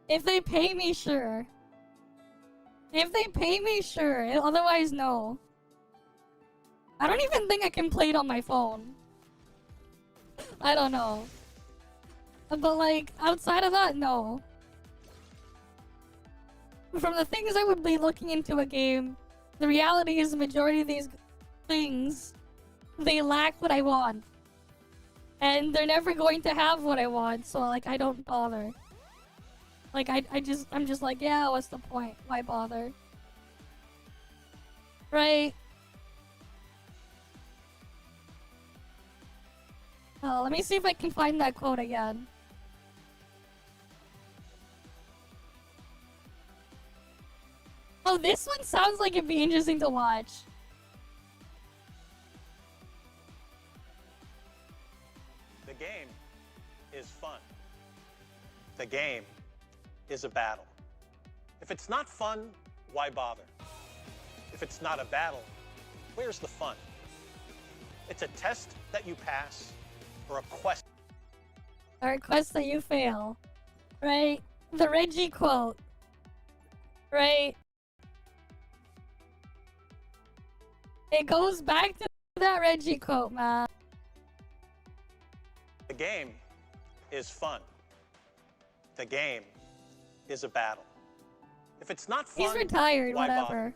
If they pay me, sure. If they pay me, sure. Otherwise, no. I don't even think I can play it on my phone. I don't know. But like, outside of that, no. From the things I would be looking into a game, the reality is the majority of these things, they lack what I want. And they're never going to have what I want, so like, I don't bother. Like, I'm just like, yeah, what's the point? Why bother? Right? Oh, let me see if I can find that quote again. Oh, this one sounds like it'd be interesting to watch. The game is fun. The game is a battle. If it's not fun, why bother? If it's not a battle, where's the fun? It's a test that you pass, or a quest. Or a quest that you fail. Right? The Reggie quote. Right? It goes back to that Reggie quote, man. The game is fun. The game is a battle. If it's not fun, he's retired, why whatever.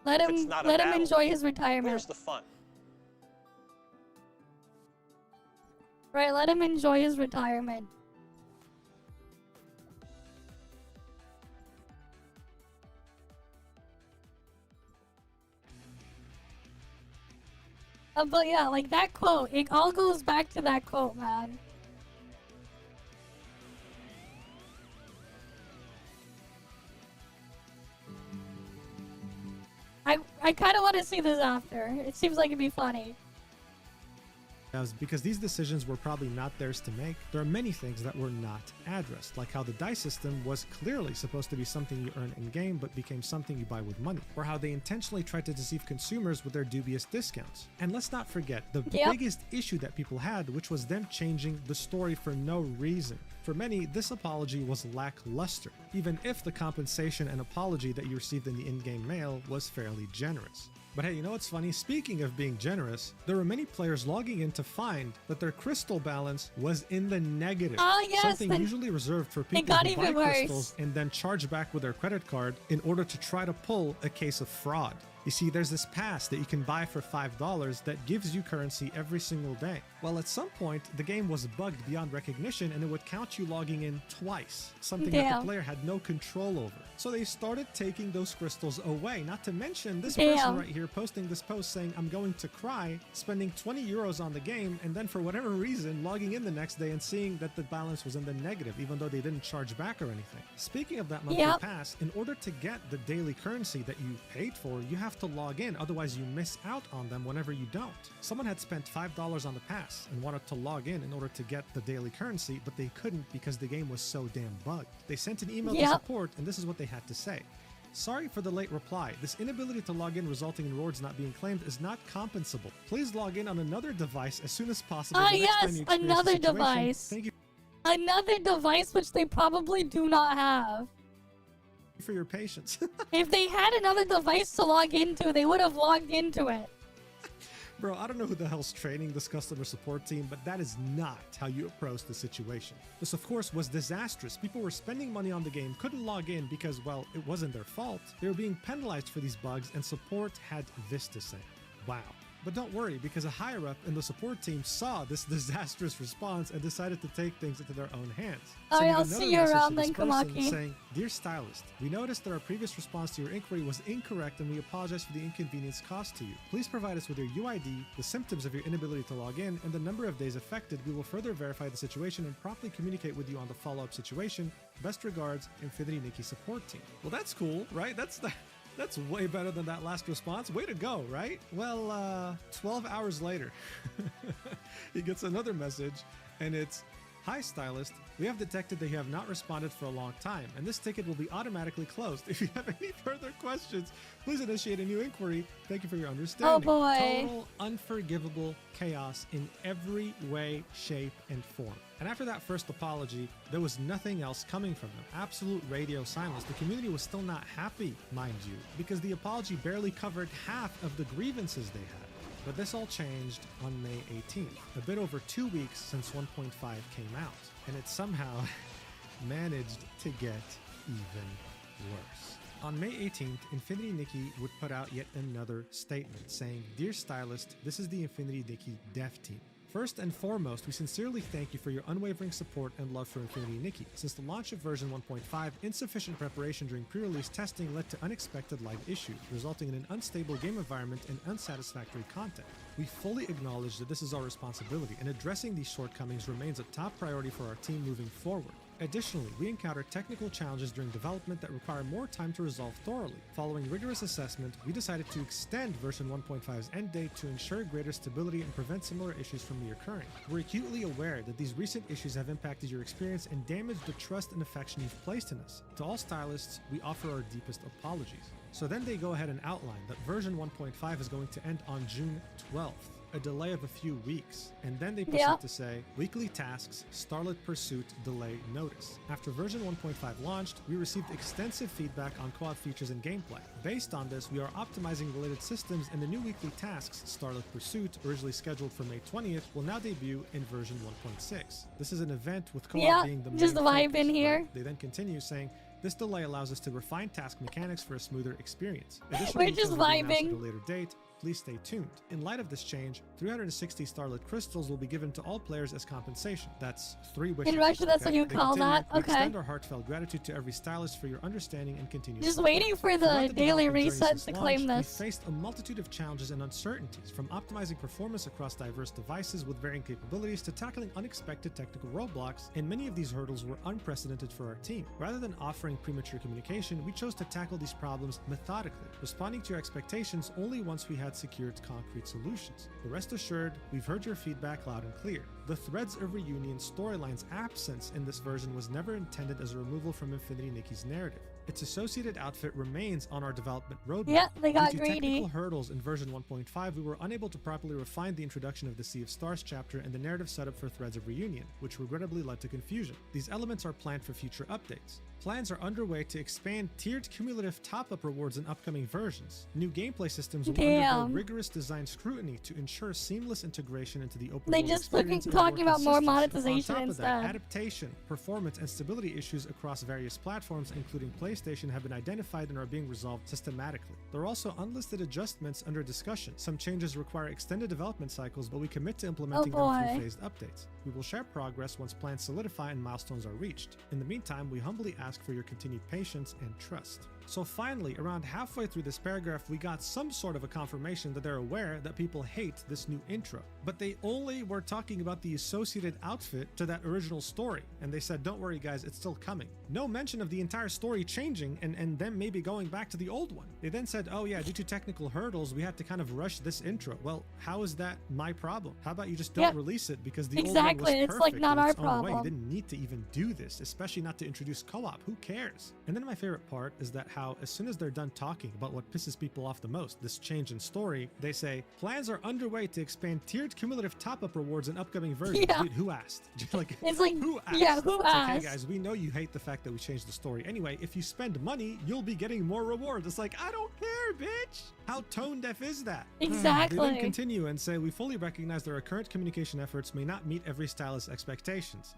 Bother? Let him enjoy his retirement. Where's the fun? Right, let him enjoy his retirement. But yeah, like that quote, it all goes back to that quote, man. I kind of want to see this after. It seems like it'd be funny. Because these decisions were probably not theirs to make, there are many things that were not addressed, like how the dice system was clearly supposed to be something you earn in-game but became something you buy with money, or how they intentionally tried to deceive consumers with their dubious discounts. And let's not forget the biggest issue that people had, which was them changing the story for no reason. For many, this apology was lackluster, even if the compensation and apology that you received in the in-game mail was fairly generous. But hey, you know what's funny? Speaking of being generous, there were many players logging in to find that their crystal balance was in the negative. Oh yes, something usually reserved for people who buy crystals and then charge back with their credit card in order to try to pull a case of fraud. You see, there's this pass that you can buy for $5 that gives you currency every single day. Well, at some point, the game was bugged beyond recognition and it would count you logging in twice, something that the player had no control over. So they started taking those crystals away, not to mention this person right here posting this post saying, "I'm going to cry," spending 20 euros on the game, and then for whatever reason, logging in the next day and seeing that the balance was in the negative, even though they didn't charge back or anything. Speaking of that monthly pass, in order to get the daily currency that you paid for, you have to log in, otherwise you miss out on them whenever you don't. Someone had spent $5 on the pass and wanted to log in order to get the daily currency, but they couldn't because the game was so damn bugged. They sent an email to support, and this is what they had to say. "Sorry for the late reply. This inability to log in resulting in rewards not being claimed is not compensable. Please log in on another device as soon as possible." Oh yes, another device. Thank you. Another device which they probably do not have. For your patience. If they had another device to log into, they would have logged into it. Bro, I don't know who the hell's training this customer support team, but that is not how you approach the situation. This, of course, was disastrous. People were spending money on the game, couldn't log in because, well, it wasn't their fault. They were being penalized for these bugs, and support had this to say. Wow. But don't worry, because a higher-up in the support team saw this disastrous response and decided to take things into their own hands. Alright, I'll see you around then, Kamaki. Saying, Dear Stylist, we noticed that our previous response to your inquiry was incorrect and we apologize for the inconvenience caused to you. Please provide us with your UID, the symptoms of your inability to log in, and the number of days affected. We will further verify the situation and promptly communicate with you on the follow-up situation. Best regards, Infinity Nikki support team. Well, that's cool, right? That's way better than that last response. Way to go, right? Well, 12 hours later, he gets another message, and it's, Hi, Stylist. We have detected that you have not responded for a long time, and this ticket will be automatically closed. If you have any further questions, please initiate a new inquiry. Thank you for your understanding. Oh boy. Total unforgivable chaos in every way, shape, and form. And after that first apology, there was nothing else coming from them. Absolute radio silence. The community was still not happy, mind you, because the apology barely covered half of the grievances they had. But this all changed on May 18th, a bit over 2 weeks since 1.5 came out, and it somehow managed to get even worse. On May 18th, Infinity Nikki would put out yet another statement saying, Dear Stylist, this is the Infinity Nikki dev team. First and foremost, we sincerely thank you for your unwavering support and love for Infinity Nikki. Since the launch of version 1.5, insufficient preparation during pre-release testing led to unexpected live issues, resulting in an unstable game environment and unsatisfactory content. We fully acknowledge that this is our responsibility, and addressing these shortcomings remains a top priority for our team moving forward. Additionally, we encountered technical challenges during development that require more time to resolve thoroughly. Following rigorous assessment, we decided to extend version 1.5's end date to ensure greater stability and prevent similar issues from reoccurring. We're acutely aware that these recent issues have impacted your experience and damaged the trust and affection you've placed in us. To all stylists, we offer our deepest apologies. So then they go ahead and outline that version 1.5 is going to end on June 12th. A delay of a few weeks, and then they proceed to say, weekly tasks, Starlit Pursuit delay notice. After version 1.5 launched, we received extensive feedback on co-op features and gameplay. Based on this, we are optimizing related systems, and the new weekly tasks, Starlit Pursuit, originally scheduled for May 20th, will now debut in version 1.6. This is an event with co-op being the main just the vibe focus, in here. Right? They then continue saying, this delay allows us to refine task mechanics for a smoother experience. Additionally, we're just vibing. At a later date. Please stay tuned. In light of this change, 360 Starlit Crystals will be given to all players as compensation. That's 3 wishes. In Russia, that's what you They call continue, that? We Okay. extend our heartfelt gratitude to every stylist for your understanding and continued Just support. waiting for Throughout the daily development journey reset since to launch, claim we this. faced a multitude of challenges and uncertainties, from optimizing performance across diverse devices with varying capabilities to tackling unexpected technical roadblocks, and many of these hurdles were unprecedented for our team. Rather than offering premature communication, we chose to tackle these problems methodically, responding to your expectations only once we had secured concrete solutions. But rest assured, we've heard your feedback loud and clear. The Threads of Reunion storyline's absence in this version was never intended as a removal from Infinity Nikki's narrative. Its associated outfit remains on our development roadmap. Yeah, they got Due to greedy. technical hurdles in version 1.5, we were unable to properly refine the introduction of the Sea of Stars chapter and the narrative setup for Threads of Reunion, which regrettably led to confusion. These elements are planned for future updates. Plans are underway to expand tiered cumulative top-up rewards in upcoming versions. New gameplay systems will undergo rigorous design scrutiny to ensure seamless integration into the open They world just experience fucking and talking about more consistency. monetization On top of that, instead. adaptation, performance, and stability issues across various platforms, including PlayStation, have been identified and are being resolved systematically. There are also unlisted adjustments under discussion. Some changes require extended development cycles, but we commit to implementing them through phased updates. We will share progress once plans solidify and milestones are reached. In the meantime, we humbly ask for your continued patience and trust. So finally, around halfway through this paragraph, we got some sort of a confirmation that they're aware that people hate this new intro. But they only were talking about the associated outfit to that original story. And they said, don't worry guys, it's still coming. No mention of the entire story changing and them maybe going back to the old one. They then said, oh yeah, due to technical hurdles, we had to kind of rush this intro. Well, how is that my problem? How about you just don't release it because the old one was perfect. It's like not in our its own way. problem. You didn't need to even do this, especially not to introduce co-op. Who cares? And then my favorite part is that how how as soon as they're done talking about what pisses people off the most, this change in story, they say, plans are underway to expand tiered cumulative top-up rewards in upcoming versions. Yeah. Dude, who asked? Like, it's like, who asked? yeah, who it's asked? Like, hey guys, we know you hate the fact that we changed the story. Anyway, if you spend money, you'll be getting more rewards. It's like, I don't care, bitch. How tone deaf is that? Exactly. They then continue and say, we fully recognize that our current communication efforts may not meet every stylist's expectations.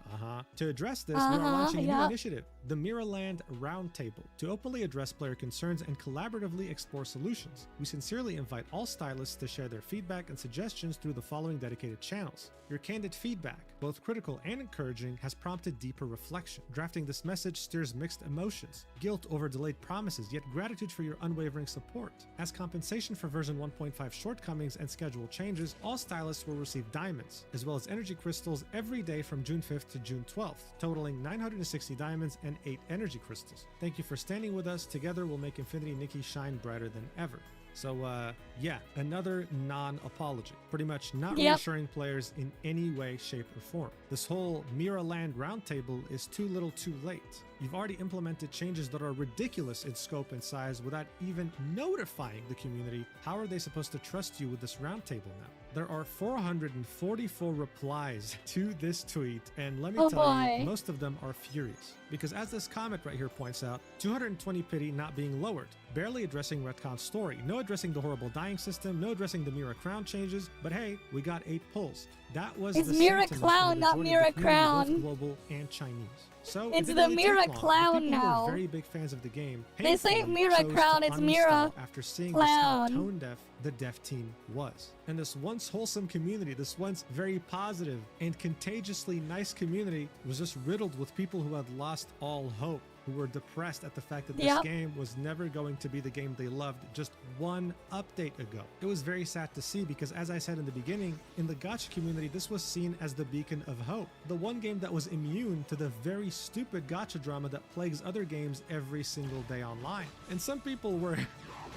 To address this, we are launching a new initiative, the Mirrorland Roundtable, to openly address player concerns and collaboratively explore solutions. We sincerely invite all stylists to share their feedback and suggestions through the following dedicated channels. Your candid feedback, both critical and encouraging, has prompted deeper reflection. Drafting this message stirs mixed emotions, guilt over delayed promises, yet gratitude for your unwavering support. As compensation for version 1.5 shortcomings and schedule changes, all stylists will receive diamonds, as well as energy crystals every day from June 5th to June 12th, totaling 960 diamonds and 8 energy crystals. Thank you for standing with us. Together we'll make Infinity Nikki shine brighter than ever. So, yeah, another non-apology. Pretty much not reassuring players in any way, shape, or form. This whole Mirrorland Roundtable is too little too late. You've already implemented changes that are ridiculous in scope and size without even notifying the community. How are they supposed to trust you with this roundtable now? There are 444 replies to this tweet, and let me tell you, most of them are furious. Because as this comment right here points out, 220 pity not being lowered, barely addressing Retcon's story, no addressing the horrible dying system, no addressing the Mirror Crown changes, but hey, we got 8 pulls. That was it's the Mirror Clown, not Mirror Crown. Both global and Chinese. So it's the Mirror Clown now. Who are very big fans of the game. They say Mirror Crown, it's Mirror after seeing Clown. just how tone deaf the dev team was. And this once wholesome community, this once very positive and contagiously nice community was just riddled with people who had lost all hope, who were depressed at the fact that this game was never going to be the game they loved just one update ago. It was very sad to see because, as I said in the beginning, in the gacha community, this was seen as the beacon of hope. The one game that was immune to the very stupid gacha drama that plagues other games every single day online. And some people were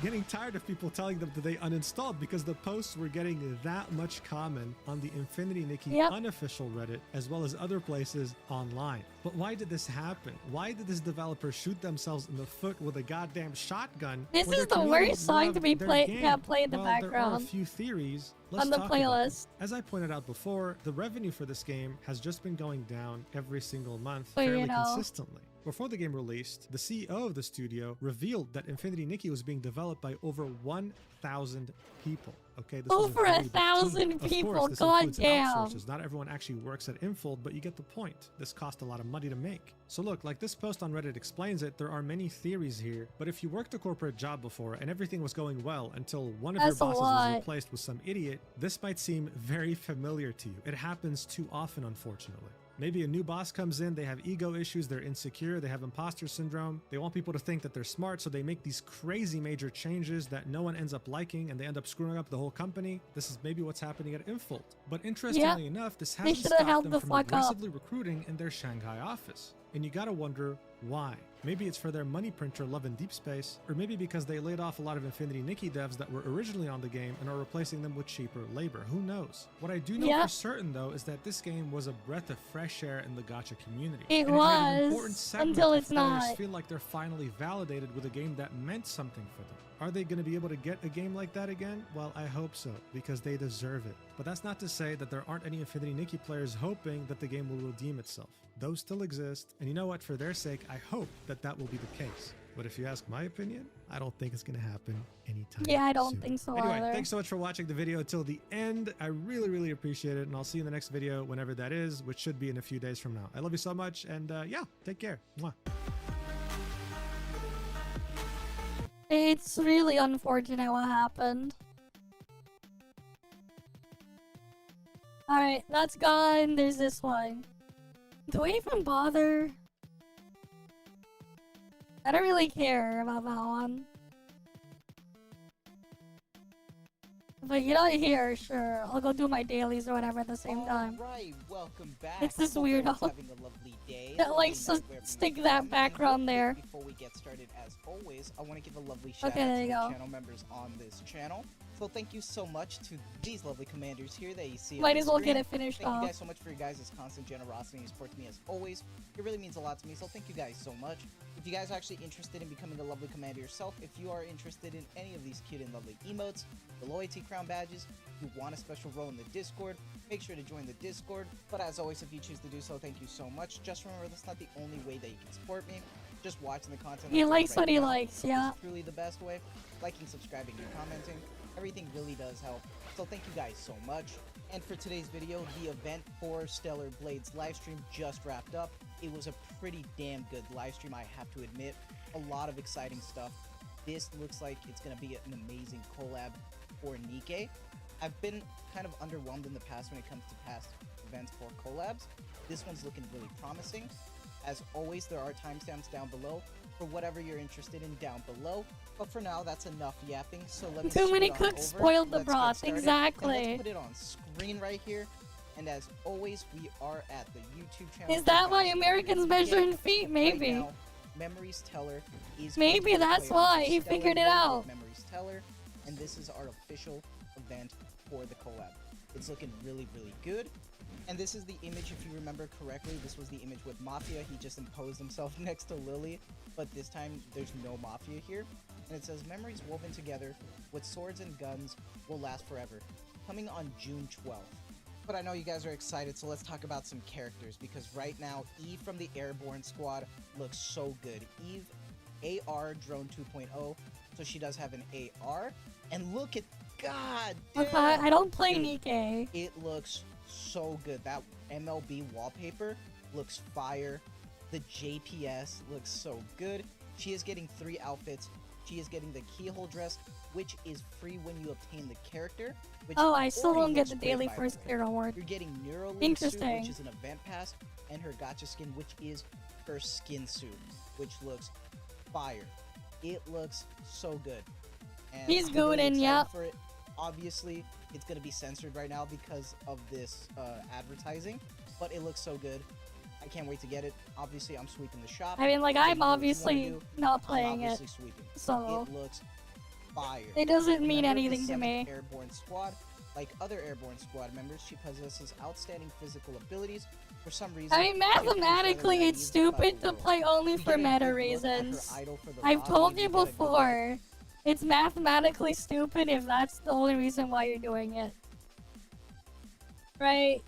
getting tired of people telling them that they uninstalled because the posts were getting that much common on the Infinity Nikki unofficial Reddit as well as other places online. But why did this happen? Why did this developer shoot themselves in the foot with a goddamn shotgun? This is the worst song to be played in the background. There are a few theories. On the playlist. As I pointed out before, the revenue for this game has just been going down every single month fairly consistently. Before the game released, the CEO of the studio revealed that Infinity Nikki was being developed by over 1,000 people. Okay, this over 1,000 people. God damn. Not everyone actually works at Infold, but you get the point. This cost a lot of money to make. So look, like this post on Reddit explains it, there are many theories here, but if you worked a corporate job before and everything was going well until one of your bosses was replaced with some idiot, this might seem very familiar to you. It happens too often, unfortunately. Maybe a new boss comes in, they have ego issues, they're insecure, they have imposter syndrome, they want people to think that they're smart, so they make these crazy major changes that no one ends up liking and they end up screwing up the whole company. This is maybe what's happening at Infold. But interestingly enough, this hasn't stopped them from aggressively recruiting in their Shanghai office. And you gotta wonder why. Maybe it's for their money printer Love in Deep Space, or maybe because they laid off a lot of Infinity Nikki devs that were originally on the game and are replacing them with cheaper labor. Who knows? What I do know for certain though is that this game was a breath of fresh air in the gacha community. It was, until it's not. Feel like they're finally validated with a game that meant something for them. Are they going to be able to get a game like that again? Well, I hope so, because they deserve it. But that's not to say that there aren't any Infinity Nikki players hoping that the game will redeem itself. Those still exist, and you know what? For their sake, I hope that that will be the case. But if you ask my opinion, I don't think it's going to happen anytime soon. Yeah, I don't think so anyway, either. Thanks so much for watching the video until the end. I really, really appreciate it, and I'll see you in the next video whenever that is, which should be in a few days from now. I love you so much, and yeah, take care. Mwah. It's really unfortunate what happened. Alright, that's gone. There's this one. Do I even bother? I don't really care about that one. But you're not here, sure. I'll go do my dailies or whatever at the same time. Right, welcome back. It's this weirdo that likes to stick that background there. Before we get started, as always, I want to give a lovely shout out to the channel members on this channel. So thank you so much to these lovely commanders here that you see. Might as well get it finished off. Thank you guys so much for your guys' constant generosity and support to me as always. It really means a lot to me, so thank you guys so much. If If you guys are actually interested in becoming a lovely commander yourself, if you are interested in any of these cute and lovely emotes, the loyalty crown badges, you want a special role in the Discord, make sure to join the Discord. But as always, if you choose to do so, thank you so much. Just remember, that's not the only way that you can support me. Just watching the content. He likes what he likes, yeah. It's truly the best way. Liking, subscribing, and commenting. Everything really does help. So thank you guys so much. And for today's video, the event for Stellar Blades livestream just wrapped up. It was a pretty damn good livestream, I have to admit. A lot of exciting stuff. This looks like it's going to be an amazing collab for Nikke. I've been kind of underwhelmed in the past when it comes to past events for collabs. This one's looking really promising. As always, there are timestamps down below for whatever you're interested in down below. But for now, that's enough yapping. So let me Too many cooks spoiled the broth, exactly. Let's put it on screen right here. And as always, we are at the YouTube channel. Is that why Americans measure in feet? Maybe. Right now, Memories Teller is maybe that's why he figured it out. Memories Teller, and this is our official event for the collab. It's looking really, really good. And this is the image, if you remember correctly, this was the image with Mafia. He just imposed himself next to Lily, but this time there's no Mafia here. And it says, memories woven together with swords and guns will last forever. Coming on June 12th. But I know you guys are excited, so let's talk about some characters, because right now, Eve from the Airborne Squad looks so good. Eve, AR Drone 2.0, so she does have an AR. And look at, God damn! Okay, I don't play Nikke. It looks so good. That MLB wallpaper looks fire. The JPS looks so good. She is getting 3 outfits. She is getting the keyhole dress, which is free when you obtain the character. Which I still don't get the daily first clear award. You're getting Neuralink Interesting. suit, which is an event pass, and her gacha skin, which is her skin suit, which looks fire. It looks so good. And He's I'm good, really and excited yeah. for it. Obviously, it's gonna be censored right now because of this advertising, but it looks so good. I can't wait to get it. Obviously, I'm sweeping the shop. I mean, like, I'm obviously not playing it, sweeping. so It looks fire. it doesn't mean Member of the anything to 7th me. Airborne Squad. Like other Airborne Squad members, she possesses outstanding physical abilities. For some reason, I mean, mathematically, it's stupid to play only for meta reasons. I've told you before, it's mathematically stupid if that's the only reason why you're doing it. Right?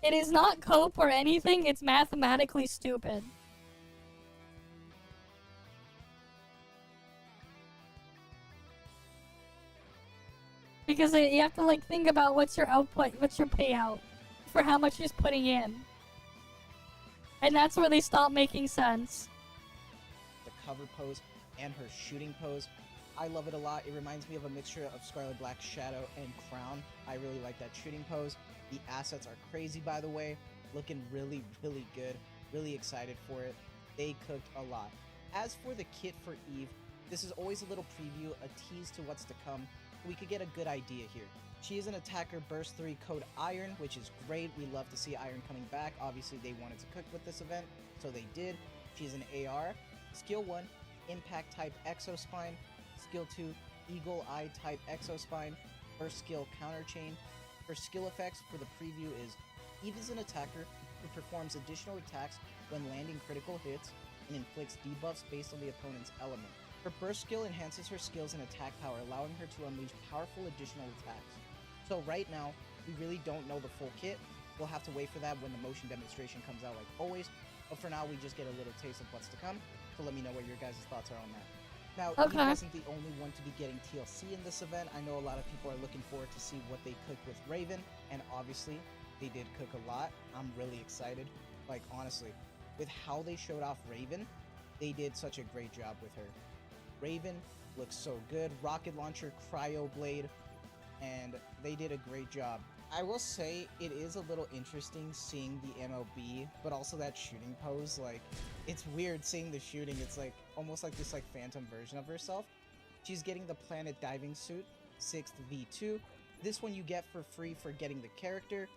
It is not cope or anything, it's mathematically stupid. Because you have to, like, think about what's your output, what's your payout for how much she's putting in. And that's where they stop making sense. The cover pose and her shooting pose, I love it a lot. It reminds me of a mixture of Scarlet Black Shadow and Crown. I really like that shooting pose. The assets are crazy, by the way. Looking really, really good. Really excited for it. They cooked a lot. As for the kit for Eve, this is always a little preview, a tease to what's to come. We could get a good idea here. She is an attacker burst 3 code Iron, which is great. We love to see Iron coming back. Obviously, they wanted to cook with this event, so they did. She's an AR. Skill 1, Impact type Exospine. Skill 2, Eagle Eye type Exospine. Her skill Counter Chain. Her skill effects for the preview is Eve is an attacker who performs additional attacks when landing critical hits and inflicts debuffs based on the opponent's element. Her burst skill enhances her skills and attack power, allowing her to unleash powerful additional attacks. So right now, we really don't know the full kit. We'll have to wait for that when the motion demonstration comes out like always. But for now, we just get a little taste of what's to come. So let me know what your guys' thoughts are on that. Now, Eve wasn't the only one to be getting TLC in this event. I know a lot of people are looking forward to see what they cook with Raven, and obviously, they did cook a lot. I'm really excited. Like, honestly, with how they showed off Raven, they did such a great job with her. Raven looks so good. Rocket Launcher, Cryo Blade, and they did a great job. I will say it is a little interesting seeing the MLB, but also that shooting pose. Like, it's weird seeing the shooting. It's like almost like this like phantom version of herself. She's getting the Planet Diving Suit, 6th V2. This one you get for free for getting the character,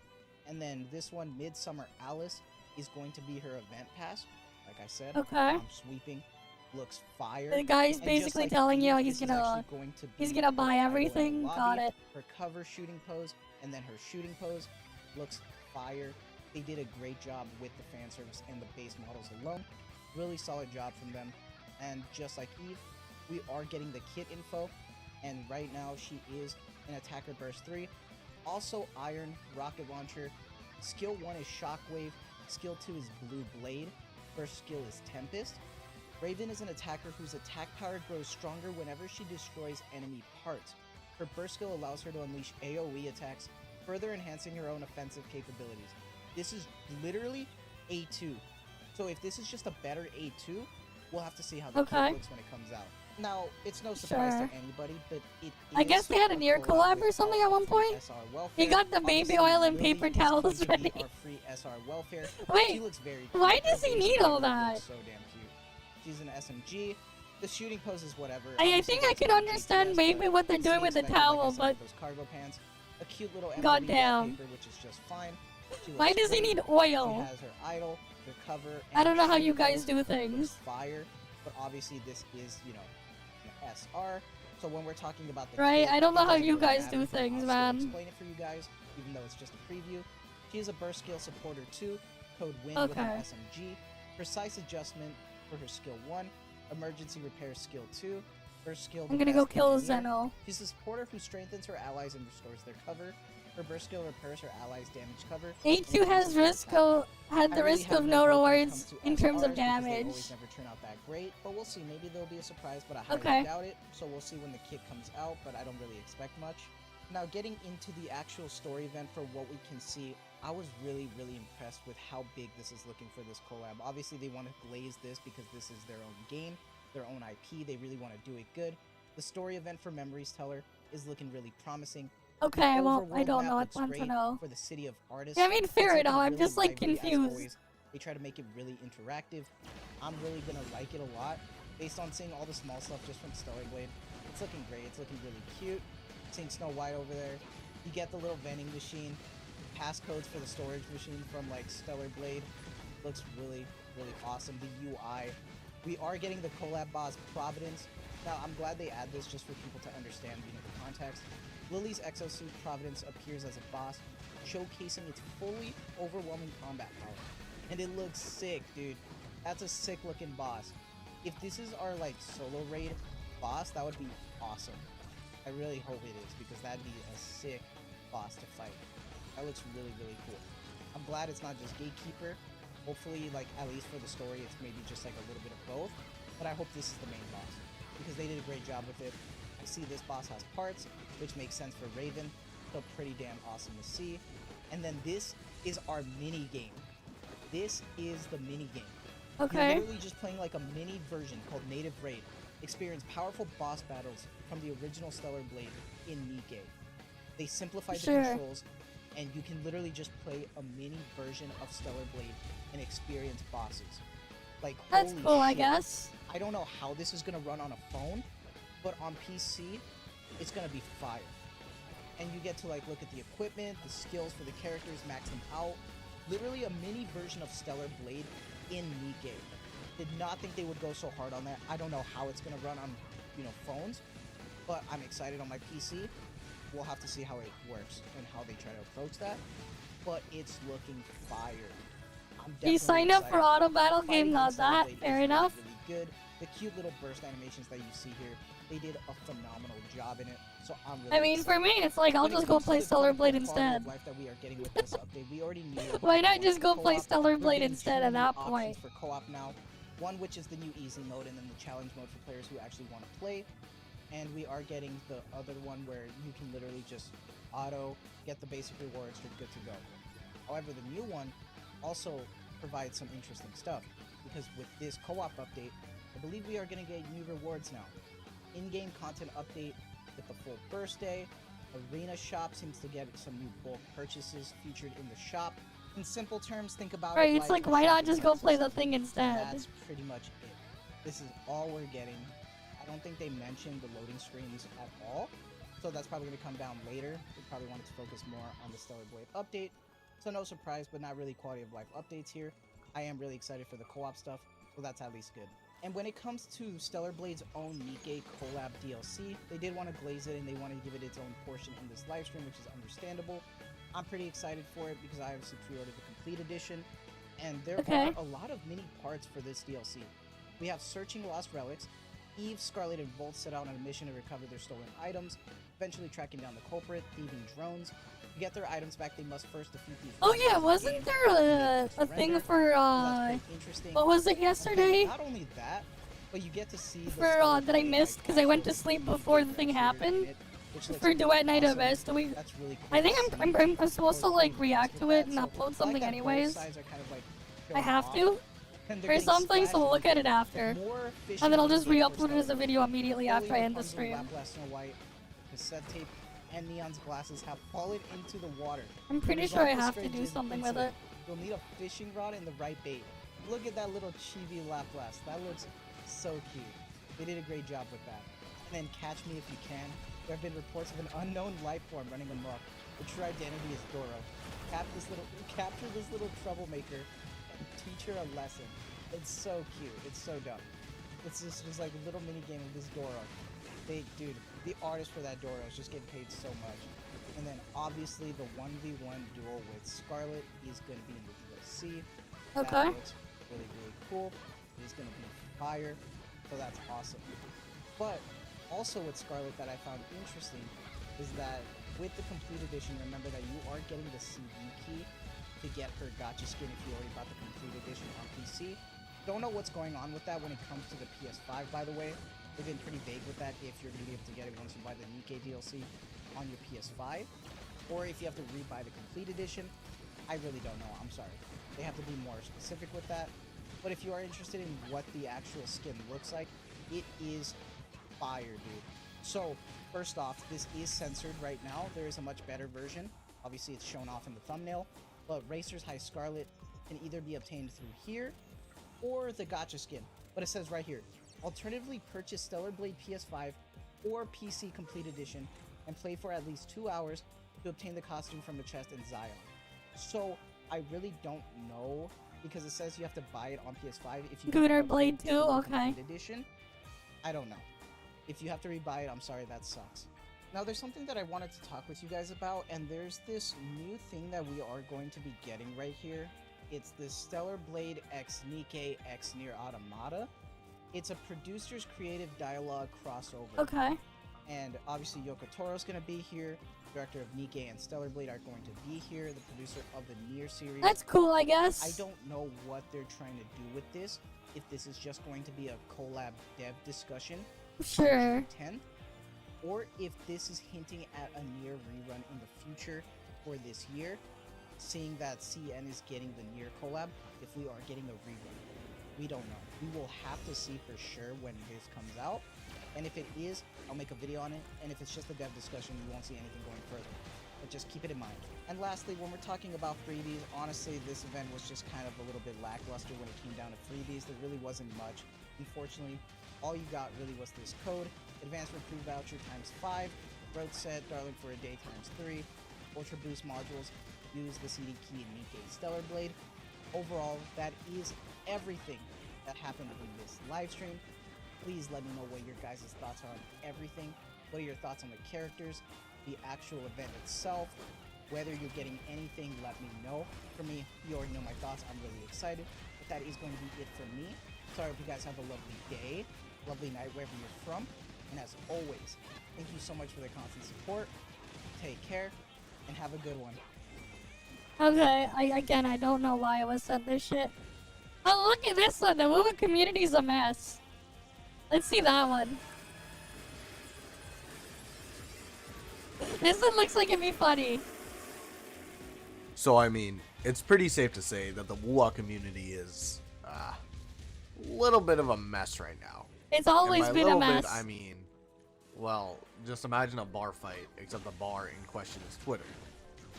and then this one, Midsummer Alice, is going to be her event pass. Like I said, I'm sweeping. Looks fire. The guy's basically telling you he's gonna buy everything. Got it. Her cover shooting pose and then her shooting pose looks fire. They did a great job with the fan service and the base models alone. Really solid job from them. And just like Eve, we are getting the kit info, and right now she is an Attacker Burst 3. Also Iron, Rocket Launcher. Skill 1 is Shockwave, Skill 2 is Blue Blade, first skill is Tempest. Raven is an attacker whose attack power grows stronger whenever she destroys enemy parts. Her burst skill allows her to unleash AoE attacks, further enhancing her own offensive capabilities. This is literally A2. So if this is just a better A2, we'll have to see how the kit looks when it comes out. Now, it's no surprise to anybody, but it I guess they had a near collab or something at one point. He got the baby oil and paper towels ready. Wait, why does he need all that? So damn cute. She's an SMG. The shooting pose is whatever. I think I can understand maybe what they're doing with the towel, but those cargo pants, a cute little goddamn, paper, which is just fine. Why does he need oil? She has her idol, her cover. I don't know how you guys do things. Fire, but obviously this is, you know, an SR. So when we're talking about the right, kit, I don't know how you guys do things, man. I'll explain it for you guys, even though it's just a preview. She is a burst skill supporter 2, code WIN with an SMG, precise adjustment for her skill 1, emergency repair skill 2, first skill. I'm gonna go kill Zeno. She's a supporter who strengthens her allies and restores their cover. Her burst skill repairs her allies' damage cover. A2 has had the risk of no rewards in terms of damage. They always never turn out that great, but we'll see. Maybe there'll be a surprise, but I highly doubt it. So we'll see when the kit comes out, but I don't really expect much. Now, getting into the actual story event for what we can see, I was really, really impressed with how big this is looking for this collab. Obviously, they want to glaze this because this is their own game, their own IP. They really want to do it good. The story event for Memories Teller is looking really promising. Okay, well, I don't know. It's fun to know. For the city of artists. Yeah, I mean, fair enough. I'm just like confused. They try to make it really interactive. I'm really gonna like it a lot, based on seeing all the small stuff just from Stellar Blade. It's looking great. It's looking really cute. Seeing Snow White over there. You get the little vending machine, passcodes for the storage machine from like Stellar Blade. Looks really, really awesome. The UI. We are getting the collab boss Providence. Now, I'm glad they add this just for people to understand, you know, the context. Lily's exosuit Providence appears as a boss, showcasing its fully overwhelming combat power. And it looks sick, dude. That's a sick looking boss. If this is our like solo raid boss, that would be awesome. I really hope it is, because that'd be a sick boss to fight. That looks really, really cool. I'm glad it's not just Gatekeeper. Hopefully, like, at least for the story, it's maybe just like a little bit of both. But I hope this is the main boss, because they did a great job with it. I see this boss has parts, which makes sense for Raven, so pretty damn awesome to see. And then this is our mini game. This is the mini game. Okay. You're literally just playing like a mini version called Native Raid. Experience powerful boss battles from the original Stellar Blade in Nikke. They simplified the controls, and you can literally just play a mini version of Stellar Blade and experience bosses. Like, that's holy cool, shit. I guess. I don't know how this is gonna run on a phone, but on PC, it's gonna be fire. And you get to like look at the equipment, the skills for the characters, max them out. Literally a mini version of Stellar Blade in Nikke. Did not think they would go so hard on that. I don't know how it's gonna run on, you know, phones, but I'm excited on my PC. We'll have to see how it works and how they try to approach that. But it's looking fire. You signed up for auto battle game, not that. Fair enough. Really good. The cute little burst animations that you see here, they did a phenomenal job in it. So I'm really I mean, for me, it's like I'll just go play Stellar Blade instead. That we are getting with this update, we already knew. Why not just go play Stellar Blade instead at that point? For co-op now, one which is the new easy mode, and then the challenge mode for players who actually want to play. And we are getting the other one where you can literally just auto get the basic rewards. You're good to go. However, the new one also provides some interesting stuff, because with this co-op update, I believe we are going to get new rewards now. In-game content update with the full burst day. Arena shop seems to get some new bulk purchases featured in the shop. In simple terms, think about it. Right, it's like, why not just go play the thing instead? That's pretty much it. This is all we're getting. I don't think they mentioned the loading screens at all, so that's probably going to come down later. They probably wanted to focus more on the Stellar Blade update. So no surprise, but not really quality of life updates here. I am really excited for the co-op stuff, so that's at least good. And when it comes to Stellar Blade's own Nikke collab DLC, they did want to glaze it and they want to give it its own portion in this livestream, which is understandable. I'm pretty excited for it because I obviously pre-ordered the complete edition. And there are a lot of mini parts for this DLC. We have searching lost relics. Eve, Scarlet, and Volt set out on a mission to recover their stolen items, eventually tracking down the culprit, thieving drones. To get their items back, they must first defeat these. Oh yeah, wasn't there a thing for what was it yesterday? Not only that, but you get to see for that I missed because I went to sleep before the thing happened. For Duet Night of Best, I think I'm supposed to like react to it and upload something anyways. I have to. Or something, so we'll look at it after. And then I'll just re-upload it as a video immediately after I end the stream. Cassette tape and Neon's glasses have fallen into the water. I'm pretty sure I have to do something with it. You'll need a fishing rod and the right bait. Look at that little chibi Laplace. That looks so cute. They did a great job with that. And then Catch Me If You Can. There have been reports of an unknown life form running amok. The true identity is Doro. Capture this little troublemaker and teach her a lesson. It's so cute. It's so dumb. It's just like a little mini game of this Doro. Dude, the artist for that Doro is just getting paid so much. And then obviously the 1v1 duel with Scarlet is going to be in the DLC. Okay. That looks really, really cool. It is going to be fire. So that's awesome. But also with Scarlet that I found interesting is that with the complete edition, remember that you are getting the CD key to get her gacha skin if you already bought the complete edition on PC. Don't know what's going on with that when it comes to the PS5, by the way. They've been pretty vague with that if you're going to be able to get it once you buy the Nikkei DLC on your PS5. Or if you have to rebuy the complete edition. I really don't know. I'm sorry. They have to be more specific with that. But if you are interested in what the actual skin looks like, it is fire, dude. So, first off, this is censored right now. There is a much better version. Obviously, it's shown off in the thumbnail. But Racer's High Scarlet can either be obtained through here or the gacha skin. But it says right here, alternatively purchase Stellar Blade PS5 or PC Complete Edition and play for at least 2 hours to obtain the costume from the chest in Zion. So, I really don't know because it says you have to buy it on PS5 if you Gunnar Blade 2, okay. Edition. I don't know. If you have to rebuy it, I'm sorry, that sucks. Now, there's something that I wanted to talk with you guys about, and there's this new thing that we are going to be getting right here. It's this Stellar Blade X Nikkei X Nier Automata. It's a producer's creative dialogue crossover. Okay. And obviously Yoko Toro's going to be here. Director of Nikkei and Stellar Blade are going to be here. The producer of the Nier series. That's cool, I guess. I don't know what they're trying to do with this. If this is just going to be a collab dev discussion. Sure. 10, or if this is hinting at a Nier rerun in the future for this year, seeing that CN is getting the Nier collab, if we are getting a rerun. We don't know. We will have to see for sure when this comes out. And if it is, I'll make a video on it. And if it's just a dev discussion, you won't see anything going further. But just keep it in mind. And lastly, when we're talking about freebies, honestly, this event was just kind of a little bit lackluster when it came down to freebies. There really wasn't much. Unfortunately, all you got really was this code, Advanced Recruit Voucher ×5, Road Set, Darling for a Day ×3, Ultra Boost modules, use the CD key in Nikkei Stellar Blade. Overall, that is everything that happened in this live stream. Please let me know what your guys' thoughts are on everything. What are your thoughts on the characters, the actual event itself, whether you're getting anything, let me know. For me, you already know my thoughts. I'm really excited. But that is going to be it for me. So I hope you guys have a lovely day, lovely night wherever you're from. And as always, thank you so much for the constant support. Take care and have a good one. Okay, I don't know why I was sent this shit. Oh, look at this one. The movie community's a mess. Let's see that one. This one looks like it'd be funny. So, I mean, it's pretty safe to say that the Wuwa community is a little bit of a mess right now. It's always been a mess. I mean, well, just imagine a bar fight, except the bar in question is Twitter.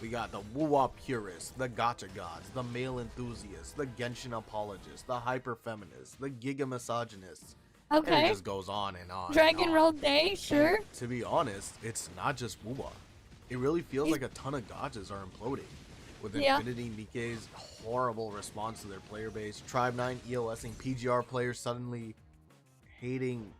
We got the Wuwa purists, the gacha gods, the male enthusiasts, the Genshin apologists, the hyper feminists, the giga misogynists. Okay. And it just goes on and on. Dragon Roll Day, sure. And to be honest, it's not just Wuwa. It really feels like a ton of gachas are imploding. With Infinity Nikkei's horrible response to their player base, Tribe9 ELSing PGR players suddenly hating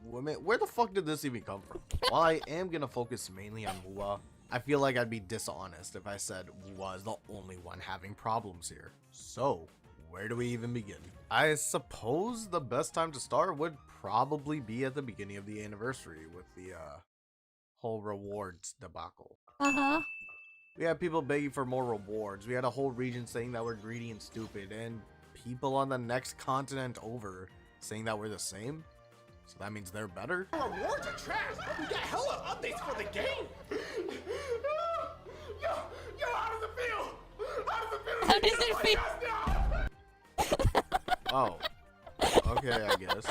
women. Where the fuck did this even come from? While I am gonna focus mainly on Wuwa, I feel like I'd be dishonest if I said Wuwa is the only one having problems here. So, where do we even begin? I suppose the best time to start would probably be at the beginning of the anniversary with the whole rewards debacle. Uh-huh. We had people begging for more rewards. We had a whole region saying that we're greedy and stupid, and people on the next continent over saying that we're the same. So that means they're better? Rewards are trash, but we get hella updates for the game. Yo, how does it feel? How does it feel? How does it feel? Oh. Okay, I guess.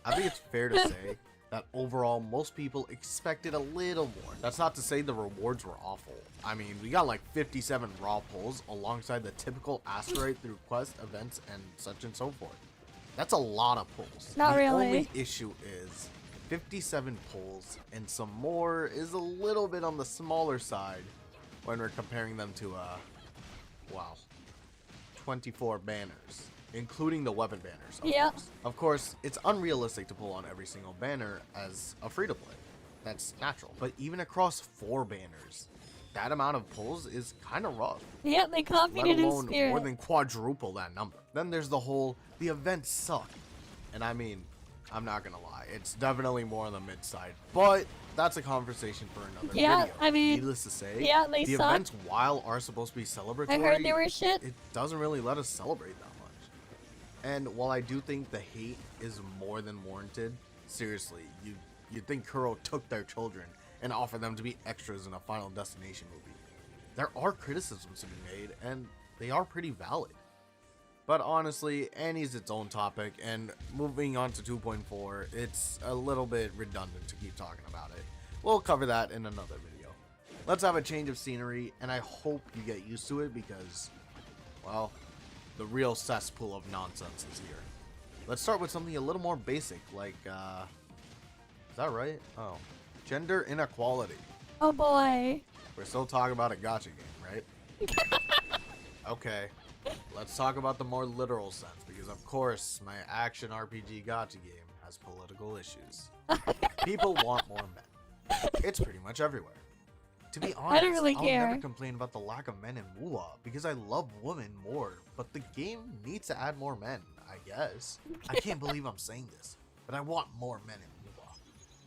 I think it's fair to say that overall, most people expected a little more. That's not to say the rewards were awful. I mean, we got like 57 raw pulls alongside the typical asteroid through quest events and such and so forth. That's a lot of pulls. Not really. The only issue is 57 pulls and some more is a little bit on the smaller side when we're comparing them to, wow, 24 banners, including the weapon banners. Yeah. Of course, it's unrealistic to pull on every single banner as a free-to-play. That's natural. But even across 4 banners, that amount of pulls is kind of rough. Yeah, they copied Let it in alone spirit. more than quadruple that number. Then there's the whole, the events suck. And I mean, I'm not gonna lie, it's definitely more on the mid side. But that's a conversation for another Yeah, video. I mean, Needless to say, yeah, they the suck. events, while are supposed to be celebratory, I heard they were shit. It doesn't really let us celebrate that much. And while I do think the hate is more than warranted, seriously, you'd think Kuro took their children and offered them to be extras in a Final Destination movie. There are criticisms to be made, and they are pretty valid. But honestly, Annie's its own topic, and moving on to 2.4, it's a little bit redundant to keep talking about it. We'll cover that in another video. Let's have a change of scenery, and I hope you get used to it because, well, the real cesspool of nonsense is here. Let's start with something a little more basic, like, is that right? Oh, gender inequality. Oh boy. We're still talking about a gacha game, right? Okay, let's talk about the more literal sense, because of course my action RPG gacha game has political issues. People want more men. It's pretty much everywhere. To be honest, don't really I'll care. never complain about the lack of men in WoW because I love women more, but the game needs to add more men, I guess. I can't believe I'm saying this, but I want more men in WoW.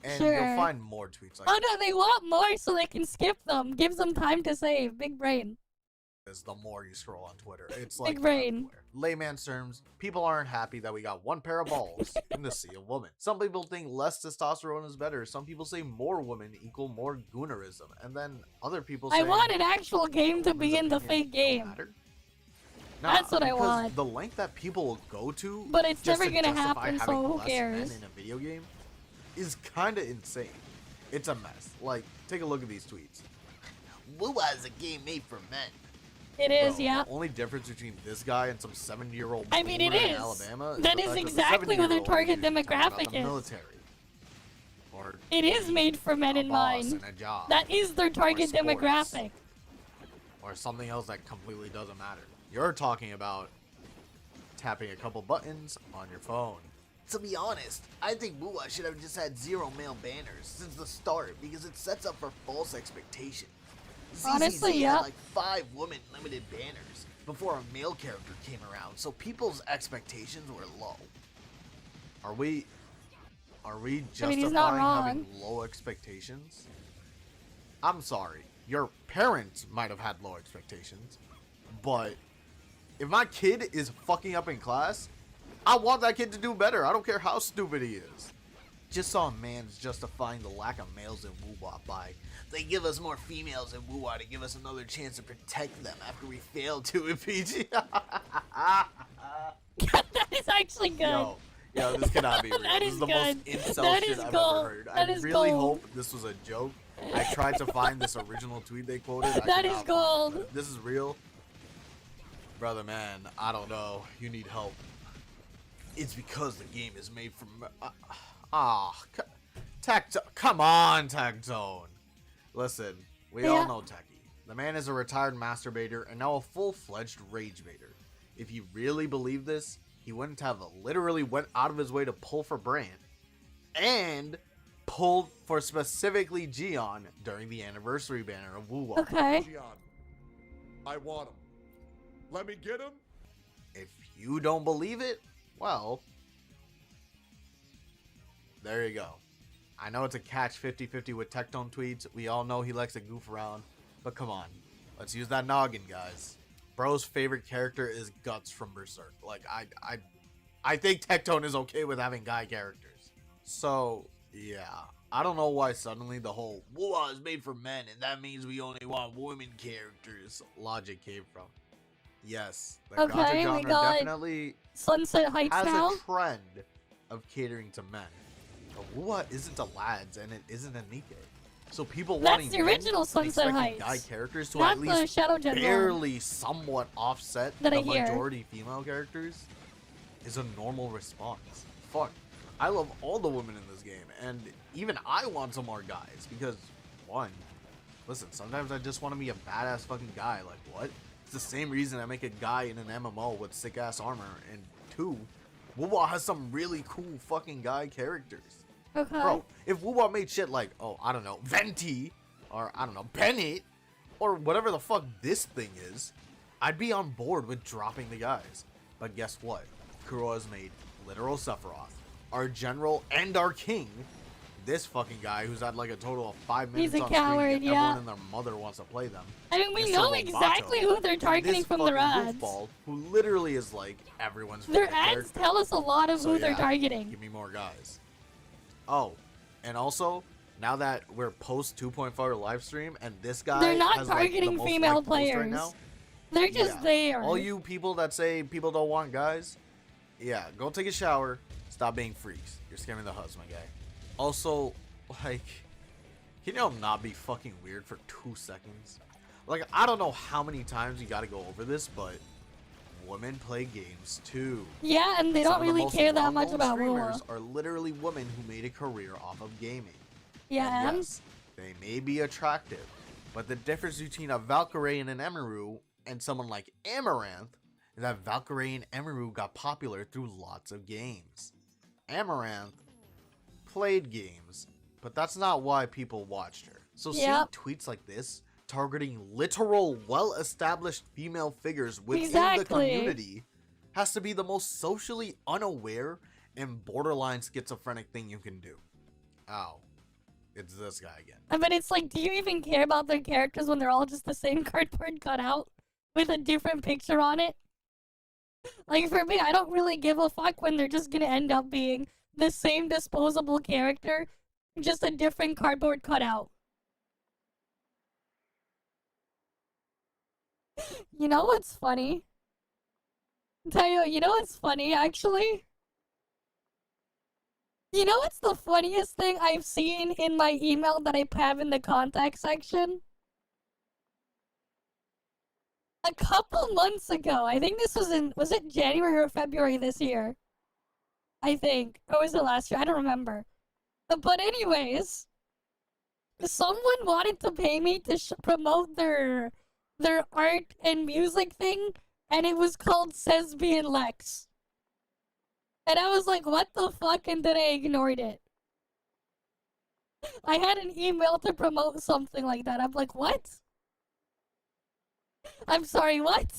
And Sure. you'll find more tweets like Oh no, they want more so they can skip them. Gives them time to save. Big brain. this the more you scroll on Twitter. It's Big like brain. everywhere. Layman's terms, people aren't happy that we got one pair of balls in the sea of women. Some people think less testosterone is better. Some people say more women equal more goonerism. And then other people say I want an actual game to be in the fake game. Nah, That's what I because want. The length that people will go to, But it's just never to gonna justify happen, having so who less cares? men in a video game is kind of insane. It's a mess. Like, take a look at these tweets. WoW is a game made for men. It is, Bro, yeah. The only difference between this guy and some 70-year-old I mean, it boomer in is. Alabama That the is fact exactly what their 70-year-old target is talking about demographic the is. military. Or It is made for men in boss mind. and a job. That is their target sports. demographic. Or something else that completely doesn't matter. You're talking about tapping a couple buttons on your phone. To be honest, I think Mua should have just had 0 male banners since the start because it sets up for false expectations. Honestly, ZZZ yeah. had like 5 woman limited banners before a male character came around, so people's expectations were low. Are we justifying he's not having low expectations? I'm sorry, your parents might have had low expectations, but if my kid is fucking up in class, I want that kid to do better. I don't care how stupid he is. Just saw a man's justifying the lack of males in WoW by, they give us more females in WoW to give us another chance to protect them after we failed to in PG. That is actually good. Yo, this cannot be real. That This is is the good. most incel That shit is I've gold. ever heard. That I is really gold. hope this was a joke. I tried to find this original tweet they quoted. That is gold. This is real. Brother, man, I don't know. You need help. It's because the game is made from... come on, Tactone. Listen, we all know Techie. The man is a retired masturbator and now a full-fledged rage baiter. If you really believe this, he wouldn't have literally went out of his way to pull for Brand and pulled for specifically Gion during the anniversary banner of WoW. Okay. Gian, I want him. Let me get him, If you don't believe it, well, there you go. I know it's a catch 50-50 with Tectone tweets. We all know he likes to goof around. But come on. Let's use that noggin, guys. Bro's favorite character is Guts from Berserk. Like, I think Tectone is okay with having guy characters. So, yeah. I don't know why suddenly the whole "Whoa, is made for men and that means we only want women characters" logic came from. Yes, the gacha genre definitely Sunset Heights has now? a trend of catering to men. But what isn't a lads and it isn't a Nikkei. So people wanting the original Sunset expecting Heights. guy characters to Not at the least Shadow General barely somewhat offset that the I hear. majority female characters is a normal response. Fuck. I love all the women in this game, and even I want some more guys, because, one, listen, sometimes I just want to be a badass fucking guy, like, what? It's the same reason I make a guy in an MMO with sick-ass armor, and two, WoWa has some really cool fucking guy characters. Okay. Bro, if WoWa made shit like, oh, I don't know, Venti, or, I don't know, Bennett, or whatever the fuck this thing is, I'd be on board with dropping the guys. But guess what? Kuro has made literal Sephiroth, our general and our king, this fucking guy who's had like a total of 5 minutes He's a on coward, screen, and yeah. everyone and their mother wants to play them. I mean, we Mr. know Lobato, exactly who they're targeting this from the fucking ads. goofball who literally is like everyone's Their favorite ads character. tell us a lot of So, who they're yeah, targeting. Give me more guys. Oh, and also, now that we're post 2.5 live stream, and this guy They're not has, targeting like, the most female liked post right players. now, They're just yeah. there. All you people that say people don't want guys, yeah, go take a shower. Stop being freaks. You're scaring the husband, my guy. Also, like, can y'all not be fucking weird for 2 seconds? Like, I don't know how many times you gotta go over this, but women play games too. Yeah, and they Some don't of the really most care that much well-known about streamers WoWa. are literally women who made a career off of gaming. Yeah, And yes, they may be attractive, but the difference between a Valkyrie and an Emiru and someone like Amaranth is that Valkyrie and Emiru got popular through lots of games. Amaranth played games, but that's not why people watched her. So seeing tweets like this targeting literal well-established female figures within the community has to be the most socially unaware and borderline schizophrenic thing you can do. Ow. It's this guy again. I mean, it's like, do you even care about their characters when they're all just the same cardboard cutout with a different picture on it? Like, for me, I don't really give a fuck when they're just gonna end up being the same disposable character, just a different cardboard cutout. You know what's funny? Tell you know what's funny, actually? You know what's the funniest thing I've seen in my email that I have in the contact section? A couple months ago, I think this was it January or February this year? I think. Or was it last year? I don't remember. But anyways, someone wanted to pay me to promote their art and music thing, and it was called Sesbian Lex. And I was like, what the fuck? And then I ignored it. I had an email to promote something like that. I'm like, what? I'm sorry, what?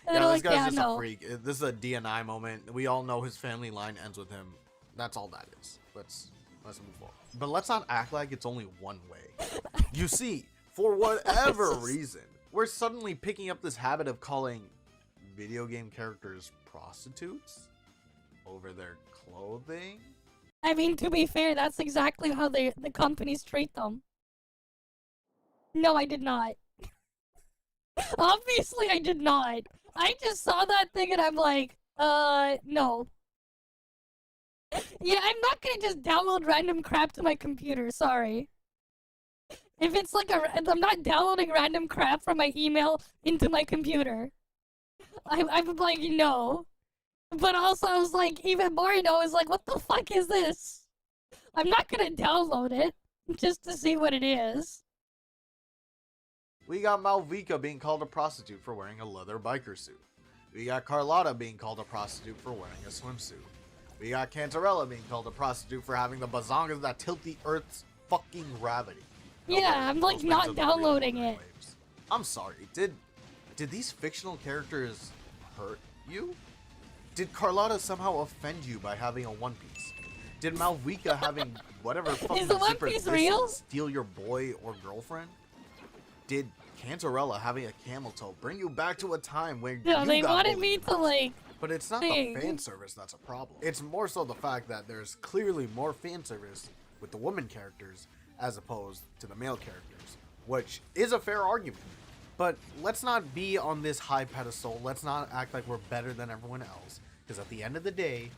And Yeah, this like, guy's yeah, just no. a freak. This is a DNI moment. We all know his family line ends with him. That's all that is. Let's move on. But let's not act like it's only one way. You see, for whatever reason, we're suddenly picking up this habit of calling video game characters prostitutes over their clothing. I mean, to be fair, that's exactly how the companies treat them. No, I did not. Obviously, I did not. I just saw that thing and I'm like, no. Yeah, I'm not gonna just download random crap to my computer, sorry. If it's like I'm not downloading random crap from my email into my computer. I'm like, no. But also, I was like, even more, I was like, what the fuck is this? I'm not gonna download it just to see what it is. We got Malvika being called a prostitute for wearing a leather biker suit. We got Carlotta being called a prostitute for wearing a swimsuit. We got Cantarella being called a prostitute for having the bazongas that tilt the Earth's fucking gravity. Yeah, I'm like not downloading it. I'm sorry, did Did these fictional characters hurt you? Did Carlotta somehow offend you by having a One Piece? Did Malvika having whatever fucking zipper this is steal your boy or girlfriend? Did Cantarella having a camel toe bring you back to a time where Yeah, you they got wanted bullied? me to like. But it's not the fan service that's a problem. It's more so the fact that there's clearly more fan service with the woman characters as opposed to the male characters, which is a fair argument. But let's not be on this high pedestal. Let's not act like we're better than everyone else, because at the end of the day,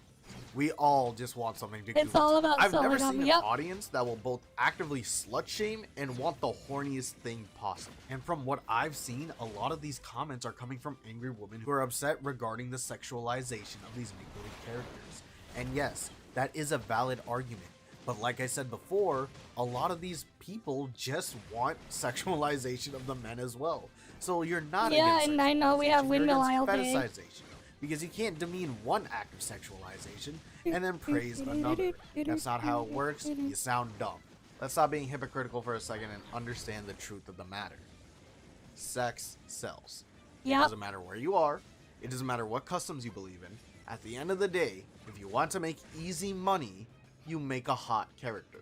we all just want something to It's all about I've never selling seen them. an audience that will both actively slut shame and want the horniest thing possible. And from what I've seen, a lot of these comments are coming from angry women who are upset regarding the sexualization of these make-believe characters. And yes, that is a valid argument. But like I said before, a lot of these people just want sexualization of the men as well. So you're not against and I know we have sexualization, Windmill you're Isle against Day. fetishization. Because you can't demean one act of sexualization and then praise another. That's not how it works. You sound dumb. Let's stop being hypocritical for a second and understand the truth of the matter. Sex sells. It doesn't matter where you are. It doesn't matter what customs you believe in. At the end of the day, if you want to make easy money, you make a hot character.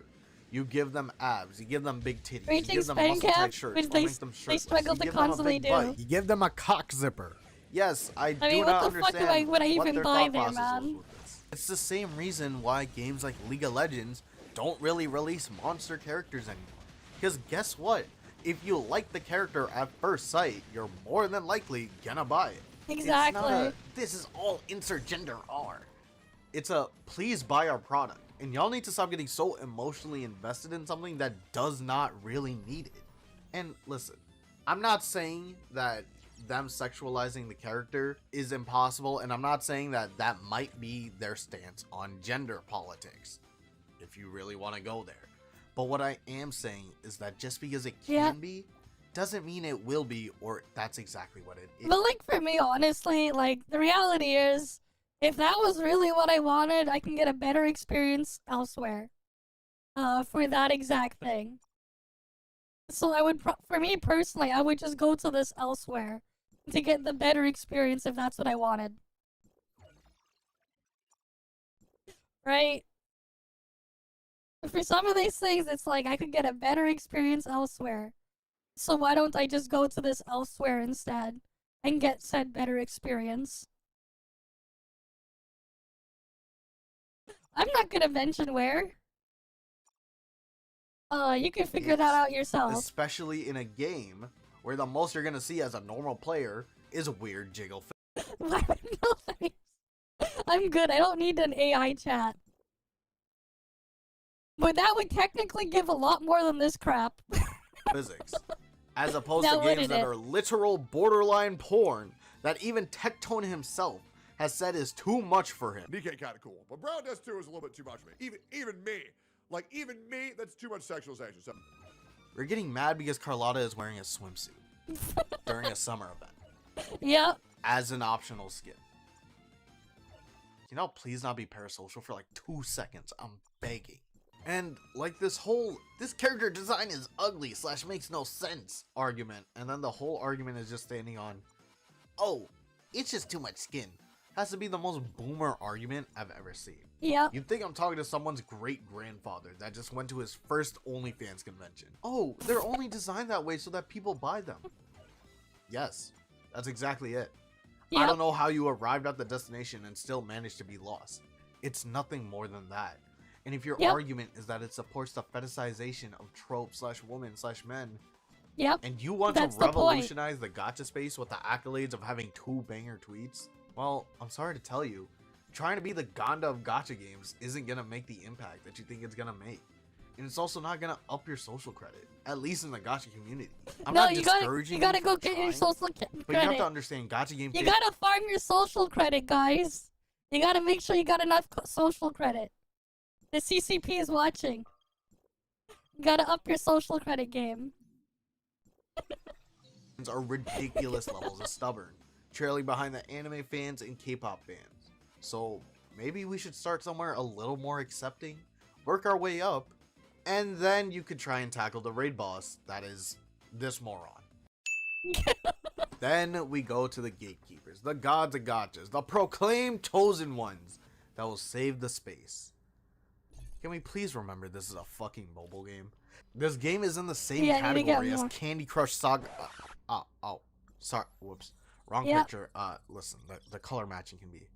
You give them abs, you give them big titties, you give them muscle-tight shirts, which or they, make them shirts. they struggle You to give them a constantly big do. butt. You give them a cock zipper. Yes, I do mean, not what the fuck understand would I what even their buy thought there, process was man? with this. It's the same reason why games like League of Legends don't really release monster characters anymore. Because guess what? If you like the character at first sight, you're more than likely gonna buy it. Exactly. It's not a, this is all insert gender R. It's a please buy our product. And y'all need to stop getting so emotionally invested in something that does not really need it. And listen, I'm not saying that them sexualizing the character is impossible, and I'm not saying that that might be their stance on gender politics, if you really want to go there. But what I am saying is that just because it can be, doesn't mean it will be, or that's exactly what it is. But like for me, honestly, like the reality is, if that was really what I wanted, I can get a better experience elsewhere. For that exact thing. So I would, for me personally, I would just go to this elsewhere to get the better experience if that's what I wanted. Right? For some of these things, it's like I could get a better experience elsewhere. So why don't I just go to this elsewhere instead and get said better experience? I'm not gonna mention where. You can figure that out yourself. Especially in a game where the most you're gonna see as a normal player is a weird jiggle. Why would no thanks? I'm good. I don't need an AI chat. But that would technically give a lot more than this crap. Physics. As opposed Now to games wouldn't that it? are literal borderline porn that even Tectone himself has said is too much for him. DK kind of cool, but Brown Death 2 is a little bit too much for me. Even me. Like, even me, that's too much sexualization. So We're getting mad because Carlotta is wearing a swimsuit during a summer event. Yep. As an optional skin. Can y'all please not be parasocial for like 2 seconds? I'm begging. And like this character design is ugly / makes no sense argument. And then the whole argument is just standing on, oh, it's just too much skin. Has to be the most boomer argument I've ever seen. Yep. You'd think I'm talking to someone's great-grandfather that just went to his first OnlyFans convention. Oh, they're only designed that way so that people buy them. Yes, that's exactly it. I don't know how you arrived at the destination and still managed to be lost. It's nothing more than that. And if your argument is that it supports the fetishization of tropes / women / men, and you want to revolutionize the gacha space with the accolades of having 2 banger tweets, well, I'm sorry to tell you, trying to be the Ganda of gacha games isn't gonna make the impact that you think it's gonna make. And it's also not gonna up your social credit, at least in the gacha community. I'm not discouraging you gotta go get your social credit. But you have to understand, gacha games. You gotta farm your social credit, guys. You gotta make sure you got enough social credit. The CCP is watching. You gotta up your social credit game. Are ridiculous levels of stubborn, trailing behind the anime fans and K-pop fans. So maybe we should start somewhere a little more accepting, work our way up, and then you could try and tackle the raid boss that is this moron. Then we go to the gatekeepers, the gods of gotchas, the proclaimed chosen ones that will save the space. Can we please remember this is a fucking mobile game? This game is in the same category as Candy Crush Saga. Sorry, whoops, wrong picture. Listen, the color matching can be,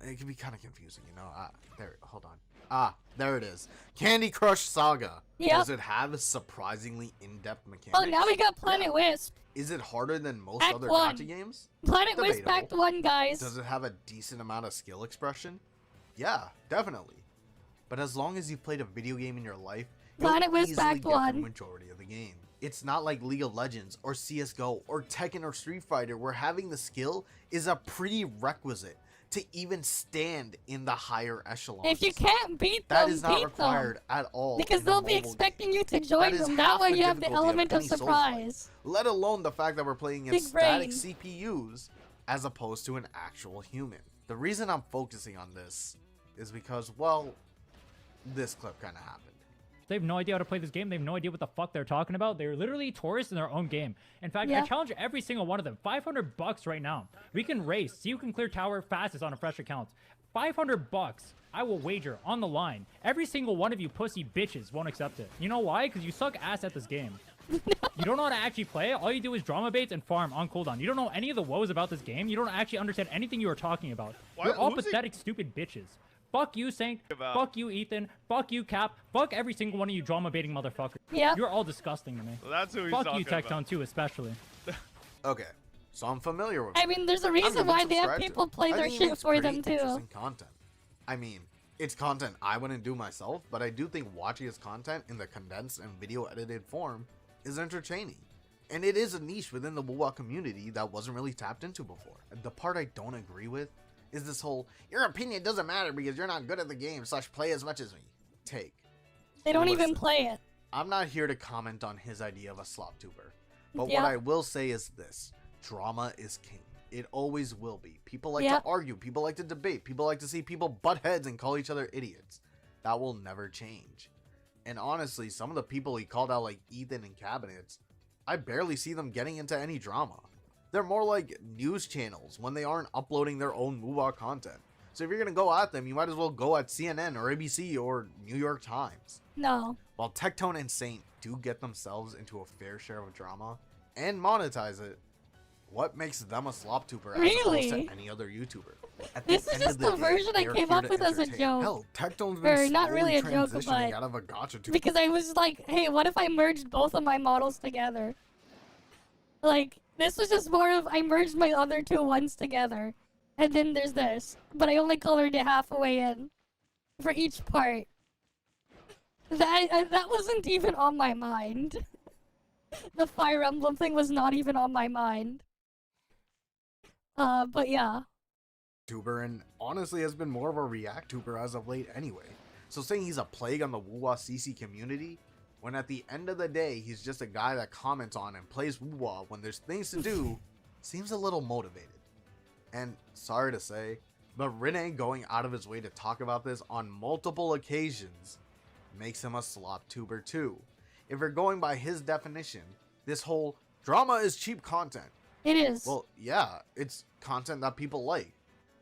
it can be kind of confusing, you know. There, hold on. There it is. Candy Crush Saga. Does it have a surprisingly in-depth mechanics? Oh, now we got Planet Wisp. Is it harder than most Act other 1. gacha games? Planet Wisp Debatable. Act 1, guys. Does it have a decent amount of skill expression? Yeah, definitely. But as long as you've played a video game in your life, Planet you'll Wisp easily Act get 1. the majority of the game. It's not like League of Legends or CSGO or Tekken or Street Fighter where having the skill is a prerequisite to even stand in the higher echelons. If you can't beat them, that is not beat required them. at all. Because in they'll a be mobile expecting game. you to join them. That half way the you have the difficulty element of any Souls-like, surprise. let alone the fact that we're playing against Big brain. static CPUs as opposed to an actual human. The reason I'm focusing on this is because, well, this clip kind of happened. They have no idea how to play this game. They have no idea what the fuck they're talking about. They're literally tourists in their own game. In fact, I challenge every single one of them. $500 right now. We can race. See who can clear tower fastest on a fresh account. $500. I will wager on the line. Every single one of you pussy bitches won't accept it. You know why? Because you suck ass at this game. You don't know how to actually play it. All you do is drama baits and farm on cooldown. You don't know any of the woes about this game. You don't actually understand anything you are talking about. You're all pathetic, stupid bitches. Fuck you, Saint. Fuck you, Ethan. Fuck you, Cap. Fuck every single one of you drama baiting motherfuckers. Yeah. You're all disgusting to me. So that's who he's Fuck talking you, Tectone, too, especially. Okay, so I'm familiar with. I mean, there's a reason why they have people play their shit for them too. Content. I mean, it's content I wouldn't do myself, but I do think watching his content in the condensed and video edited form is entertaining. And it is a niche within the WoW community that wasn't really tapped into before. The part I don't agree with is this whole, your opinion doesn't matter because you're not good at the game / play as much as me take. They don't even play it. I'm not here to comment on his idea of a Vtuber, but what I will say is this: drama is king. It always will be. People like to argue, people like to debate, people like to see people butt heads and call each other idiots. That will never change. And honestly, some of the people he called out, like Ethan and Cabinets, I barely see them getting into any drama. They're more like news channels when they aren't uploading their own MOOGold content. So if you're gonna go at them, you might as well go at CNN or ABC or New York Times. No. While Tectone and Saint do get themselves into a fair share of drama and monetize it, what makes them a Vtuber as opposed to any other YouTuber? This is just the version I came up with as a joke. Hell, Tectone's been not really a joke, transitioning but out of a gacha to because I was like, hey, what if I merged both of my models together? Like, this was just more of I merged my other two ones together, and then there's this, but I only colored it halfway in for each part. That wasn't even on my mind. The Fire Emblem thing was not even on my mind. But yeah. Tuber, and honestly has been more of a React-tuber as of late anyway. So saying he's a plague on the WoW CC community, when at the end of the day he's just a guy that comments on and plays WoW when there's things to do, seems a little motivated. And sorry to say, but Reinx going out of his way to talk about this on multiple occasions makes him a Vtuber too. If we're going by his definition, this whole drama is cheap content. It is. Well, yeah, it's content that people like.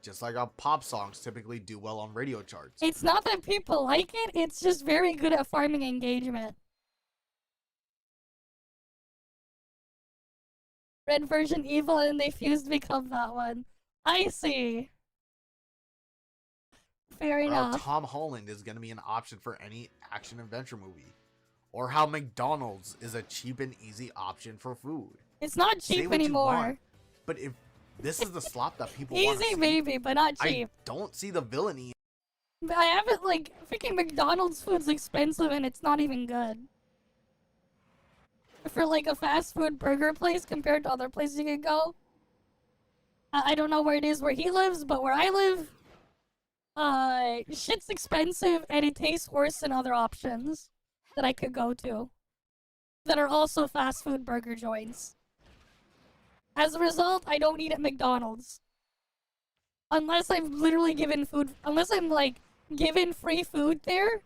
Just like how pop songs typically do well on radio charts. It's not that people like it, it's just very good at farming engagement. Red version evil and they fused become that one. I see. Fair enough. Tom Holland is going to be an option for any action-adventure movie. Or how McDonald's is a cheap and easy option for food. It's not cheap anymore. But if this is the slop that people want to see, easy maybe, but not cheap. I don't see the villainy. But I haven't, like, freaking McDonald's food's expensive and it's not even good. For, like, a fast food burger place compared to other places you could go. I don't know where it is where he lives, but where I live, shit's expensive and it tastes worse than other options that I could go to that are also fast food burger joints. As a result, I don't eat at McDonald's. Unless I'm literally given food, unless I'm like given free food there,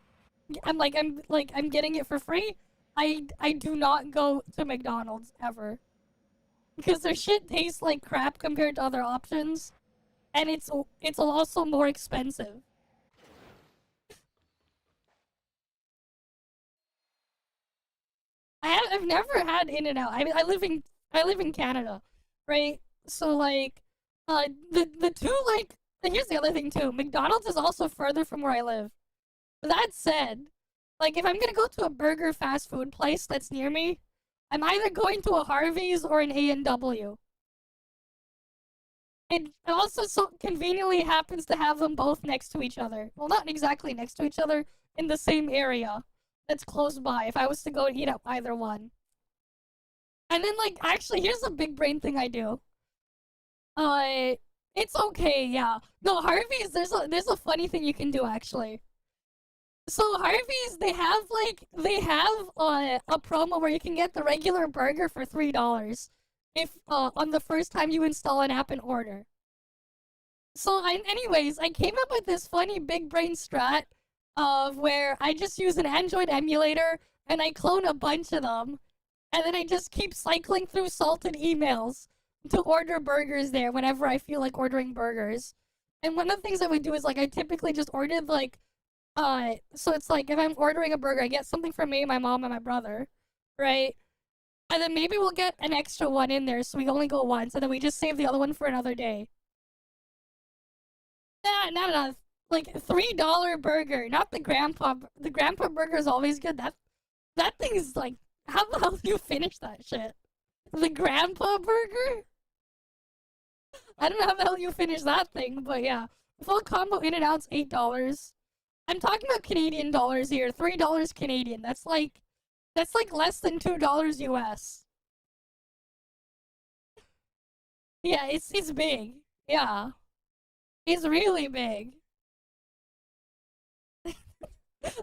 I'm getting it for free. I do not go to McDonald's ever. because their shit tastes like crap compared to other options, and it's also more expensive. I've never had In-N-Out. I live in Canada, right? So like, the two, like, here's the other thing too. McDonald's is also further from where I live. That said, like, if I'm gonna go to a burger fast food place that's near me, I'm either going to a Harvey's or an A&W. It also so conveniently happens to have them both next to each other. Well, not exactly next to each other, in the same area that's close by if I was to go and eat at either one. And then, like, actually, here's a big brain thing I do. It's okay, yeah. No, Harvey's, there's a funny thing you can do, actually. So Harvey's, they have a promo where you can get the regular burger for $3 if on the first time you install an app and order. So anyways, I came up with this funny big brain strat of where I just use an Android emulator and I clone a bunch of them, and then I just keep cycling through salted emails to order burgers there whenever I feel like ordering burgers. And one of the things I would do is, like, I typically just ordered, like, so it's like, if I'm ordering a burger, I get something for me, my mom, and my brother, right? And then maybe we'll get an extra one in there, so we only go once, and then we just save the other one for another day. No. Like, $3 burger, not the grandpa. The grandpa burger is always good. That thing is like, how the hell do you finish that shit? The grandpa burger? I don't know how the hell you finish that thing, but yeah. Full combo In-N-Out's $8. I'm talking about Canadian dollars here. $3 Canadian. That's like less than $2 US. Yeah, it's big. Yeah. It's really big.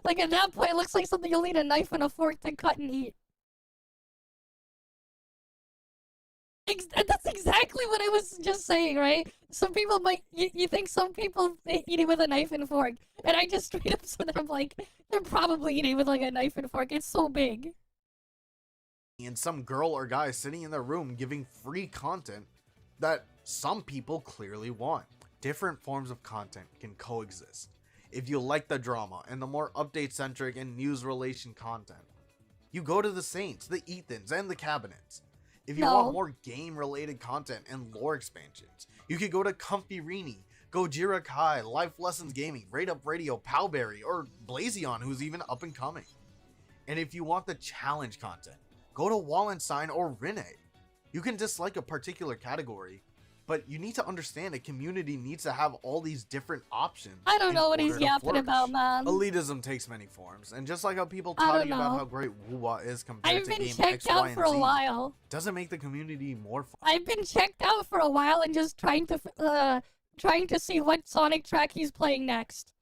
Like, at that point, it looks like something you'll need a knife and a fork to cut and eat. That's exactly what I was just saying, right? Some people might, you think some people eat it with a knife and fork, and I just straight up said that I'm like, they're probably eating it with like a knife and fork. It's so big. And some girl or guy sitting in their room giving free content that some people clearly want. Different forms of content can coexist. If you like the drama and the more update-centric and news-relation content, you go to the Saints, the Ethans, and the Cabinets. If you want more game-related content and lore expansions, you could go to Comfy Rini, Gojira Kai, Life Lessons Gaming, Rate Up Radio, Powberry, or Blazion, who's even up and coming. And if you want the challenge content, go to Wallenstein or Rene. You can dislike a particular category, but you need to understand a community needs to have all these different options. I don't know what he's yapping about, man. Elitism takes many forms, and just like how people talking about how great WoWa is compared to game X, Y, and Z, for a while. Doesn't make the community more fun. I've been checked out for a while and just trying to see what Sonic track he's playing next.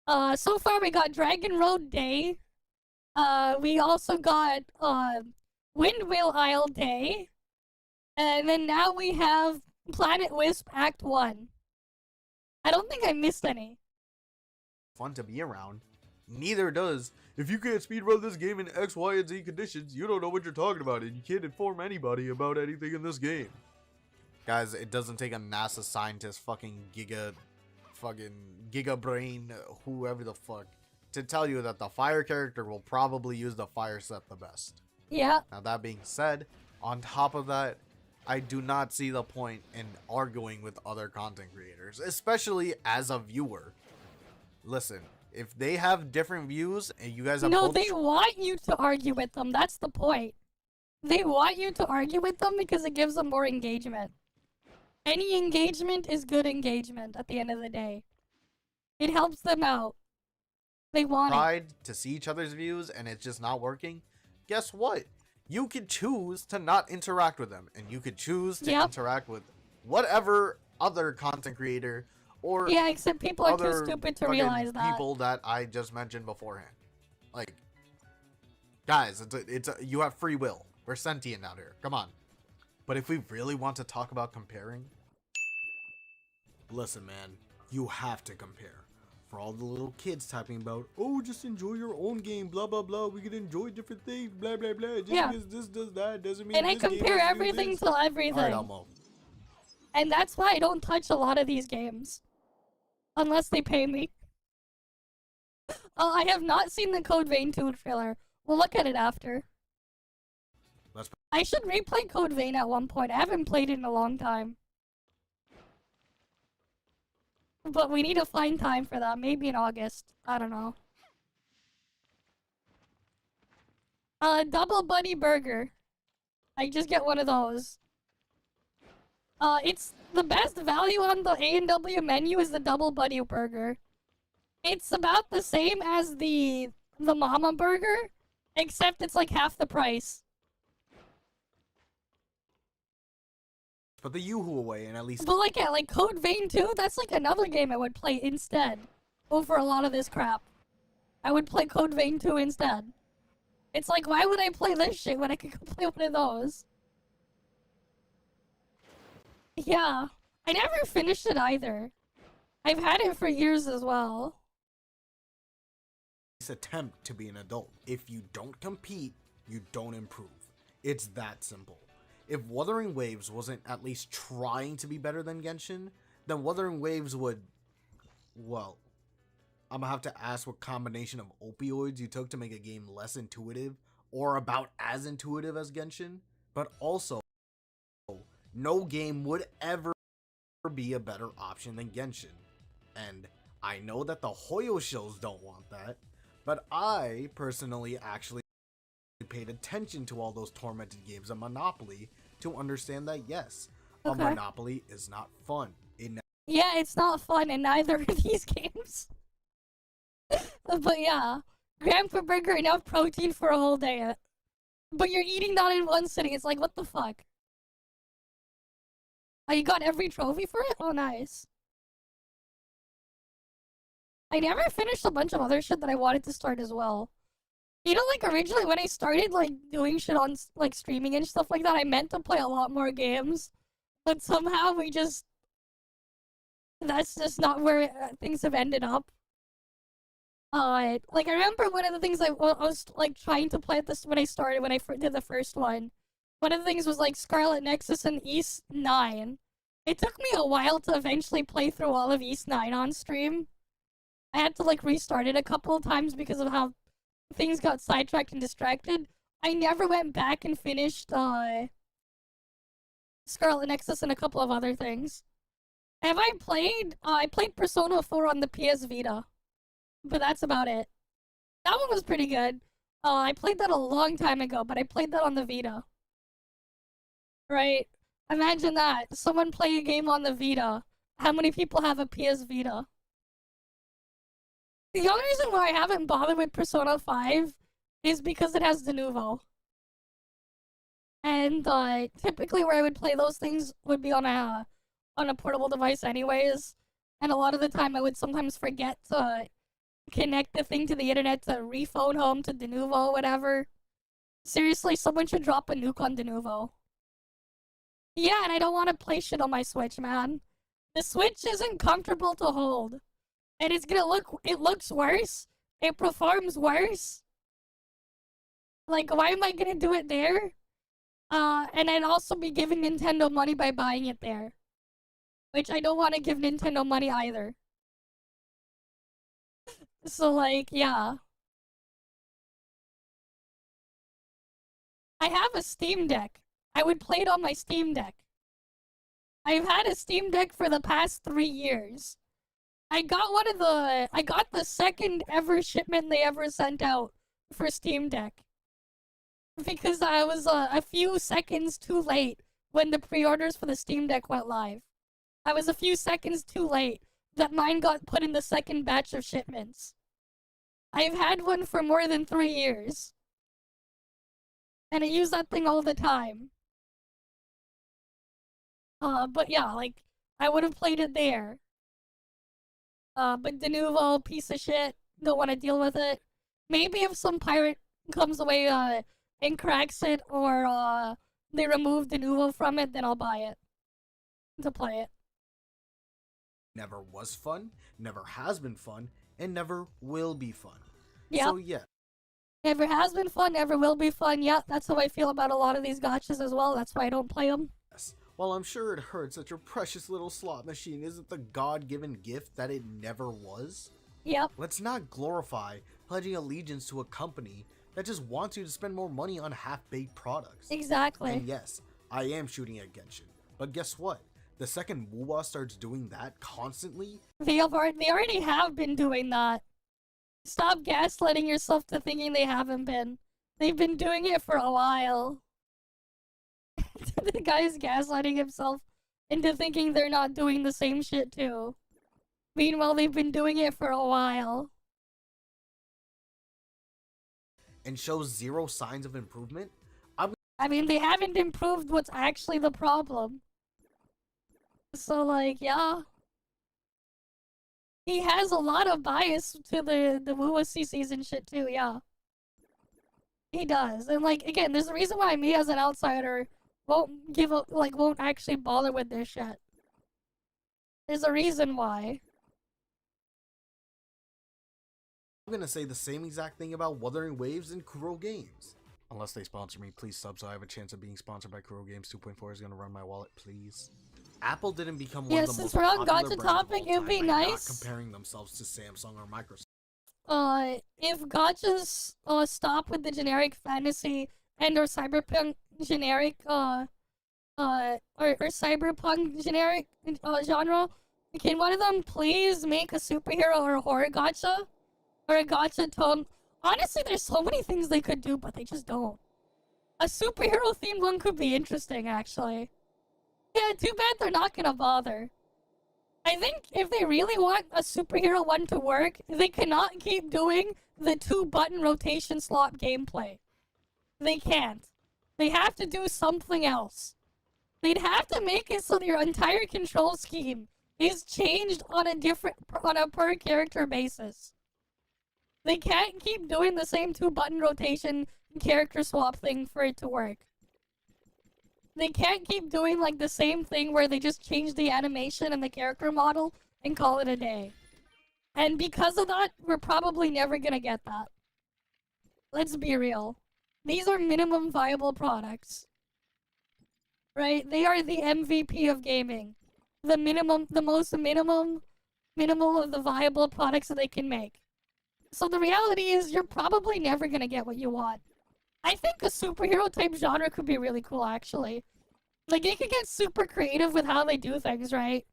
So far we got Dragon Road Day. We also got Windwheel Isle Day, and then now we have Planet Wisp Act 1. I don't think I missed any. Fun to be around. Neither does. If you can't speedrun this game in X, Y, and Z conditions, you don't know what you're talking about, and you can't inform anybody about anything in this game. Guys, it doesn't take a NASA scientist giga brain, whoever the fuck, to tell you that the fire character will probably use the fire set the best. Yeah. Now that being said, on top of that, I do not see the point in arguing with other content creators, especially as a viewer. Listen, if they have different views and you guys have they want you to argue with them. That's the point. They want you to argue with them because it gives them more engagement. Any engagement is good engagement at the end of the day. It helps them out. They want tried to see each other's views and it's just not working. Guess what? You could choose to not interact with them, and you could choose to interact with whatever other content creator or except people are too stupid to realize that. People that I just mentioned beforehand. Like, guys, you have free will. We're sentient out here. Come on. But if we really want to talk about comparing, listen, man, you have to compare. for all the little kids typing about, oh, just enjoy your own game, blah blah blah. We can enjoy different things, blah blah blah. Just because this does that doesn't mean. And I this game compare has to do everything this. to everything. All right, Elmo. And that's why I don't touch a lot of these games. Unless they pay me. I have not seen the Code Vein 2 trailer. We'll look at it after. I should replay Code Vein at one point. I haven't played it in a long time. But we need to find time for that. Maybe in August. I don't know. Double Buddy Burger. I just get one of those. It's the best value on the A&W menu is the Double Buddy Burger. It's about the same as the Mama Burger, except it's like half the price. Put the Yoo-hoo away and at least. But like, yeah, like Code Vein 2, that's like another game I would play instead. Over a lot of this crap. I would play Code Vein 2 instead. It's like, why would I play this shit when I could go play one of those? Yeah. I never finished it either. I've had it for years as well. Attempt to be an adult. If you don't compete, you don't improve. It's that simple. If Wuthering Waves wasn't at least trying to be better than Genshin, then Wuthering Waves would, well, I'm gonna have to ask what combination of opioids you took to make a game less intuitive or about as intuitive as Genshin, but also no game would ever be a better option than Genshin. And I know that the Hoyo shows don't want that, but I personally actually paid attention to all those tormented games of Monopoly to understand that yes, a Monopoly is not fun. Yeah, it's not fun in neither of these games. But yeah, Grandpa Burger, enough protein for a whole day. But you're eating that in one sitting. It's like, what the fuck? Oh, you got every trophy for it? Oh, nice. I never finished a bunch of other shit that I wanted to start as well. You know, like, originally when I started, like, doing shit on, like, streaming and stuff like that, I meant to play a lot more games. But somehow we just... That's just not where things have ended up. Like, I remember one of the things I was, like, trying to play at this when I started, when I did the first one. One of the things was, like, Scarlet Nexus and East 9. It took me a while to eventually play through all of East 9 on stream. I had to, like, restart it a couple of times because of how things got sidetracked and distracted. I never went back and finished, Scarlet Nexus and a couple of other things. Have I played? I played Persona 4 on the PS Vita. But that's about it. That one was pretty good. I played that a long time ago, but I played that on the Vita. Right? Imagine that. Someone play a game on the Vita. How many people have a PS Vita? The only reason why I haven't bothered with Persona 5 is because it has de novo. And typically where I would play those things would be on a portable device anyways. And a lot of the time I would sometimes forget to connect the thing to the internet to refone home to de novo, whatever. Seriously, someone should drop a nuke on de novo. Yeah, and I don't want to play shit on my Switch, man. The Switch isn't comfortable to hold. And it's gonna it looks worse. It performs worse. Like, why am I gonna do it there? And I'd also be giving Nintendo money by buying it there. Which I don't want to give Nintendo money either. So, like, yeah. I have a Steam Deck. I would play it on my Steam Deck. I've had a Steam Deck for the past 3 years. I got the second ever shipment they ever sent out for Steam Deck. Because I was a few seconds too late when the pre-orders for the Steam Deck went live. I was a few seconds too late that mine got put in the second batch of shipments. I've had one for more than 3 years. And I use that thing all the time. But yeah, like, I would have played it there. But de novo, piece of shit, don't want to deal with it. Maybe if some pirate comes away, and cracks it, or, they remove de novo from it, then I'll buy it. To play it. Never was fun, never has been fun, and never will be fun. Yeah. So yeah. Never has been fun, never will be fun. Yeah, that's how I feel about a lot of these gotchas as well. That's why I don't play them. While I'm sure it hurts that your precious little slot machine isn't the God-given gift that it never was, yep. Let's not glorify pledging allegiance to a company that just wants you to spend more money on half-baked products. Exactly. And yes, I am shooting at Genshin, but guess what? The second WoWa starts doing that constantly, they already have been doing that. Stop gaslighting yourself to thinking they haven't been. They've been doing it for a while. The guy's gaslighting himself into thinking they're not doing the same shit too. Meanwhile, they've been doing it for a while. and shows zero signs of improvement, I mean, they haven't improved what's actually the problem. So, like, yeah. He has a lot of bias to the WoWa season shit too, yeah. He does. And, like, again, there's a reason why me as an outsider won't give a, like, won't actually bother with this shit. There's a reason why. I'm gonna say the same exact thing about Wuthering Waves and Kuro Games. Unless they sponsor me, please sub so I have a chance of being sponsored by Kuro Games. 2.4 is gonna run my wallet, please. Apple didn't become one of the most popular brands of all time it'd be by nice. not comparing themselves to Samsung or Microsoft. If gotchas stop with the generic fantasy and or cyberpunk generic or cyberpunk generic genre, can one of them please make a superhero or a horror gacha? Or a gacha tone? Honestly, there's so many things they could do, but they just don't. A superhero themed one could be interesting, actually. Yeah, too bad they're not gonna bother. I think if they really want a superhero one to work, they cannot keep doing the 2-button rotation slot gameplay. They can't. They have to do something else. They'd have to make it so your entire control scheme is changed on a per character basis. They can't keep doing the same 2-button rotation character swap thing for it to work. They can't keep doing like the same thing where they just change the animation and the character model and call it a day. And because of that, we're probably never gonna get that. Let's be real. These are minimum viable products. Right? They are the MVP of gaming. The most minimal of the viable products that they can make. So the reality is you're probably never gonna get what you want. I think a superhero type genre could be really cool, actually. Like, they could get super creative with how they do things, right?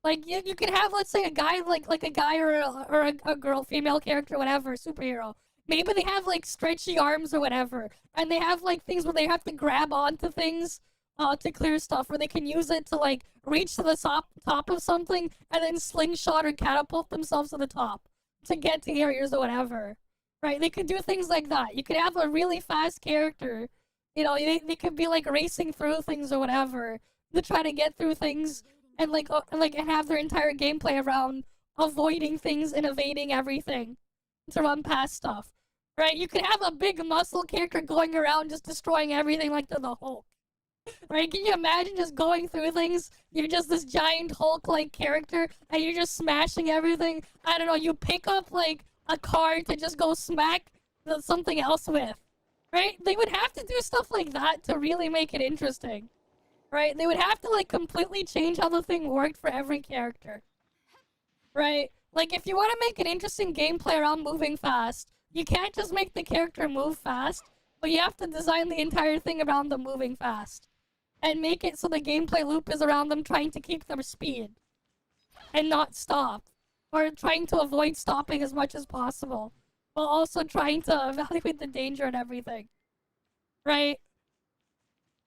Like, you could have, let's say, a guy, like a guy or a girl, female character, whatever, superhero. Maybe they have, like, stretchy arms or whatever. And they have, like, things where they have to grab onto things to clear stuff. Where they can use it to, like, reach to the top of something and then slingshot or catapult themselves to the top to get to areas or whatever. Right? They could do things like that. You could have a really fast character. You know, they could be like racing through things or whatever to try to get through things and and have their entire gameplay around avoiding things and evading everything to run past stuff. Right? You could have a big muscle character going around just destroying everything like the Hulk. Right? Can you imagine just going through things? You're just this giant Hulk-like character and you're just smashing everything. I don't know, you pick up like a car to just go smack something else with. Right? They would have to do stuff like that to really make it interesting. Right? They would have to like completely change how the thing worked for every character. Right? Like if you want to make an interesting gameplay around moving fast, you can't just make the character move fast, but you have to design the entire thing around them moving fast. And make it so the gameplay loop is around them trying to keep their speed. And not stop. Or trying to avoid stopping as much as possible. While also trying to evaluate the danger and everything. Right?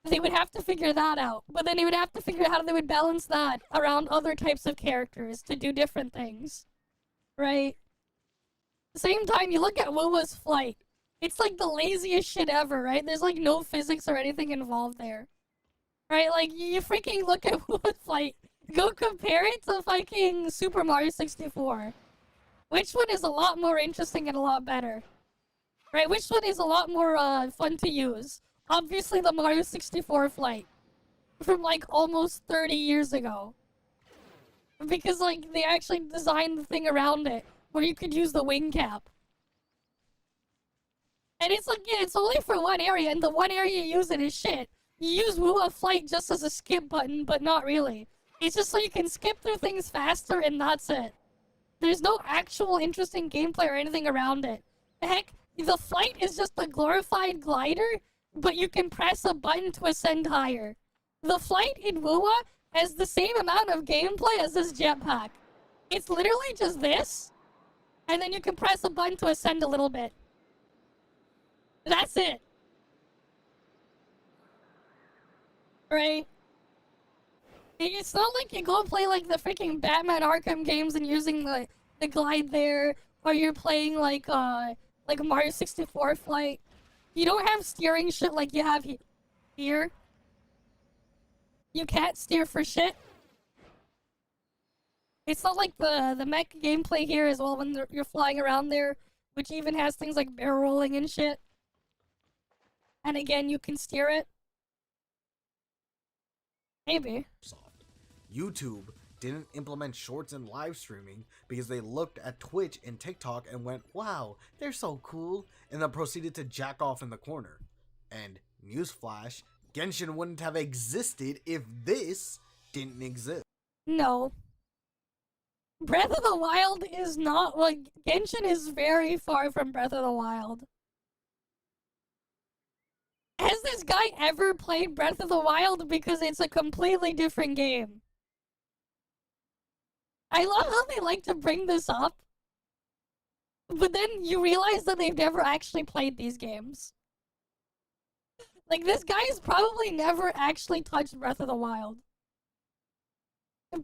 They would have to figure that out. But then they would have to figure out how they would balance that around other types of characters to do different things. Right? At the same time, you look at WoWa's flight. It's like the laziest shit ever, right? There's like no physics or anything involved there. Right? Like, you freaking look at WoWa's flight. Go compare it to fucking Super Mario 64. Which one is a lot more interesting and a lot better? Right? Which one is a lot more fun to use? Obviously the Mario 64 flight. From like almost 30 years ago. Because like they actually designed the thing around it. where you could use the wing cap. And it's like, yeah, it's only for one area, and the one area you use it is shit. You use Wua Flight just as a skip button, but not really. It's just so you can skip through things faster, and that's it. There's no actual interesting gameplay or anything around it. Heck, the flight is just a glorified glider, but you can press a button to ascend higher. The flight in Wua has the same amount of gameplay as this jetpack. It's literally just this, and then you can press a button to ascend a little bit. That's it. Right? It's not like you go and play like the freaking Batman Arkham games and using the glide there, or you're playing like Mario 64 Flight. You don't have steering shit like you have here. You can't steer for shit. It's not like the mech gameplay here as well when you're flying around there, which even has things like barrel rolling and shit. And again, you can steer it. Maybe. YouTube didn't implement shorts and live streaming because they looked at Twitch and TikTok and went, wow, they're so cool, and then proceeded to jack off in the corner. And newsflash, Genshin wouldn't have existed if this didn't exist. No. Breath of the Wild is not, like, Genshin is very far from Breath of the Wild. Has this guy ever played Breath of the Wild? Because it's a completely different game. I love how they like to bring this up, but then you realize that they've never actually played these games. Like, this guy's probably never actually touched Breath of the Wild.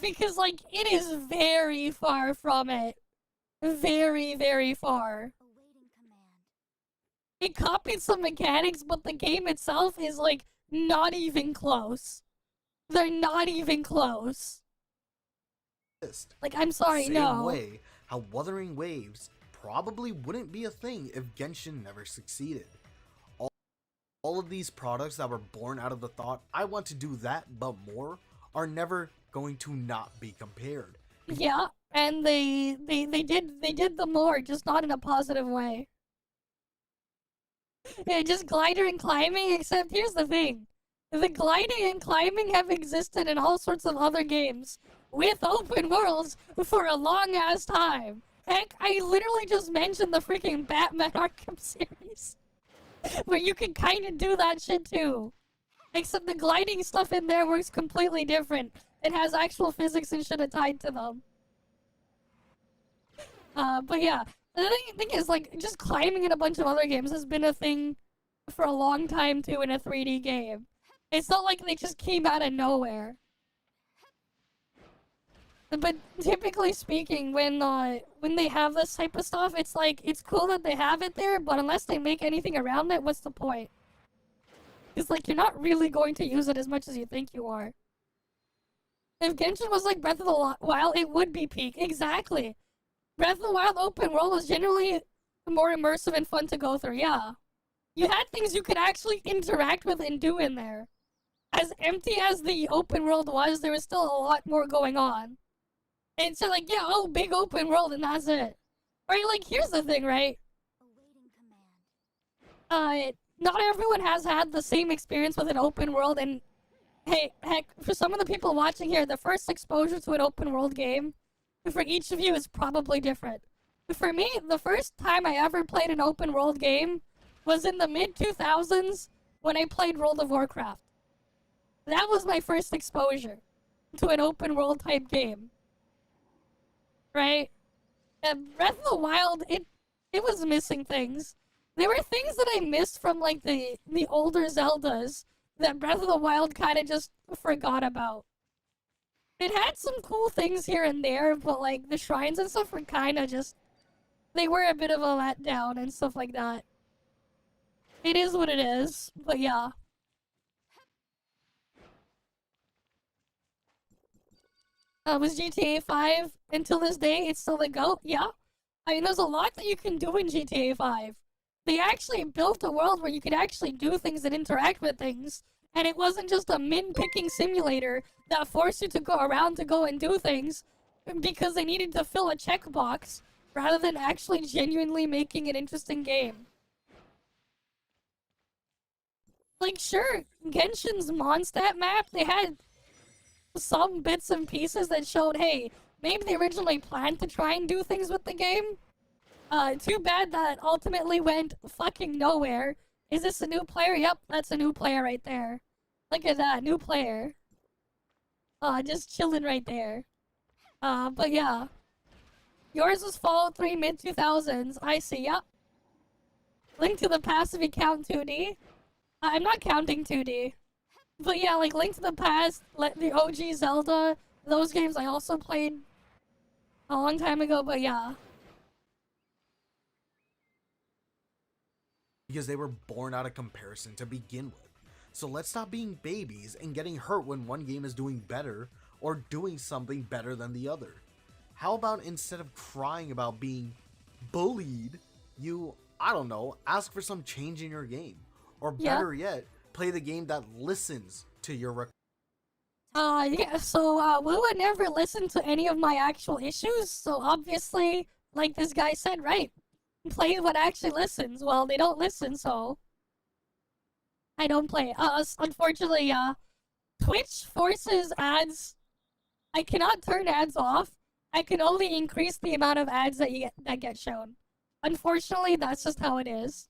Because, like, it is very far from it. Very, very far. It copied some mechanics, but the game itself is, like, not even close. They're not even close. Like, I'm sorry, Same no. way how Wuthering Waves probably wouldn't be a thing if Genshin never succeeded. All of these products that were born out of the thought, I want to do that but more, are never going to not be compared. Yeah, and they did the more, just not in a positive way. Yeah, just glider and climbing, except here's the thing. The gliding and climbing have existed in all sorts of other games with open worlds for a long-ass time. Heck, I literally just mentioned the freaking Batman Arkham series, where you can kind of do that shit too. Except the gliding stuff in there works completely different. It has actual physics and shit tied to them. But yeah, the thing is, like, just climbing in a bunch of other games has been a thing for a long time too in a 3D game. It's not like they just came out of nowhere. But typically speaking, when they have this type of stuff, it's like, it's cool that they have it there, but unless they make anything around it, what's the point? It's like, you're not really going to use it as much as you think you are. If Genshin was like Breath of the Wild, it would be peak. Exactly. Breath of the Wild open world was generally more immersive and fun to go through, yeah. You had things you could actually interact with and do in there. As empty as the open world was, there was still a lot more going on. And so, like, yeah, oh, big open world, and that's it. Right, like, here's the thing, right? Not everyone has had the same experience with an open world, and hey, heck, for some of the people watching here, the first exposure to an open world game, for each of you, is probably different. For me, the first time I ever played an open world game was in the mid-2000s when I played World of Warcraft. That was my first exposure to an open world type game. Right? And Breath of the Wild, it was missing things. There were things that I missed from, like, the older Zeldas that Breath of the Wild kind of just forgot about. It had some cool things here and there, but, like, the shrines and stuff were kind of just... They were a bit of a letdown and stuff like that. It is what it is, but yeah. Was GTA 5 until this day, it's still the GOAT? Yeah. I mean, there's a lot that you can do in GTA 5. They actually built a world where you could actually do things and interact with things. And it wasn't just a min-picking simulator that forced you to go around to go and do things because they needed to fill a checkbox, rather than actually genuinely making an interesting game. Like, sure, Genshin's Mondstadt map, they had some bits and pieces that showed, hey, maybe they originally planned to try and do things with the game. Too bad that ultimately went fucking nowhere. Is this a new player? Yep, that's a new player right there. Look at that, new player. Just chilling right there. But yeah. Yours was Fallout 3 mid-2000s. I see, yep. Link to the Past if you count 2D. I'm not counting 2D. But yeah, like Link to the Past, the OG Zelda, those games I also played a long time ago, but yeah. Because they were born out of comparison to begin with. So let's stop being babies and getting hurt when one game is doing better or doing something better than the other. How about instead of crying about being bullied, you, I don't know, ask for some change in your game. Or better yet, play the game that listens to your requests. Yeah, so, Wu would never listen to any of my actual issues, so obviously, like this guy said, right, play what actually listens. Well, they don't listen, so I don't play. Unfortunately, Twitch forces ads. I cannot turn ads off. I can only increase the amount of ads that get shown. Unfortunately, that's just how it is.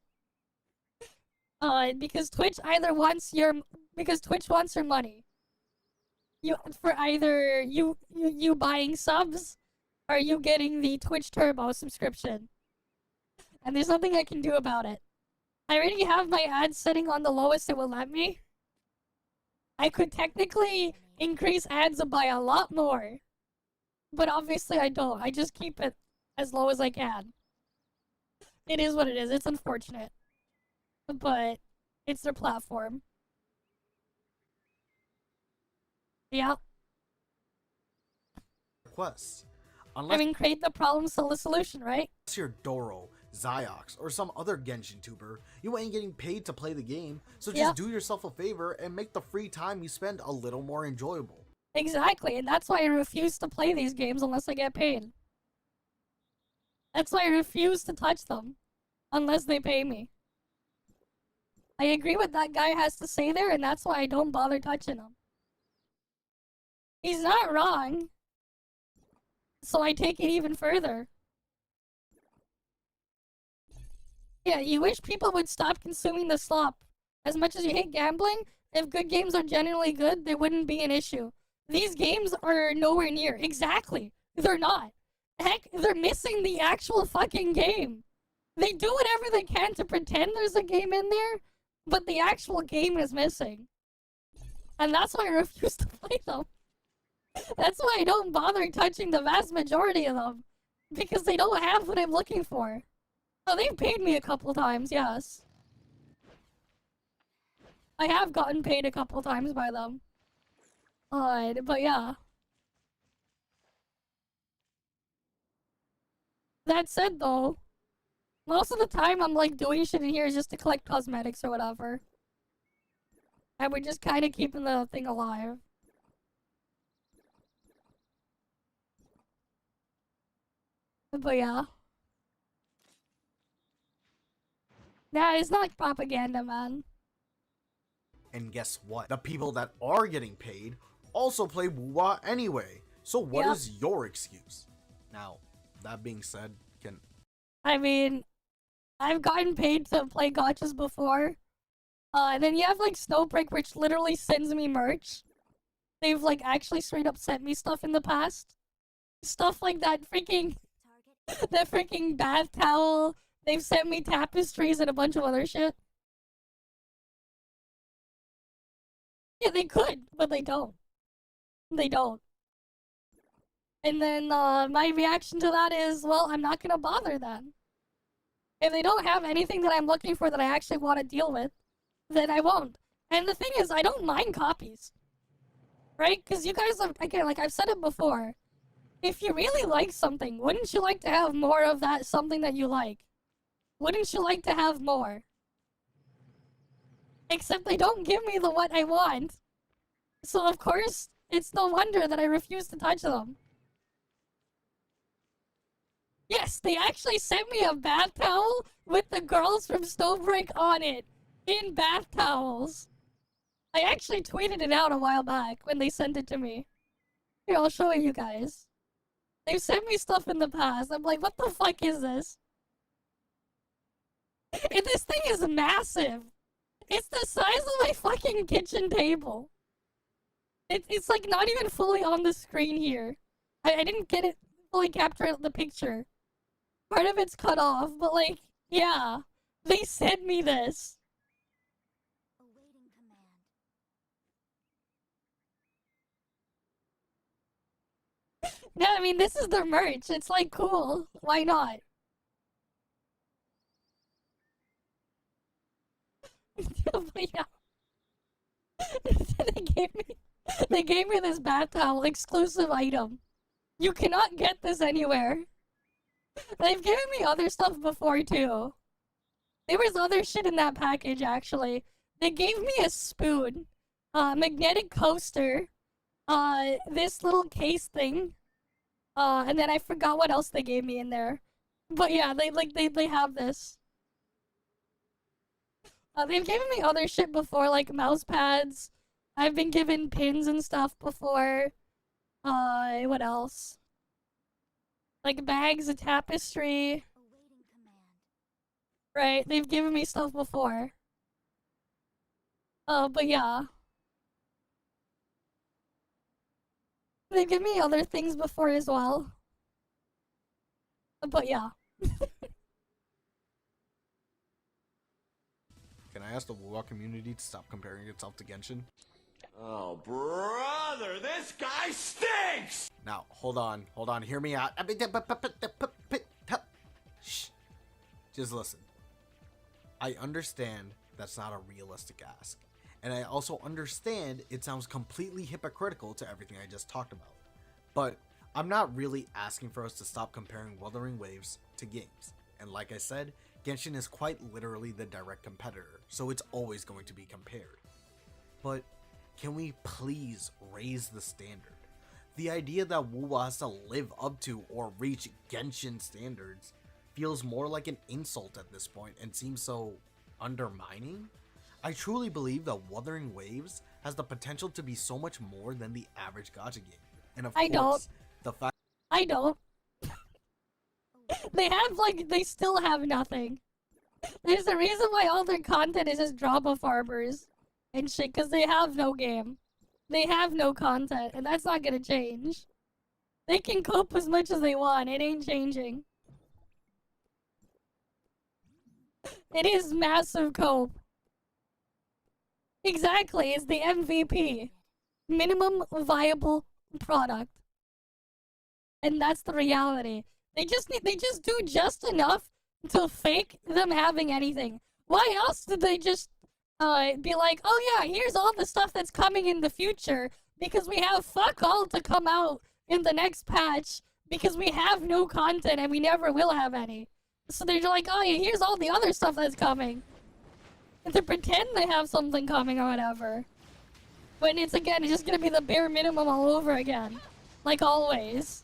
Because Twitch wants your money. For either you buying subs or you getting the Twitch Turbo subscription. And there's nothing I can do about it. I already have my ads setting on the lowest it will let me. I could technically increase ads by a lot more. But obviously I don't. I just keep it as low as I can. It is what it is. It's unfortunate. But it's their platform. Yeah. Requests. Create the problem, solve the solution, right? Unless you're Doro, Ziox, or some other Genshin tuber, you ain't getting paid to play the game, so just do yourself a favor and make the free time you spend a little more enjoyable. Exactly, and that's why I refuse to play these games unless I get paid. That's why I refuse to touch them unless they pay me. I agree with that guy has to say there, and that's why I don't bother touching them. He's not wrong. So I take it even further. Yeah, you wish people would stop consuming the slop. As much as you hate gambling, if good games are genuinely good, there wouldn't be an issue. These games are nowhere near. Exactly. They're not. Heck, they're missing the actual fucking game. They do whatever they can to pretend there's a game in there, but the actual game is missing. And that's why I refuse to play them. That's why I don't bother touching the vast majority of them. Because they don't have what I'm looking for. Oh, they've paid me a couple times, yes. I have gotten paid a couple times by them. But yeah. That said, though, most of the time I'm like doing shit in here just to collect cosmetics or whatever. And we're just kind of keeping the thing alive. But yeah. Nah, it's not propaganda, man. And guess what? The people that are getting paid also play Wuwa anyway. So what is your excuse? Now, that being said, I mean, I've gotten paid to play gachas before. And then you have like Snowbreak, which literally sends me merch. They've like actually straight up sent me stuff in the past. Stuff like that freaking bath towel. They've sent me tapestries and a bunch of other shit. Yeah, they could, but they don't. They don't. And then my reaction to that is, well, I'm not gonna bother then. If they don't have anything that I'm looking for that I actually want to deal with, then I won't. And the thing is, I don't mind copies. Right? Because you guys have, again, like I've said it before, if you really like something, wouldn't you like to have more of that something that you like? Wouldn't you like to have more? Except they don't give me the what I want. So of course, it's no wonder that I refuse to touch them. Yes, they actually sent me a bath towel with the girls from Snowbreak on it. In bath towels. I actually tweeted it out a while back when they sent it to me. Here, I'll show you guys. They've sent me stuff in the past. I'm like, what the fuck is this? And this thing is massive. It's the size of my fucking kitchen table. It's like not even fully on the screen here. I didn't get it fully capture the picture. Part of it's cut off, but like, yeah. They sent me this. Yeah, I mean, this is their merch. It's like cool. Why not? But yeah. they gave me this bath towel exclusive item. You cannot get this anywhere. They've given me other stuff before too. There was other shit in that package actually. They gave me a spoon, magnetic coaster, this little case thing, and then I forgot what else they gave me in there. But yeah, they have this. They've given me other shit before, like mouse pads. I've been given pins and stuff before. What else? Like bags of tapestry. Right, they've given me stuff before. But yeah. They've given me other things before as well. But yeah. Can I ask the WoW community to stop comparing itself to Genshin? Oh, brother, this guy stinks! Now, hold on, hear me out. Shh. Just listen. I understand that's not a realistic ask. And I also understand it sounds completely hypocritical to everything I just talked about. But I'm not really asking for us to stop comparing Wuthering Waves to games. And like I said, Genshin is quite literally the direct competitor, so it's always going to be compared. But can we please raise the standard? The idea that WoW has to live up to or reach Genshin standards feels more like an insult at this point and seems so undermining. I truly believe that Wuthering Waves has the potential to be so much more than the average gacha game. And of course, the fact I don't. They still have nothing. There's a reason why all their content is just drama farmers and shit, because they have no game. They have no content, and that's not gonna change. They can cope as much as they want, it ain't changing. It is massive cope. Exactly, it's the MVP. Minimum viable product. And that's the reality. They just do just enough to fake them having anything. Why else did they just be like, oh yeah, here's all the stuff that's coming in the future because we have fuck all to come out in the next patch because we have no content and we never will have any. So they're like, oh yeah, here's all the other stuff that's coming. And to pretend they have something coming or whatever. When it's just gonna be the bare minimum all over again. Like always.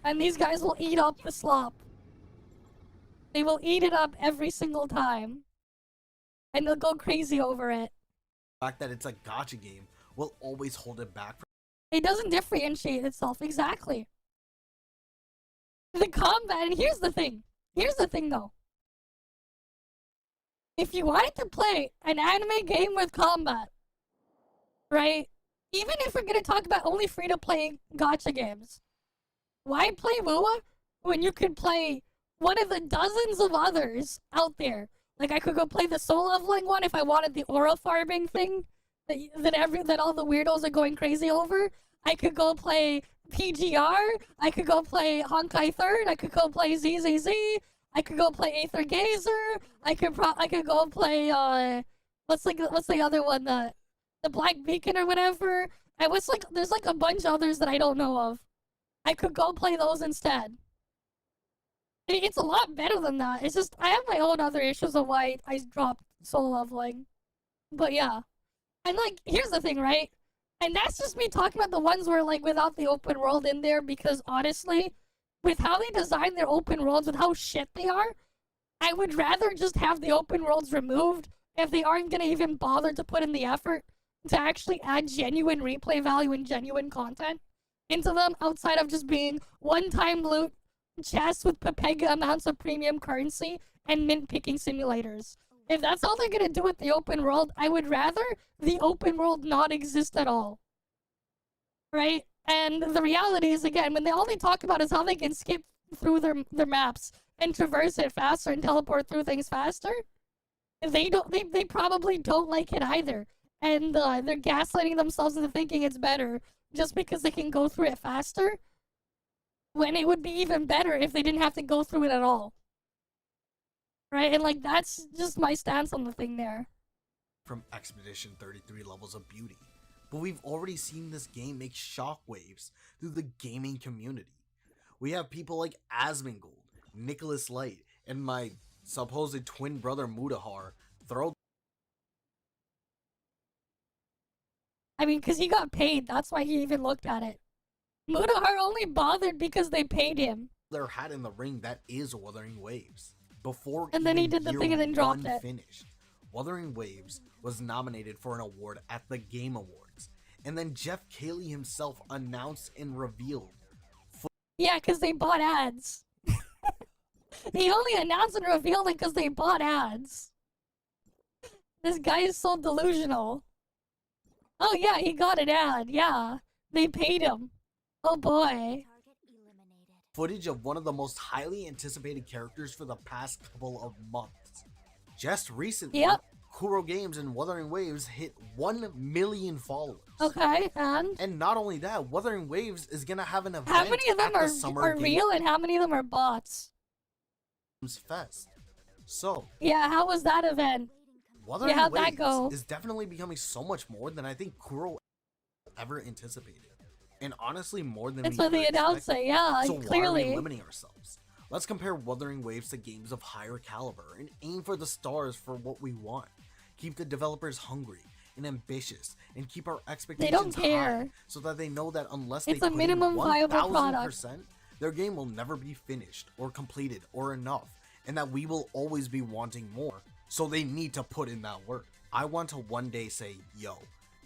And these guys will eat up the slop. They will eat it up every single time. And they'll go crazy over it. The fact that it's a gacha game will always hold it back. It doesn't differentiate itself, exactly. The combat, and here's the thing though. If you wanted to play an anime game with combat, right? Even if we're gonna talk about only free-to-play gacha games, why play WoA when you could play one of the dozens of others out there? Like, I could go play the soul leveling one if I wanted the aura farming thing that all the weirdos are going crazy over. I could go play PGR. I could go play Honkai 3rd. I could go play ZZZ. I could go play Aether Gazer. I could go play what's the other one, the Black Beacon or whatever. There's like a bunch of others that I don't know of. I could go play those instead. It's a lot better than that. It's just, I have my own other issues of why I dropped soul leveling. But yeah. And like, here's the thing, right? And that's just me talking about the ones where, like, without the open world in there, because honestly, with how they design their open worlds, with how shit they are, I would rather just have the open worlds removed if they aren't gonna even bother to put in the effort to actually add genuine replay value and genuine content into them outside of just being one-time loot chests with Pepega amounts of premium currency and mint picking simulators. If that's all they're gonna do with the open world, I would rather the open world not exist at all. Right? And the reality is, again, when all they talk about is how they can skip through their maps and traverse it faster and teleport through things faster, they probably don't like it either. And they're gaslighting themselves into thinking it's better just because they can go through it faster, when it would be even better if they didn't have to go through it at all. Right? And like, that's just my stance on the thing there. From Expedition 33 levels of beauty, but we've already seen this game make shockwaves through the gaming community. We have people like Asmongold, Nicholas Light, and my supposed twin brother Mudahar throw. I mean, because he got paid, that's why he even looked at it. Mudahar only bothered because they paid him. Their hat in the ring that is Wuthering Waves. Before and then he did the thing and then dropped it. Finished, Wuthering Waves was nominated for an award at the Game Awards, and then Jeff Keighley himself announced and revealed. Yeah, because they bought ads. He only announced and revealed it because they bought ads. This guy is so delusional. Oh yeah, he got an ad. Yeah, they paid him. Oh boy. Footage of one of the most highly anticipated characters for the past couple of months. Just recently, Kuro Games and Wuthering Waves hit 1 million followers. Okay, and not only that, Wuthering Waves is gonna have an event. How many of them are real and how many of them are bots? Fest. So yeah, how was that event? Wuthering how'd Waves that go? is definitely becoming so much more than I think Kuro ever anticipated. And honestly, more than that's what they announced it, yeah, so clearly. Why are we limiting ourselves? Let's compare Wuthering Waves to games of higher caliber and aim for the stars for what we want. Keep the developers hungry and ambitious and keep our expectations high so that they know that unless it's they a put minimum in viable 1000%, their game will never be finished or completed or enough, and that we will always be wanting more. So they need to put in that work. I want to one day say, yo,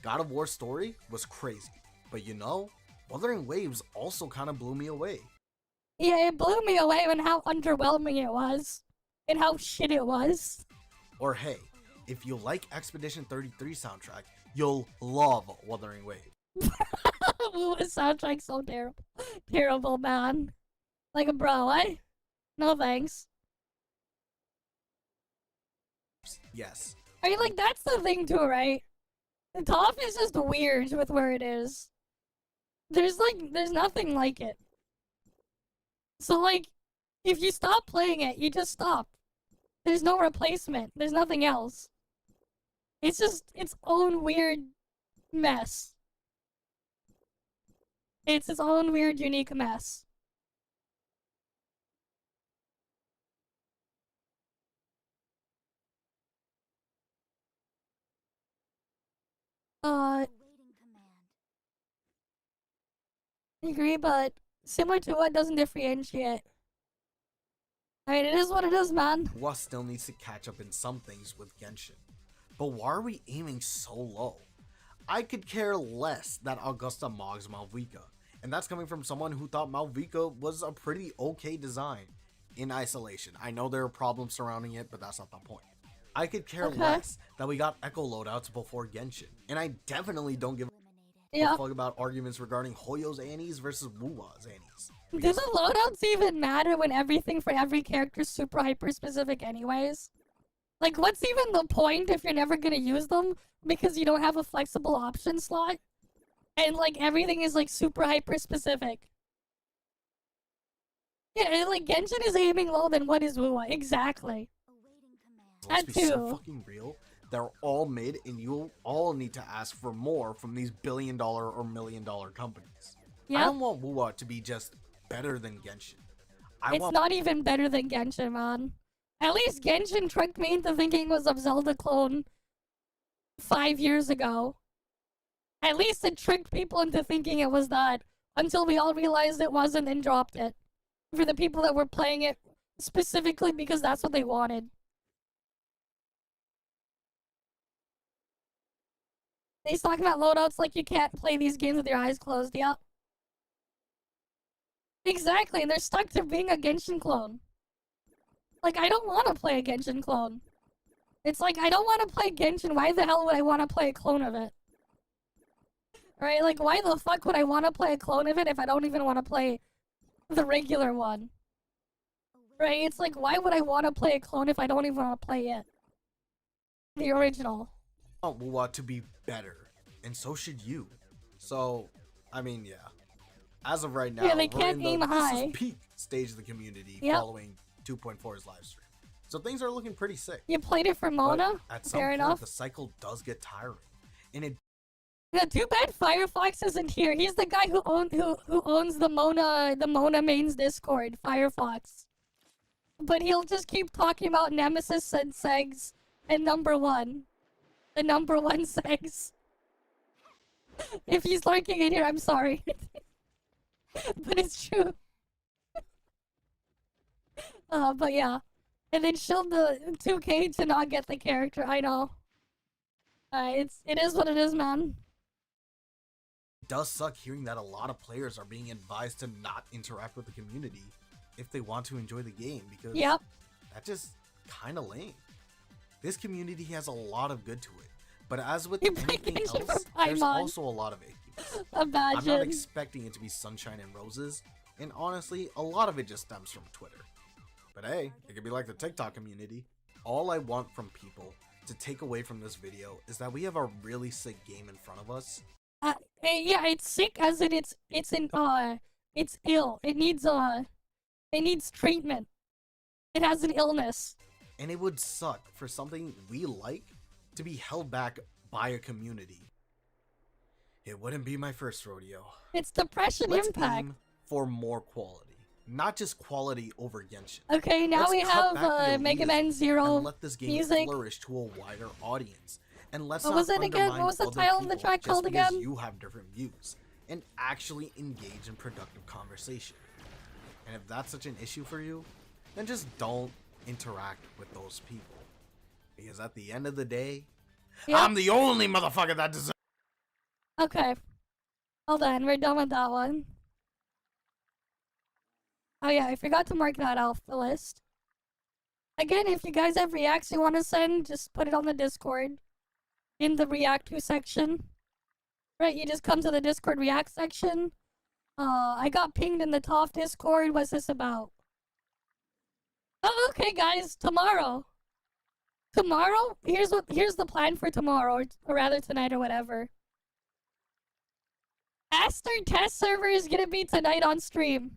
God of War story was crazy, but you know, Wuthering Waves also kind of blew me away. Yeah, it blew me away when how underwhelming it was. And how shit it was. Or hey, if you like Expedition 33 soundtrack, you'll love Wuthering Waves. The soundtrack's so terrible. Terrible, man. Like, bro, eh? No thanks. Yes. I mean, like, that's the thing too, right? The ToF is just weird with where it is. There's nothing like it. So, like, if you stop playing it, you just stop. There's no replacement. There's nothing else. It's just its own weird mess. It's its own weird, unique mess. I agree, but similar to what doesn't differentiate. I mean, it is what it is, man. Wa still needs to catch up in some things with Genshin. But why are we aiming so low? I could care less that Augusta mogs Malvika, and that's coming from someone who thought Malvika was a pretty okay design in isolation. I know there are problems surrounding it, but that's not the point. I could care less that we got Echo loadouts before Genshin, and I definitely don't give a fuck about arguments regarding Hoyo's Annies versus Wuwa's Annies. Do the loadouts even matter when everything for every character is super hyper specific anyways? Like, what's even the point if you're never gonna use them because you don't have a flexible option slot? And like, everything is like super hyper specific. Yeah, like, Genshin is aiming low, then what is Wuwa? Exactly. Let's be so fucking real. They're all mid, and you all need to ask for more from these billion-dollar or million-dollar companies. I don't want Wuwa to be just better than Genshin. It's not even better than Genshin, man. At least Genshin tricked me into thinking it was a Zelda clone 5 years ago. At least it tricked people into thinking it was that, until we all realized it wasn't and dropped it. For the people that were playing it specifically because that's what they wanted. He's talking about loadouts like you can't play these games with your eyes closed. Yep. Exactly, and they're stuck to being a Genshin clone. Like, I don't want to play a Genshin clone. It's like, I don't want to play Genshin. Why the hell would I want to play a clone of it? Right? Like, why the fuck would I want to play a clone of it if I don't even want to play the regular one? Right? It's like, why would I want to play a clone if I don't even want to play it? The original. I want WoW to be better, and so should you. So, I mean, yeah. As of right now, yeah, they can't aim high. This is peak stage of the community following 2.4's live stream. So things are looking pretty sick. You played it for Mona? But at some Fair point, enough. the cycle does get tiring. And it... Yeah, too bad Firefox isn't here. He's the guy who owns the Mona mains Discord, Firefox. But he'll just keep talking about Nemesis and Segs and number one. The number one Segs. If he's lurking in here, I'm sorry. But it's true. But yeah. And then shield the 2K to not get the character, I know. It is what it is, man. It does suck hearing that a lot of players are being advised to not interact with the community if they want to enjoy the game, because that's just kind of lame. This community has a lot of good to it, but as with anything else, there's also a lot of it. I'm not expecting it to be sunshine and roses, and honestly, a lot of it just stems from Twitter. But hey, it could be like the TikTok community. All I want from people to take away from this video is that we have a really sick game in front of us. Yeah, it's sick as in it's ill. It needs treatment. It has an illness. And it would suck for something we like to be held back by a community. It wouldn't be my first rodeo. It's depression impact. Aim for more quality, not just quality over Genshin. Okay, now we have Mega Man Zero and let this game music flourish to a wider audience. And let's what not was it again? What was the title of the track called again? You have different views, and actually engage in productive conversation. And if that's such an issue for you, then just don't interact with those people. Because at the end of the day, I'm the only motherfucker that deserves. Okay. Hold on, we're done with that one. Oh yeah, I forgot to mark that off the list. Again, if you guys have reacts you want to send, just put it on the Discord. In the React to section. Right, you just come to the Discord React section. I got pinged in the ToF Discord. What's this about? Oh, okay, guys. Tomorrow. Tomorrow? Here's the plan for tomorrow, or rather tonight or whatever. Aster test server is gonna be tonight on stream.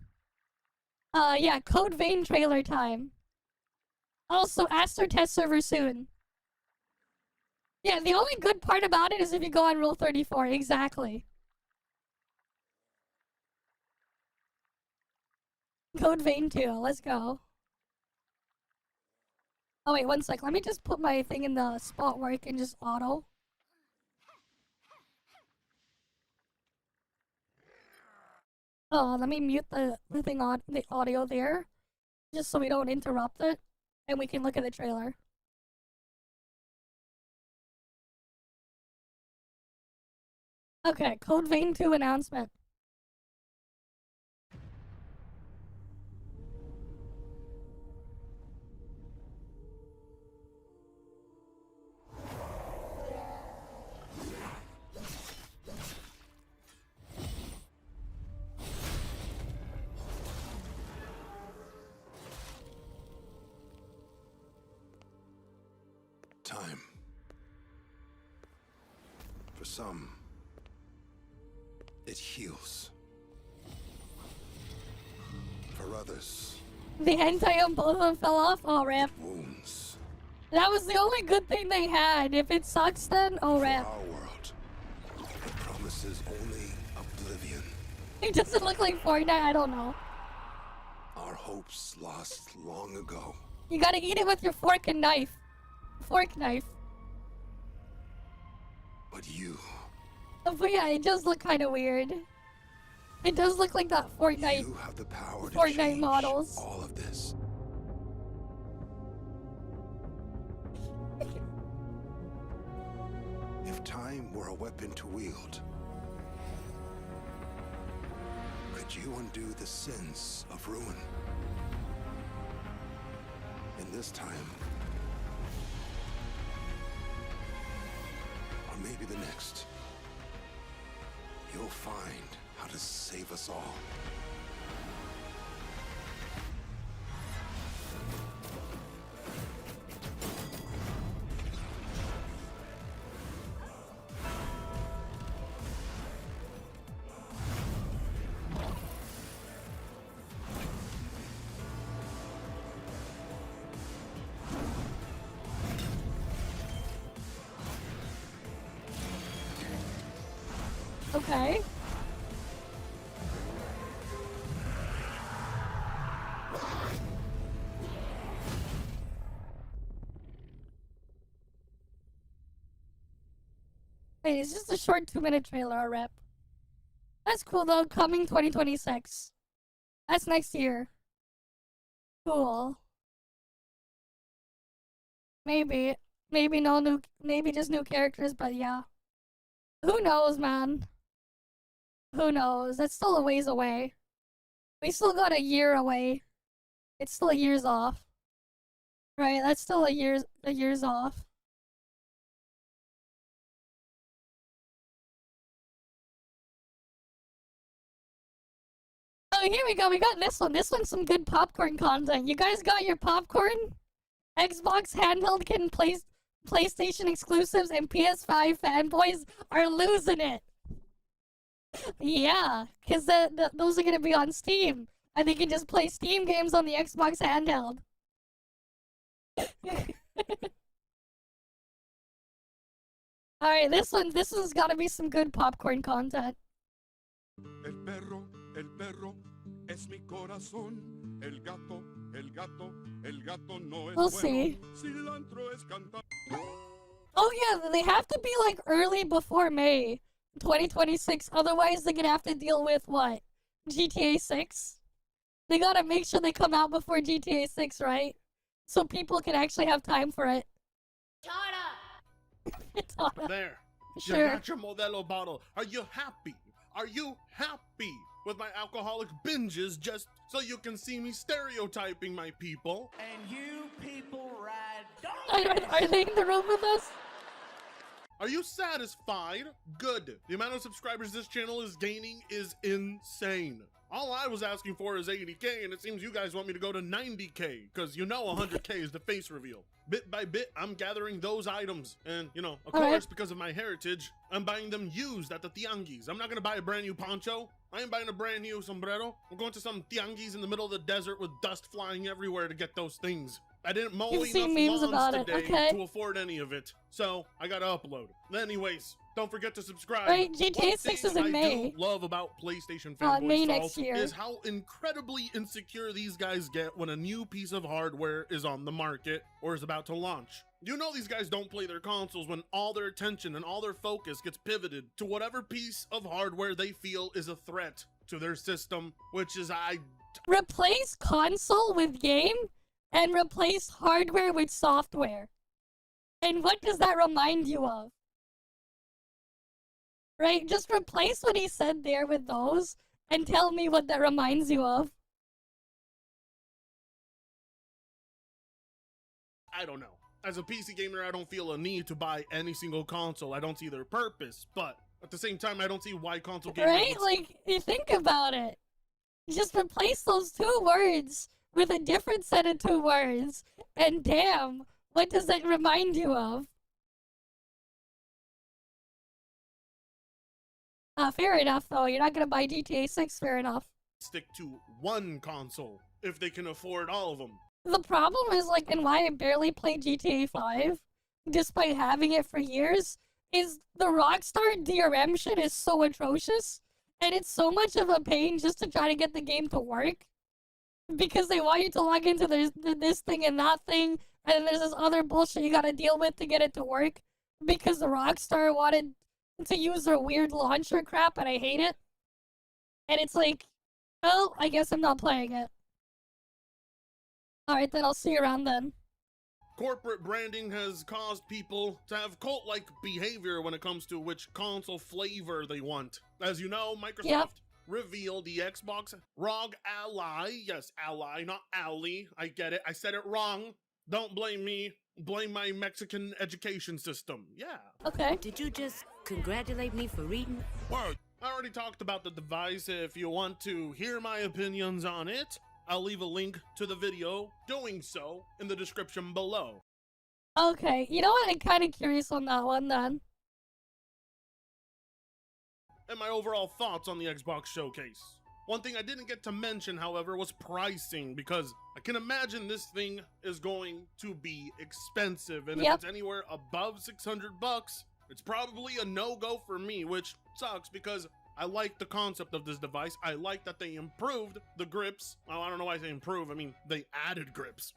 Yeah, Code Vein trailer time. Also, Aster test server soon. Yeah, the only good part about it is if you go on Rule 34, exactly. Code Vein 2, let's go. Oh wait, one sec, let me just put my thing in the spot where I can just auto. Oh, let me mute the thing on the audio there, just so we don't interrupt it, and we can look at the trailer. Okay, Code Vein 2 announcement. Time. For some, it heals. For others, The hentai on both of them fell off? Oh, rip. wounds. That was the only good thing they had. If it sucks then, oh, rip. Our world, it promises only oblivion. It doesn't look like Fortnite, I don't know. Our hopes lost long ago. You gotta eat it with your fork and knife. Fork knife. But you But yeah, it does look kind of weird. It does look like that Fortnite. You have the power to Fortnite change models. all of this. If time were a weapon to wield, could you undo the sins of ruin? In this time, or maybe the next, you'll find how to save us all. Okay. Wait, it's just a short 2-minute trailer, a rep. That's cool though, coming 2026. That's next year. Cool. Maybe. Maybe no new, maybe just new characters, but yeah. Who knows, man? Who knows? That's still a ways away. We still got a year away. It's still a year's off. Right, that's still a year's off. Oh, here we go. We got this one. This one's some good popcorn content. You guys got your popcorn? Xbox handheld kit and PlayStation exclusives and PS5 fanboys are losing it. Yeah, because those are going to be on Steam. And they can just play Steam games on the Xbox handheld. Alright, this one's gotta be some good popcorn content. El perro es mi corazón. El gato no es We'll see. Cilantro es cantar. Oh yeah, they have to be like early before May 2026, otherwise they're gonna have to deal with what? GTA 6? They gotta make sure they come out before GTA 6, right? So people can actually have time for it. Shut up! There. Sure. You got your Modelo bottle. Are you happy? Are you happy with my alcoholic binges just so you can see me stereotyping my people? And you people ride Are they in the room with us? Are you satisfied? Good. The amount of subscribers this channel is gaining is insane. All I was asking for is 80k, and it seems you guys want me to go to 90k, because you know 100k is the face reveal. Bit by bit, I'm gathering those items, and, you know, of course, because of my heritage, I'm buying them used at the tianguis. I'm not going to buy a brand new poncho. I ain't buying a brand new sombrero. We're going to some tianguis in the middle of the desert with dust flying everywhere to get those things. I didn't mow enough lawns today to afford any of it, so I gotta upload. Anyways, don't forget to subscribe. Right, GTA 6 is in May. I do love about PlayStation fanboys May next year. is how incredibly insecure these guys get when a new piece of hardware is on the market or is about to launch. You know these guys don't play their consoles when all their attention and all their focus gets pivoted to whatever piece of hardware they feel is a threat to their system, which is Replace console with game and replace hardware with software. And what does that remind you of? Right? Just replace what he said there with those and tell me what that reminds you of. I don't know. As a PC gamer, I don't feel a need to buy any single console. I don't see their purpose, but at the same time, I don't see why console gaming... Right? Like, you think about it. Just replace those two words with a different set of two words, and damn, what does it remind you of? Fair enough, though. You're not gonna buy GTA 6, fair enough. Stick to one console, if they can afford all of them. The problem is, like, and why I barely played GTA 5, despite having it for years, is the Rockstar DRM shit is so atrocious, and it's so much of a pain just to try to get the game to work. Because they want you to log into this thing and that thing, and then there's this other bullshit you gotta deal with to get it to work. Because the Rockstar wanted to use their weird launcher crap, and I hate it. And it's like, well, I guess I'm not playing it. Alright, then I'll see you around then. Corporate branding has caused people to have cult-like behavior when it comes to which console flavor they want. As you know, Microsoft revealed the Xbox ROG Ally. Yes, Ally, not Ally. I get it. I said it wrong. Don't blame me. Blame my Mexican education system. Yeah. Okay. Did you just congratulate me for reading? Word. I already talked about the device. If you want to hear my opinions on it, I'll leave a link to the video doing so in the description below. Okay, you know what? I'm kind of curious on that one then. And my overall thoughts on the Xbox showcase. One thing I didn't get to mention, however, was pricing, because I can imagine this thing is going to be expensive, and if it's anywhere above 600 bucks, it's probably a no-go for me, which sucks because I like the concept of this device. I like that they improved the grips. Oh, I don't know why I say improve. I mean, they added grips.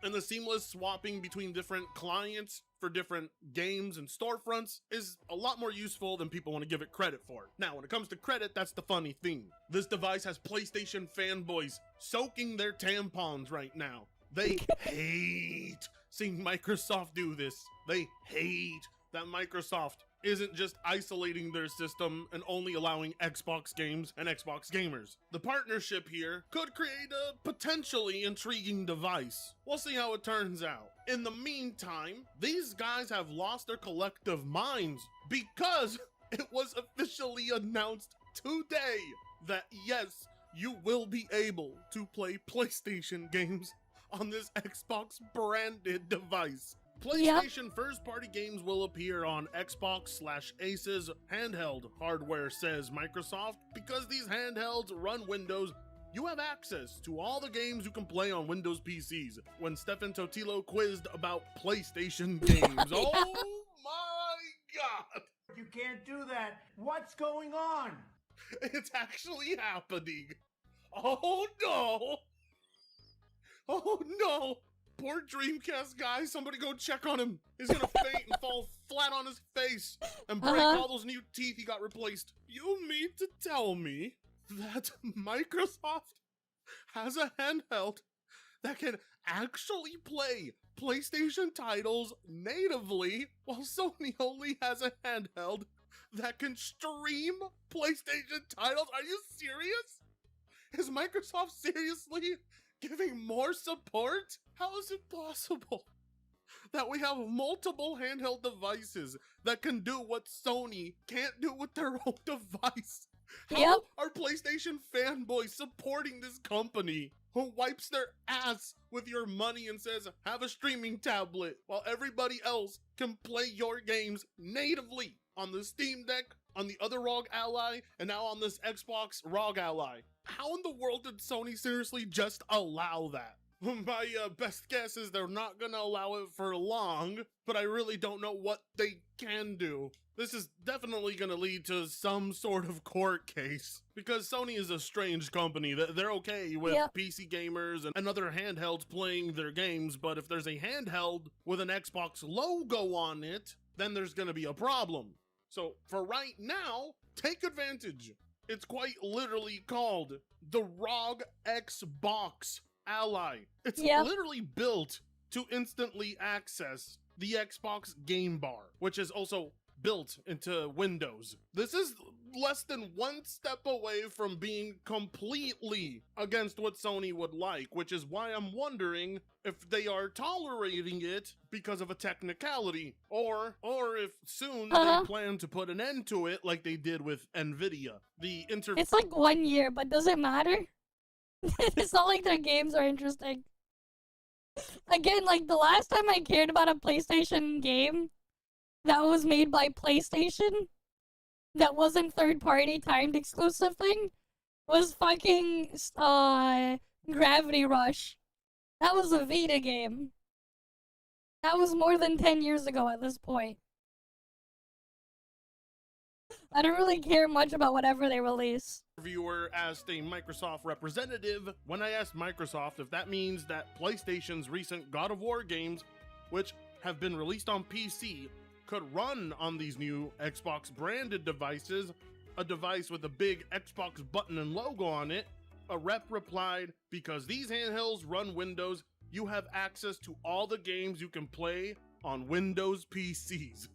And the seamless swapping between different clients for different games and storefronts is a lot more useful than people want to give it credit for. Now, when it comes to credit, that's the funny thing. This device has PlayStation fanboys soaking their tampons right now. They hate seeing Microsoft do this. They hate that Microsoft isn't just isolating their system and only allowing Xbox games and Xbox gamers. The partnership here could create a potentially intriguing device. We'll see how it turns out. In the meantime, these guys have lost their collective minds because it was officially announced today that yes, you will be able to play PlayStation games on this Xbox branded device. PlayStation first-party games will appear on Xbox/Ace's handheld hardware, says Microsoft. Because these handhelds run Windows, you have access to all the games you can play on Windows PCs. When Stefan Totilo quizzed about PlayStation games, oh my god! You can't do that. What's going on? It's actually happening. Oh no! Oh no! Poor Dreamcast guy, somebody go check on him. He's gonna faint and fall flat on his face and break all those new teeth he got replaced. You mean to tell me that Microsoft has a handheld that can actually play PlayStation titles natively, while Sony only has a handheld that can stream PlayStation titles? Are you serious? Is Microsoft seriously giving more support? How is it possible that we have multiple handheld devices that can do what Sony can't do with their own device? How are PlayStation fanboys supporting this company who wipes their ass with your money and says, have a streaming tablet, while everybody else can play your games natively on the Steam Deck, on the other ROG Ally, and now on this Xbox ROG Ally? How in the world did Sony seriously just allow that? My best guess is they're not gonna allow it for long, but I really don't know what they can do. This is definitely gonna lead to some sort of court case, because Sony is a strange company. They're okay with PC gamers and other handhelds playing their games, but if there's a handheld with an Xbox logo on it, then there's gonna be a problem. So for right now, take advantage. It's quite literally called the ROG Xbox Ally. It's literally built to instantly access the Xbox Game Bar, which is also built into Windows. This is less than one step away from being completely against what Sony would like, which is why I'm wondering if they are tolerating it because of a technicality, or if soon they plan to put an end to it like they did with NVIDIA. It's like 1 year, but does it matter? It's not like their games are interesting. Again, like the last time I cared about a PlayStation game that was made by PlayStation, that wasn't third-party timed exclusive thing, was fucking Gravity Rush. That was a Vita game. That was more than 10 years ago at this point. I don't really care much about whatever they release. Viewer asked a Microsoft representative when I asked Microsoft if that means that PlayStation's recent God of War games, which have been released on PC, could run on these new Xbox branded devices, a device with a big Xbox button and logo on it, a rep replied, because these handhelds run Windows, you have access to all the games you can play on Windows PCs.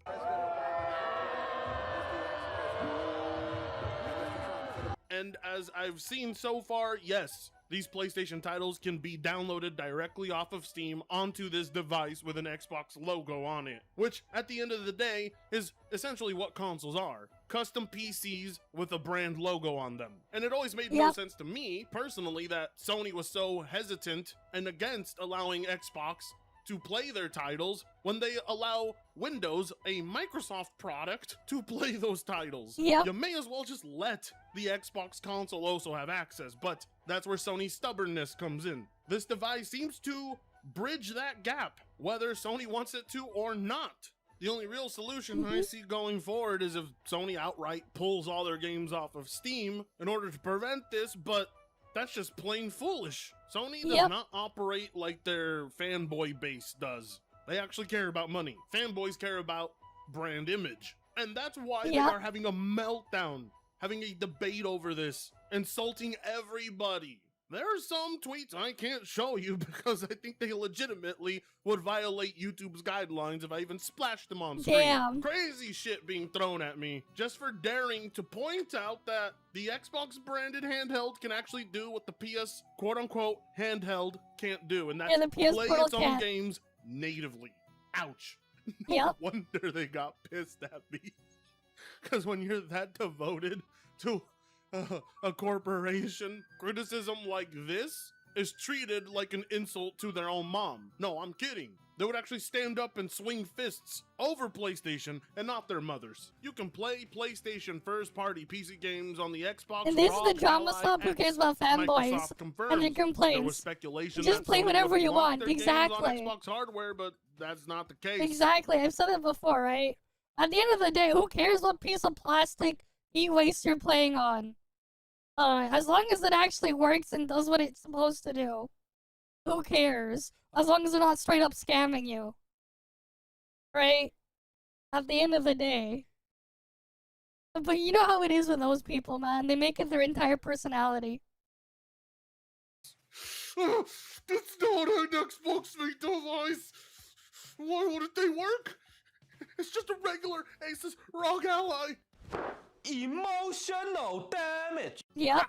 And as I've seen so far, yes, these PlayStation titles can be downloaded directly off of Steam onto this device with an Xbox logo on it, which at the end of the day is essentially what consoles are. Custom PCs with a brand logo on them. And it always made no sense to me, personally, that Sony was so hesitant and against allowing Xbox to play their titles when they allow Windows, a Microsoft product, to play those titles. You may as well just let the Xbox console also have access, but that's where Sony's stubbornness comes in. This device seems to bridge that gap, whether Sony wants it to or not. The only real solution I see going forward is if Sony outright pulls all their games off of Steam in order to prevent this, but that's just plain foolish. Sony does not operate like their fanboy base does. They actually care about money. Fanboys care about brand image. And that's why they are having a meltdown, having a debate over this, insulting everybody. There are some tweets I can't show you because I think they legitimately would violate YouTube's guidelines if I even splashed them on screen. Crazy shit being thrown at me just for daring to point out that the Xbox branded handheld can actually do what the PS quote-unquote handheld can't do, and that's play its own games natively. Ouch. No wonder they got pissed at me. Because when you're that devoted to a corporation, criticism like this is treated like an insult to their own mom. No, I'm kidding. They would actually stand up and swing fists over PlayStation and not their mothers. You can play PlayStation first-party PC games on the Xbox. And this is the drama stop. Who cares about fanboys and their complaints? There was speculation just play whatever you want. Exactly. On Xbox hardware, but that's not the case. Exactly. I've said it before, right? At the end of the day, who cares what piece of plastic e-waste you're playing on? As long as it actually works and does what it's supposed to do, who cares? As long as they're not straight up scamming you. Right? At the end of the day. But you know how it is with those people, man. They make it their entire personality. That's not an Xbox device! Why wouldn't they work? It's just a regular Asus ROG Ally. Emotional damage. Yep.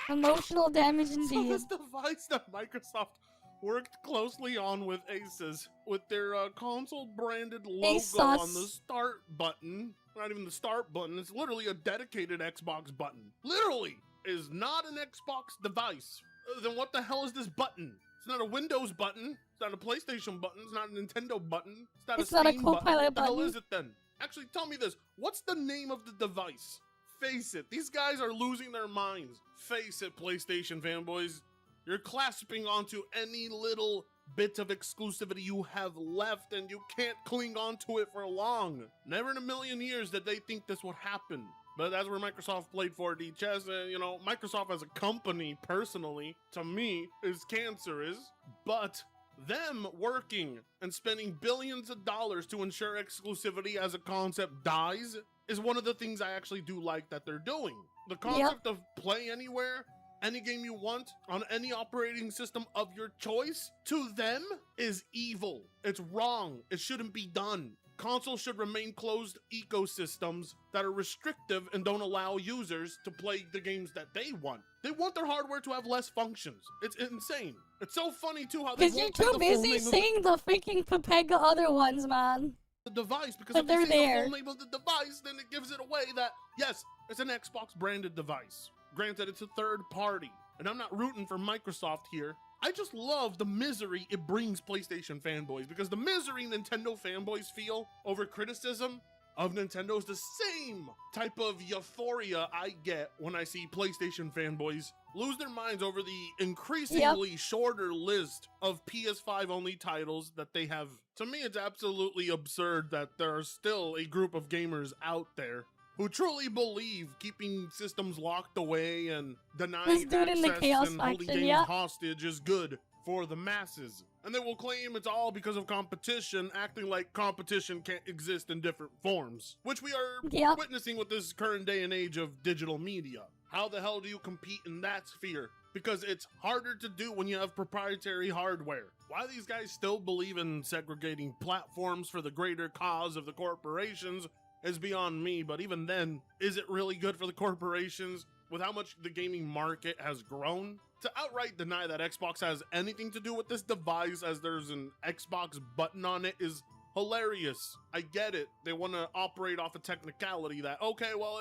Emotional damage indeed. So this device that Microsoft worked closely on with Asus, with their console branded logo on the start button, not even the start button, it's literally a dedicated Xbox button. Literally is not an Xbox device. Then what the hell is this button? It's not a Windows button. It's not a PlayStation button. It's not a Nintendo button. It's not a Steam button. What the hell is it then? Actually, tell me this. What's the name of the device? Face it. These guys are losing their minds. Face it, PlayStation fanboys. You're clasping onto any little bit of exclusivity you have left, and you can't cling onto it for long. Never in a million years did they think this would happen. But that's where Microsoft played 4D chess. And, you know, Microsoft as a company, personally, to me, is cancerous. But them working and spending billions of dollars to ensure exclusivity as a concept dies is one of the things I actually do like that they're doing. The concept of play anywhere, any game you want, on any operating system of your choice, to them is evil. It's wrong. It shouldn't be done. Consoles should remain closed ecosystems that are restrictive and don't allow users to play the games that they want. They want their hardware to have less functions. It's insane. It's so funny too how they won't you're too busy seeing the freaking Pepega other ones, man. The device, because if they say the full name of the device, then it gives it away that, yes, it's an Xbox branded device. Granted, it's a third party, and I'm not rooting for Microsoft here. I just love the misery it brings PlayStation fanboys, because the misery Nintendo fanboys feel over criticism of Nintendo is the same type of euphoria I get when I see PlayStation fanboys lose their minds over the increasingly shorter list of PS5 only titles that they have. To me, it's absolutely absurd that there are still a group of gamers out there who truly believe keeping systems locked away and denying access and holding games hostage is good for the masses. And they will claim it's all because of competition, acting like competition can't exist in different forms, which we are witnessing with this current day and age of digital media. How the hell do you compete in that sphere? Because it's harder to do when you have proprietary hardware. Why these guys still believe in segregating platforms for the greater cause of the corporations is beyond me, but even then, is it really good for the corporations with how much the gaming market has grown? To outright deny that Xbox has anything to do with this device as there's an Xbox button on it is hilarious. I get it. They want to operate off a technicality that, okay, well,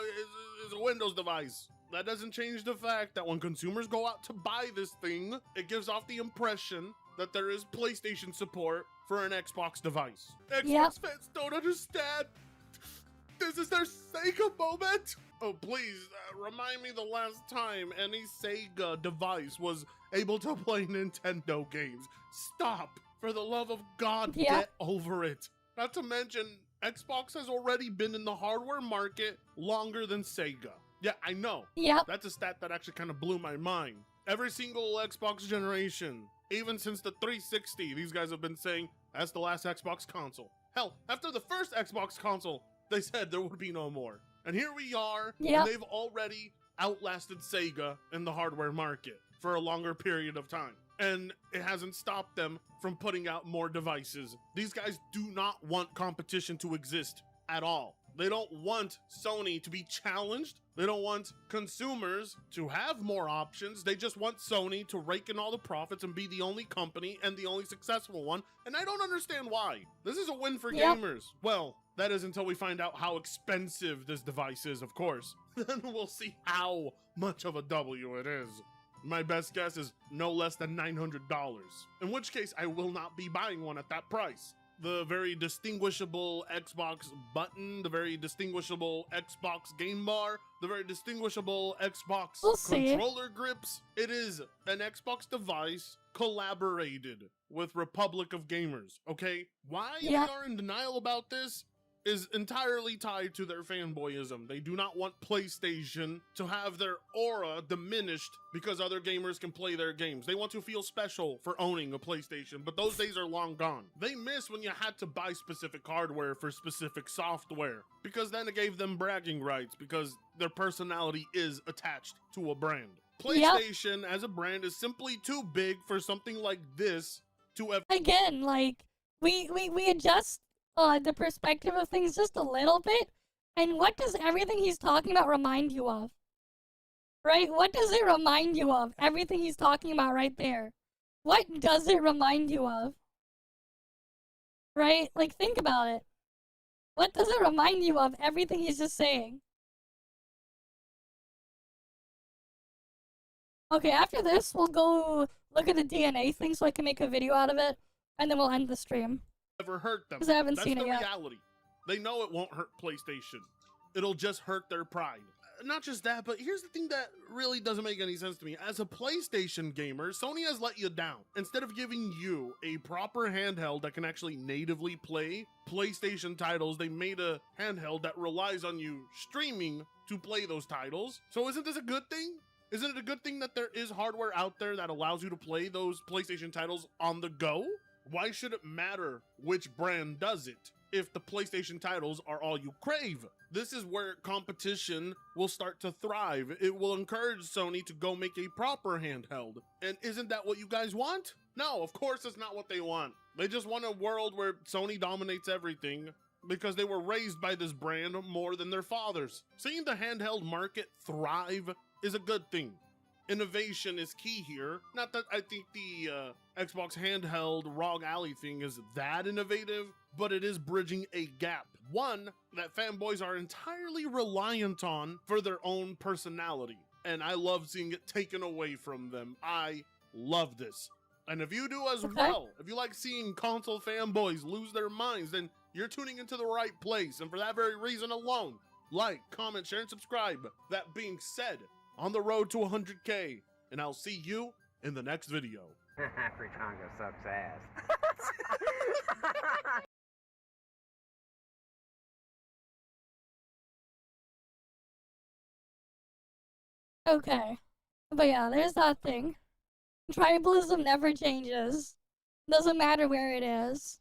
it's a Windows device. That doesn't change the fact that when consumers go out to buy this thing, it gives off the impression that there is PlayStation support for an Xbox device. Xbox fans don't understand. This is their Sega moment. Oh, please, remind me the last time any Sega device was able to play Nintendo games. Stop. For the love of God, get over it. Not to mention, Xbox has already been in the hardware market longer than Sega. Yeah, I know. That's a stat that actually kind of blew my mind. Every single Xbox generation, even since the 360, these guys have been saying that's the last Xbox console. Hell, after the first Xbox console, they said there would be no more. And here we are, and they've already outlasted Sega in the hardware market for a longer period of time. And it hasn't stopped them from putting out more devices. These guys do not want competition to exist at all. They don't want Sony to be challenged. They don't want consumers to have more options. They just want Sony to rake in all the profits and be the only company and the only successful one. And I don't understand why. This is a win for gamers. Well, that is until we find out how expensive this device is, of course. Then we'll see how much of a W it is. My best guess is no less than $900, in which case I will not be buying one at that price. The very distinguishable Xbox button, the very distinguishable Xbox game bar, the very distinguishable Xbox controller grips. It is an Xbox device collaborated with Republic of Gamers, okay? Why they are in denial about this is entirely tied to their fanboyism. They do not want PlayStation to have their aura diminished because other gamers can play their games. They want to feel special for owning a PlayStation, but those days are long gone. They miss when you had to buy specific hardware for specific software, because then it gave them bragging rights because their personality is attached to a brand. PlayStation as a brand is simply too big for something like this to ever— Again, like, we adjust the perspective of things just a little bit, and what does everything he's talking about remind you of? Right? What does it remind you of? Everything he's talking about right there. What does it remind you of? Right? Like, think about it. What does it remind you of? Everything he's just saying. Okay, after this, we'll go look at the DNA thing so I can make a video out of it, and then we'll end the stream. Ever hurt them. Because I haven't That's seen the it yet. reality. They know it won't hurt PlayStation. It'll just hurt their pride. Not just that, but here's the thing that really doesn't make any sense to me. As a PlayStation gamer, Sony has let you down. Instead of giving you a proper handheld that can actually natively play PlayStation titles, they made a handheld that relies on you streaming to play those titles. So isn't this a good thing? Isn't it a good thing that there is hardware out there that allows you to play those PlayStation titles on the go? Why should it matter which brand does it if the PlayStation titles are all you crave? This is where competition will start to thrive. It will encourage Sony to go make a proper handheld. And isn't that what you guys want? No, of course it's not what they want. They just want a world where Sony dominates everything because they were raised by this brand more than their fathers. Seeing the handheld market thrive is a good thing. Innovation is key here. Not that I think the Xbox handheld ROG Ally thing is that innovative, but it is bridging a gap. One that fanboys are entirely reliant on for their own personality. And I love seeing it taken away from them. I love this. And if you do as well, if you like seeing console fanboys lose their minds, then you're tuning into the right place. And for that very reason alone, like, comment, share, and subscribe. That being said, on the road to 100K, and I'll see you in the next video. Fritongo sucks ass. Okay. But yeah, there's that thing. Tribalism never changes. Doesn't matter where it is.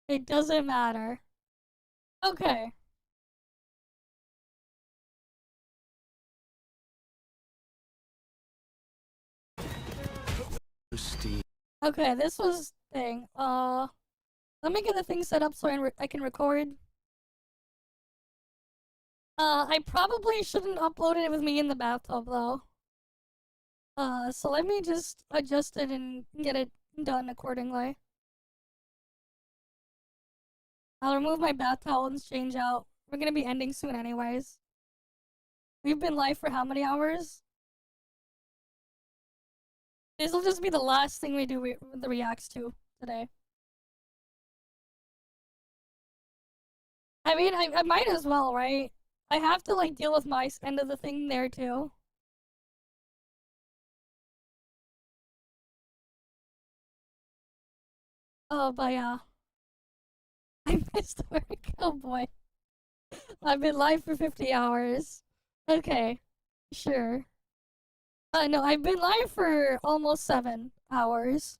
It doesn't matter. Okay. Okay, this was thing. Let me get the thing set up so I can record. I probably shouldn't upload it with me in the bathtub though. So let me just adjust it and get it done accordingly. I'll remove my bath towel and change out. We're gonna be ending soon anyways. We've been live for how many hours? This will just be the last thing we do the reacts to today. I mean, I might as well, right? I have to like deal with my end of the thing there too. Oh, but yeah. I missed work. Oh boy. I've been live for 50 hours. Okay. Sure. No, I've been live for almost 7 hours.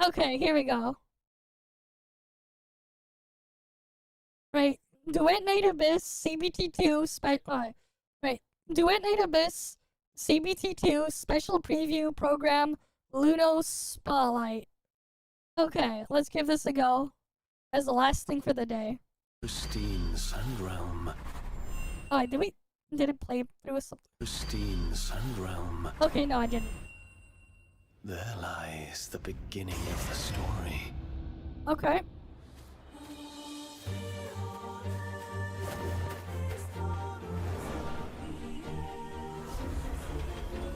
Okay, here we go. Right. Duet Night Abyss, CBT2, right. Duet Night Abyss, CBT2, special preview program, Luno Spotlight. Okay, let's give this a go as the last thing for the day. Pristine Sandrealm. Oh, did it play through something? Pristine Sandrealm. Okay, no, I didn't. There lies the beginning of the story. Okay.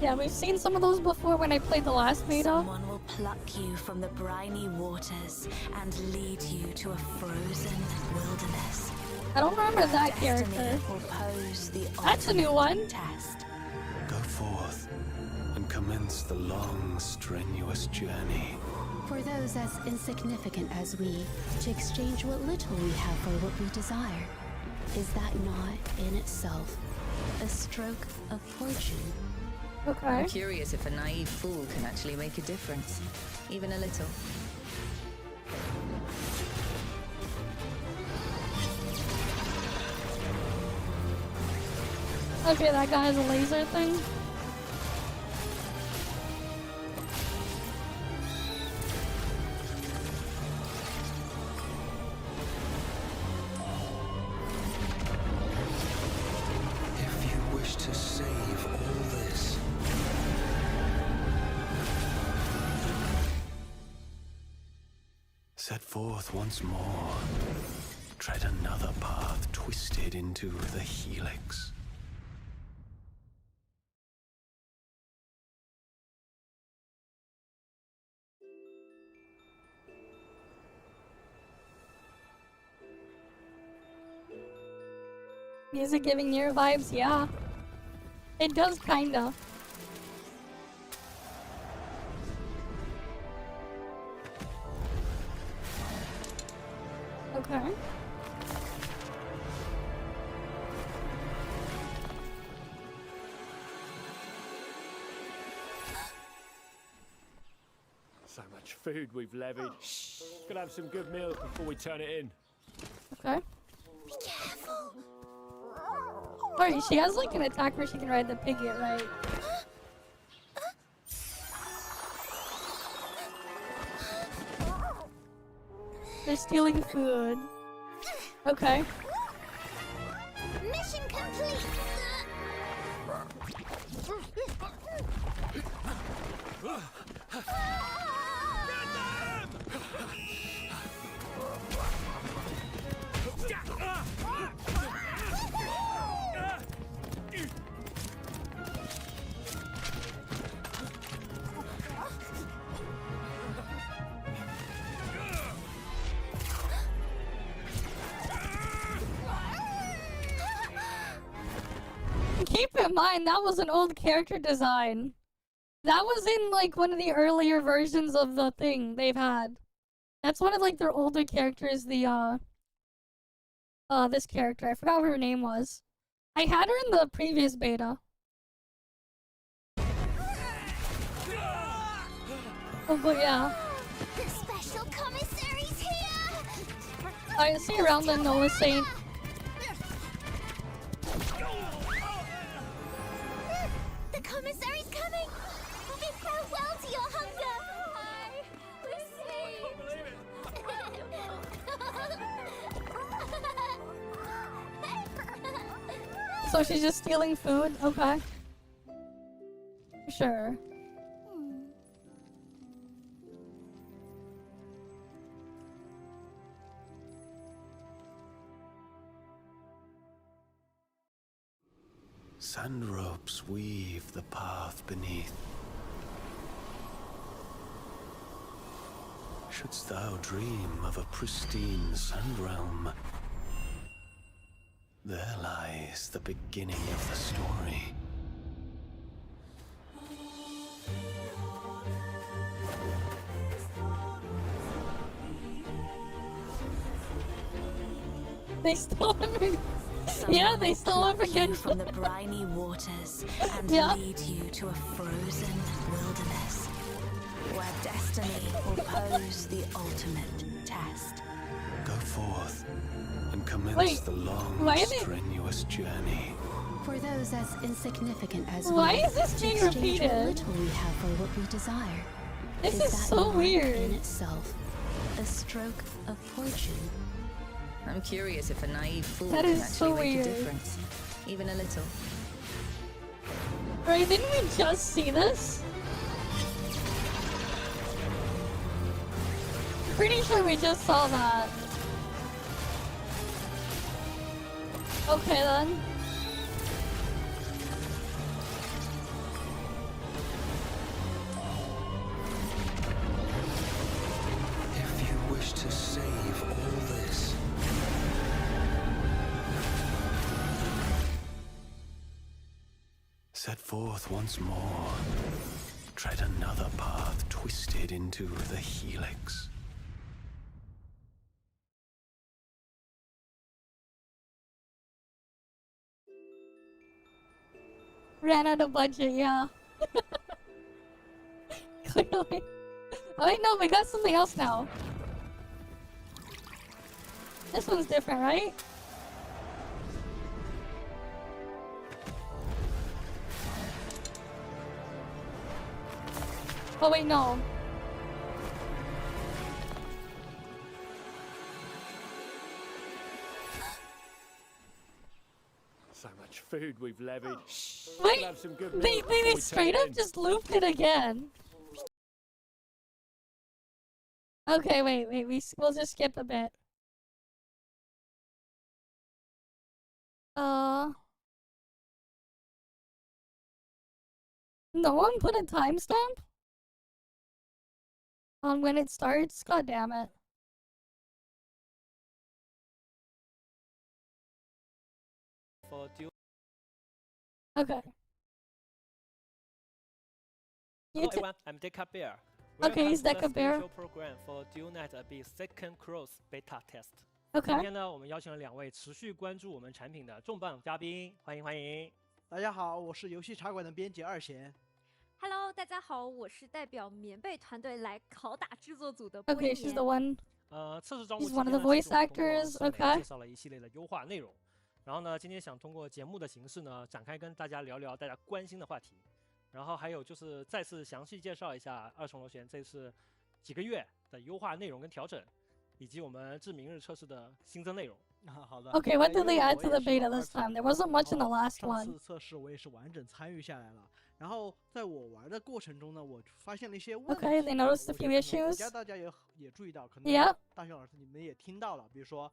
Yeah, we've seen some of those before when I played the last beta. Someone will pluck you from the briny waters and lead you to a frozen wilderness. I don't remember that character. That's a new one. Test. Go forth and commence the long, strenuous journey. For those as insignificant as we, to exchange what little we have for what we desire. Is that not, in itself, a stroke of fortune? Okay. I'm curious if a naive fool can actually make a difference. Even a little. Okay, that guy has a laser thing. If you wish to save all this, set forth once more. Tread another path twisted into the helix. Music giving Nier vibes, yeah. It does kinda. Okay. So much food we've levied. Gonna have some good meals before we turn it in. Okay. Be careful. Alright, she has like an attack where she can ride the piglet, right? They're stealing food. Okay. Mission complete! Keep in mind, that was an old character design. That was in, like, one of the earlier versions of the thing they've had. That's one of, like, their older characters, the, this character. I forgot what her name was. I had her in the previous beta. Oh, but yeah. The special commissary's here. I see around the Noah Saint. The commissary's coming. Bid farewell to your hunger. Hi, So she's just stealing food? Okay. Sure. Sand ropes weave the path beneath. Shouldst thou dream of a pristine sand realm, there lies the beginning of the story. They stole him. Yeah, they stole him again. From the briny waters and lead you to a frozen wilderness where destiny will pose the ultimate test. Go forth and commence the long, strenuous journey. For those as insignificant as Why we, is this to being exchange repeated? what little we have for what we desire. This is that so not weird. in itself a stroke of fortune? I'm curious if a naive fool That can is actually so make weird. a difference. Even a little. Right, didn't we just see this? Pretty sure we just saw that. Okay then. If you wish to save all this, set forth once more. Tread another path twisted into the helix. Ran out of budget, yeah. Clearly. Oh wait, no, we got something else now. This one's different, right? Oh wait, no. So much food we've levied. Wait, We'll have some good they milk before we straight turn up in. just looped it again. Okay, wait, we'll just skip a bit. No one put a timestamp on when it starts? God damn it. Okay. Hello everyone, I'm Deca Bear. Okay, he's Welcome to Deca the Bear. special program for DualNet Abyss Second Cross Beta Test. Okay. 今天呢，我们邀请了2位持续关注我们产品的重磅嘉宾，欢迎欢迎。大家好，我是游戏茶馆的编辑2弦。Hello， 大家好，我是代表棉被团队来拷打制作组的 Okay, she's the one. 测试招募 He's 期 one 间 of 呢 the voice 其实我们通过 actors, 社媒 okay. 介绍了一系列的优化内容。然后呢，今天想通过节目的形式呢，展开跟大家聊聊大家关心的话题。然后还有就是再次详细介绍一下二重螺旋这次几个月的优化内容跟调整，以及我们至明日测试的新增内容。好的。 Okay, what did they add to 因为 the 我也是 beta 老 this 二 time? There wasn't much in the 然后 last 上 one. 次测试我也是完整参与下来了。然后在我玩的过程中呢，我发现了一些问题。 Okay, they noticed a 我觉 few 得可能 issues. 大家也注意到，可能 Yeah. 大雄老师你们也听到了，比如说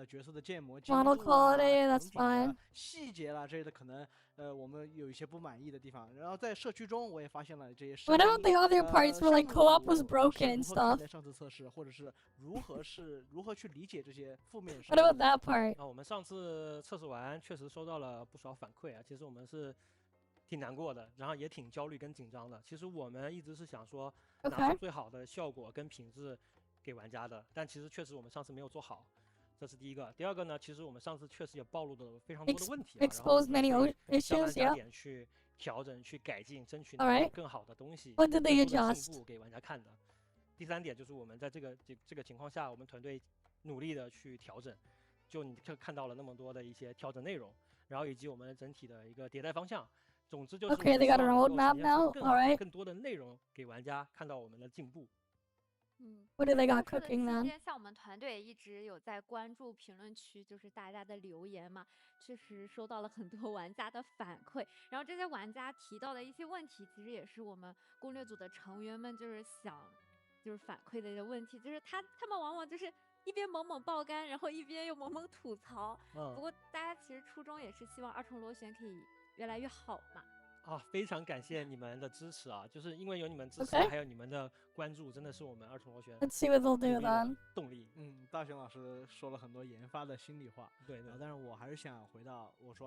角色的建模、精 Model 度啊 quality, that's 场景的 fine. 细节啦这些的，可能我们有一些不满意的地方。然后在社区中我也发现了这些声 What 音。 about the other parts where like 项目 co-op was 组 broken and 是如何看 stuff? 待上次测试，或者是如何去理解这些负面声 What 音 about that part? 我们上次测试完确实收到了不少反馈啊，其实我们是挺难过的，然后也挺焦虑跟紧张的。其实我们一直是想说拿 Okay. 出最好的效果跟品质给玩家的，但其实确实我们上次没有做好，这是第一个。第二个呢，其实我们上次确实也暴露了非常多的问题啊，然后我 Exposed 们 many 会 issues, 加班加 yeah. 点去调整、去改进，争取 All 拿 right. 到更好的东西， What did they 更多的 adjust? 进步给玩家看的。第3点就是我们在这个情况下，我们团队努力的去调整，就你看到了那么多的一些调整内容，然后以及我们整体的一个迭代方向。总之就是 Okay, they got a roadmap now. All right. 更多的内容给玩家看到我们的进步。What do they got cooking then? 像我们团队也一直有在关注评论区，就是大家的留言嘛，确实收到了很多玩家的反馈。然后这些玩家提到的一些问题，其实也是我们攻略组的成员们就是反馈的一些问题，就是他们往往就是一边猛猛爆肝，然后一边又猛猛吐槽。不过大家其实初衷也是希望二重螺旋可以越来越好嘛。非常感谢你们的支持啊！就是因为有你们支持，还有你们的关注，真的是我们二重螺旋 Let's see what they'll do then. 动力。大雄老师说了很多研发的心里话，对，但是我还是想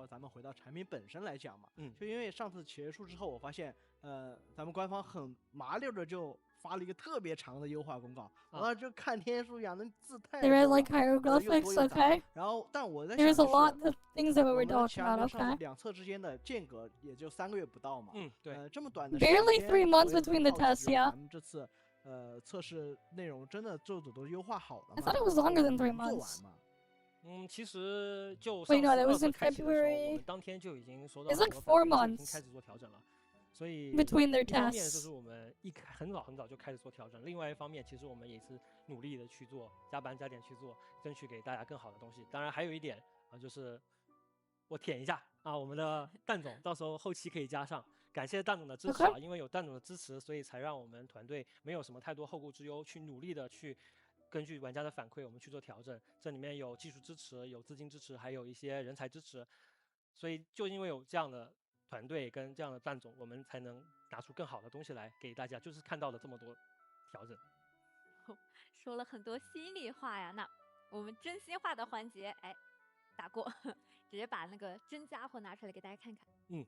咱们回到产品本身来讲嘛，就因为上次结束之后，我发现咱们官方很麻溜的就发了一个特别长的优化公告，就看天书一样，那字太多了。They read like hieroglyphics, okay? 然后，但我在想 There's a lot of things that we were talking about, okay? 两侧之间的间隔也就3个月不到嘛，对，这么短的 Barely 3 months between the tests, yeah. 咱们这次测试内容真的做的都优化好了吗？ I thought it was longer than 3 months. 其实就 Wait, no, that was in 开始的时候，我 February. 们当天就已经收到 It's 很 like 4多反馈，已 months 经开始做调整了。所以 between their 一方面 tests. 就是我们很早就开始做调整，另外一方面其实我们也是努力的去做，加班加点去做，争取给大家更好的东西。当然还有一点就是我舔一下我们的蛋总到时候后期可以加上，感谢蛋总的支持啊，因为有蛋总的支持，所以才让我们团队没有什么太多后顾之忧，去努力的去根据玩家的反馈我们去做调整。这里面有技术支持，有资金支持，还有一些人才支持，所以就因为有这样的团队跟这样的蛋总，我们才能拿出更好的东西来给大家，就是看到了这么多调整。说了很多心里话呀，那我们真心话的环节，打过，直接把那个真家伙拿出来给大家看看。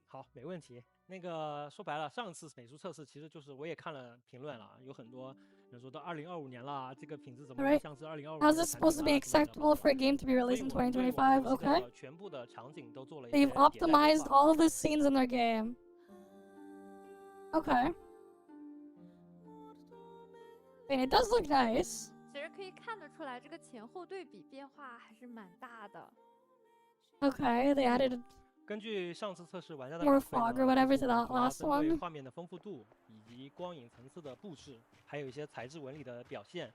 好，没问题。那个说白了，上次美术测试其实就是我也看了评论了，有很多人说到2025年了，这个品质怎么像是2025年？ How's it supposed to be acceptable for a game to be released in 2025? Okay. 全部的场景都做了 They've optimized all of the scenes in their game. Okay. I mean, it does look nice. 其实可以看得出来，这个前后对比变化还是蛮大的。Okay, they added 根据上次测试玩家的 more fog or whatever to that last 针对 one. 画面的丰富度，以及光影层次的布置，还有一些材质纹理的表现，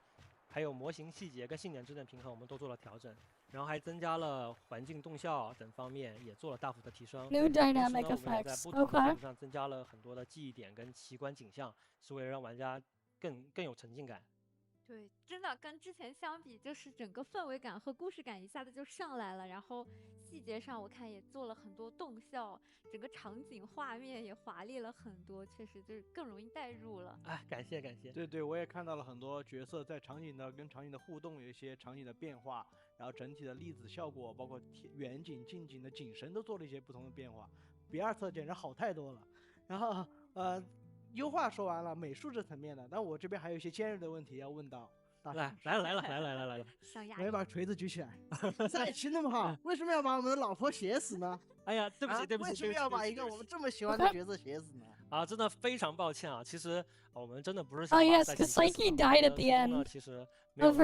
还有模型细节跟性能质能平衡，我们都做了调整。然后还增加了环境动效等方面，也做了大幅的提升。 New dynamic 同时呢，我们也在 effects. 不同的 Okay. 基础上增加了很多的记忆点跟奇观景象，是为了让玩家更有沉浸感。对，真的跟之前相比，就是整个氛围感和故事感一下子就上来了，然后细节上我看也做了很多动效，整个场景画面也华丽了很多，确实就是更容易带入了。感谢感谢。对，我也看到了很多角色在跟场景的互动，有一些场景的变化，然后整体的粒子效果，包括远景、近景的景深都做了一些不同的变化，比2测简直好太多了。然后优化说完了，美术这层面的，但我这边还有一些尖锐的问题要问到。来了，我要把锤子举起来。赛棋那么好，为什么要把我们的老婆写死呢？哎呀，对不起，为什么要把一个我们这么喜欢的角色写死呢？真的非常抱歉啊，其实我们真的不是想 Oh yes, because Psyche died at the end. 其实 Of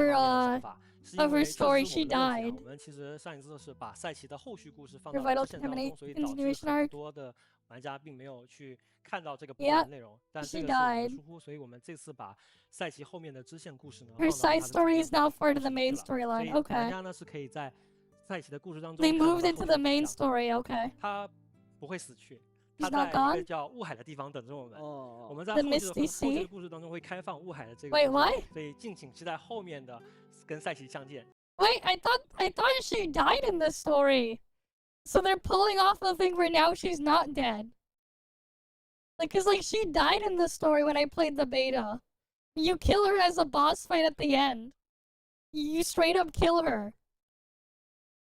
her story, she died. 我们其实上一次是把赛棋的后续故事放到 Vital 支线当中，所以导致 continuation 很 arc. 多的玩家并没有去看到这个部分的内容。但这个是我们的疏忽，所以我们这次把赛棋后面的支线故事呢， Her side story is now part of the main 所以 storyline. 玩 Okay. 家呢是可以在赛棋的故事当中 They 看到 moved 它 into 后 the 面 main 的讲 story. Okay. 他不会死去。 He's 他 not 在一 gone. 个叫雾海的地方等着我们。我们在 The 后续 Misty 的 Sea. 故事当中会开放雾海的这个。 Wait, what? 所以敬请期待后面的跟赛棋相见。 Wait, I thought she died in this story. So they're pulling off the thing where now she's not dead. Like, cause like she died in the story when I played the beta. You kill her as a boss fight at the end. You straight up kill her.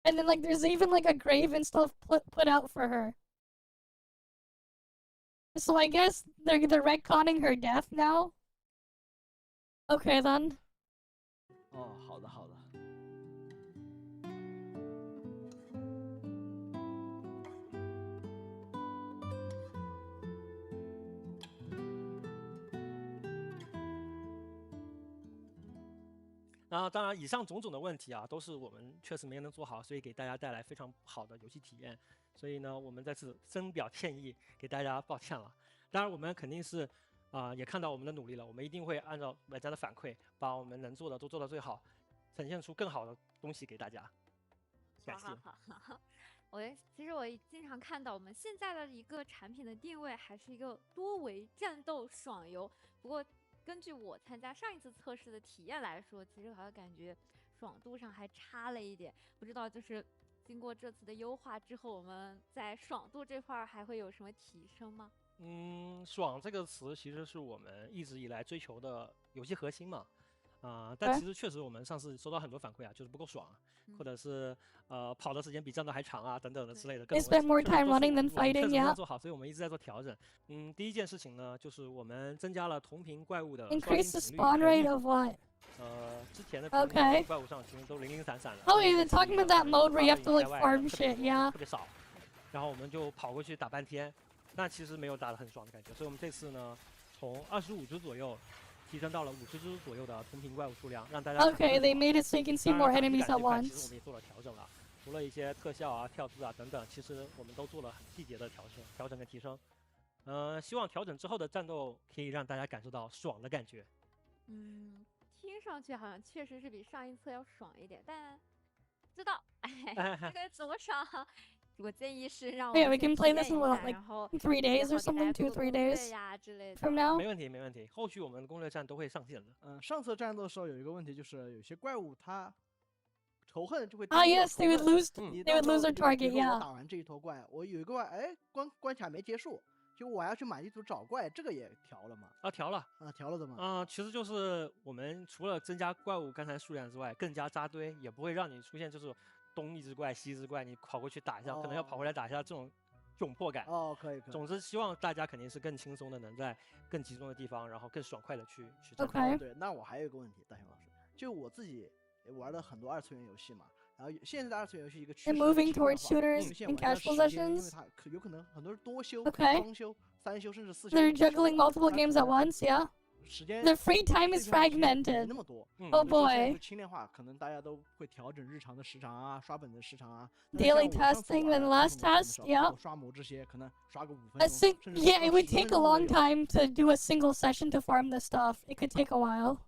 And then like there's even like a grave and stuff put out for her. So I guess they're retconning her death now. Okay then. 好的。然后当然以上种种的问题啊，都是我们确实没能做好，所以给大家带来非常不好的游戏体验。所以呢，我们在此深表歉意，给大家抱歉了。当然，我们肯定是也看到我们的努力了，我们一定会按照玩家的反馈，把我们能做的都做到最好，呈现出更好的东西给大家。感谢。好。其实我经常看到我们现在的一个产品的定位还是一个多维战斗爽游，不过根据我参加上一次测试的体验来说，其实好像感觉爽度上还差了一点。不知道就是经过这次的优化之后，我们在爽度这块还会有什么提升吗？爽这个词其实是我们一直以来追求的游戏核心嘛。但其实确实我们上次收到很多反馈啊，就是不够爽，或者是跑的时间比战斗还长啊等等的之类的各种问题。Spend more time running than fighting, yeah. 做好，所以我们一直在做调整。第一件事情呢，就是我们增加了同屏怪物的 Increase the spawn rate of what? 之前的怪物上其实都零零散散的。Oh, you're talking about that mode where you have to like farm shit, yeah. 特别少，然后我们就跑过去打半天，但其实没有打得很爽的感觉。所以我们这次呢，从25只左右。提升到了50只左右的同屏怪物数量，让大家 Okay, they made it so you can see more enemies at once. 其实我们也做了调整了，除了一些特效啊、跳姿啊等等，其实我们都做了细节的调整跟提升。希望调整之后的战斗可以让大家感受到爽的感觉。听上去好像确实是比上一次要爽一点，但不知道这个怎么爽？我建议是让我们 we can play this in what, like 3 days or something, 2-3 days from now. 没问题，后续我们的攻略战都会上线的。上次战斗的时候有一个问题，就是有些怪物它仇恨就会yes, they would lose their target, yeah. 我打完这一坨怪，我有一个怪，关卡没结束，就我要去满地图找怪，这个也调了吗？调了调了的吗？其实就是我们除了增加怪物刚才数量之外，更加扎堆，也不会让你出现就是东一只怪西一只怪，你跑过去打一下，可能要跑回来打一下这种窘迫感。可以。总之，希望大家肯定是更轻松的，能在更集中的地方，然后更爽快的去战斗。对，那我还有一个问题，大雄老师，就我自己玩了很多2次元游戏嘛，然后现在的2次元游戏一个趋势 moving towards shooters and casual sessions. 因为它有可能很多人多修、双修、3修甚至4修。They're juggling multiple games at once, yeah. Their free time is fragmented. 那么多 Oh boy. 轻量化，可能大家都会调整日常的时长啊，刷本的时长啊。Daily testing and last test, yeah. 刷模这些可能刷个5分钟。Yeah, it would take a long time to do a single session to farm this stuff. It could take a while.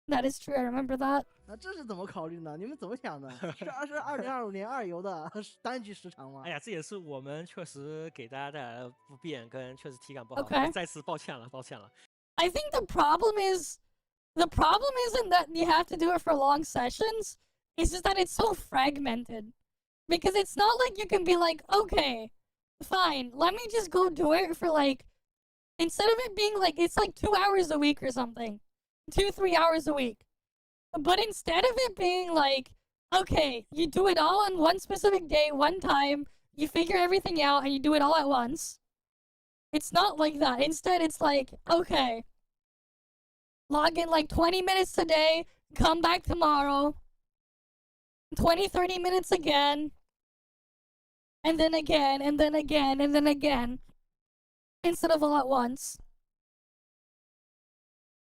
That is true. I remember that. 那这是怎么考虑呢？你们怎么想的？是2025年2游的单局时长吗？哎呀，这也是我们确实给大家带来的不便跟确实体感不好。Okay. 再次抱歉了。I think the problem isn't that you have to do it for long sessions. It's just that it's so fragmented. Because it's not like you can be like, okay, fine, let me just go do it for like, instead of it being like, it's like 2 hours a week or something. 2-3 hours a week. But instead of it being like, okay, you do it all on one specific day, one time, you figure everything out, and you do it all at once. It's not like that. Instead, it's like, okay, log in like 20 minutes today, come back tomorrow, 20-30 minutes again, and then again, and then again, and then again, instead of all at once.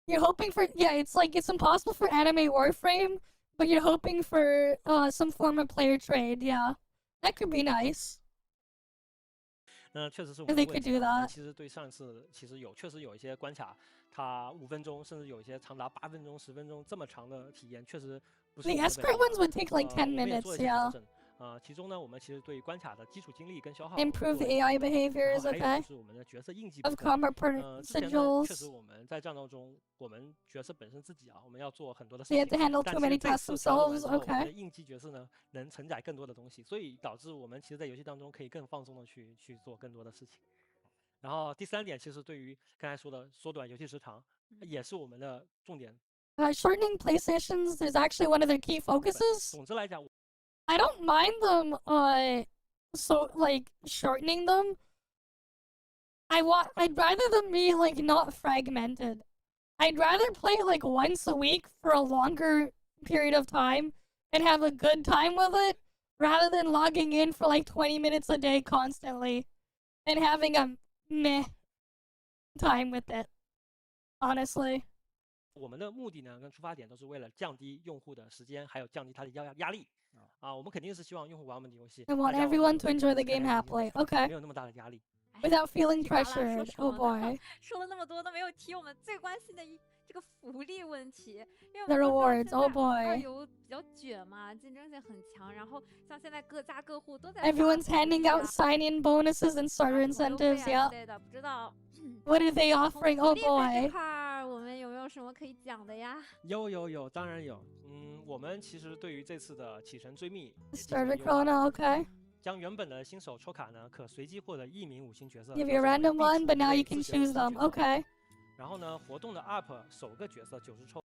You're hoping for, yeah, it's like, it's impossible for anime Warframe, but you're hoping for some form of player trade, yeah. That could be nice. 确实是我们的问题。其实对上一次确实有一些关卡，它5分钟，甚至有一些长达8分钟、10分钟这么长的体验，确实不是。The expert ones would take like 10 minutes, yeah. 其中呢，我们其实对于关卡的基础精力跟消耗 improve AI behaviors, okay. 是我们的角色印记 of combat sigils. 确实我们在战斗中，我们角色本身自己我们要做很多的事 They 情。have to handle too many tasks themselves, okay. 我们的印记角色呢，能承载更多的东西，所以导致我们其实，在游戏当中可以更放松的去做更多的事情。然后第3点，其实对于刚才说的缩短游戏时长，也是我们的重点。Shortening play sessions is actually one of their key focuses. 总之来讲。I don't mind them, so like shortening them. I'd rather them be like not fragmented. I'd rather play like once a week for a longer period of time and have a good time with it, rather than logging in for like 20 minutes a day constantly and having a meh time with it. Honestly. 我们的目的呢跟出发点都是为了降低用户的时间，还有降低他的压力。我们肯定是希望用户玩我们的游戏。I want everyone to enjoy the game happily. Okay. 没有那么大的压力。Without feeling pressured. Oh boy. 说了那么多都没有提我们最关心的这个福利问题，因为 The rewards. Oh 二 boy. 游比较卷嘛，竞争性很强，然后像现在各家各户都在 Everyone's handing out sign-in bonuses and starter incentives. Yeah. 对的，不知道 What are they offering? Oh 这 boy. 块儿我们有没有什么可以讲的呀？有，当然有。我们其实对于这次的启程追觅 Starter chrono. Okay. 将原本的新手抽卡呢，可随机获得1名5星角色。Give you a random one, but now you can choose them. Okay. 然后呢，活动的 UP 首个角色90抽。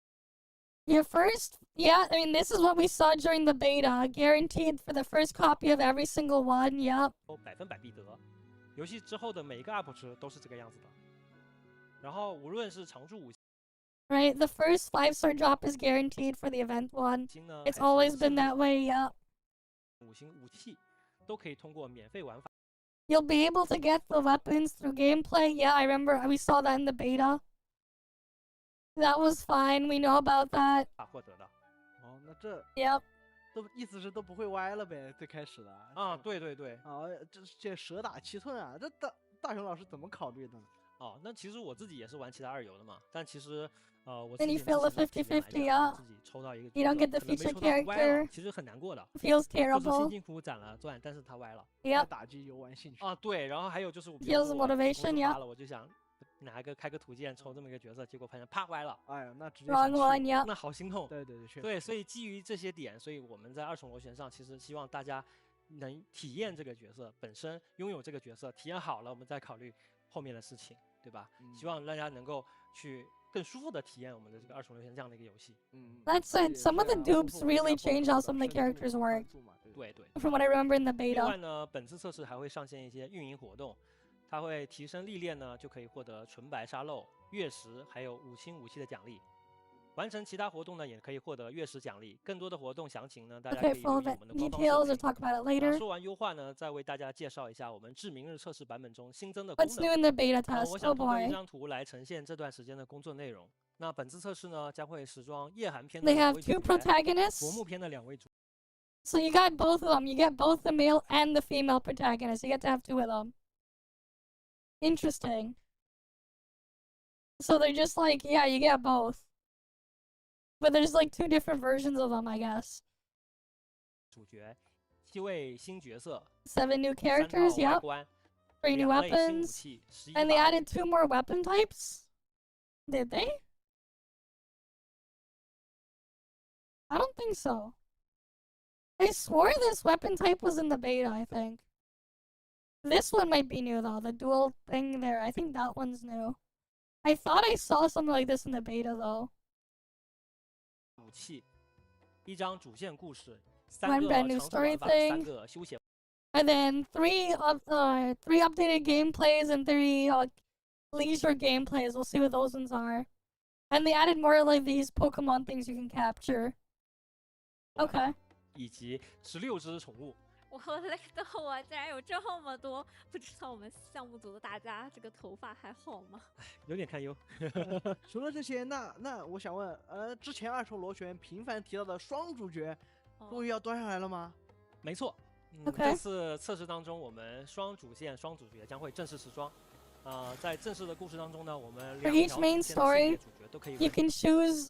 Your first, yeah, I mean, this is what we saw during the beta. Guaranteed for the first copy of every single one. Yep. 100%必得。游戏之后的每一个 UP 池都是这个样子的。然后无论是常驻5星。Right, the first 5-star drop is guaranteed for the event one. It's always been that way, yeah. 5星武器都可以通过免费玩法。You'll be able to get the weapons through gameplay. Yeah, I remember we saw that in the beta. That was fine. We know about that. 获得的。哦，那这 Yep. 都意思是都不会歪了呗？最开始的啊，对。啊，这蛇打7寸啊，这大雄老师怎么考虑的呢？哦，那其实我自己也是玩其他2游的嘛，但其实我 Then you feel the 50-50, yeah. 自己抽到一个 You don't get the feature character. 其实很难过的。Feels 就是 terrible. 辛苦攒了钻，但是它歪了。Yep. 打击游玩兴趣啊，对，然后还有就是我 Feels motivation, yeah. 了，我就想开个图鉴抽这么一个角色，结果发现啪歪了。哎呀，那直接 Wrong one, yeah. 那好心痛。对，确实。对，所以基于这些点，所以我们在2重螺旋上其实希望大家能体验这个角色本身，拥有这个角色，体验好了，我们再考虑后面的事情，对吧？希望大家能够去更舒服的体验我们的这个2重螺旋这样的一个游戏。That's it. Some of the dupes really change how some of the characters work. 对。From what I remember in the 另 beta. 外呢，本次测试还会上线一些运营活动，它会提升历练呢，就可以获得纯白沙漏、月食，还有5星武器的奖励。完成其他活动呢，也可以获得月食奖励。更多的活动详情呢，大家可以留意我们的官方，details or talk about it later. 说完优化呢，再为大家介绍一下我们至明日测试版本中新增的功能。 What's new in the beta test? 我 Oh 想通过一 boy. 张图来呈现这段时间的工作内容。那本次测试呢，将会时装夜寒篇的 They 2 have 位 2 主角， protagonists. 薄暮篇的2位主。 So you got both of them. You get both the male and the female protagonists. You get to have 2 of them. Interesting. So they're just like, yeah, you get both. But there's like 2 different versions of them, I guess. 主角7位新角色 7 new characters, yep. 3 new weapons. And they added 2 more weapon types? Did they? I don't think so. I swore this weapon type was in the beta, I think. This one might be new though, the dual thing there. I think that one's new. I thought I saw something like this in the beta though. 武器，1张主线故事，1 3 brand 个 new 常驻 story 玩法 thing. 3个休闲。 And then 3 updated gameplays and 3 leisure gameplays. We'll see what those ones are. And they added more like these Pokemon things you can capture. Okay. 以及16只宠物。我累的我竟然有这么多，不知道我们项目组的大家这个头发还好吗？有点堪忧。除了这些，那我想问，之前2重螺旋频繁提到的双主角，终于要端上来了吗？没错。Okay. 这次测试当中，我们双主线双主角将会正式时装。在正式的故事当中呢，我们For each main story, you can choose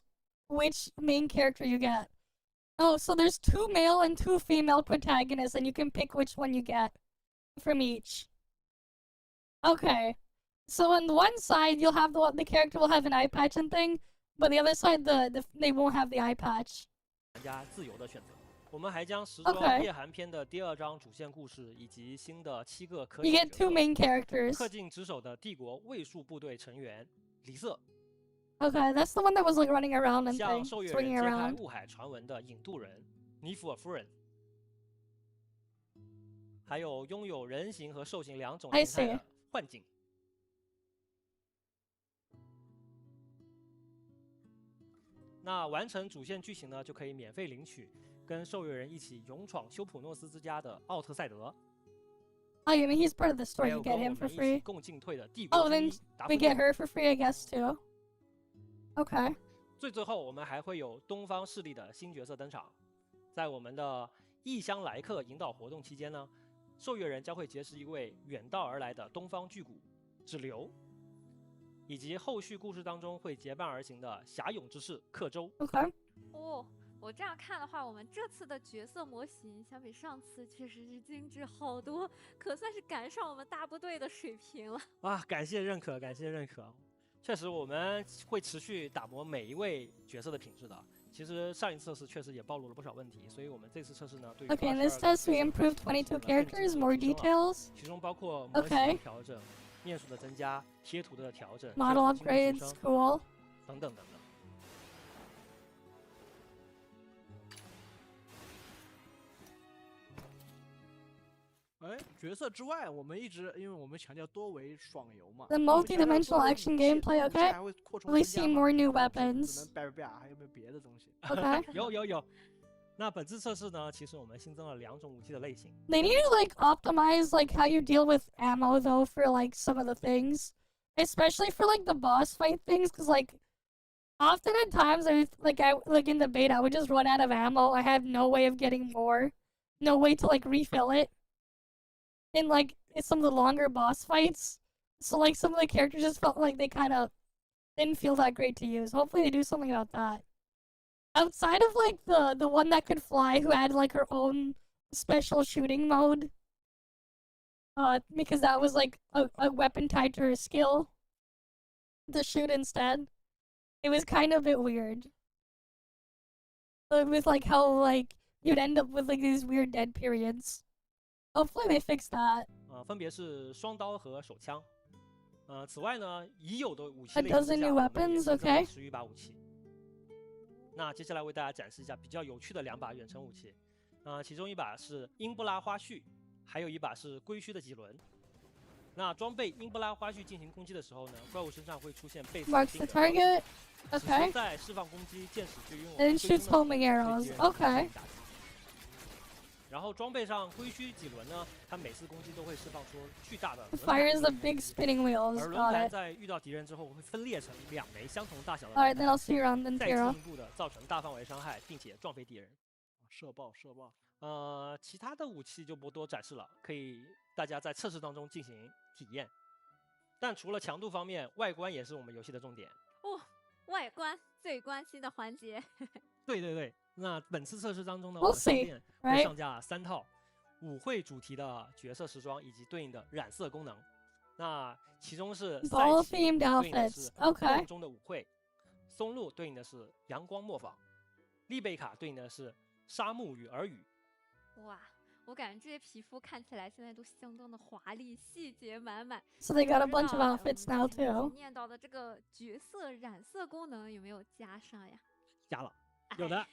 which main character you get. Oh, so there's 2 male and 2 female protagonists, and you can pick which one you get from each. Okay. So on one side, you'll have the character will have an eye patch and thing, but the other side, they won't have the eye patch. 玩家自由的选择。我们还将时装夜寒篇的第2章主线故事以及新的7个可 You get 2 main characters. 恪尽职守的帝国卫戍部队成员李瑟。 Okay, that's the one that was like running around and 向 things, 受月人 swinging 揭开 around. 雾海传闻的引渡人尼弗尔夫人，还有拥有人形和兽形2种形态的幻景。那完成主线剧情呢，就可以免费领取跟受月人一起勇闯修普诺斯之家的奥特赛德。 Oh, you mean he's part of the story? 还 You 有 get 跟我 him for 们一起 free? 共进退的帝 Oh, 国之 then 一达 we 芙 get 妮。 her for free, I guess, too. Okay. 最后，我们还会有东方势力的新角色登场。在我们的异乡来客引导活动期间呢，受阅人将会结识一位远道而来的东方巨骨芷流，以及后续故事当中会结伴而行的侠勇之士刻舟。哦，我这样看的话，我们这次的角色模型相比上次确实是精致好多，可算是赶上我们大部队的水平了。啊，感谢认可，感谢认可。确实，我们会持续打磨每一位角色的品质的。其实上一次测试确实也暴露了不少问题，所以我们这次测试呢，对于 Okay, in this test we improved 22 characters, more details. 其中包括模型的调整、面数的增加、贴图的调整、 model upgrades, cool. 等等等等。哎，角色之外，我们一直因为我们强调多维爽游嘛。 The multi-dimensional action gameplay, okay? We see more new weapons. 还有没有别的东西 Okay. 有。那本次测试呢，其实我们新增了2种武器的类型。They need to like optimize like how you deal with ammo though for like some of the things, especially for like the boss fight things, because like often at times I in the beta I would just run out of ammo. I have no way of getting more, no way to like refill it. In like some of the longer boss fights, so like some of the characters just felt like they kind of didn't feel that great to use. Hopefully they do something about that. Outside of like the one that could fly, who had like her own special shooting mode, because that was like a weapon tied to her skill to shoot instead. It was kind of a bit weird. With like how like you'd end up with like these weird dead periods. Hopefully they fix that. 分别是双刀和手枪。此外呢，已有的武器 A 类型 dozen 之下， new 我们也 weapons, 新增了 okay. 11把武器。那接下来为大家展示一下比较有趣的2把远程武器。其中一把是英布拉花絮，还有一把是龟须的几轮。那装备英布拉花絮进行攻击的时候呢，怪物身上会出现被 Marks the target. Okay. 在释放攻击，箭矢就拥有 And it shoots homing arrows. Okay. 然后装备上龟须几轮呢，它每次攻击都会释放出巨大的 Fires the big spinning wheels. 而轮 Got 盘 it. 在遇到敌人之后会分裂成2枚相同大小的 Alright, then I'll see you around then, 再进 Tiro. 一步的造成大范围伤害，并且撞飞敌人。射爆。其他的武器就不多展示了，可以大家在测试当中进行体验。但除了强度方面，外观也是我们游戏的重点。哦，外观最关心的环节。对，那本次测试当中呢， We'll 我们商 see, 店 right? 会上架3套舞会主题的角色时装以及对应的染色功能。那其中是赛 Ball 奇 themed 对应的 outfits. 是 Okay. 梦中的舞会，松露对应的是阳光磨坊，丽贝卡对应的是沙漠与耳语。哇，我感觉这些皮肤看起来现在都相当的华丽，细节满满。 So they got a bunch of outfits now 前面 too. 念到的这个角色染色功能有没有加上呀？加了，有的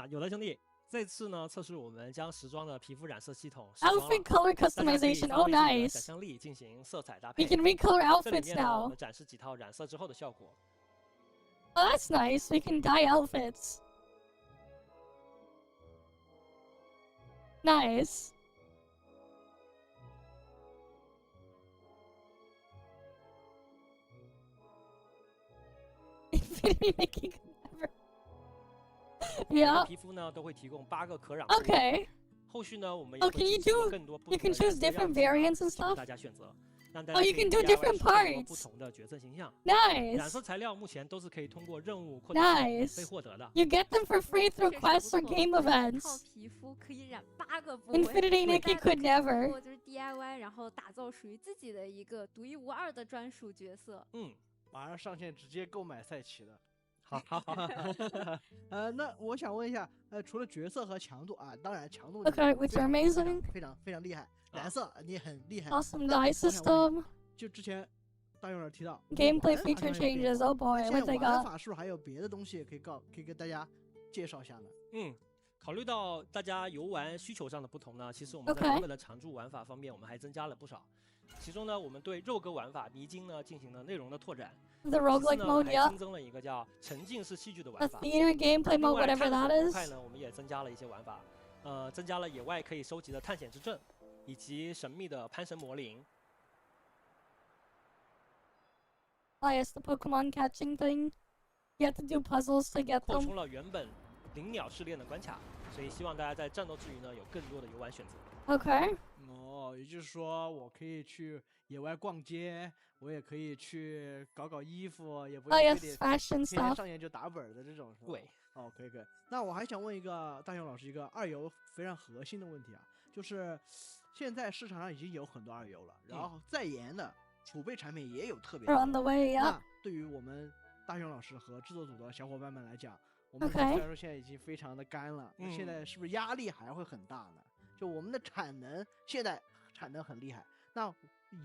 有的兄弟。这次呢，测试我们将时装的皮肤染色系统 Outfit color customization. Oh, 想 nice. 象力进行色彩搭配。 We can recolor 这里 outfits 面呢，我 now. 们展示几套染色之后的效果。 Oh, that's nice. We can dye outfits. Nice. Infinity making never. 每个 Yeah. 皮肤呢都会提供8个可染 Okay. 后续呢，我们也 Oh, 会 can you 进行 do? 更多不 You 同 can 的 choose 染色 different 样 variants and 子供 stuff. 大家选择。让大 Oh, 家 you 可以 can do DIY different 出更多 parts. 不同的角色形象。 Nice. 染色材料目前都是可以通过任务扩展被 Nice. 获得的。 You get them for free through quests or game 套 events. 皮肤可以染8个部位。 Infinity Nikki could 通 never. 过就是 DIY， 然后打造属于自己的一个独一无二的专属角色。马上上线直接购买赛奇的。好。那我想问一下，除了角色和强度啊，当然强度 Okay, which are amazing. 非常厉害，染色你也很厉害。 Awesome 那 dye 我想问一下 system. 就之前大勇儿提到 Gameplay 玩好 feature 像有变 changes. Oh boy, 现 what 在 they 玩 got? 法是不是还有别的东西可以跟大家介绍一下呢？考虑到大家游玩需求上的不同呢，其实我们在 Okay. 原本的常驻玩法方面，我们还增加了不少。其中呢，我们对肉鸽玩法迷津呢进行了内容的拓展。 The roguelike 其次呢， mode, 还 yeah. 新增了一个叫沉浸式戏剧的 A 玩法。 theater gameplay 另 mode, 外 whatever 探索 that 模块 is. 呢，我们也增加了一些玩法，增加了野外可以收集的探险之证，以及神秘的潘神魔灵。 Oh yes, the Pokemon catching thing. You have to do puzzles to get 扩 them. 充了原本0秒试炼的关卡，所以希望大家在战斗之余呢，有更多的游玩选择。 Okay. 哦，也就是说，我可以去野外逛街，我也可以去搞搞衣服，也不 Oh 用 yes, 非得 fashion 天天 stuff. 上演就打本儿的这种，是吧？对。哦，可以可以。那我还想问一个大雄老师一个二游非常核心的问题啊，就是现在市场上已经有很多二游了，然后在研的储备产品也有特别多。 We're on the way, yeah. 那对于我们大雄老师和制作组的小伙伴们来讲，我们 Okay. 虽然说现在已经非常的干了，那现在是不是压力还会很大呢？就我们的产能现在产能很厉害，那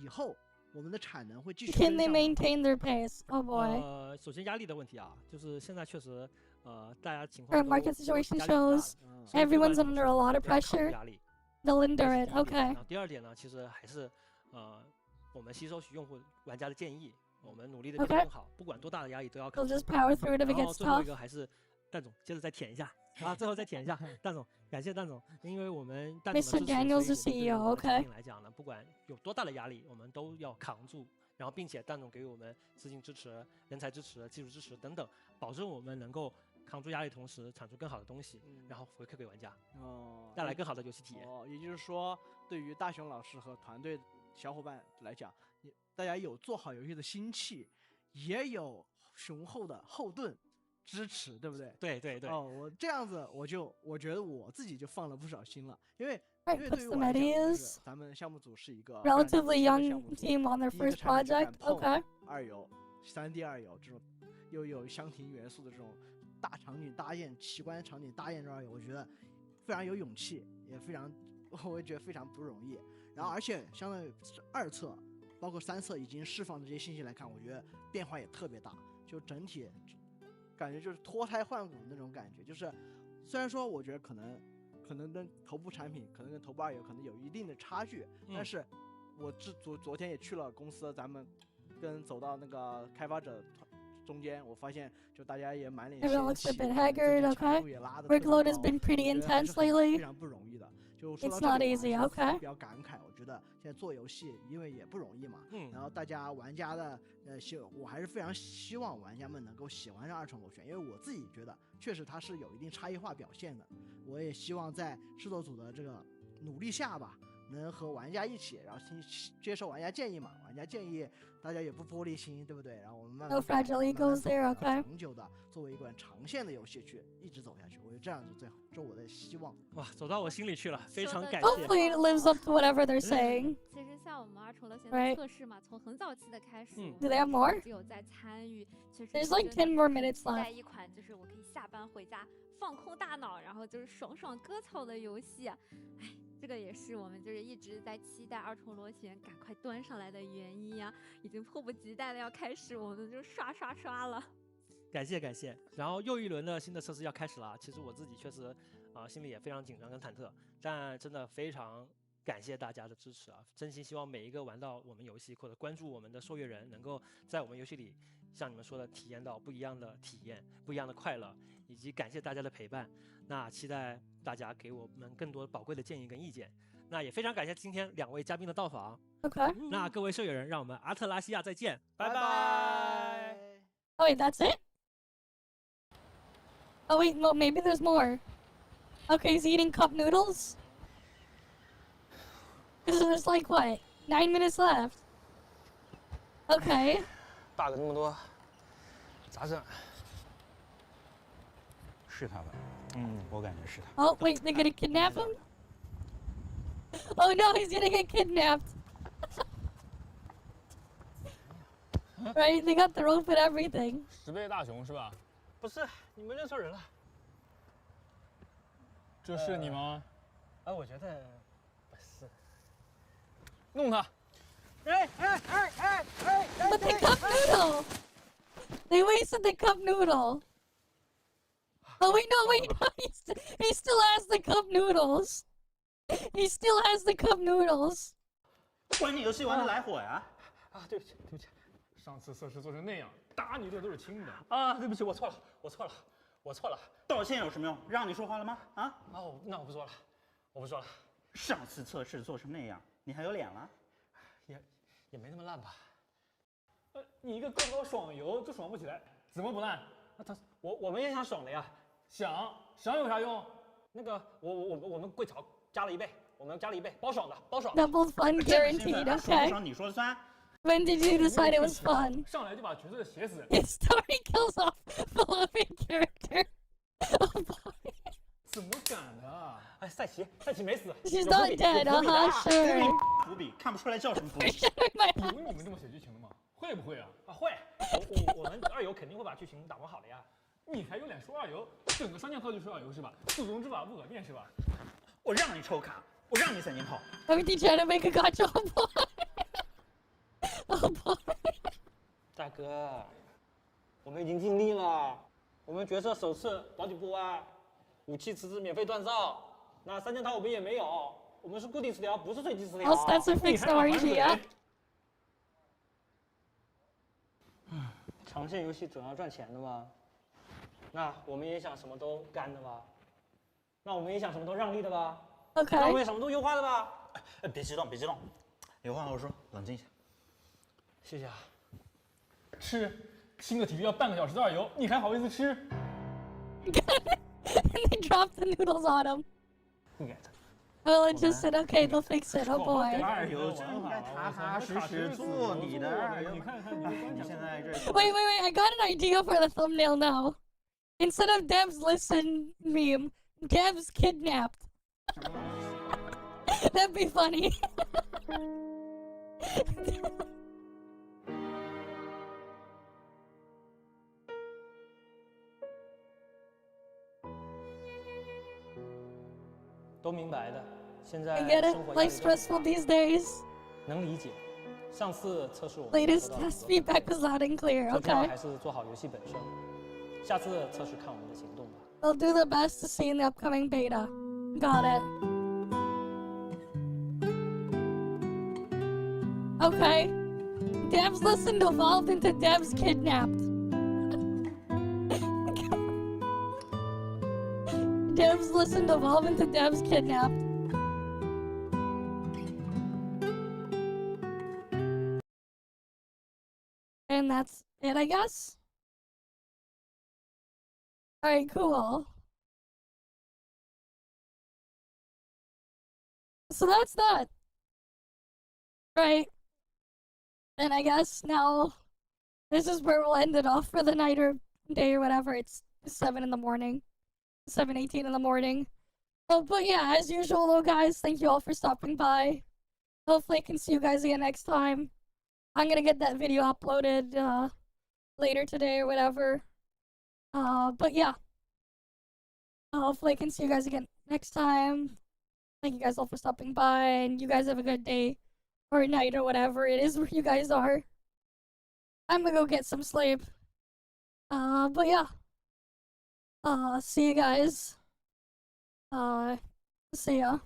以后我们的产能会继续 Can 跟 they 上吗？ maintain their pace? Oh boy. 首先压力的问题啊，就是现在确实，大家情 Our 况都 market situation 压力很大的 shows 所以不管 everyone's 怎么 under 说 a lot of 都要抗住 pressure. 压力。 They'll 这 endure 是 it. 第一点 Okay. 然后第二点呢，其实还是我们吸收取用户玩家的建议，我们努力的变得 Okay. 更好，不管多大的压力都要 They'll 扛住。 just power through it if it 然后 gets 最后一 tough. 个还是蛋总，接着再舔一下啊，最后再舔一下蛋总，感谢蛋总，因为我们蛋总的 Mr. 支持， Daniel's 所 the 以我们对于我们 CEO. 的产 Okay. 品来讲呢，不管有多大的压力，我们都要扛住。然后，并且蛋总给我们资金支持、人才支持、技术支持等等，保证我们能够扛住压力，同时产出更好的东西，然后回馈给玩家，带来更好的游戏体验。哦，也就是说，对于大雄老师和团队小伙伴来讲，大家有做好游戏的心气，也有雄厚的后盾支持，对不对？对对对。哦，我这样子，我觉得我自己就放了不少心了，因为 Right, 对 puts 于 them 我来 at 讲，就是 ease. 咱们项目组是一个 Relatively 非常年轻的项 young 目组 team on their 第一个 first 产品就 project. 敢碰 Okay. 二游、3D 二游这种又有箱庭元素的这种大场景搭建、奇观场景搭建这二游，我觉得非常有勇气，也非常，我也觉得非常不容易。然后，而且相当于二测，包括三测已经释放的这些信息来看，我觉得变化也特别大，就整体感觉就是脱胎换骨的那种感觉。就是虽然说我觉得可能跟头部产品，可能跟头部二游可能有一定的差距，但是我昨天也去了公司，咱们走到那个开发者中间，我发现就大家也满脸 Everyone 嫌 looks a 弃， bit haggard. 强 Okay. 度也拉得特别 Workload has 高 been pretty 我觉得还是 intense 非 lately. 常不容易的。就说 It's 到 not 这里， easy. 我 Okay. 还是比较感慨。我觉得现在做游戏，因为也不容易嘛，然后大家玩家的我还是非常希望玩家们能够喜欢上二重螺旋，因为我自己觉得确实它是有一定差异化表现的。我也希望在制作组的这个努力下吧，能和玩家一起，然后接受玩家建议嘛，玩家建议大家也不玻璃心，对不对？然后我们慢慢 No fragile egos there. 然后 Okay. 长久的作为一款长线的游戏去一直走下去，我觉得这样子最好，这是我的希望。哇，走到我心里去了，非常感谢。 Hopefully it lives up to whatever they're saying. 其实像我们二重螺旋 Right. 的测试嘛，从很早期的开始， Do they have more? 只有在参与，确实 There's like 10 more minutes 期待 left. 一款就是我可以下班回家放空大脑，然后就是爽爽割草的游戏。哎，这个也是我们就是一直在期待二重螺旋赶快端上来的原因呀，已经迫不及待的要开始，我们就刷了。感谢感谢。然后又一轮的新的测试要开始了，其实我自己确实心里也非常紧张跟忐忑，但真的非常感谢大家的支持啊！真心希望每一个玩到我们游戏或者关注我们的受阅人，能够在我们游戏里像你们说的体验到不一样的体验、不一样的快乐，以及感谢大家的陪伴。那期待大家给我们更多宝贵的建议跟意见。那也非常感谢今天2位嘉宾的到访。 Okay. 那各位受友人，让我们阿特拉西亚再见，拜拜。 Oh wait, that's it? Oh wait, no, maybe there's more. Okay, he's eating cup noodles? Because there's like, what, 9 minutes left? Okay. bug 那么多，咋整？是他吧？我感觉是他。 Oh, wait, they're gonna kidnap him? Oh no, he's gonna get kidnapped. Right, they got the rope and everything. 10倍大熊是吧？不是，你们认错人了。这是你吗？我觉得不是。弄他！ But the cup noodle! They wasted the cup noodle. Oh wait, no, he still has the cup noodles. He still has the cup noodles. 玩你游戏玩的来火呀！对不起，对不起，上次测试做成那样，打你一顿都是轻的。对不起，我错了。道歉有什么用？让你说话了吗？那我不说了，我不说了。上次测试做成那样，你还有脸了？也没那么烂吧？你一个高爽游就爽不起来，怎么不烂？我们也想爽的呀。想有啥用？那个我们贵潮加了1倍，我们加了1倍，包爽的，包爽的。 Double fun guaranteed. Okay. 爽你说了算。 When did you decide it was fun? 上来就把角色写死。 His story kills off beloved character. Oh boy. 怎么敢的？哎，赛琪没死。 She's not dead, sure. 伏笔看不出来叫什么伏笔。有你们这么写剧情的吗？会不会啊？啊会，我们二游肯定会把剧情打磨好的呀。你还有脸说二游？整个3件套就说二游是吧？速中之法不可变是吧？我让你抽卡，我让你3件套。 Let me teach you how to make a gacha. Oh boy. 大哥，我们已经尽力了。我们角色首次保底不歪，武器池子免费锻造，那3件套我们也没有，我们是固定词条，不是随机词条。 All stats are fixed, RNG, yeah. 长线游戏总要赚钱的嘛，那我们也想什么都干的吧，那我们也想什么都让利的吧 ，OK， 那我们也什么都优化的吧。哎，别激动，别激动，有话好好说，冷静一下。谢谢啊。吃，新的体育要半个小时的二游，你还好意思吃？ And they dropped the noodles on him. 不给他。 Well, it just said, okay, they'll fix it. Oh boy. 二游就应该踏踏实实做你的二游。你看看你现在这。Wait, I got an idea for the thumbnail now. Instead of Deb's listen meme, Deb's kidnapped. That'd be funny. I 都明白的，现在 I get it. 生活 Life's stressful these days. 能理解。上次测试我们 Latest test feedback was loud and clear. 最重要 Okay. 还是做好游戏本身。下次测试看我们的行动吧。 I'll do the best to see in the upcoming beta. Got it. Okay. Deb's listened evolved into Deb's kidnapped. Deb's listened evolved into Deb's kidnapped. And that's it, I guess. Alright, cool. So that's that. Right. And I guess now this is where we'll end it off for the night or day or whatever. It's 7 in the morning. 7:18 in the morning. But yeah, as usual though, guys, thank you all for stopping by. Hopefully I can see you guys again next time. I'm gonna get that video uploaded later today or whatever. But yeah. Hopefully I can see you guys again next time. Thank you guys all for stopping by, and you guys have a good day or night or whatever it is where you guys are. I'm gonna go get some sleep. But yeah. See you guys. See ya.